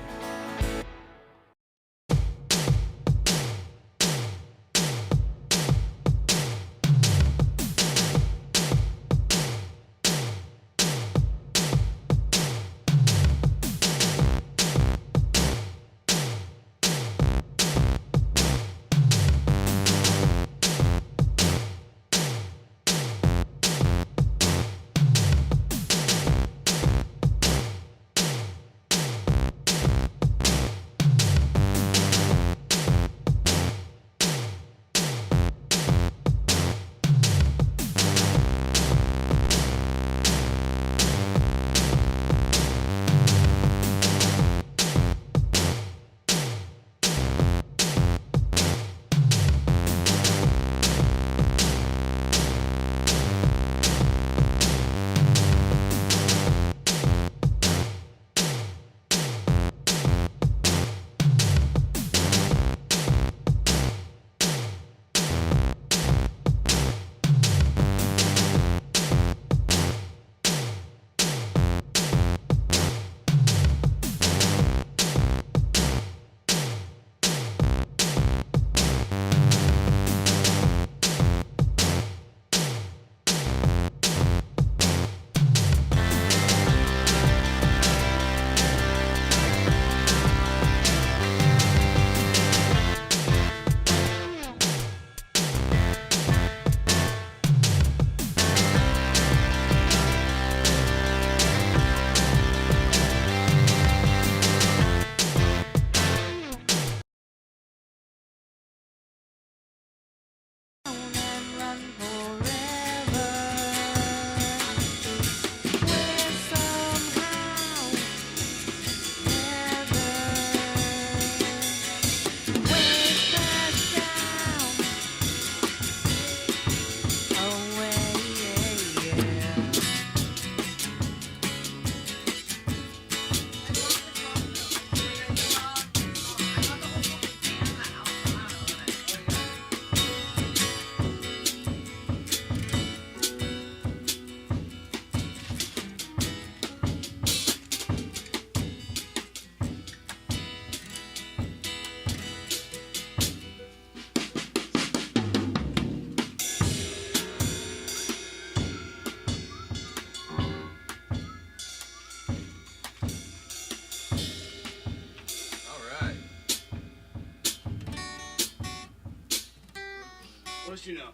What did you know?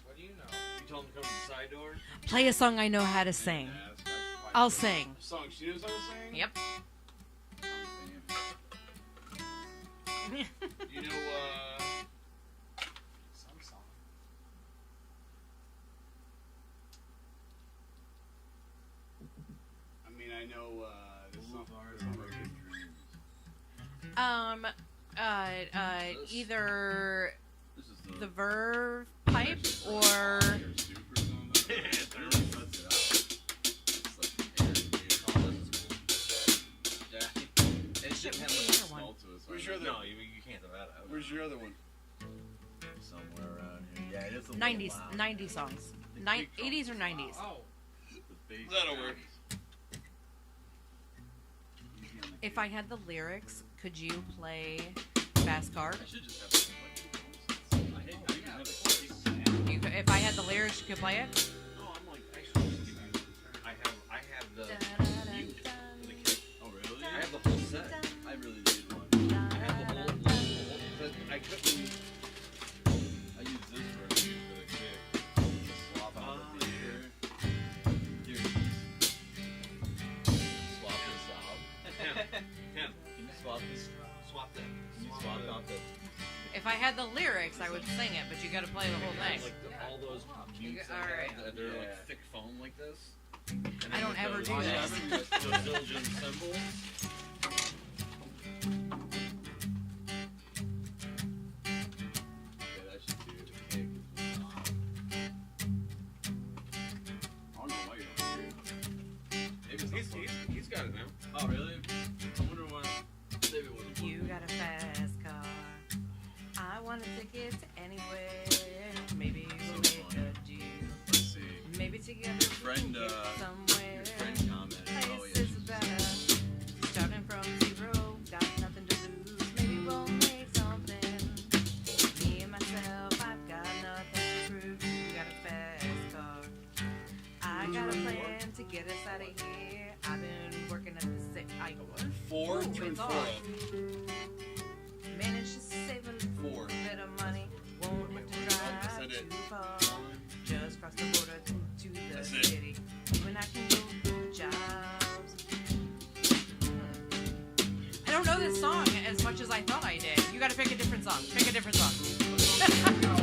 What do you know? You told him to come to the side door? Play a song I know how to sing. I'll sing. Song she knows how to sing? Yep. You know, Some song. I mean, I know, this song. Either This is the Verve pipe or It shouldn't have the much other one. smell to it. Where's your other No, one? you can't throw that out. Where's your other one? Somewhere around here. Yeah, it is a 90s 90 songs. 80s or 90s. Oh, That'll work. If I had the lyrics, could you play Fast Car? I should just have If I had the lyrics, you could play it? No, I'm like, actually, I have the mute for the kick. Oh, really? I have the whole set. I really need one. I have the whole but I couldn't. I use this for the kick. Swap out the speaker. Here. Swap this out. Ken, Can you swap this? swap that. Can you swap out the? If I had the lyrics, I would sing it, but you gotta play the whole thing. Like all those mutes. All right. They're Yeah. like thick foam like this. And I then don't with ever those- do this. Those Belgian cymbals. Yeah, that should do the kick. I don't know why you don't hear it. Maybe it's not fun. He's got it now. Oh, really? I wonder why. Maybe what it You got a fast car. I want a ticket to anywhere. Maybe we'll So make funny. a deal. Let's see. Maybe together Your we friend, can get somewhere. Your friend commented. Oh, yeah. Places better. Starting from zero, got nothing to lose. Maybe we'll make something. Me and myself, I've got nothing to prove. You got a fast car. I got a plan to get us out of here. I've been working at the same. Four? Ooh, You and it's four. off. Managed to save a little Four. bit of money. Won't have to Is that drive it? too far. Just cross the border to the That's it. city. When I can go for jobs. I don't know this song as much as I thought I did. You gotta pick a different song. Pick a different song. I don't know.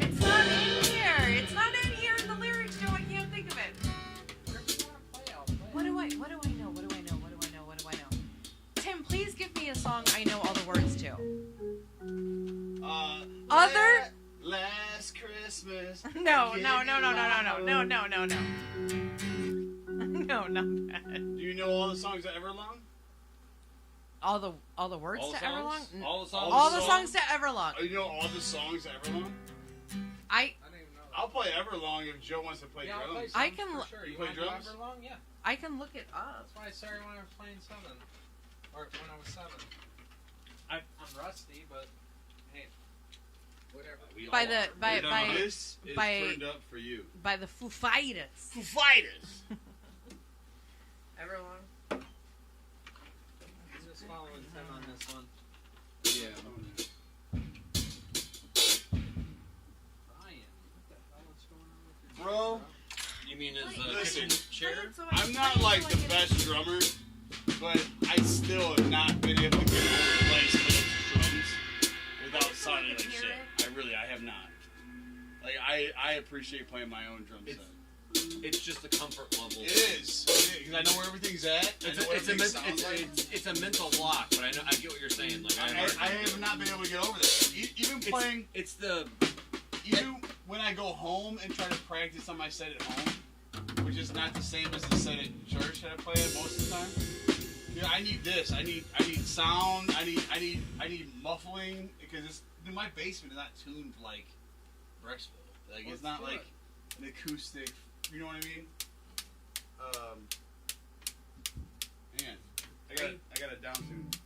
It's not in here. It's not in here in the lyrics, Joe. I can't think of it. whatever you want to play, I'll play. What do I know? What do I know? What do I know? Tim, please give me a song I know all the words to. Other? Last Christmas. No. No, not that. Do you know all the songs that Everlong? All the words All to the songs? Everlong? All the songs? All the songs to Everlong. Oh, you know all the songs that Everlong? I I don't even know. I'll play Everlong if Joe wants to play Yeah, I'll play drums. some I can for l- sure. You You play want to do drums? Everlong? Yeah. I can look it up. That's why I started when I was playing 7. Or when I was 7. I'm rusty, but hey, whatever. We By all the- are. by- by- This is by- turned up for you. By the Foo Fighters. Foo Fighters. Everlong. I'm just following Tim on this one. Yeah. Brian, what the hell is going on with your Bro, You mean as a Listen, kitchen chair? I'm not like the best drummer, but I still have not been able to get over to play Phillips drums without sounding like shit. I have not. Like I appreciate playing my own drum set. It's just the comfort level. It is. Because I know where everything's at. I know what everything sounds like. It's a mental block, but I get what you're saying. Like I have not been able to get over that. Even playing, It's the even when I go home and try to practice on my set at home, which is not the same as the set at church that I play at most of the time. Dude, I need this. I need sound. I need muffling because my basement is not tuned like Brexville. Like it's not like an acoustic. You know what I mean? Man, I got it down tuned.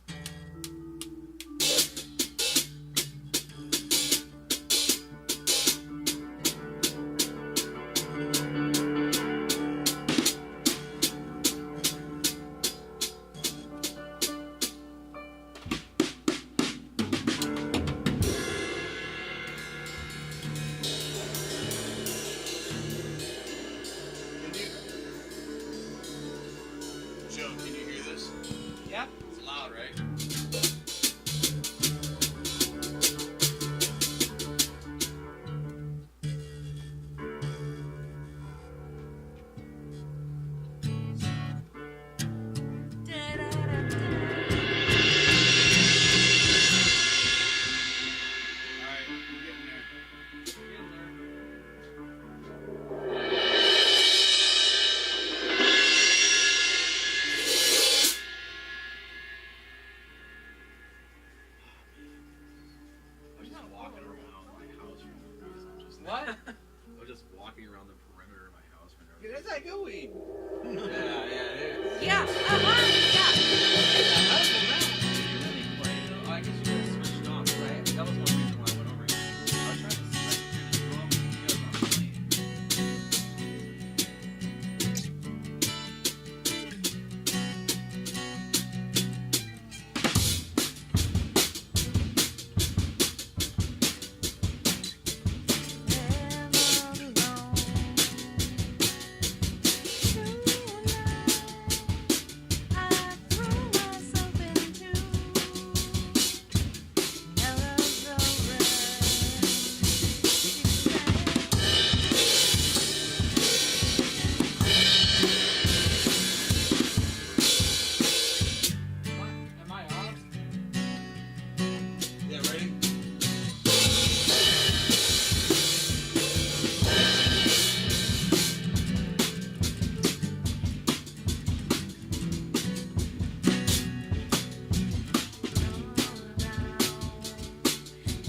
What? I'm just walking around the perimeter of my house. Where's that going? Yeah, it is. Yeah. Yeah. I guess you guys switched off, right? That was one reason why I went over here. I was trying to switch through this room and you guys aren't playing. Am I off? Yeah, ready?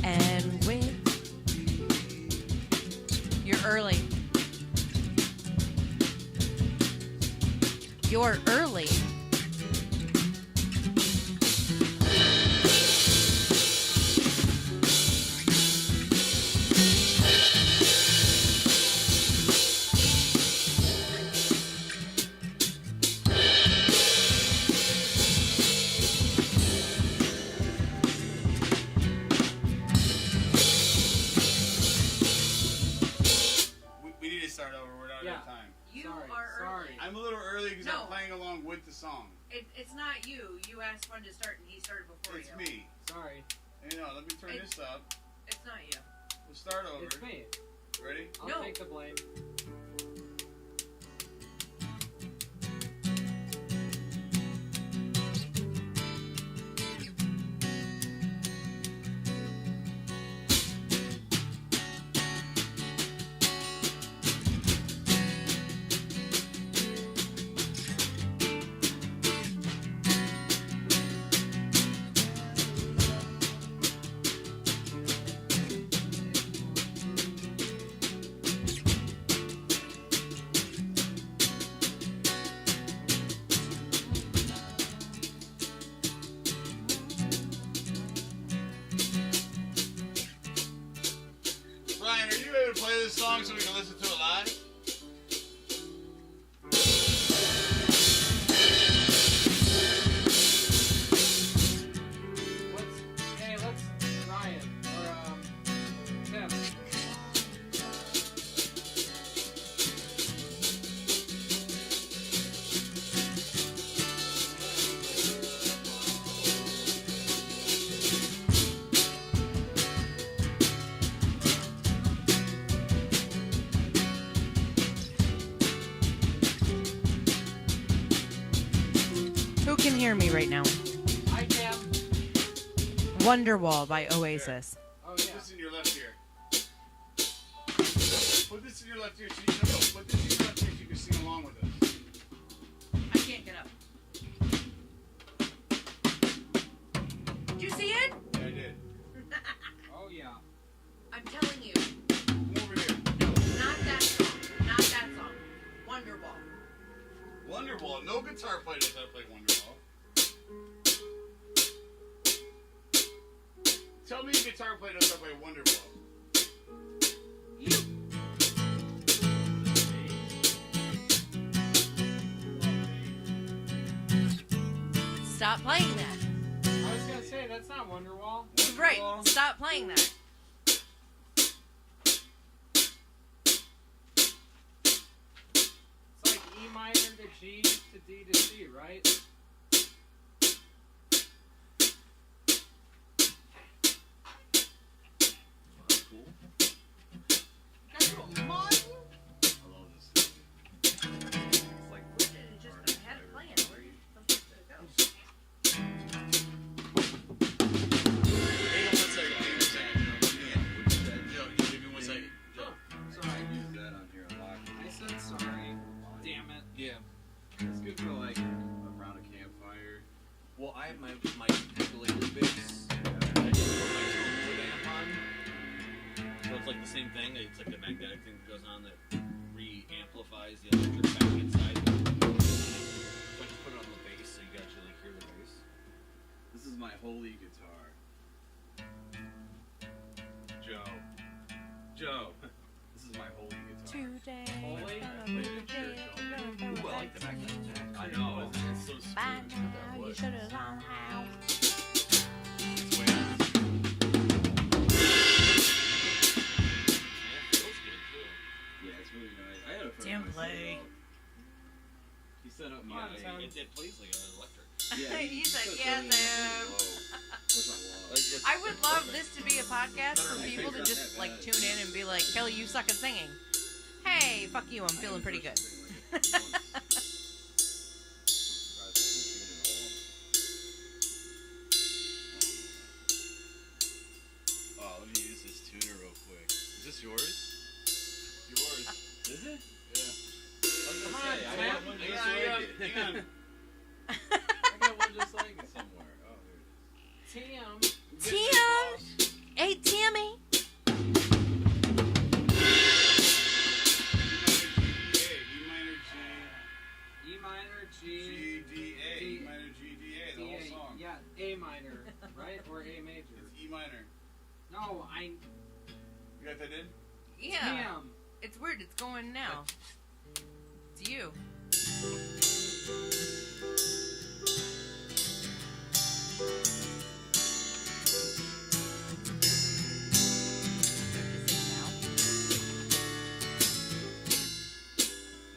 And wait. You're early. You're early. We need to start over. We're not Yeah. out of time. You Sorry, are sorry. early. I'm a little early because No. I'm playing along with the song. It's not you. You asked when to start, and he started before It's you. me. Sorry. You know, let me turn It- this up. It's not you. We'll start over. It's me. Ready? I'll No. take the blame. Ryan, are you able to play this song so we can listen to it live? Let's Ryan or Tim. Who can hear me right now? I can. Wonderwall by Oasis. Oh Put yeah. this in your left ear. Put this in your left ear so you can, put this in your left ear so you can sing along with us. I can't get up. Did you see it? Yeah, I did. Oh yeah. I'm telling you. Come over here. No, not that song. Not that song. Wonderwall. Wonderwall. No guitar player knows how to play Wonderwall. Tell me a guitar player knows how to play Wonderwall. You. Stop playing that. I was gonna say that's not Wonderwall. Right. Stop playing that. It's like E minor to G to D to C, right? Cool. That's what mine. I love this. It's like Just had it playing. Where are you supposed to go? Hang on 1 second. Hang on 1 second. Joe, you give me 1 second. Joe. Sorry. use that on here a lot. I said sorry. Damn it. Yeah. It's good for like around a like the same thing. It's like a magnetic thing that goes on that re-amplifies the electric back inside. So I just put it on the bass so you can actually hear the bass. This is my holy guitar. Joe. This is my holy guitar. Today. Holy? Ooh, I like the magnetic jack. I know, it's so smooth. By now, you should have known how. It's way out. Yeah, it feels good too. Yeah, it's really nice. I had a friend Tim of mine set play. it up. He set up my. It plays like electric. Yeah, He said, set "Yeah, really Sam." low. Where's my low? Like, it's I would love perfect. this to be a podcast for people to just like tune in and be like, Kelly, you suck at singing. Hey, fuck you, I'm feeling pretty good. Oh, let me use this tuner real quick. Is this yours? Yours. Is it? Yeah. I was gonna say, I got one just like it. Hang on. I got one just like it somewhere. Oh, here it is. Tim. Tim! Hey, Timmy! E minor, G, G, D, A. E minor, G, D, A. The whole song. Yeah, A minor, right? Or A major. It's E minor. No, You got that in? Yeah. Tim. It's weird, it's going now. It's you.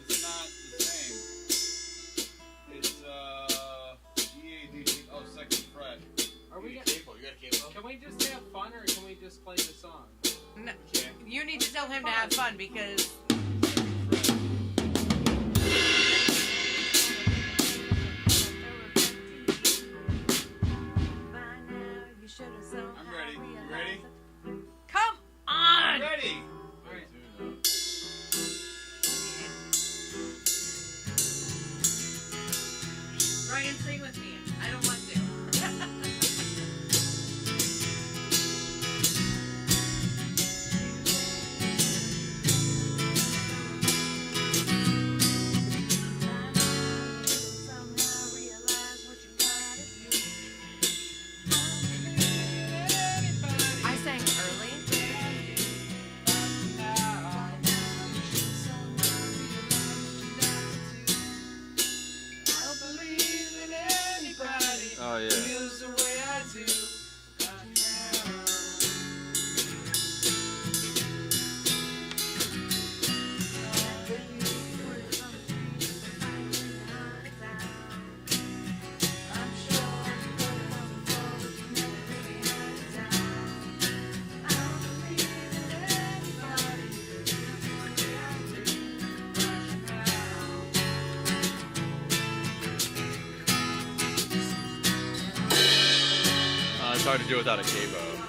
It's not the same. It's G, A, D, D. Oh, second fret. Are we You gonna, got cable. You got cable. can we just have fun or can we just play the song? No, Okay. you need to tell him to have fun because I'm ready. You ready? come on! Ready. Alright. Ryan, sing with me. I don't want to. I sang early. Oh, yeah. Feels the way I do. It's hard to do without a cabo.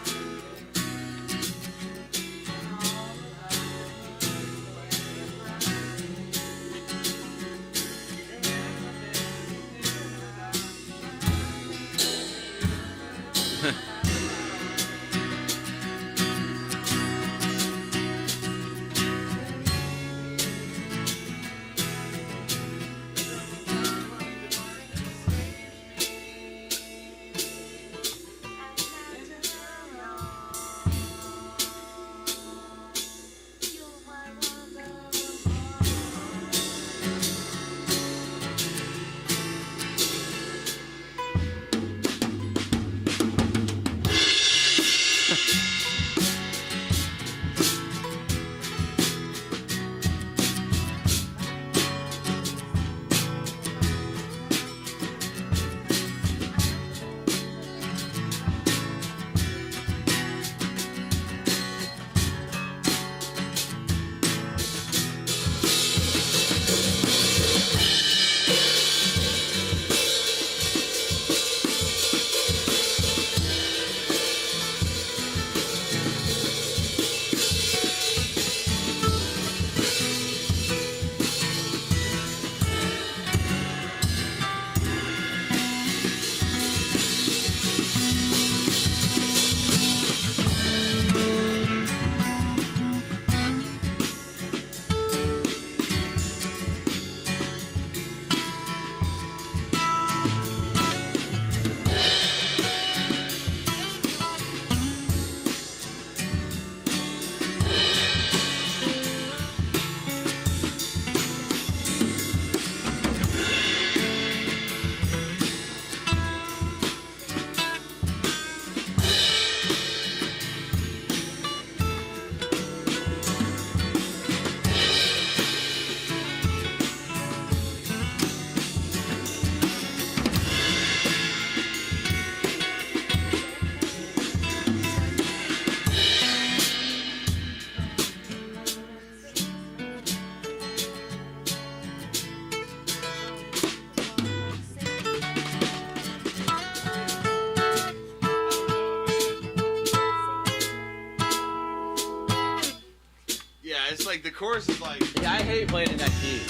it's like the chorus is like. Yeah, I hate playing in that key.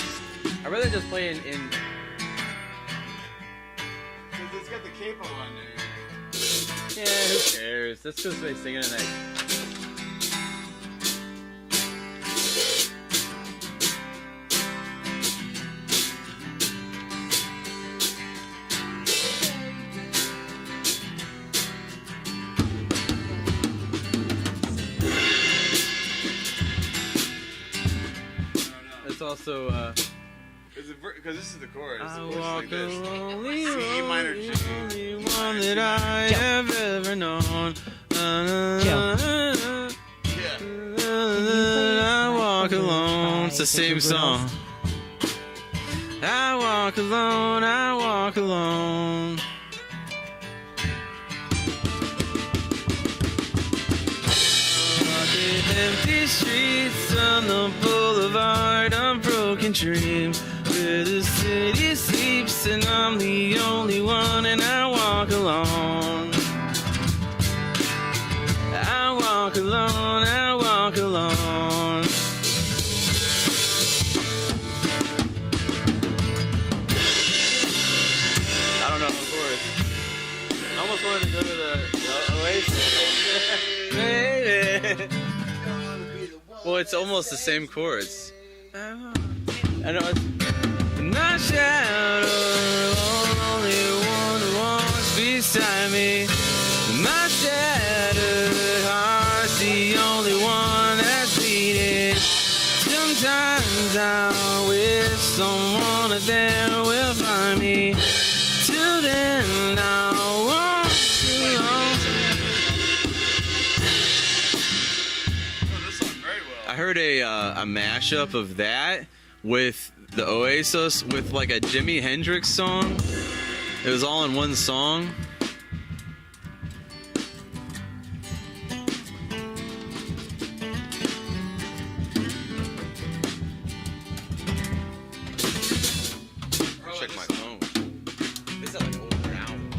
I'd rather just play in Cause it's got the capo on there. yeah, who cares? That's just they singing in that. It's also Because this is the chorus. I It's walk like this. lonely C minor, G. only one that I have ever known. I walk alone. It's the same song. I walk alone. I walk alone. Walking empty streets on the boulevard of broken dreams, where the city sleeps and I'm the only one, and I walk alone. I walk alone. I walk alone. I don't know, of course. I almost wanted to go to the Oasis. Baby. Well, it's almost the same chords. I know it's not shadow, only one who walks beside me. My shattered heart's the only one that's beating. Sometimes I wish someone there will find me. Till then, I'll walk alone. I heard a mashup of that with the Oasis with like a Jimi Hendrix song. It was all in one song. Check my phone. This is like an older album.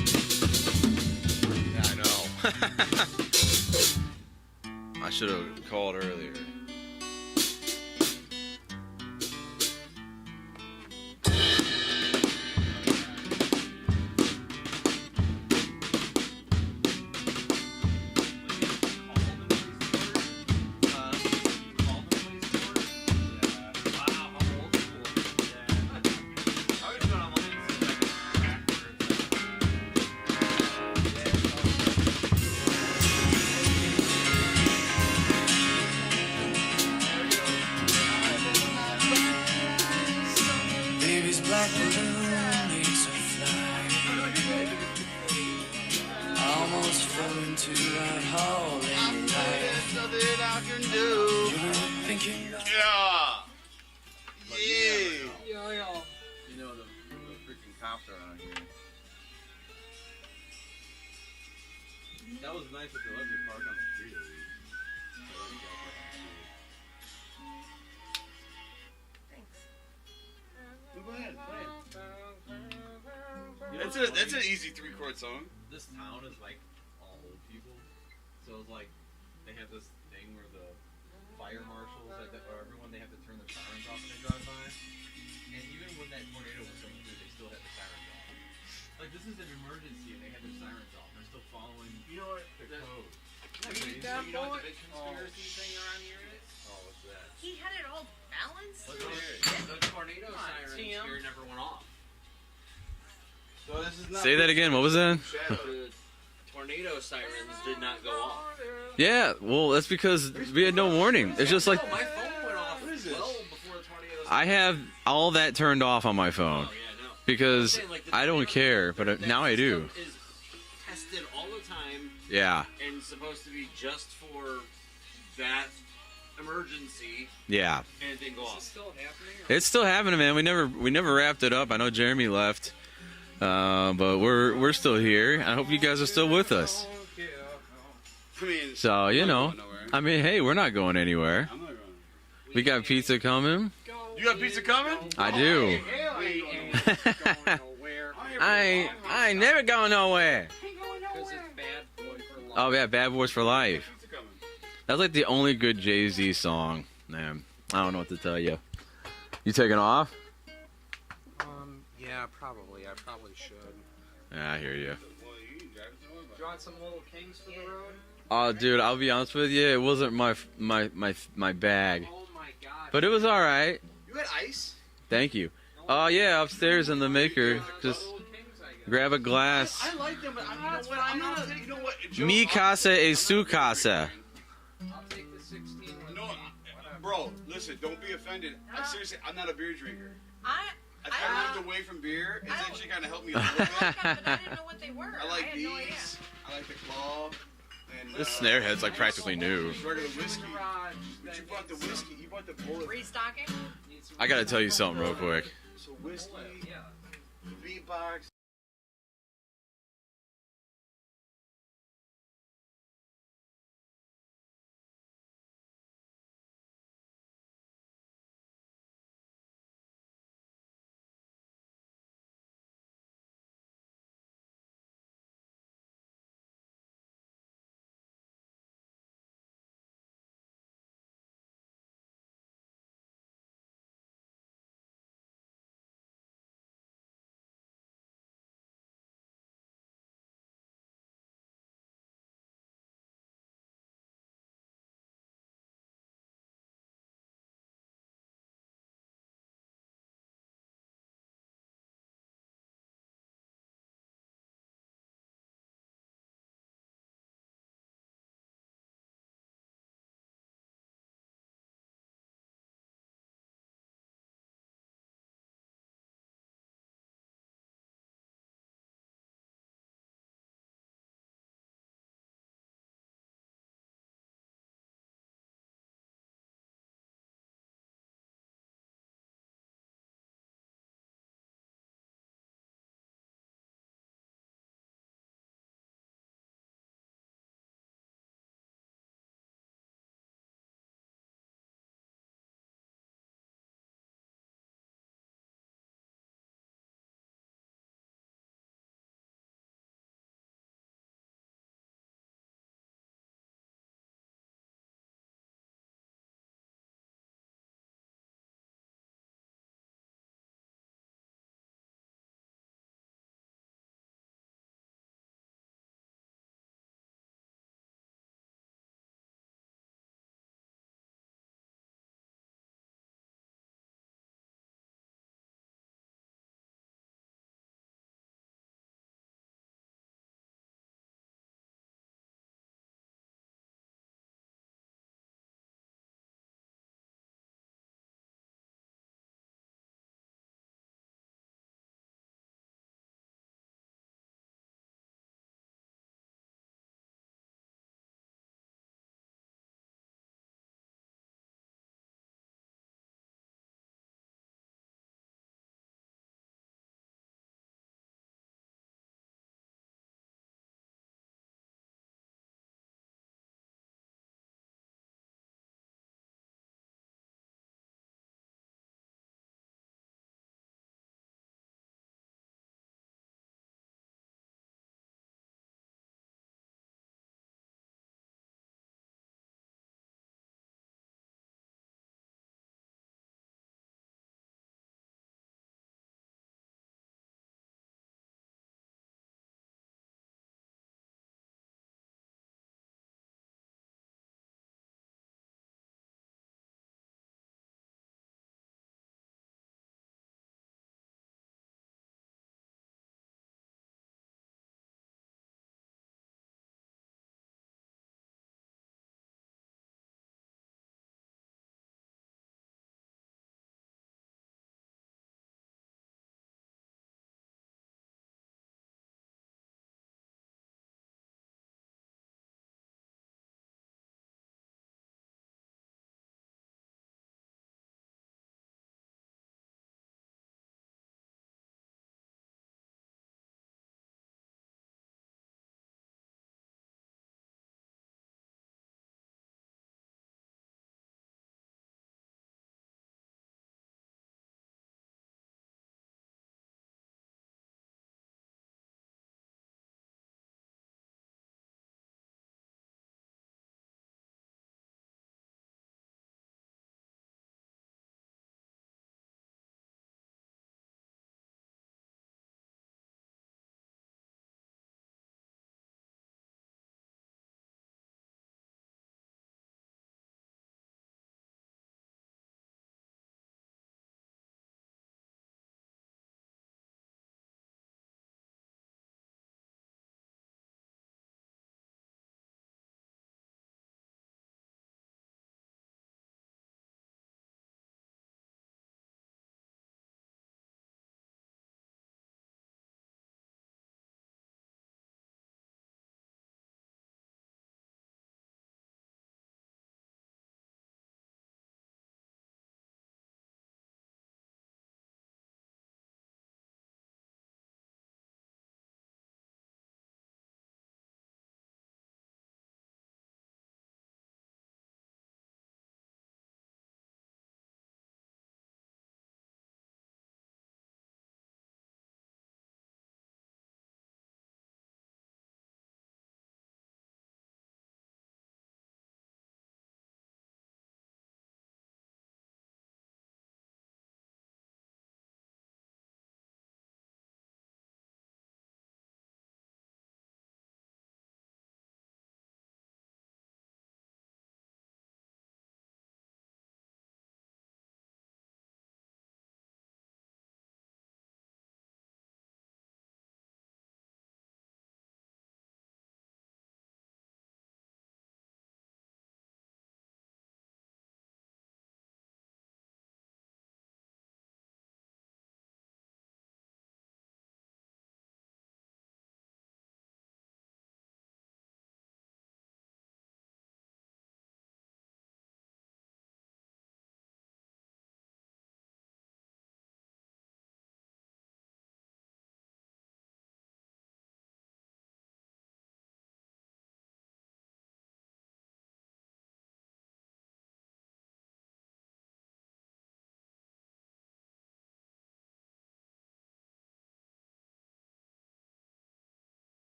Yeah, I know. I should have called earlier. Baby's black balloon makes her fly. Almost fell into that hole in life. Nothing I can do. You were thinking Yeah. Yeah. You know the freaking cops are around here. That was nice that they let me park on the street at least. They let you guys park on the street. Thanks. Go ahead. That's an easy 3-chord song. This town is like all old people, so it's like they have this thing where the fire marshals, or everyone, they have to turn their sirens off when they drive by. And even when that tornado was going through, they still had the sirens off. Like, this is an emergency, and they had their sirens off. They're still following the code. You know what the big conspiracy thing around here is? Oh, what's that? He had it all balanced. What's here? The tornado sirens Tim. here never went off. So this is not Say that again. What was that? The tornado sirens did not go off. Yeah, well, that's because we had no warning. It's just like No, my phone went off What is this? well before the tornado. I have all that turned off on my phone Oh yeah, no. because I'm saying, like, the I don't tornado care, but that now I do. system Is tested all the time Yeah, and supposed to be just for that emergency, yeah. and it didn't go off. Still happening? It's still happening, man. We never wrapped it up. I know Jeremy left, but we're still here. I hope you guys are still with us. I mean, So you I'm not know, going nowhere. I mean, hey, we're not going anywhere. I'm not going. We got pizza coming. You got pizza coming? I do. I ain't never going nowhere. Because it's bad boy for life. Oh yeah, Bad Boys for Life. Pizza coming. That's like the only good Jay-Z song, man. I don't know what to tell you. You taking off? Yeah, probably. I probably should. Yeah, I hear you. Do you want some little kings for the road? Oh, dude, I'll be honest with you. It wasn't my bag, Oh my god. but it was all right. You had ice? Thank you. Oh yeah, upstairs in the maker. Just grab a glass. I like them, but you know what? I'm not a, you know what? Joe, Mi casa es su casa. I'll take the 16 with No, me. bro, listen, don't be offended. I seriously, I'm not a beer drinker. I I moved away from beer. It's I don't- actually kind of helped me a little bit. but I didn't know what they were. I like had these. no idea. I like the claw. And, This snare head's like practically new. regular whiskey. But you brought the whiskey. You brought the bullet. Restocking? I gotta tell you something real quick. So whiskey, Yeah. beatbox.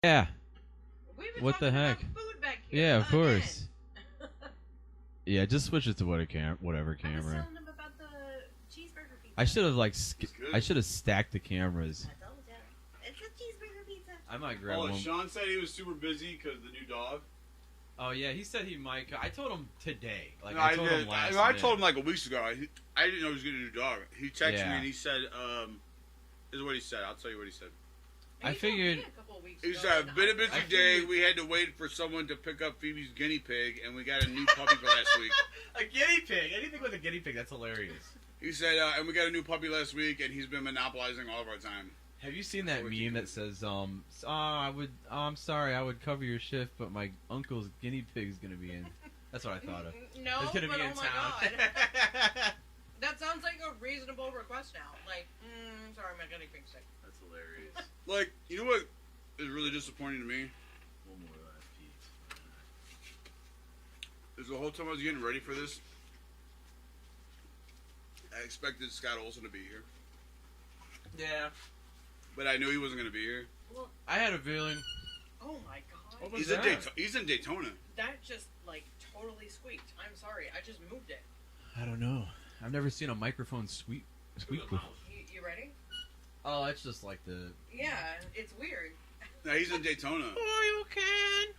Yeah. We've been What the talking heck? about food back here. Yeah, of again. course. Yeah, just switch it to whatever I was camera. telling them about the cheeseburger pizza. I should have good. I should have stacked the cameras. I told ya. It's a cheeseburger pizza. I might grab Oh, one. Sean said he was super busy because of the new dog. Oh yeah, he said he might. I told him today. Like No, I told him last. I minute. told him like a week ago. I didn't know he was getting a new dog. He texted Yeah. me and he said, "This is what he said." I'll tell you what he said. I You told me figured- a couple of weeks He ago, said, and "Been a I- busy I day. figured- We had to wait for someone to pick up Phoebe's guinea pig, and we got a new puppy last week." A guinea pig. Anything with a guinea pig, that's hilarious. He said, "And we got a new puppy last week, and he's been monopolizing all of our time." Have you seen that meme that says, I'm sorry, I would cover your shift, but my uncle's guinea pig's gonna be in. That's what I thought of. No, It's gonna but be in oh my town. god. That sounds like a reasonable request now. Like, sorry, my guinea pig's sick. That's hilarious. Like, you know what is really disappointing to me? One more last piece. Is the whole time I was getting ready for this, I expected Scott Olsen to be here, Yeah. but I knew he wasn't going to be here. I had a feeling. Oh my god. What was He's in, that? He's in Daytona. That just, like, totally squeaked. I'm sorry. I just moved it. I don't know. I've never seen a microphone squeak before. You ready? Oh, it's just like the. Yeah, it's weird. No, he's in Daytona. Oh, you can.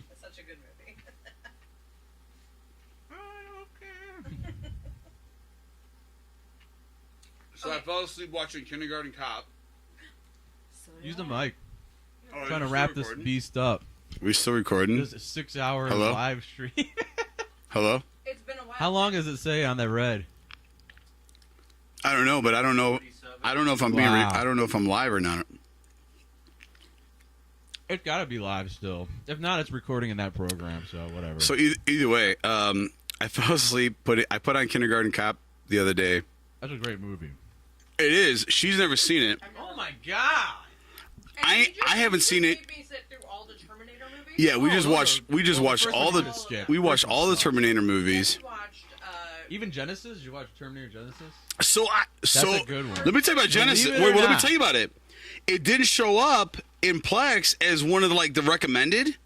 It's such a good movie. So I fell asleep watching Kindergarten Cop. So Use the mic. Oh, I'm trying to is it wrap still this recording? beast up. We still recording? This is a 6-hour Hello? live stream. Hello? It's been a while. How long does it say on that red? I don't know, but I don't know. I don't know if I'm being. Wow. I don't know if I'm live or not. It's got to be live still. If not, it's recording in that program, so whatever. So either way, I fell asleep. I put on Kindergarten Cop the other day. That's a great movie. It is. She's never seen it. Oh my god! And I haven't seen it. Made me sit through all the Terminator movies? Yeah, we Oh, just those watched. are- We just well, the watched first all one the. you just skipped. We watched First one all the sucked. Terminator movies. We watched, Even Genesis? Did you watch Terminator Genesis? So a good one. Let me tell you about Genesis. Believe it Wait, or well, let me not. tell you about it. It didn't show up in Plex as one of the recommended,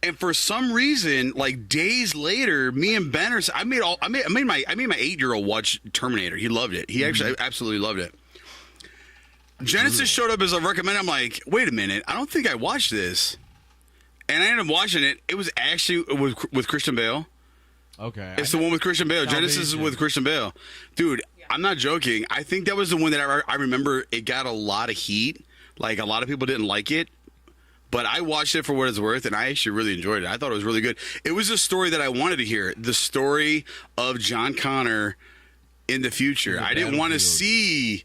and for some reason, like days later, me and Benner, I made my 8-year-old watch Terminator. He loved it. He actually absolutely loved it. Genesis showed up as a recommended. I'm like, wait a minute, I don't think I watched this, and I ended up watching it. It was actually with Christian Bale. Okay. It's the one with Christian Bale. Genesis is Salvation. with Christian Bale. Dude, I'm not joking. I think that was the one that I remember it got a lot of heat. Like, a lot of people didn't like it. But I watched it for what it's worth, and I actually really enjoyed it. I thought it was really good. It was a story that I wanted to hear. The story of John Connor in the future. In the I didn't want to battlefield. see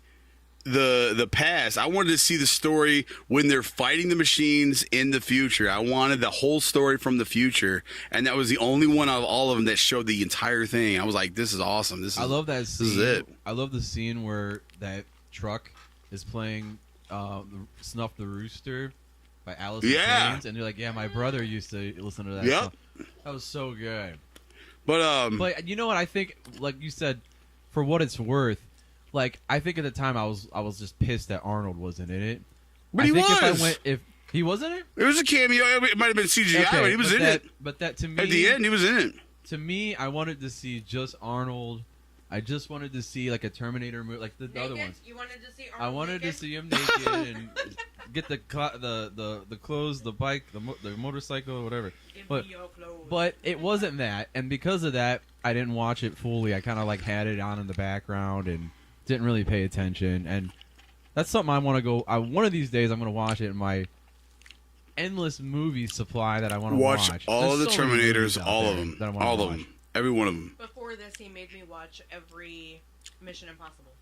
the past. I wanted to see the story when they're fighting the machines in the future. I wanted the whole story from the future, and that was the only one of all of them that showed the entire thing. I was like, this is awesome. I love that scene. This is it. I love the scene where that truck is playing Snuff the Rooster by Alice in Yeah. Chains, and you're like, yeah, my brother used to listen to that Yep. song. That was so good. But But you know what? I think, like you said, for what it's worth, like I think at the time I was just pissed that Arnold wasn't in it. But I he think was. if he wasn't in it, it was a cameo. It might have been CGI, but he was in it. But that to me, At the end, he was in it. to me, I wanted to see just Arnold. I just wanted to see like a Terminator movie, like the other naked? ones. You wanted to see Arnold I wanted naked? to see him naked and get the clothes, the bike, the motorcycle, or whatever. Give But me your clothes. but it wasn't that, and because of that, I didn't watch it fully. I kind of like had it on in the background and didn't really pay attention. And that's something I want to go. One of these days, I'm going to watch it in my endless movie supply that I want to watch. Watch all There's the so many Terminators, movies out all of there them, that I wanna all of watch. them, every one of them. Before this, he made me watch every Mission Impossible.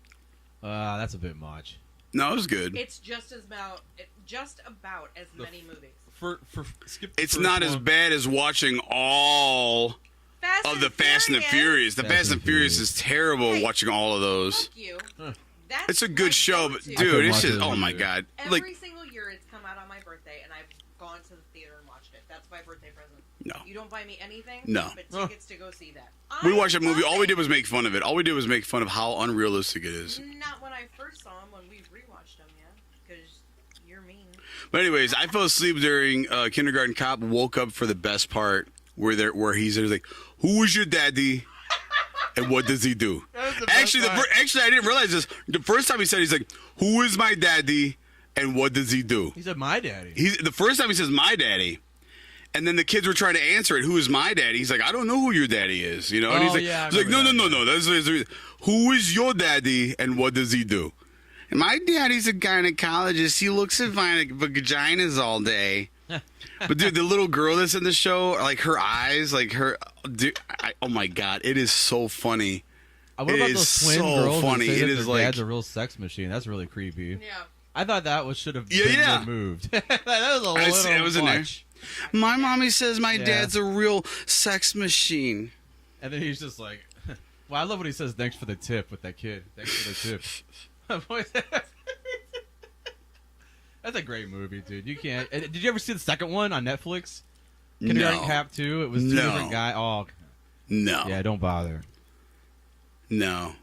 That's a bit much. No, it was good. It's just about as many movies. For skip. It's not as bad as watching all Fast of and the Fast and the Furious. The Fast and Furious is terrible. Hey, watching all of those. Fuck you. Huh. That's It's a my good show, but go-to. dude, it's watch just it oh my either. god. Every Like single year it's come out on my birthday, and I've gone to the theater and watched it. That's my birthday present. No. You don't buy me anything? No. But Oh. tickets to go see that. we I watched a movie. love All we it. did was make fun of it. All we did was make fun of how unrealistic it is. Not when I first saw him, when we rewatched him, yeah? Because you're mean. But anyways, I fell asleep during Kindergarten Cop. Woke up for the best part where he's like, "Who is your daddy, and what does he do?" Actually, I didn't realize this. The first time he said, he's like, "Who is my daddy, and what does he do?" He said, "My daddy." The first time he says, "My daddy." And then the kids were trying to answer it. Who is my daddy? He's like, I don't know who your daddy is. You know? And he's like, no. Who is your daddy and what does he do? And my daddy's a gynecologist. He looks at vaginas all day. But dude, the little girl that's in the show, like her eyes, like her, dude, oh my God, it is so funny. What about those twin girls? Funny. That say It that is their like dad's a real sex machine. That's really creepy. Yeah. I thought that should have been removed. That was a little much. My mommy says my dad's a real sex machine. And then he's just like, well, I love when he says, "Thanks for the tip" with that kid. Thanks for the tip. That's a great movie, dude. You can't. Did you ever see the second one on Netflix? Kindergarten Cop 2? It was two different guys. Oh, no. Yeah, don't bother. No.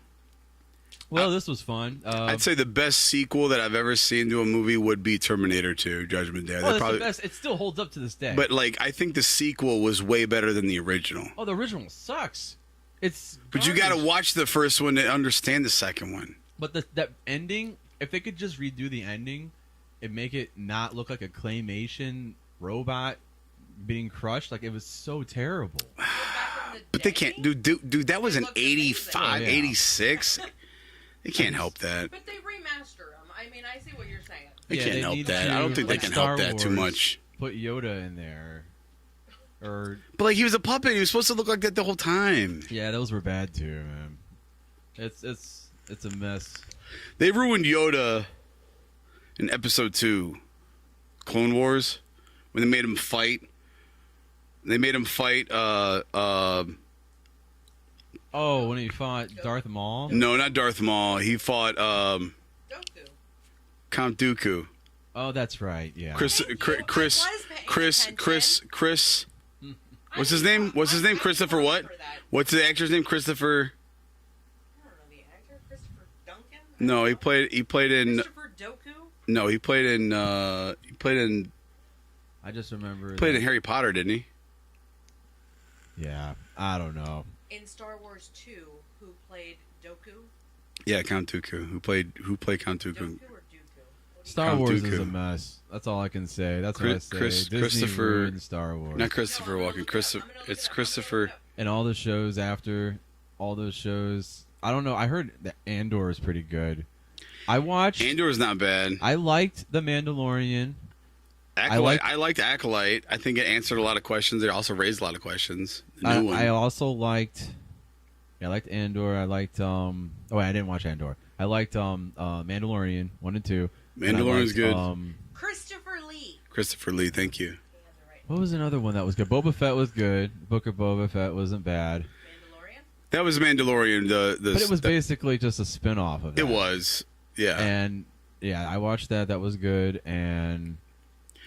Well, this was fun. I'd say the best sequel that I've ever seen to a movie would be Terminator 2, Judgment Day. Oh, that's the best. It still holds up to this day. But like, I think the sequel was way better than the original. Oh, the original sucks. But you got to watch the first one to understand the second one. But that ending, if they could just redo the ending and make it not look like a claymation robot being crushed, like it was so terrible. But they can't, dude. That was an 85, 86. They can't help that. But they remaster them. I mean, I see what you're saying. They can't help that. I don't think they can help that too much. Put Yoda in there. But like, he was a puppet. He was supposed to look like that the whole time. Yeah, those were bad too, man. It's a mess. They ruined Yoda in episode 2, Clone Wars, when they made him fight. They made him fight. Oh, when he fought Darth Maul? No, not Darth Maul. He fought Count Dooku. Oh, that's right. Yeah. Chris. What's his name? Christopher what? What's the actor's name? Christopher. I don't know the actor. Christopher Duncan. No, he played in. Christopher Doku. No, he played in. I just remember. Played in Harry Potter, didn't he? Yeah, I don't know. In Star Wars 2, who played Doku? Yeah, Count Dooku. Who played Count Dooku? Doku or Dooku? Star Wars is a mess. That's all I can say. That's what I say. Disney ruined Star Wars. Not Christopher Walken. It's Christopher. And all the shows after, all those shows. I don't know. I heard that Andor is pretty good. I watched. Andor's not bad. I liked The Mandalorian. Acolyte. I liked Acolyte. I think it answered a lot of questions. It also raised a lot of questions. I also liked. Yeah, I liked Andor. I liked. Oh wait, I didn't watch Andor. I liked Mandalorian 1 and 2. Mandalorian's good. Christopher Lee. Christopher Lee. Thank you. What was another one that was good? Boba Fett was good. Book of Boba Fett wasn't bad. Mandalorian. That was Mandalorian. But it was basically just a spin-off of it. It was. Yeah. And yeah, I watched that. That was good. And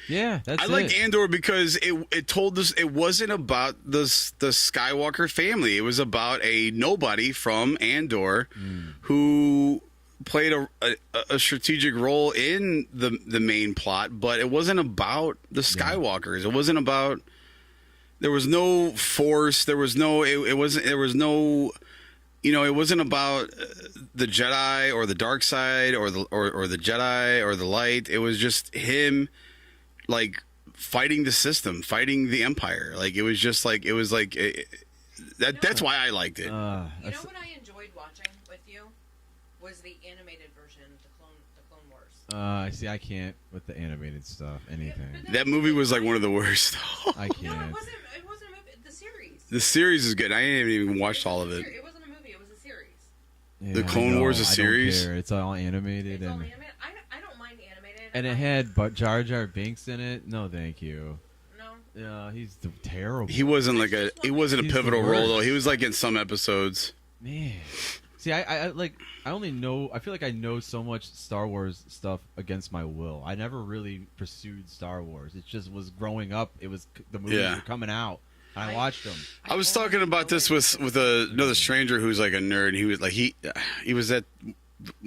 yeah, that's it. I liked Andor because it told us it wasn't about the Skywalker family. It was about a nobody from Andor who played a strategic role in the main plot, but it wasn't about the Skywalkers. It wasn't about. There was no Force. There was no. It wasn't. There was no. It wasn't about the Jedi or the dark side or the Jedi or the light. It was just him, like, fighting the system, fighting the Empire. Like, it was just like that's why I liked it. You know what I enjoyed watching with you was the animated version, the Clone Wars. I see. I can't with the animated stuff. Anything. That movie was like one of the worst. I can't. No, it wasn't a movie. The series. The series is good. I haven't even watched all of it. It wasn't a movie. It was a series. Yeah, the Clone Wars a series. I don't care. It's all animated It's all and. animated. I don't mind animated. And it had Jar Jar Binks in it. No, thank you. No. Yeah, he's terrible. He wasn't a He's pivotal the role though. worst. He was like in some episodes. Man. See, I only know. I feel like I know so much Star Wars stuff against my will. I never really pursued Star Wars. It just was growing up. It was the movies were coming out. And I watched them. I was talking about this with another stranger who's like a nerd. He was like he was at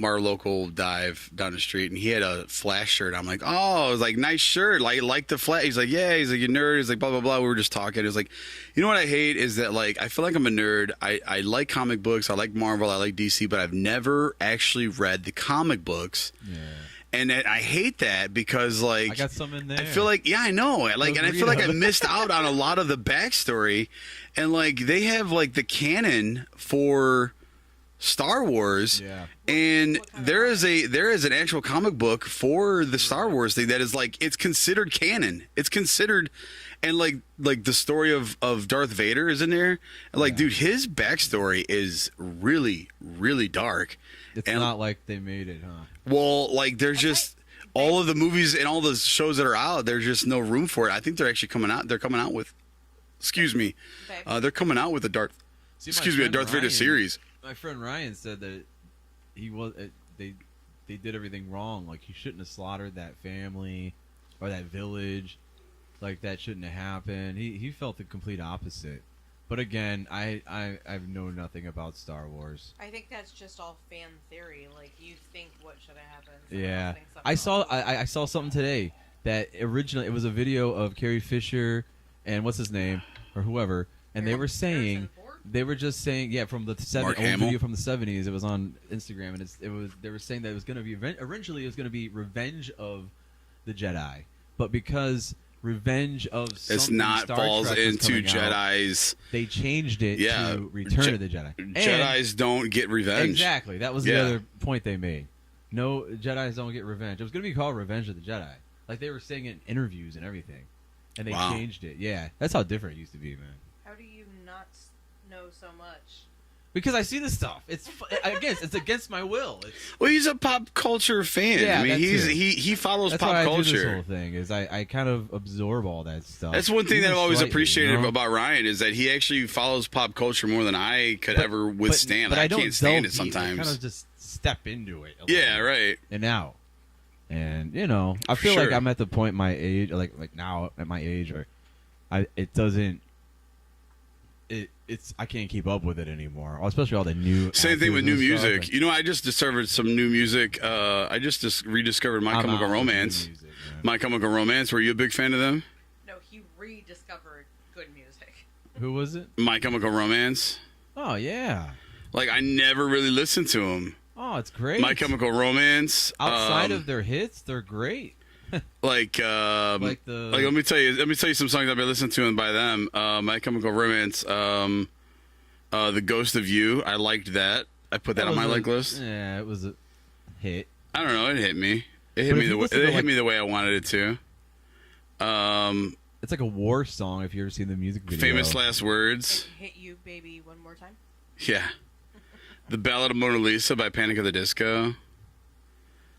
our local dive down the street, and he had a Flash shirt. I'm like, oh, I was like, nice shirt. Like the Flash. He's like, yeah. He's like, you nerd. He's like, blah blah blah. We were just talking. It was like, you know what I hate is that like I feel like I'm a nerd. I like comic books. I like Marvel. I like DC, but I've never actually read the comic books. Yeah. And I hate that because, like, I got some in there. I feel like, yeah, I know. Like, and I feel like I missed out on a lot of the backstory. And, like, they have, like, the canon for Star Wars. Yeah. And there is an actual comic book for the Star Wars thing that is, like, it's considered canon. It's considered, and, like the story of Darth Vader is in there. And, like, dude, his backstory is really, really dark. It's and, not like they made it, huh? Well, like there's just all of the movies and all the shows that are out. There's just no room for it. I think they're actually coming out. They're coming out with, they're coming out with a Darth Vader series. My friend Ryan said that he was they did everything wrong. Like he shouldn't have slaughtered that family or that village. Like that shouldn't have happened. He felt the complete opposite. But again, I've known nothing about Star Wars. I think that's just all fan theory. Like you think what should have happened. Yeah, I saw something today that originally it was a video of Carrie Fisher and what's his name or whoever, and they were just saying from the video from the 70s. It was on Instagram, and they were saying that it was going to be originally it was going to be Revenge of the Jedi, but because Revenge of it's not Star falls Trek into Out, Jedi's. they changed it to Return of the Jedi. Jedi's don't get revenge. Exactly, that was the other point they made. No, Jedi's don't get revenge. It was going to be called Revenge of the Jedi, like they were saying in interviews and everything, and they changed it. Yeah, that's how different it used to be, man. How do you not know so much? Because I see this stuff. It's against my will. Well, he's a pop culture fan. Yeah, I mean, he follows that's pop why culture. I do this whole thing is I kind of absorb all that stuff. That's one thing that I've always appreciated you know? about Ryan is that he actually follows pop culture more than I could ever withstand. But I can't stand it delve deep. sometimes. I kind of just step into it. Yeah, right. And out. And I feel like I'm at the point in my age, like now at my age, where it doesn't. I can't keep up with it anymore, especially all the new. Same thing with new music. Stuff. You know, I just discovered some new music. I just rediscovered My Chemical Romance. Music, My Chemical Romance. Were you a big fan of them? No, he rediscovered good music. Who was it? My Chemical Romance. Oh yeah. Like I never really listened to them. Oh, it's great. My Chemical Romance. Outside of their hits, they're great. Let me tell you some songs I've been listening to by them. My Chemical Romance, The Ghost of You. I liked that. I put that on my list. Yeah, it was a hit. I don't know. It hit me. It hit me the way I wanted it to. It's like a war song. If you ever seen the music video. Famous Last Words. Hit You, Baby, One More Time. Yeah. The Ballad of Mona Lisa by Panic at the Disco.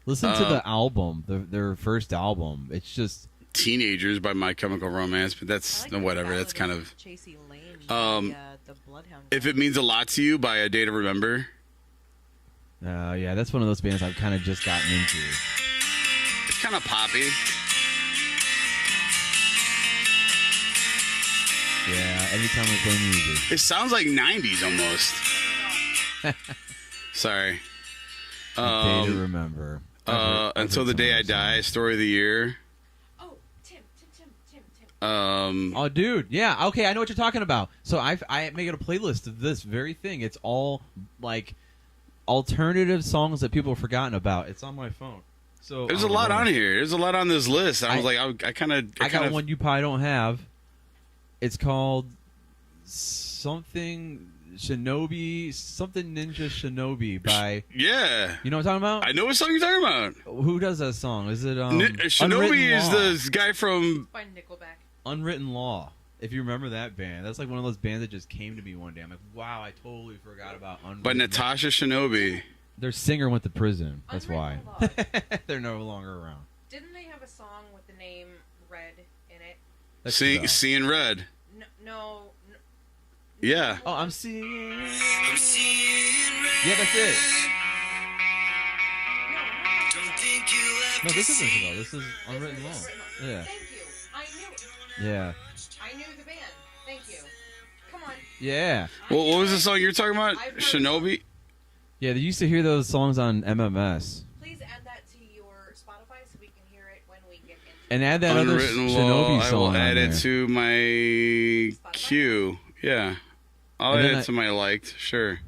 Listen to the album, their first album. It's just Teenagers by My Chemical Romance, but that's whatever. That's kind of Chasey Lane. The Bloodhound. If It Means a Lot to You by A Day to Remember. Yeah, that's one of those bands I've kind of just gotten into. It's kind of poppy. Yeah, every time I play music. It sounds like 90s almost. Sorry. A Day to Remember. Until the Day I Die, Story of the Year. Oh, Tim. Oh, dude, yeah, okay, I know what you're talking about. So I made a playlist of this very thing. It's all like alternative songs that people have forgotten about. It's on my phone. So there's a lot on here. There's a lot on this list. I was like, I got one you probably don't have. It's called something Shinobi, something Ninja Shinobi by. Yeah. You know what I'm talking about? I know what song you're talking about. Who does that song? Is it Shinobi is the guy from by Nickelback. Unwritten Law. If you remember that band, that's like one of those bands that just came to me one day. I'm like, wow, I totally forgot about Unwritten by Natasha Shinobi. Their singer went to prison. That's Unwritten why. They're no longer around. Didn't they have a song with the name Red in it? Seeing Red. No. Yeah. Oh, I'm seeing red. Yeah, that's it. No, this isn't though. This is Unwritten Law. Yeah. Thank you. I knew it. Yeah. I knew the band. Thank you. Come on. Yeah. Well, what was the song you're talking about? Shinobi? Yeah, they used to hear those songs on MMS. Please add that to your Spotify so we can hear it when we get into And add that other Unwritten Law. Shinobi I song will on add it there. to my queue. Yeah, I'll And add then it to my liked. Sure.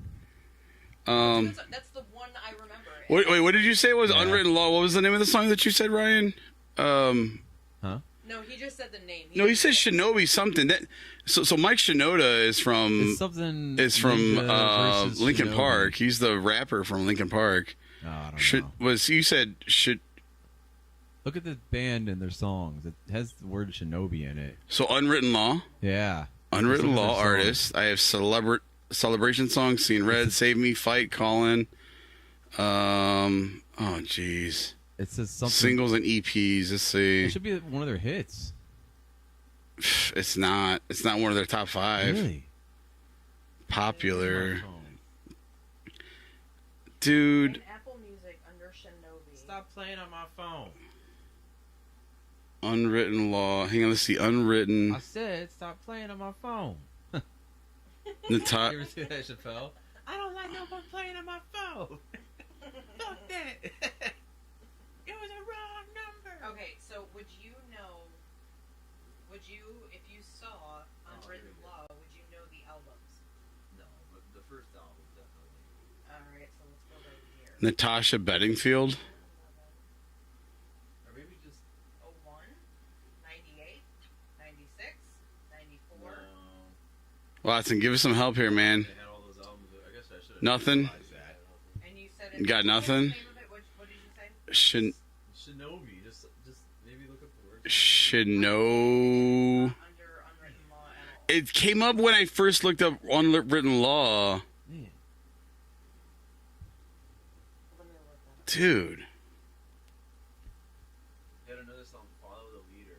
That's the one I remember. Wait, what did you say was Yeah. Unwritten Law? What was the name of the song that you said, Ryan? No, he just said the name. No, he said Shinobi something. That so Mike Shinoda is from It's something. Ninja versus Linkin Shinobi. Park. He's the rapper from Linkin Park. Oh, I don't know. You said should Look at the band and their songs. It has the word Shinobi in it. so Unwritten Law. Yeah. Unwritten Just look at Law their songs. artist. I have celebration songs. Seen Red, Save Me, Fight, Callin'. Oh jeez. It says something. Singles and EPs. Let's see. It should be one of their hits. It's not. It's not one of their top 5. Really? Popular. Dude. In Apple Music under Shinobi. Stop playing on my phone. Unwritten Law. Hang on. Let's see. Unwritten. I said stop playing on my phone. Nata- You ever see that, Chappelle? I don't like no one playing on my phone. Fuck that. It was a wrong number. Okay, so would you, if you saw Unwritten Law, would you know the albums? No, but the first album definitely. Alright, so let's go right here. Natasha Bedingfield. Or maybe just 01, 98, 96, 94. Watson, give us some help here, man. They had all those albums. I guess I should have Nothing. realized that. And you said You got nothing? What did you say? Shinobi. Just maybe look up the word. Shino. Under Unwritten Law at all. It came up when I first looked up Unwritten Law. Let me look that up. Dude. They had another song, Follow the Leader.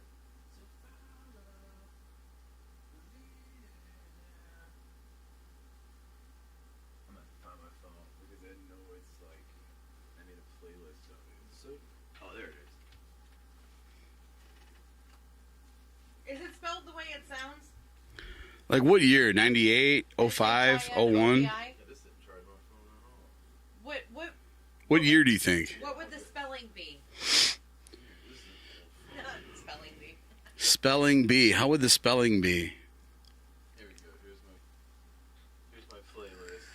I'm gonna find my phone because I know it's like I made a playlist of it. Oh, there it is. Is it spelled the way it sounds? Like what year? 98, 05, 01? Yeah, this didn't charge my phone at all. What year do you think? What would the spelling be? Spelling bee. Spelling bee. How would the spelling be? Here we go. Here's my playlist.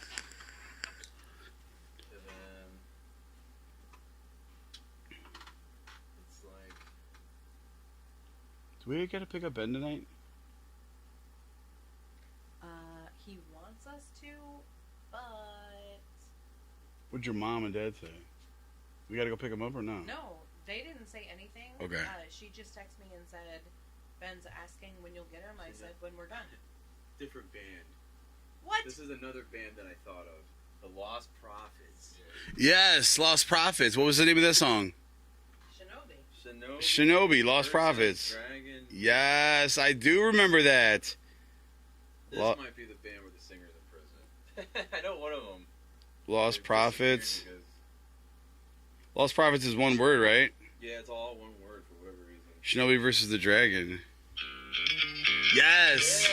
And then it's like Do we gotta pick up Ben tonight? He wants us to, but What'd your mom and dad say? We gotta go pick him up or no? no, they didn't say anything. Okay. She just texted me and said, "Ben's asking when you'll get him." I said, "When we're done." different band. What? This is another band that I thought of. The Lost Prophets. Yes, Lost Prophets. What was the name of that song? Shinobi. Shinobi, Lost versus Prophets. Dragon. Yes, I do remember that. This Lo- might be the band where the singer's in prison. I know one of them. Lost Prophets. Because, Lost Prophets is one word, right? yeah, it's all one word for whatever reason. Shinobi versus the Dragon. Yes!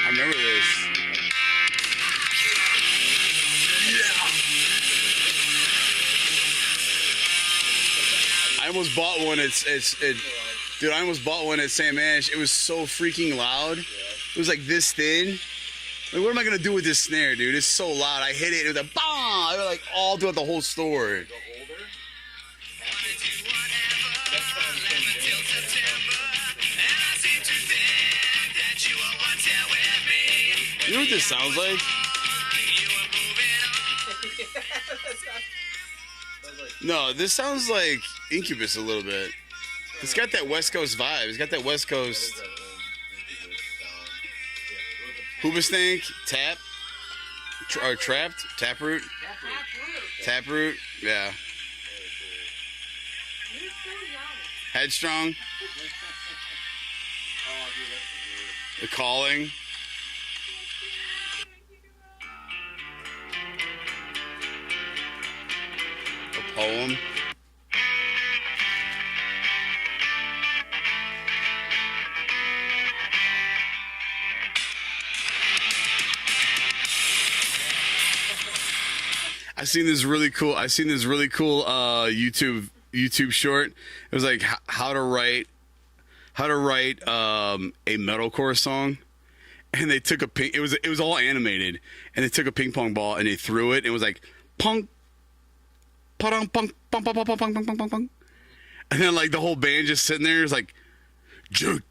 I remember this. I almost bought one. Dude, I almost bought one at Sam Ash. It was so freaking loud. It was like this thin. Like, what am I gonna do with this snare, dude? It's so loud. I hit it. It was like, bah! It was like all throughout the whole store. You know what this sounds like? No, this sounds like Incubus a little bit. It's got that West Coast vibe. It's got that West Coast. Hoobastank, Tap, or Trapped, Taproot, Taproot, yeah. You're so young. Headstrong, The Calling. A poem. I seen this really cool YouTube short. It was like how to write a metalcore song. And they took it was all animated, and they took a ping pong ball and they threw it, and it was like pong, pong, pong, pong, pong, pong, pong, pong, pong, pong, pong. And then like the whole band just sitting there is like, Jude,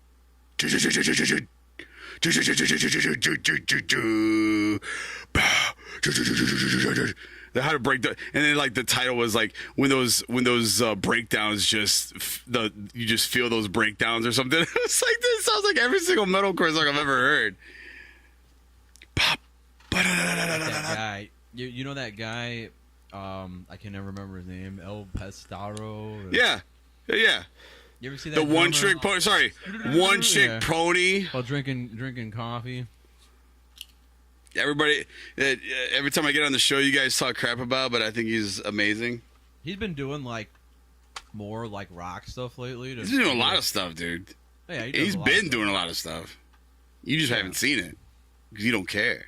how to break the, and then like the title was like when those breakdowns you just feel those breakdowns or something. It was like, this sounds like every single metalcore song I've ever heard. Pop, That guy, you know that guy? I can never remember his name. El Pestaro. Yeah. You ever see that? The one trick pony. While drinking coffee. Everybody, every time I get on the show, you guys talk crap about, but I think he's amazing. He's been doing like more like rock stuff lately. He's doing a lot of stuff, dude. Yeah, he's been doing a lot of stuff. You just haven't seen it because you don't care.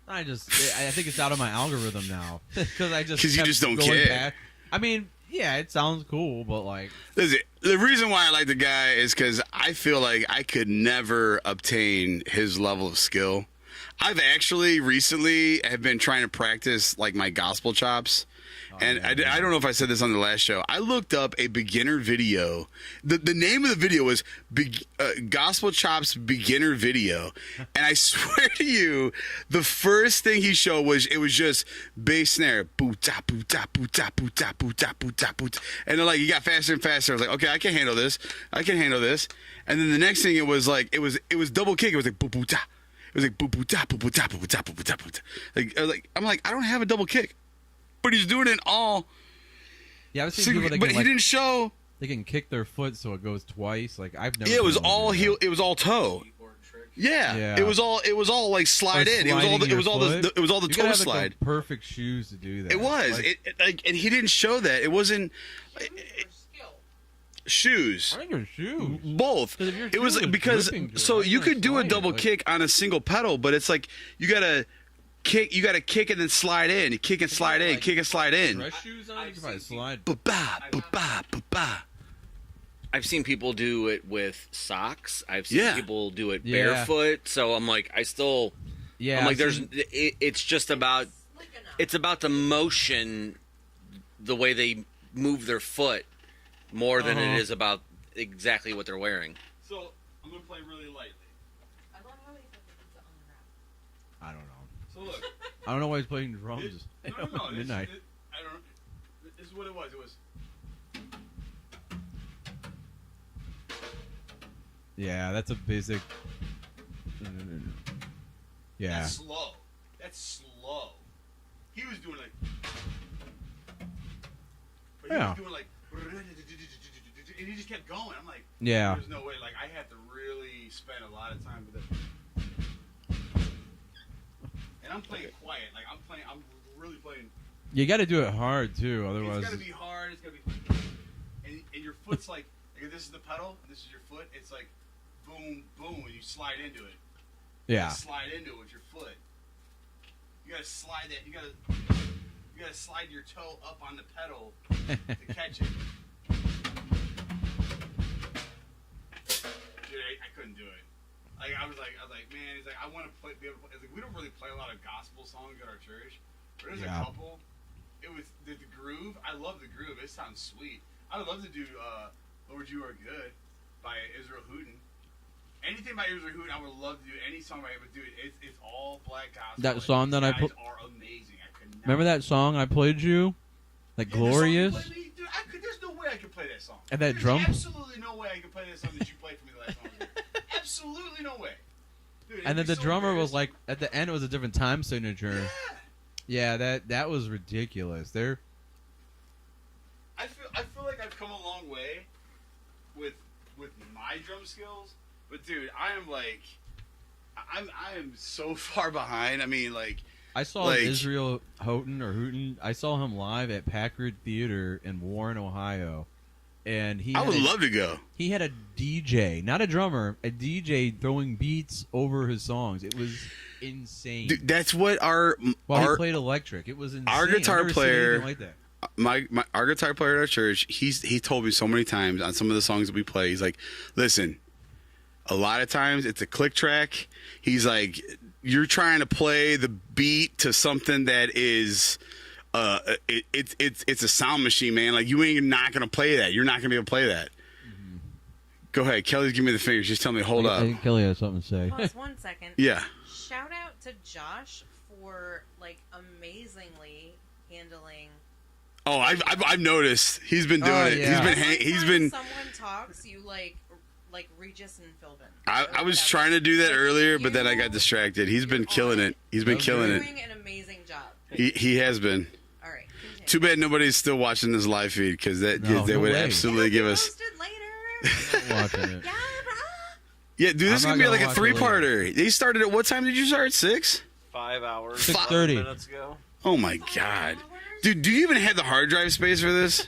I think it's out of my algorithm now because you just don't care. Back. I mean, yeah, it sounds cool, but like, listen, the reason why I like the guy is because I feel like I could never obtain his level of skill. I've actually recently have been trying to practice like my gospel chops. I don't know if I said this on the last show. I looked up a beginner video. The name of the video was Gospel Chops Beginner Video. And I swear to you, the first thing he showed was just bass snare. Boot-ta, boot-ta, boot-ta, boot-ta, boot-ta, boot-ta, boot-ta. And then like he got faster and faster. I was like, okay, I can handle this. And then the next thing it was like it was double kick. It was like boot-ta. It was like boot-ta, boot-ta, boot-ta, boot-ta, boot-ta. I'm like, I don't have a double kick. But he's doing it all. Yeah, I've seen people that but can, he didn't show. They can kick their foot so it goes twice. Like I've never. Yeah, it was all heel. It was all toe. Yeah, it was all like slide in. It was all the toe have, slide. like, perfect shoes to do that. It was. And he didn't show that. It wasn't. Shoes. I think it's shoes. Both. It was because so you could do a double kick on a single pedal, but it's like you gotta kick and then slide in. You kick and slide in, kick and slide in. Dress shoes on, you can probably slide. Ba-ba. I've seen people do it with socks. I've seen people do it barefoot. So I'm like, I'm like, it's just about, it's about the motion, the way they move their foot, more than it is about exactly what they're wearing. So I'm gonna play really lightly. I don't know. So look, I don't know why he's playing drums. No. Midnight. I don't know. This is what it was. It was. Yeah, that's a basic. Yeah. That's slow. He was doing like. But he was doing like. And he just kept going. I'm like, yeah. There's no way. Like, I had to really spend a lot of time with it. And I'm playing quiet. Like, I'm really playing. You got to do it hard too, otherwise. It's got to be hard. It's got to be. And your foot's like this is the pedal. This is your foot. It's like, boom, boom, and you slide into it. Yeah. You slide into it with your foot. You gotta slide that. You gotta slide your toe up on the pedal to catch it. Dude, I couldn't do it. Like I was like, man. He's like, I want to be able to play. It's like, we don't really play a lot of gospel songs at our church, but there's a couple. It was the groove. I love the groove. It sounds sweet. I would love to do "Lord You Are Good" by Israel Houghton. Anything by Israel Houghton, I would love to do. Any song by him, but dude, it's all black gospel. That song that I put. Are amazing. I could not. Remember that song I played you? Like Glorious? Dude, there's no way I could play that song. And that there's drum? Absolutely no way I could play that song that you played for me the last time. Absolutely no way. Dude, And then the drummer was like, at the end, it was a different time signature. Yeah, that was ridiculous. I feel like I've come a long way with my drum skills, but dude, I am so far behind. I mean, like. I saw Israel Houghton. I saw him live at Packard Theater in Warren, Ohio. and I would love to go. He had a DJ, not a drummer, a DJ throwing beats over his songs. It was insane. Dude, that's what He played electric. It was insane. Our guitar I've never seen player, anything like that. our guitar player at our church, he told me so many times on some of the songs that we play, he's like, listen, a lot of times it's a click track. He's like, you're trying to play the beat to something that is it's a sound machine, man. Like, you ain't not gonna play that. You're not gonna be able to play that. Mm-hmm. Go ahead, Kelly's giving me the fingers. Just tell me, hold up. I think Kelly has something to say. Pause 1 second. Yeah. Shout out to Josh for like amazingly handling. Oh, I've noticed he's been doing it. Yeah. He's been. Someone talks, you like Regis and Philbin. I was trying to do that earlier, but then I got distracted. He's been killing it. He's been killing it. Doing an amazing job. He has been. All right. Continue. Too bad nobody's still watching this live feed, because they No would way. absolutely give us. Post it later. I'm watching it. Yeah, dude, this is I'm gonna not be gonna like a watch it three-parter. They started at what time did you start? 6? 5 hours. 6:30. Minutes ago. Oh my god, dude, do you even have the hard drive space for this?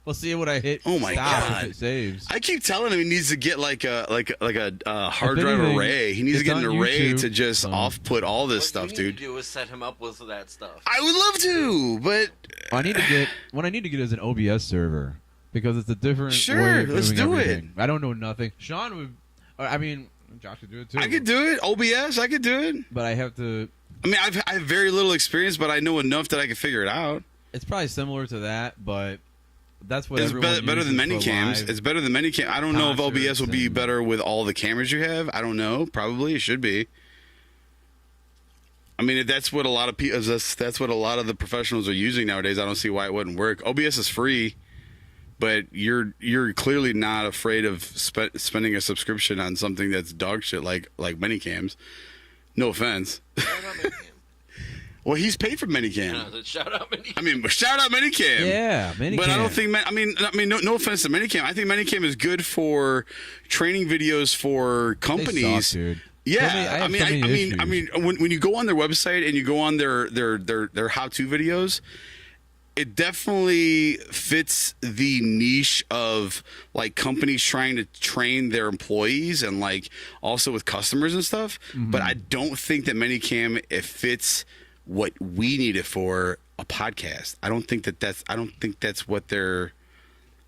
We'll see what I hit. Oh my stop God. If it saves. I keep telling him he needs to get like a hard If drive anything, array. He needs to it's get an on array YouTube, to just so- off-put all this stuff, What you dude. need to do is set him up with that stuff. I would love to, but I need to get what I need to get is an OBS server because it's a different. Sure, way of let's doing do it. everything. I don't know nothing. Sean would. I mean, Josh could do it too. I could do it. OBS, I could do it. but I have to. I mean, I have very little experience, but I know enough that I can figure it out. It's probably similar to that, but that's what It's everyone better than uses many for cams. live. It's better than many cams. I don't know if OBS concerts will be and- better with all the cameras you have. I don't know. Probably it should be. I mean, if that's what a lot of people, that's what a lot of the professionals are using nowadays. I don't see why it wouldn't work. OBS is free, but you're clearly not afraid of spending a subscription on something that's dog shit like Minicams. No offense. Well, he's paid for Minicam. Shout out Minicam. I mean, shout out Minicam. Yeah, Minicam. But I don't think. I mean, no offense to Minicam. I think Minicam is good for training videos for They companies. suck, dude. Yeah, I mean, when you go on their website and you go on their how-to videos, it definitely fits the niche of like companies trying to train their employees and like also with customers and stuff. But I don't think that Minicam it fits what we need it for, a podcast. I don't think that's what they're.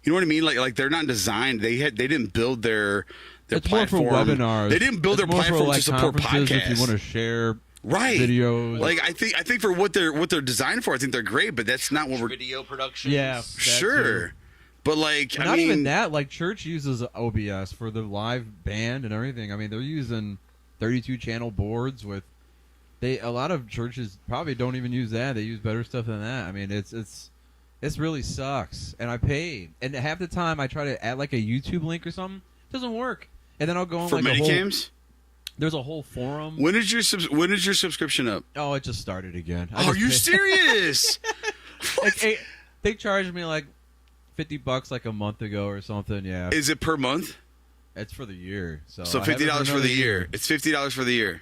You know what I mean? Like they're not designed. They didn't build their It's more platform. for webinars. They didn't build It's their more for, platform like, to support conferences podcasts. If you want to share Right. videos, Like I think for what they're designed for, I think they're great, but that's not what we're Video productions. yeah, that sure. too. But like, But I not mean, even that. Like church uses OBS for the live band and everything. I mean, they're using 32 channel boards with. A lot of churches probably don't even use that. They use better stuff than that. I mean, it's really sucks. And I paid, and half the time I try to add like a YouTube link or something, it doesn't work. And then I'll go on for like Minicams. There's a whole forum. When is your subscription up? Oh, it just started again. Are you serious? Like, they charged me like $50 like a month ago or something. Yeah, Is it per month? it's for the year. So So I have it $50 for another the year. It's $50 for the year.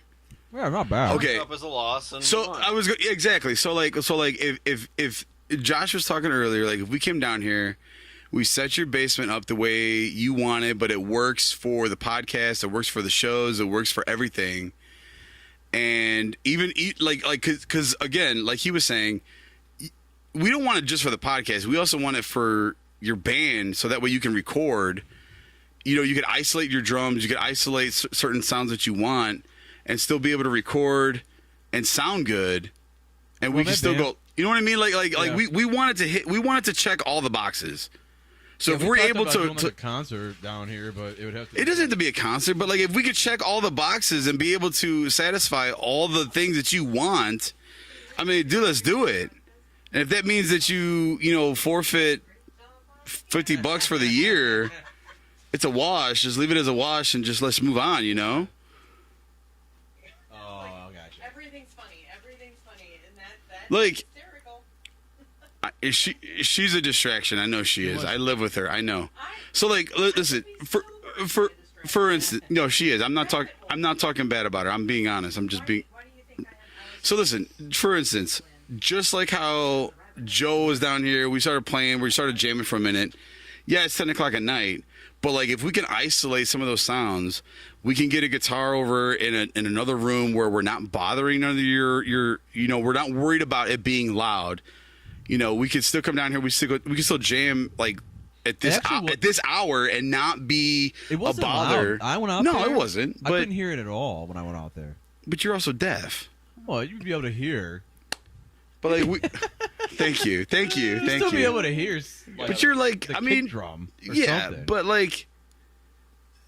Yeah, not bad. Okay. Up as a loss. And So I was exactly. So like if Josh was talking earlier, like if we came down here, we set your basement up the way you want it, but it works for the podcast, it works for the shows, it works for everything. And even because again, like he was saying, we don't want it just for the podcast. We also want it for your band, so that way you can record. You know, you could isolate your drums, you could isolate certain sounds that you want, and still be able to record and sound good. And we Well, can that still band- go. You know what I mean? Like Yeah. we wanted to hit. We wanted to check all the boxes. So Yeah, if we we're talked able about to, doing, like, a concert down here, but it would have to. it doesn't have to be a concert, but like if we could check all the boxes and be able to satisfy all the things that you want, I mean, let's do it. And if that means that you forfeit $50 for the year, it's a wash. Just leave it as a wash and just let's move on. You know. Oh, gotcha. Everything's funny, and that Like- hysterical. She's a distraction. I know she is. was. I live with her. I know. So like, listen, for instance, no, she is. I'm not talking bad about her. I'm being honest. I'm just being. Why do you think I have So listen, for instance, just like how Joe was down here, we started playing, we started jamming for a minute. yeah, it's 10 o'clock at night, but like if we can isolate some of those sounds, we can get a guitar over in another room where we're not bothering none of your we're not worried about it being loud. We could still come down here. We can still jam like at this hour and not be It wasn't a bother. loud. I went out no, there. it wasn't. I But couldn't hear it at all when I went out there. but you're also deaf. Well, you'd be able to hear. But like thank you. You'd still be able to hear. But you're like, the I mean, kick drum. Or yeah, something. but like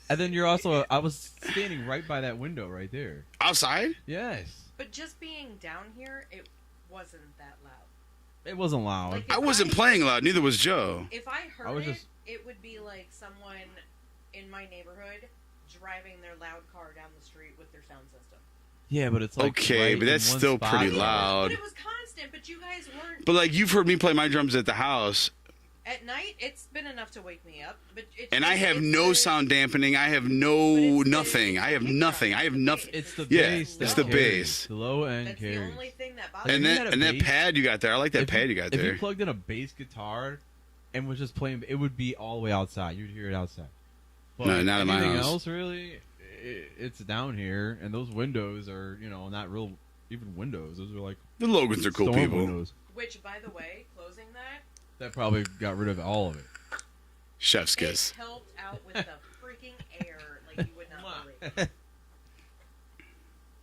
And then you're also. I was standing right by that window right there. outside. Yes. But just being down here, it wasn't that loud. It wasn't loud. Like, I wasn't playing loud. Neither was Joe. If I heard I was it, just- it would be like someone in my neighborhood driving their loud car down the street with their sound system. Yeah, but it's like Okay, right but that's in one still spot pretty there. loud. But it was constant, but you guys weren't. But like you've heard me play my drums at the house, At night, it's been enough to wake me up. But it's and I have it's no the- sound dampening. I have but no it's the- nothing. I have kick nothing. drum. I have nothing. It's the Yeah, bass. it's that the carries. bass. The low end That's carries. the only thing that bothers And If you that had a and that bass- pad you got there. I like that pad you got If there. you plugged in a bass guitar and was just playing, it would be all the way outside. You'd hear it outside. But No, not in my anything house. else, really, it's down here, and those windows are, not real, even windows. Those are like The Logans are cool storm people. windows. Which, by the way, closing that, That probably got rid of all of it. Chef's it kiss. helped out with the freaking air like you would not believe.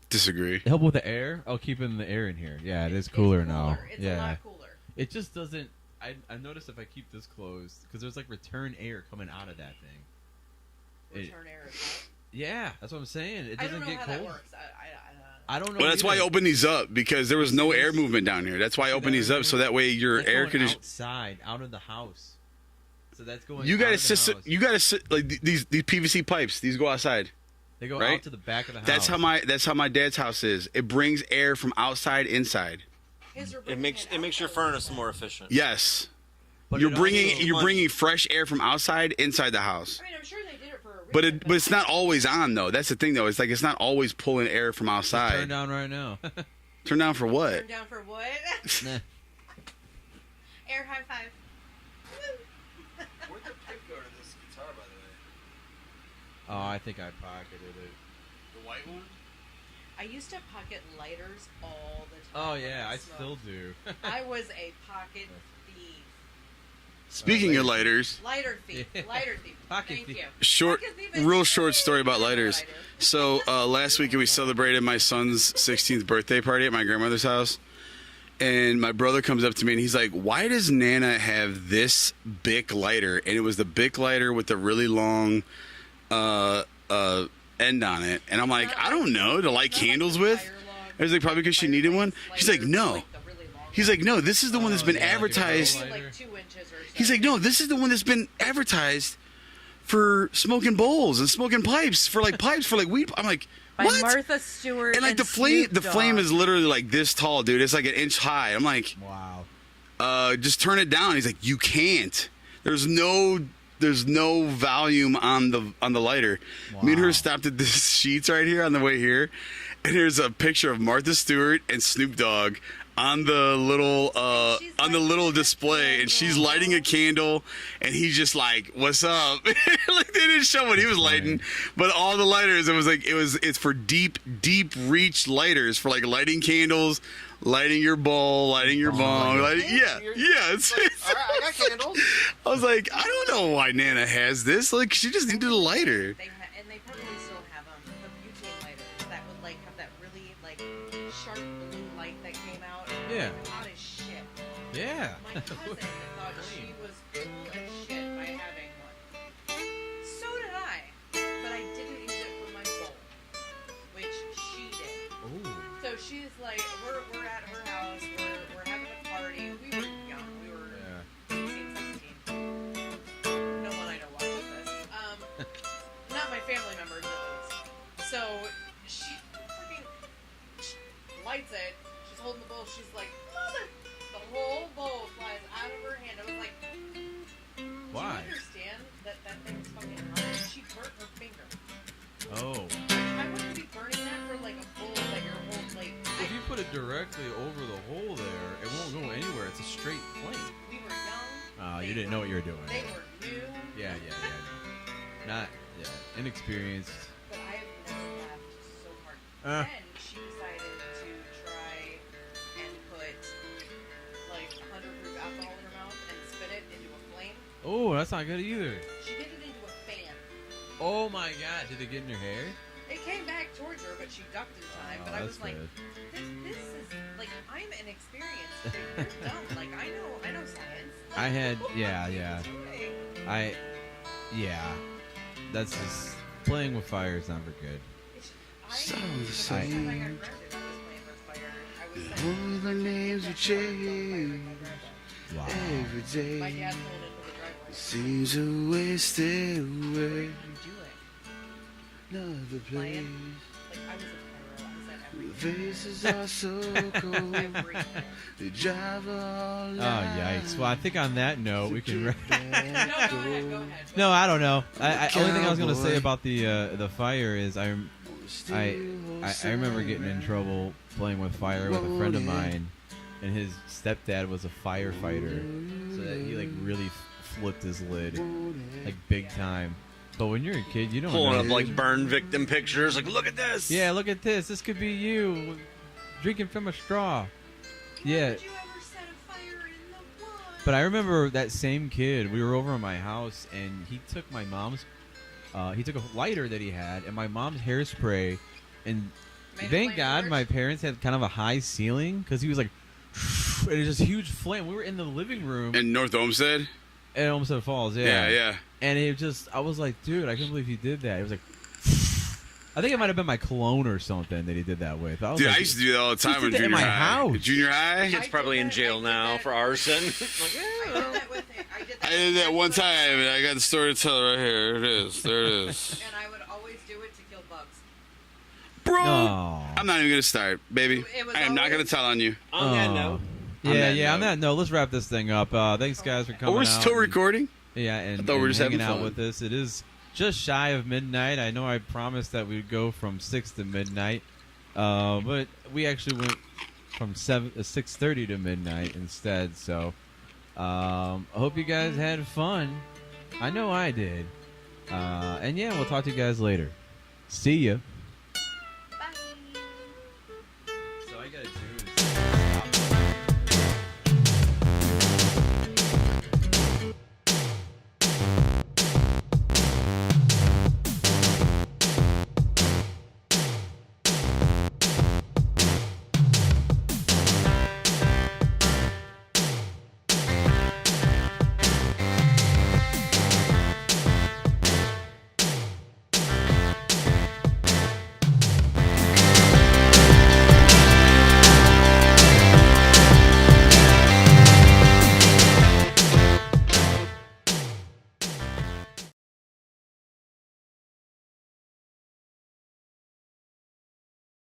Disagree. Help with the air? Oh, keeping the air in here. Yeah, it is cooler now. It's yeah. a lot cooler. It just doesn't. I noticed if I keep this closed, because there's like return air coming out of that thing. Return air is hot. Yeah, that's what I'm saying. It I doesn't don't know get how cold. that works. I don't know. Well, that's why I either. opened these up because there was no air movement down here. That's why I opened these up so that way your That's air going condition. outside, out of the house. So that's going. You out gotta of the sit. house. You gotta sit like these PVC pipes. These go outside. They go right? out to the back of the house. That's how my dad's house is. It brings air from outside inside. It makes your furnace more efficient. Yes. But you're it bringing also- you're bringing fresh air from outside inside the house. I mean, I'm sure they did it for a reason. But it's not always on though. That's the thing though. It's like it's not always pulling air from Turn outside. down right now. Turn down for what? Turn down for what? Nah. Air high five. Where'd the pick go to this guitar, by the way? Oh, I think I pocketed it. The white one? I used to pocket lighters all the time. Oh when yeah, I smoked. still do. I was a pocket thief. Speaking of lighters, Lighter thief. Yeah. Lighter thief. Pocket Thank thief. you. short, Pocket thief is- real short story about lighters. What I do. So last week we celebrated my son's 16th birthday party at my grandmother's house, and my brother comes up to me and he's like, "Why does Nana have this Bic lighter?" And it was the Bic lighter with the really long end on it, and I'm like, "I don't know, to light candles with." I was like, "Probably because she needed one." He's like, "No." He's like, "No, this is the one that's been yeah, like a advertised." little Like 2 inches or so. He's like, "No, this is the one that's been advertised for smoking bowls and smoking pipes for like weed." I'm like, By "What?" Martha Stewart And like the flame, the flame is literally like this tall, dude. It's like an inch high. I'm like, Wow. just turn it down. He's like, "You can't. There's no volume on the lighter." Me and her Wow. stopped at this Sheets right here on the way here, and there's a picture of Martha Stewart and Snoop Dogg on the little display, and she's lighting a candle, and he's just like, "What's up?" Like they didn't show what he was lighting, but all the lighters, it's for deep reach lighters for like lighting candles, lighting your bowl, lighting your bong, it's All right, I got candles. I was like, I don't know why Nana has this. Like, she just needed a lighter. And they probably still have the butane lighters that would like have that really like sharp blue light that came out. Yeah. Hot as shit. Yeah. My cousin thought she was cool as shit by having one. So did I, but I didn't use it for my bowl, which she did. Ooh. So she's like, we're at her house, we're having a party. We were young, we were Yeah. 16, 17. No one I know watches this. Not my family members at least. So she freaking lights it. She's holding the bowl. She's like, "Mother!" The whole bowl flies out of her hand. I was like, Why? do you understand that thing was fucking hot? She burnt her finger. Oh. I wouldn't be burning that for like a bowl that you're holding. Like, If you put it directly over the hole there, it won't go anywhere. It's a straight flame. we were young. Oh, you didn't know what you were doing. They were new. Yeah. Not inexperienced. But I've never laughed so hard. Uh. Then she decided to try and put like 100 proof alcohol in her mouth and spit it into a flame. Oh, that's not good either. She did it into a fan. Oh my God! Did it get in her hair? It came back towards her, but she ducked in time. Oh, But I that's was like, good. this is like I'm inexperienced. But you're dumb. Like I know science. Like, I had what are yeah. you doing? That's just playing with fire is never good. Sounds the The first same. time I got grounded, I was playing with fire. I was sent All the names will to fire with change my Wow. every grandpa. My day. dad pulled into the driveway. Seems a wasted What away. are you doing? Another place. Playing? Like I was a pyro. I was at The everything. faces are so cold. Everything. They drive all Oh night. yikes! Well, I think on that note we can. No, go ahead. No, I don't know. I only thing I was gonna say about the fire is I remember getting in trouble playing with fire with a friend of mine, and his stepdad was a firefighter, so that he like really flipped his lid like big time. But when you're a kid, you don't Pulling know. up like burn victim pictures. Like, look at this. Yeah, look at this. This could be you drinking from a straw. Yeah. Did you ever set a fire in the woods? But I remember that same kid. We were over at my house, and he took my mom's. He took a lighter that he had, and my mom's hairspray, and Made it thank flame God torch? my parents had kind of a high ceiling because he was like, and it was just huge flame. We were in the living room In North Olmsted? at Olmsted Falls, Yeah. and it just, I was like, dude, I can't believe he did that. It was like, I think it might have been my cologne or something that he did that with. I was Dude, like, I used to do that all the time He in did that in junior my high. house. In junior high? Kid's probably in jail now for arson. I did that with him. I did that one time, and I got the story to tell right here. It is. There it is. And I would always do it to kill bugs. Bro! Oh. I'm not even going to start, baby. It was I am not going always- to tell on you. On that note. On that On note. that note, let's wrap this thing up. Thanks, guys, for coming Oh, we're out. still and- recording? Yeah, and, I thought we were and just hanging having out fun. with us. It is just shy of midnight. I know I promised that we'd go from 6 to midnight, but we actually went from 6:30 to midnight instead. So I hope you guys had fun. I know I did. And yeah, we'll talk to you guys later. See ya.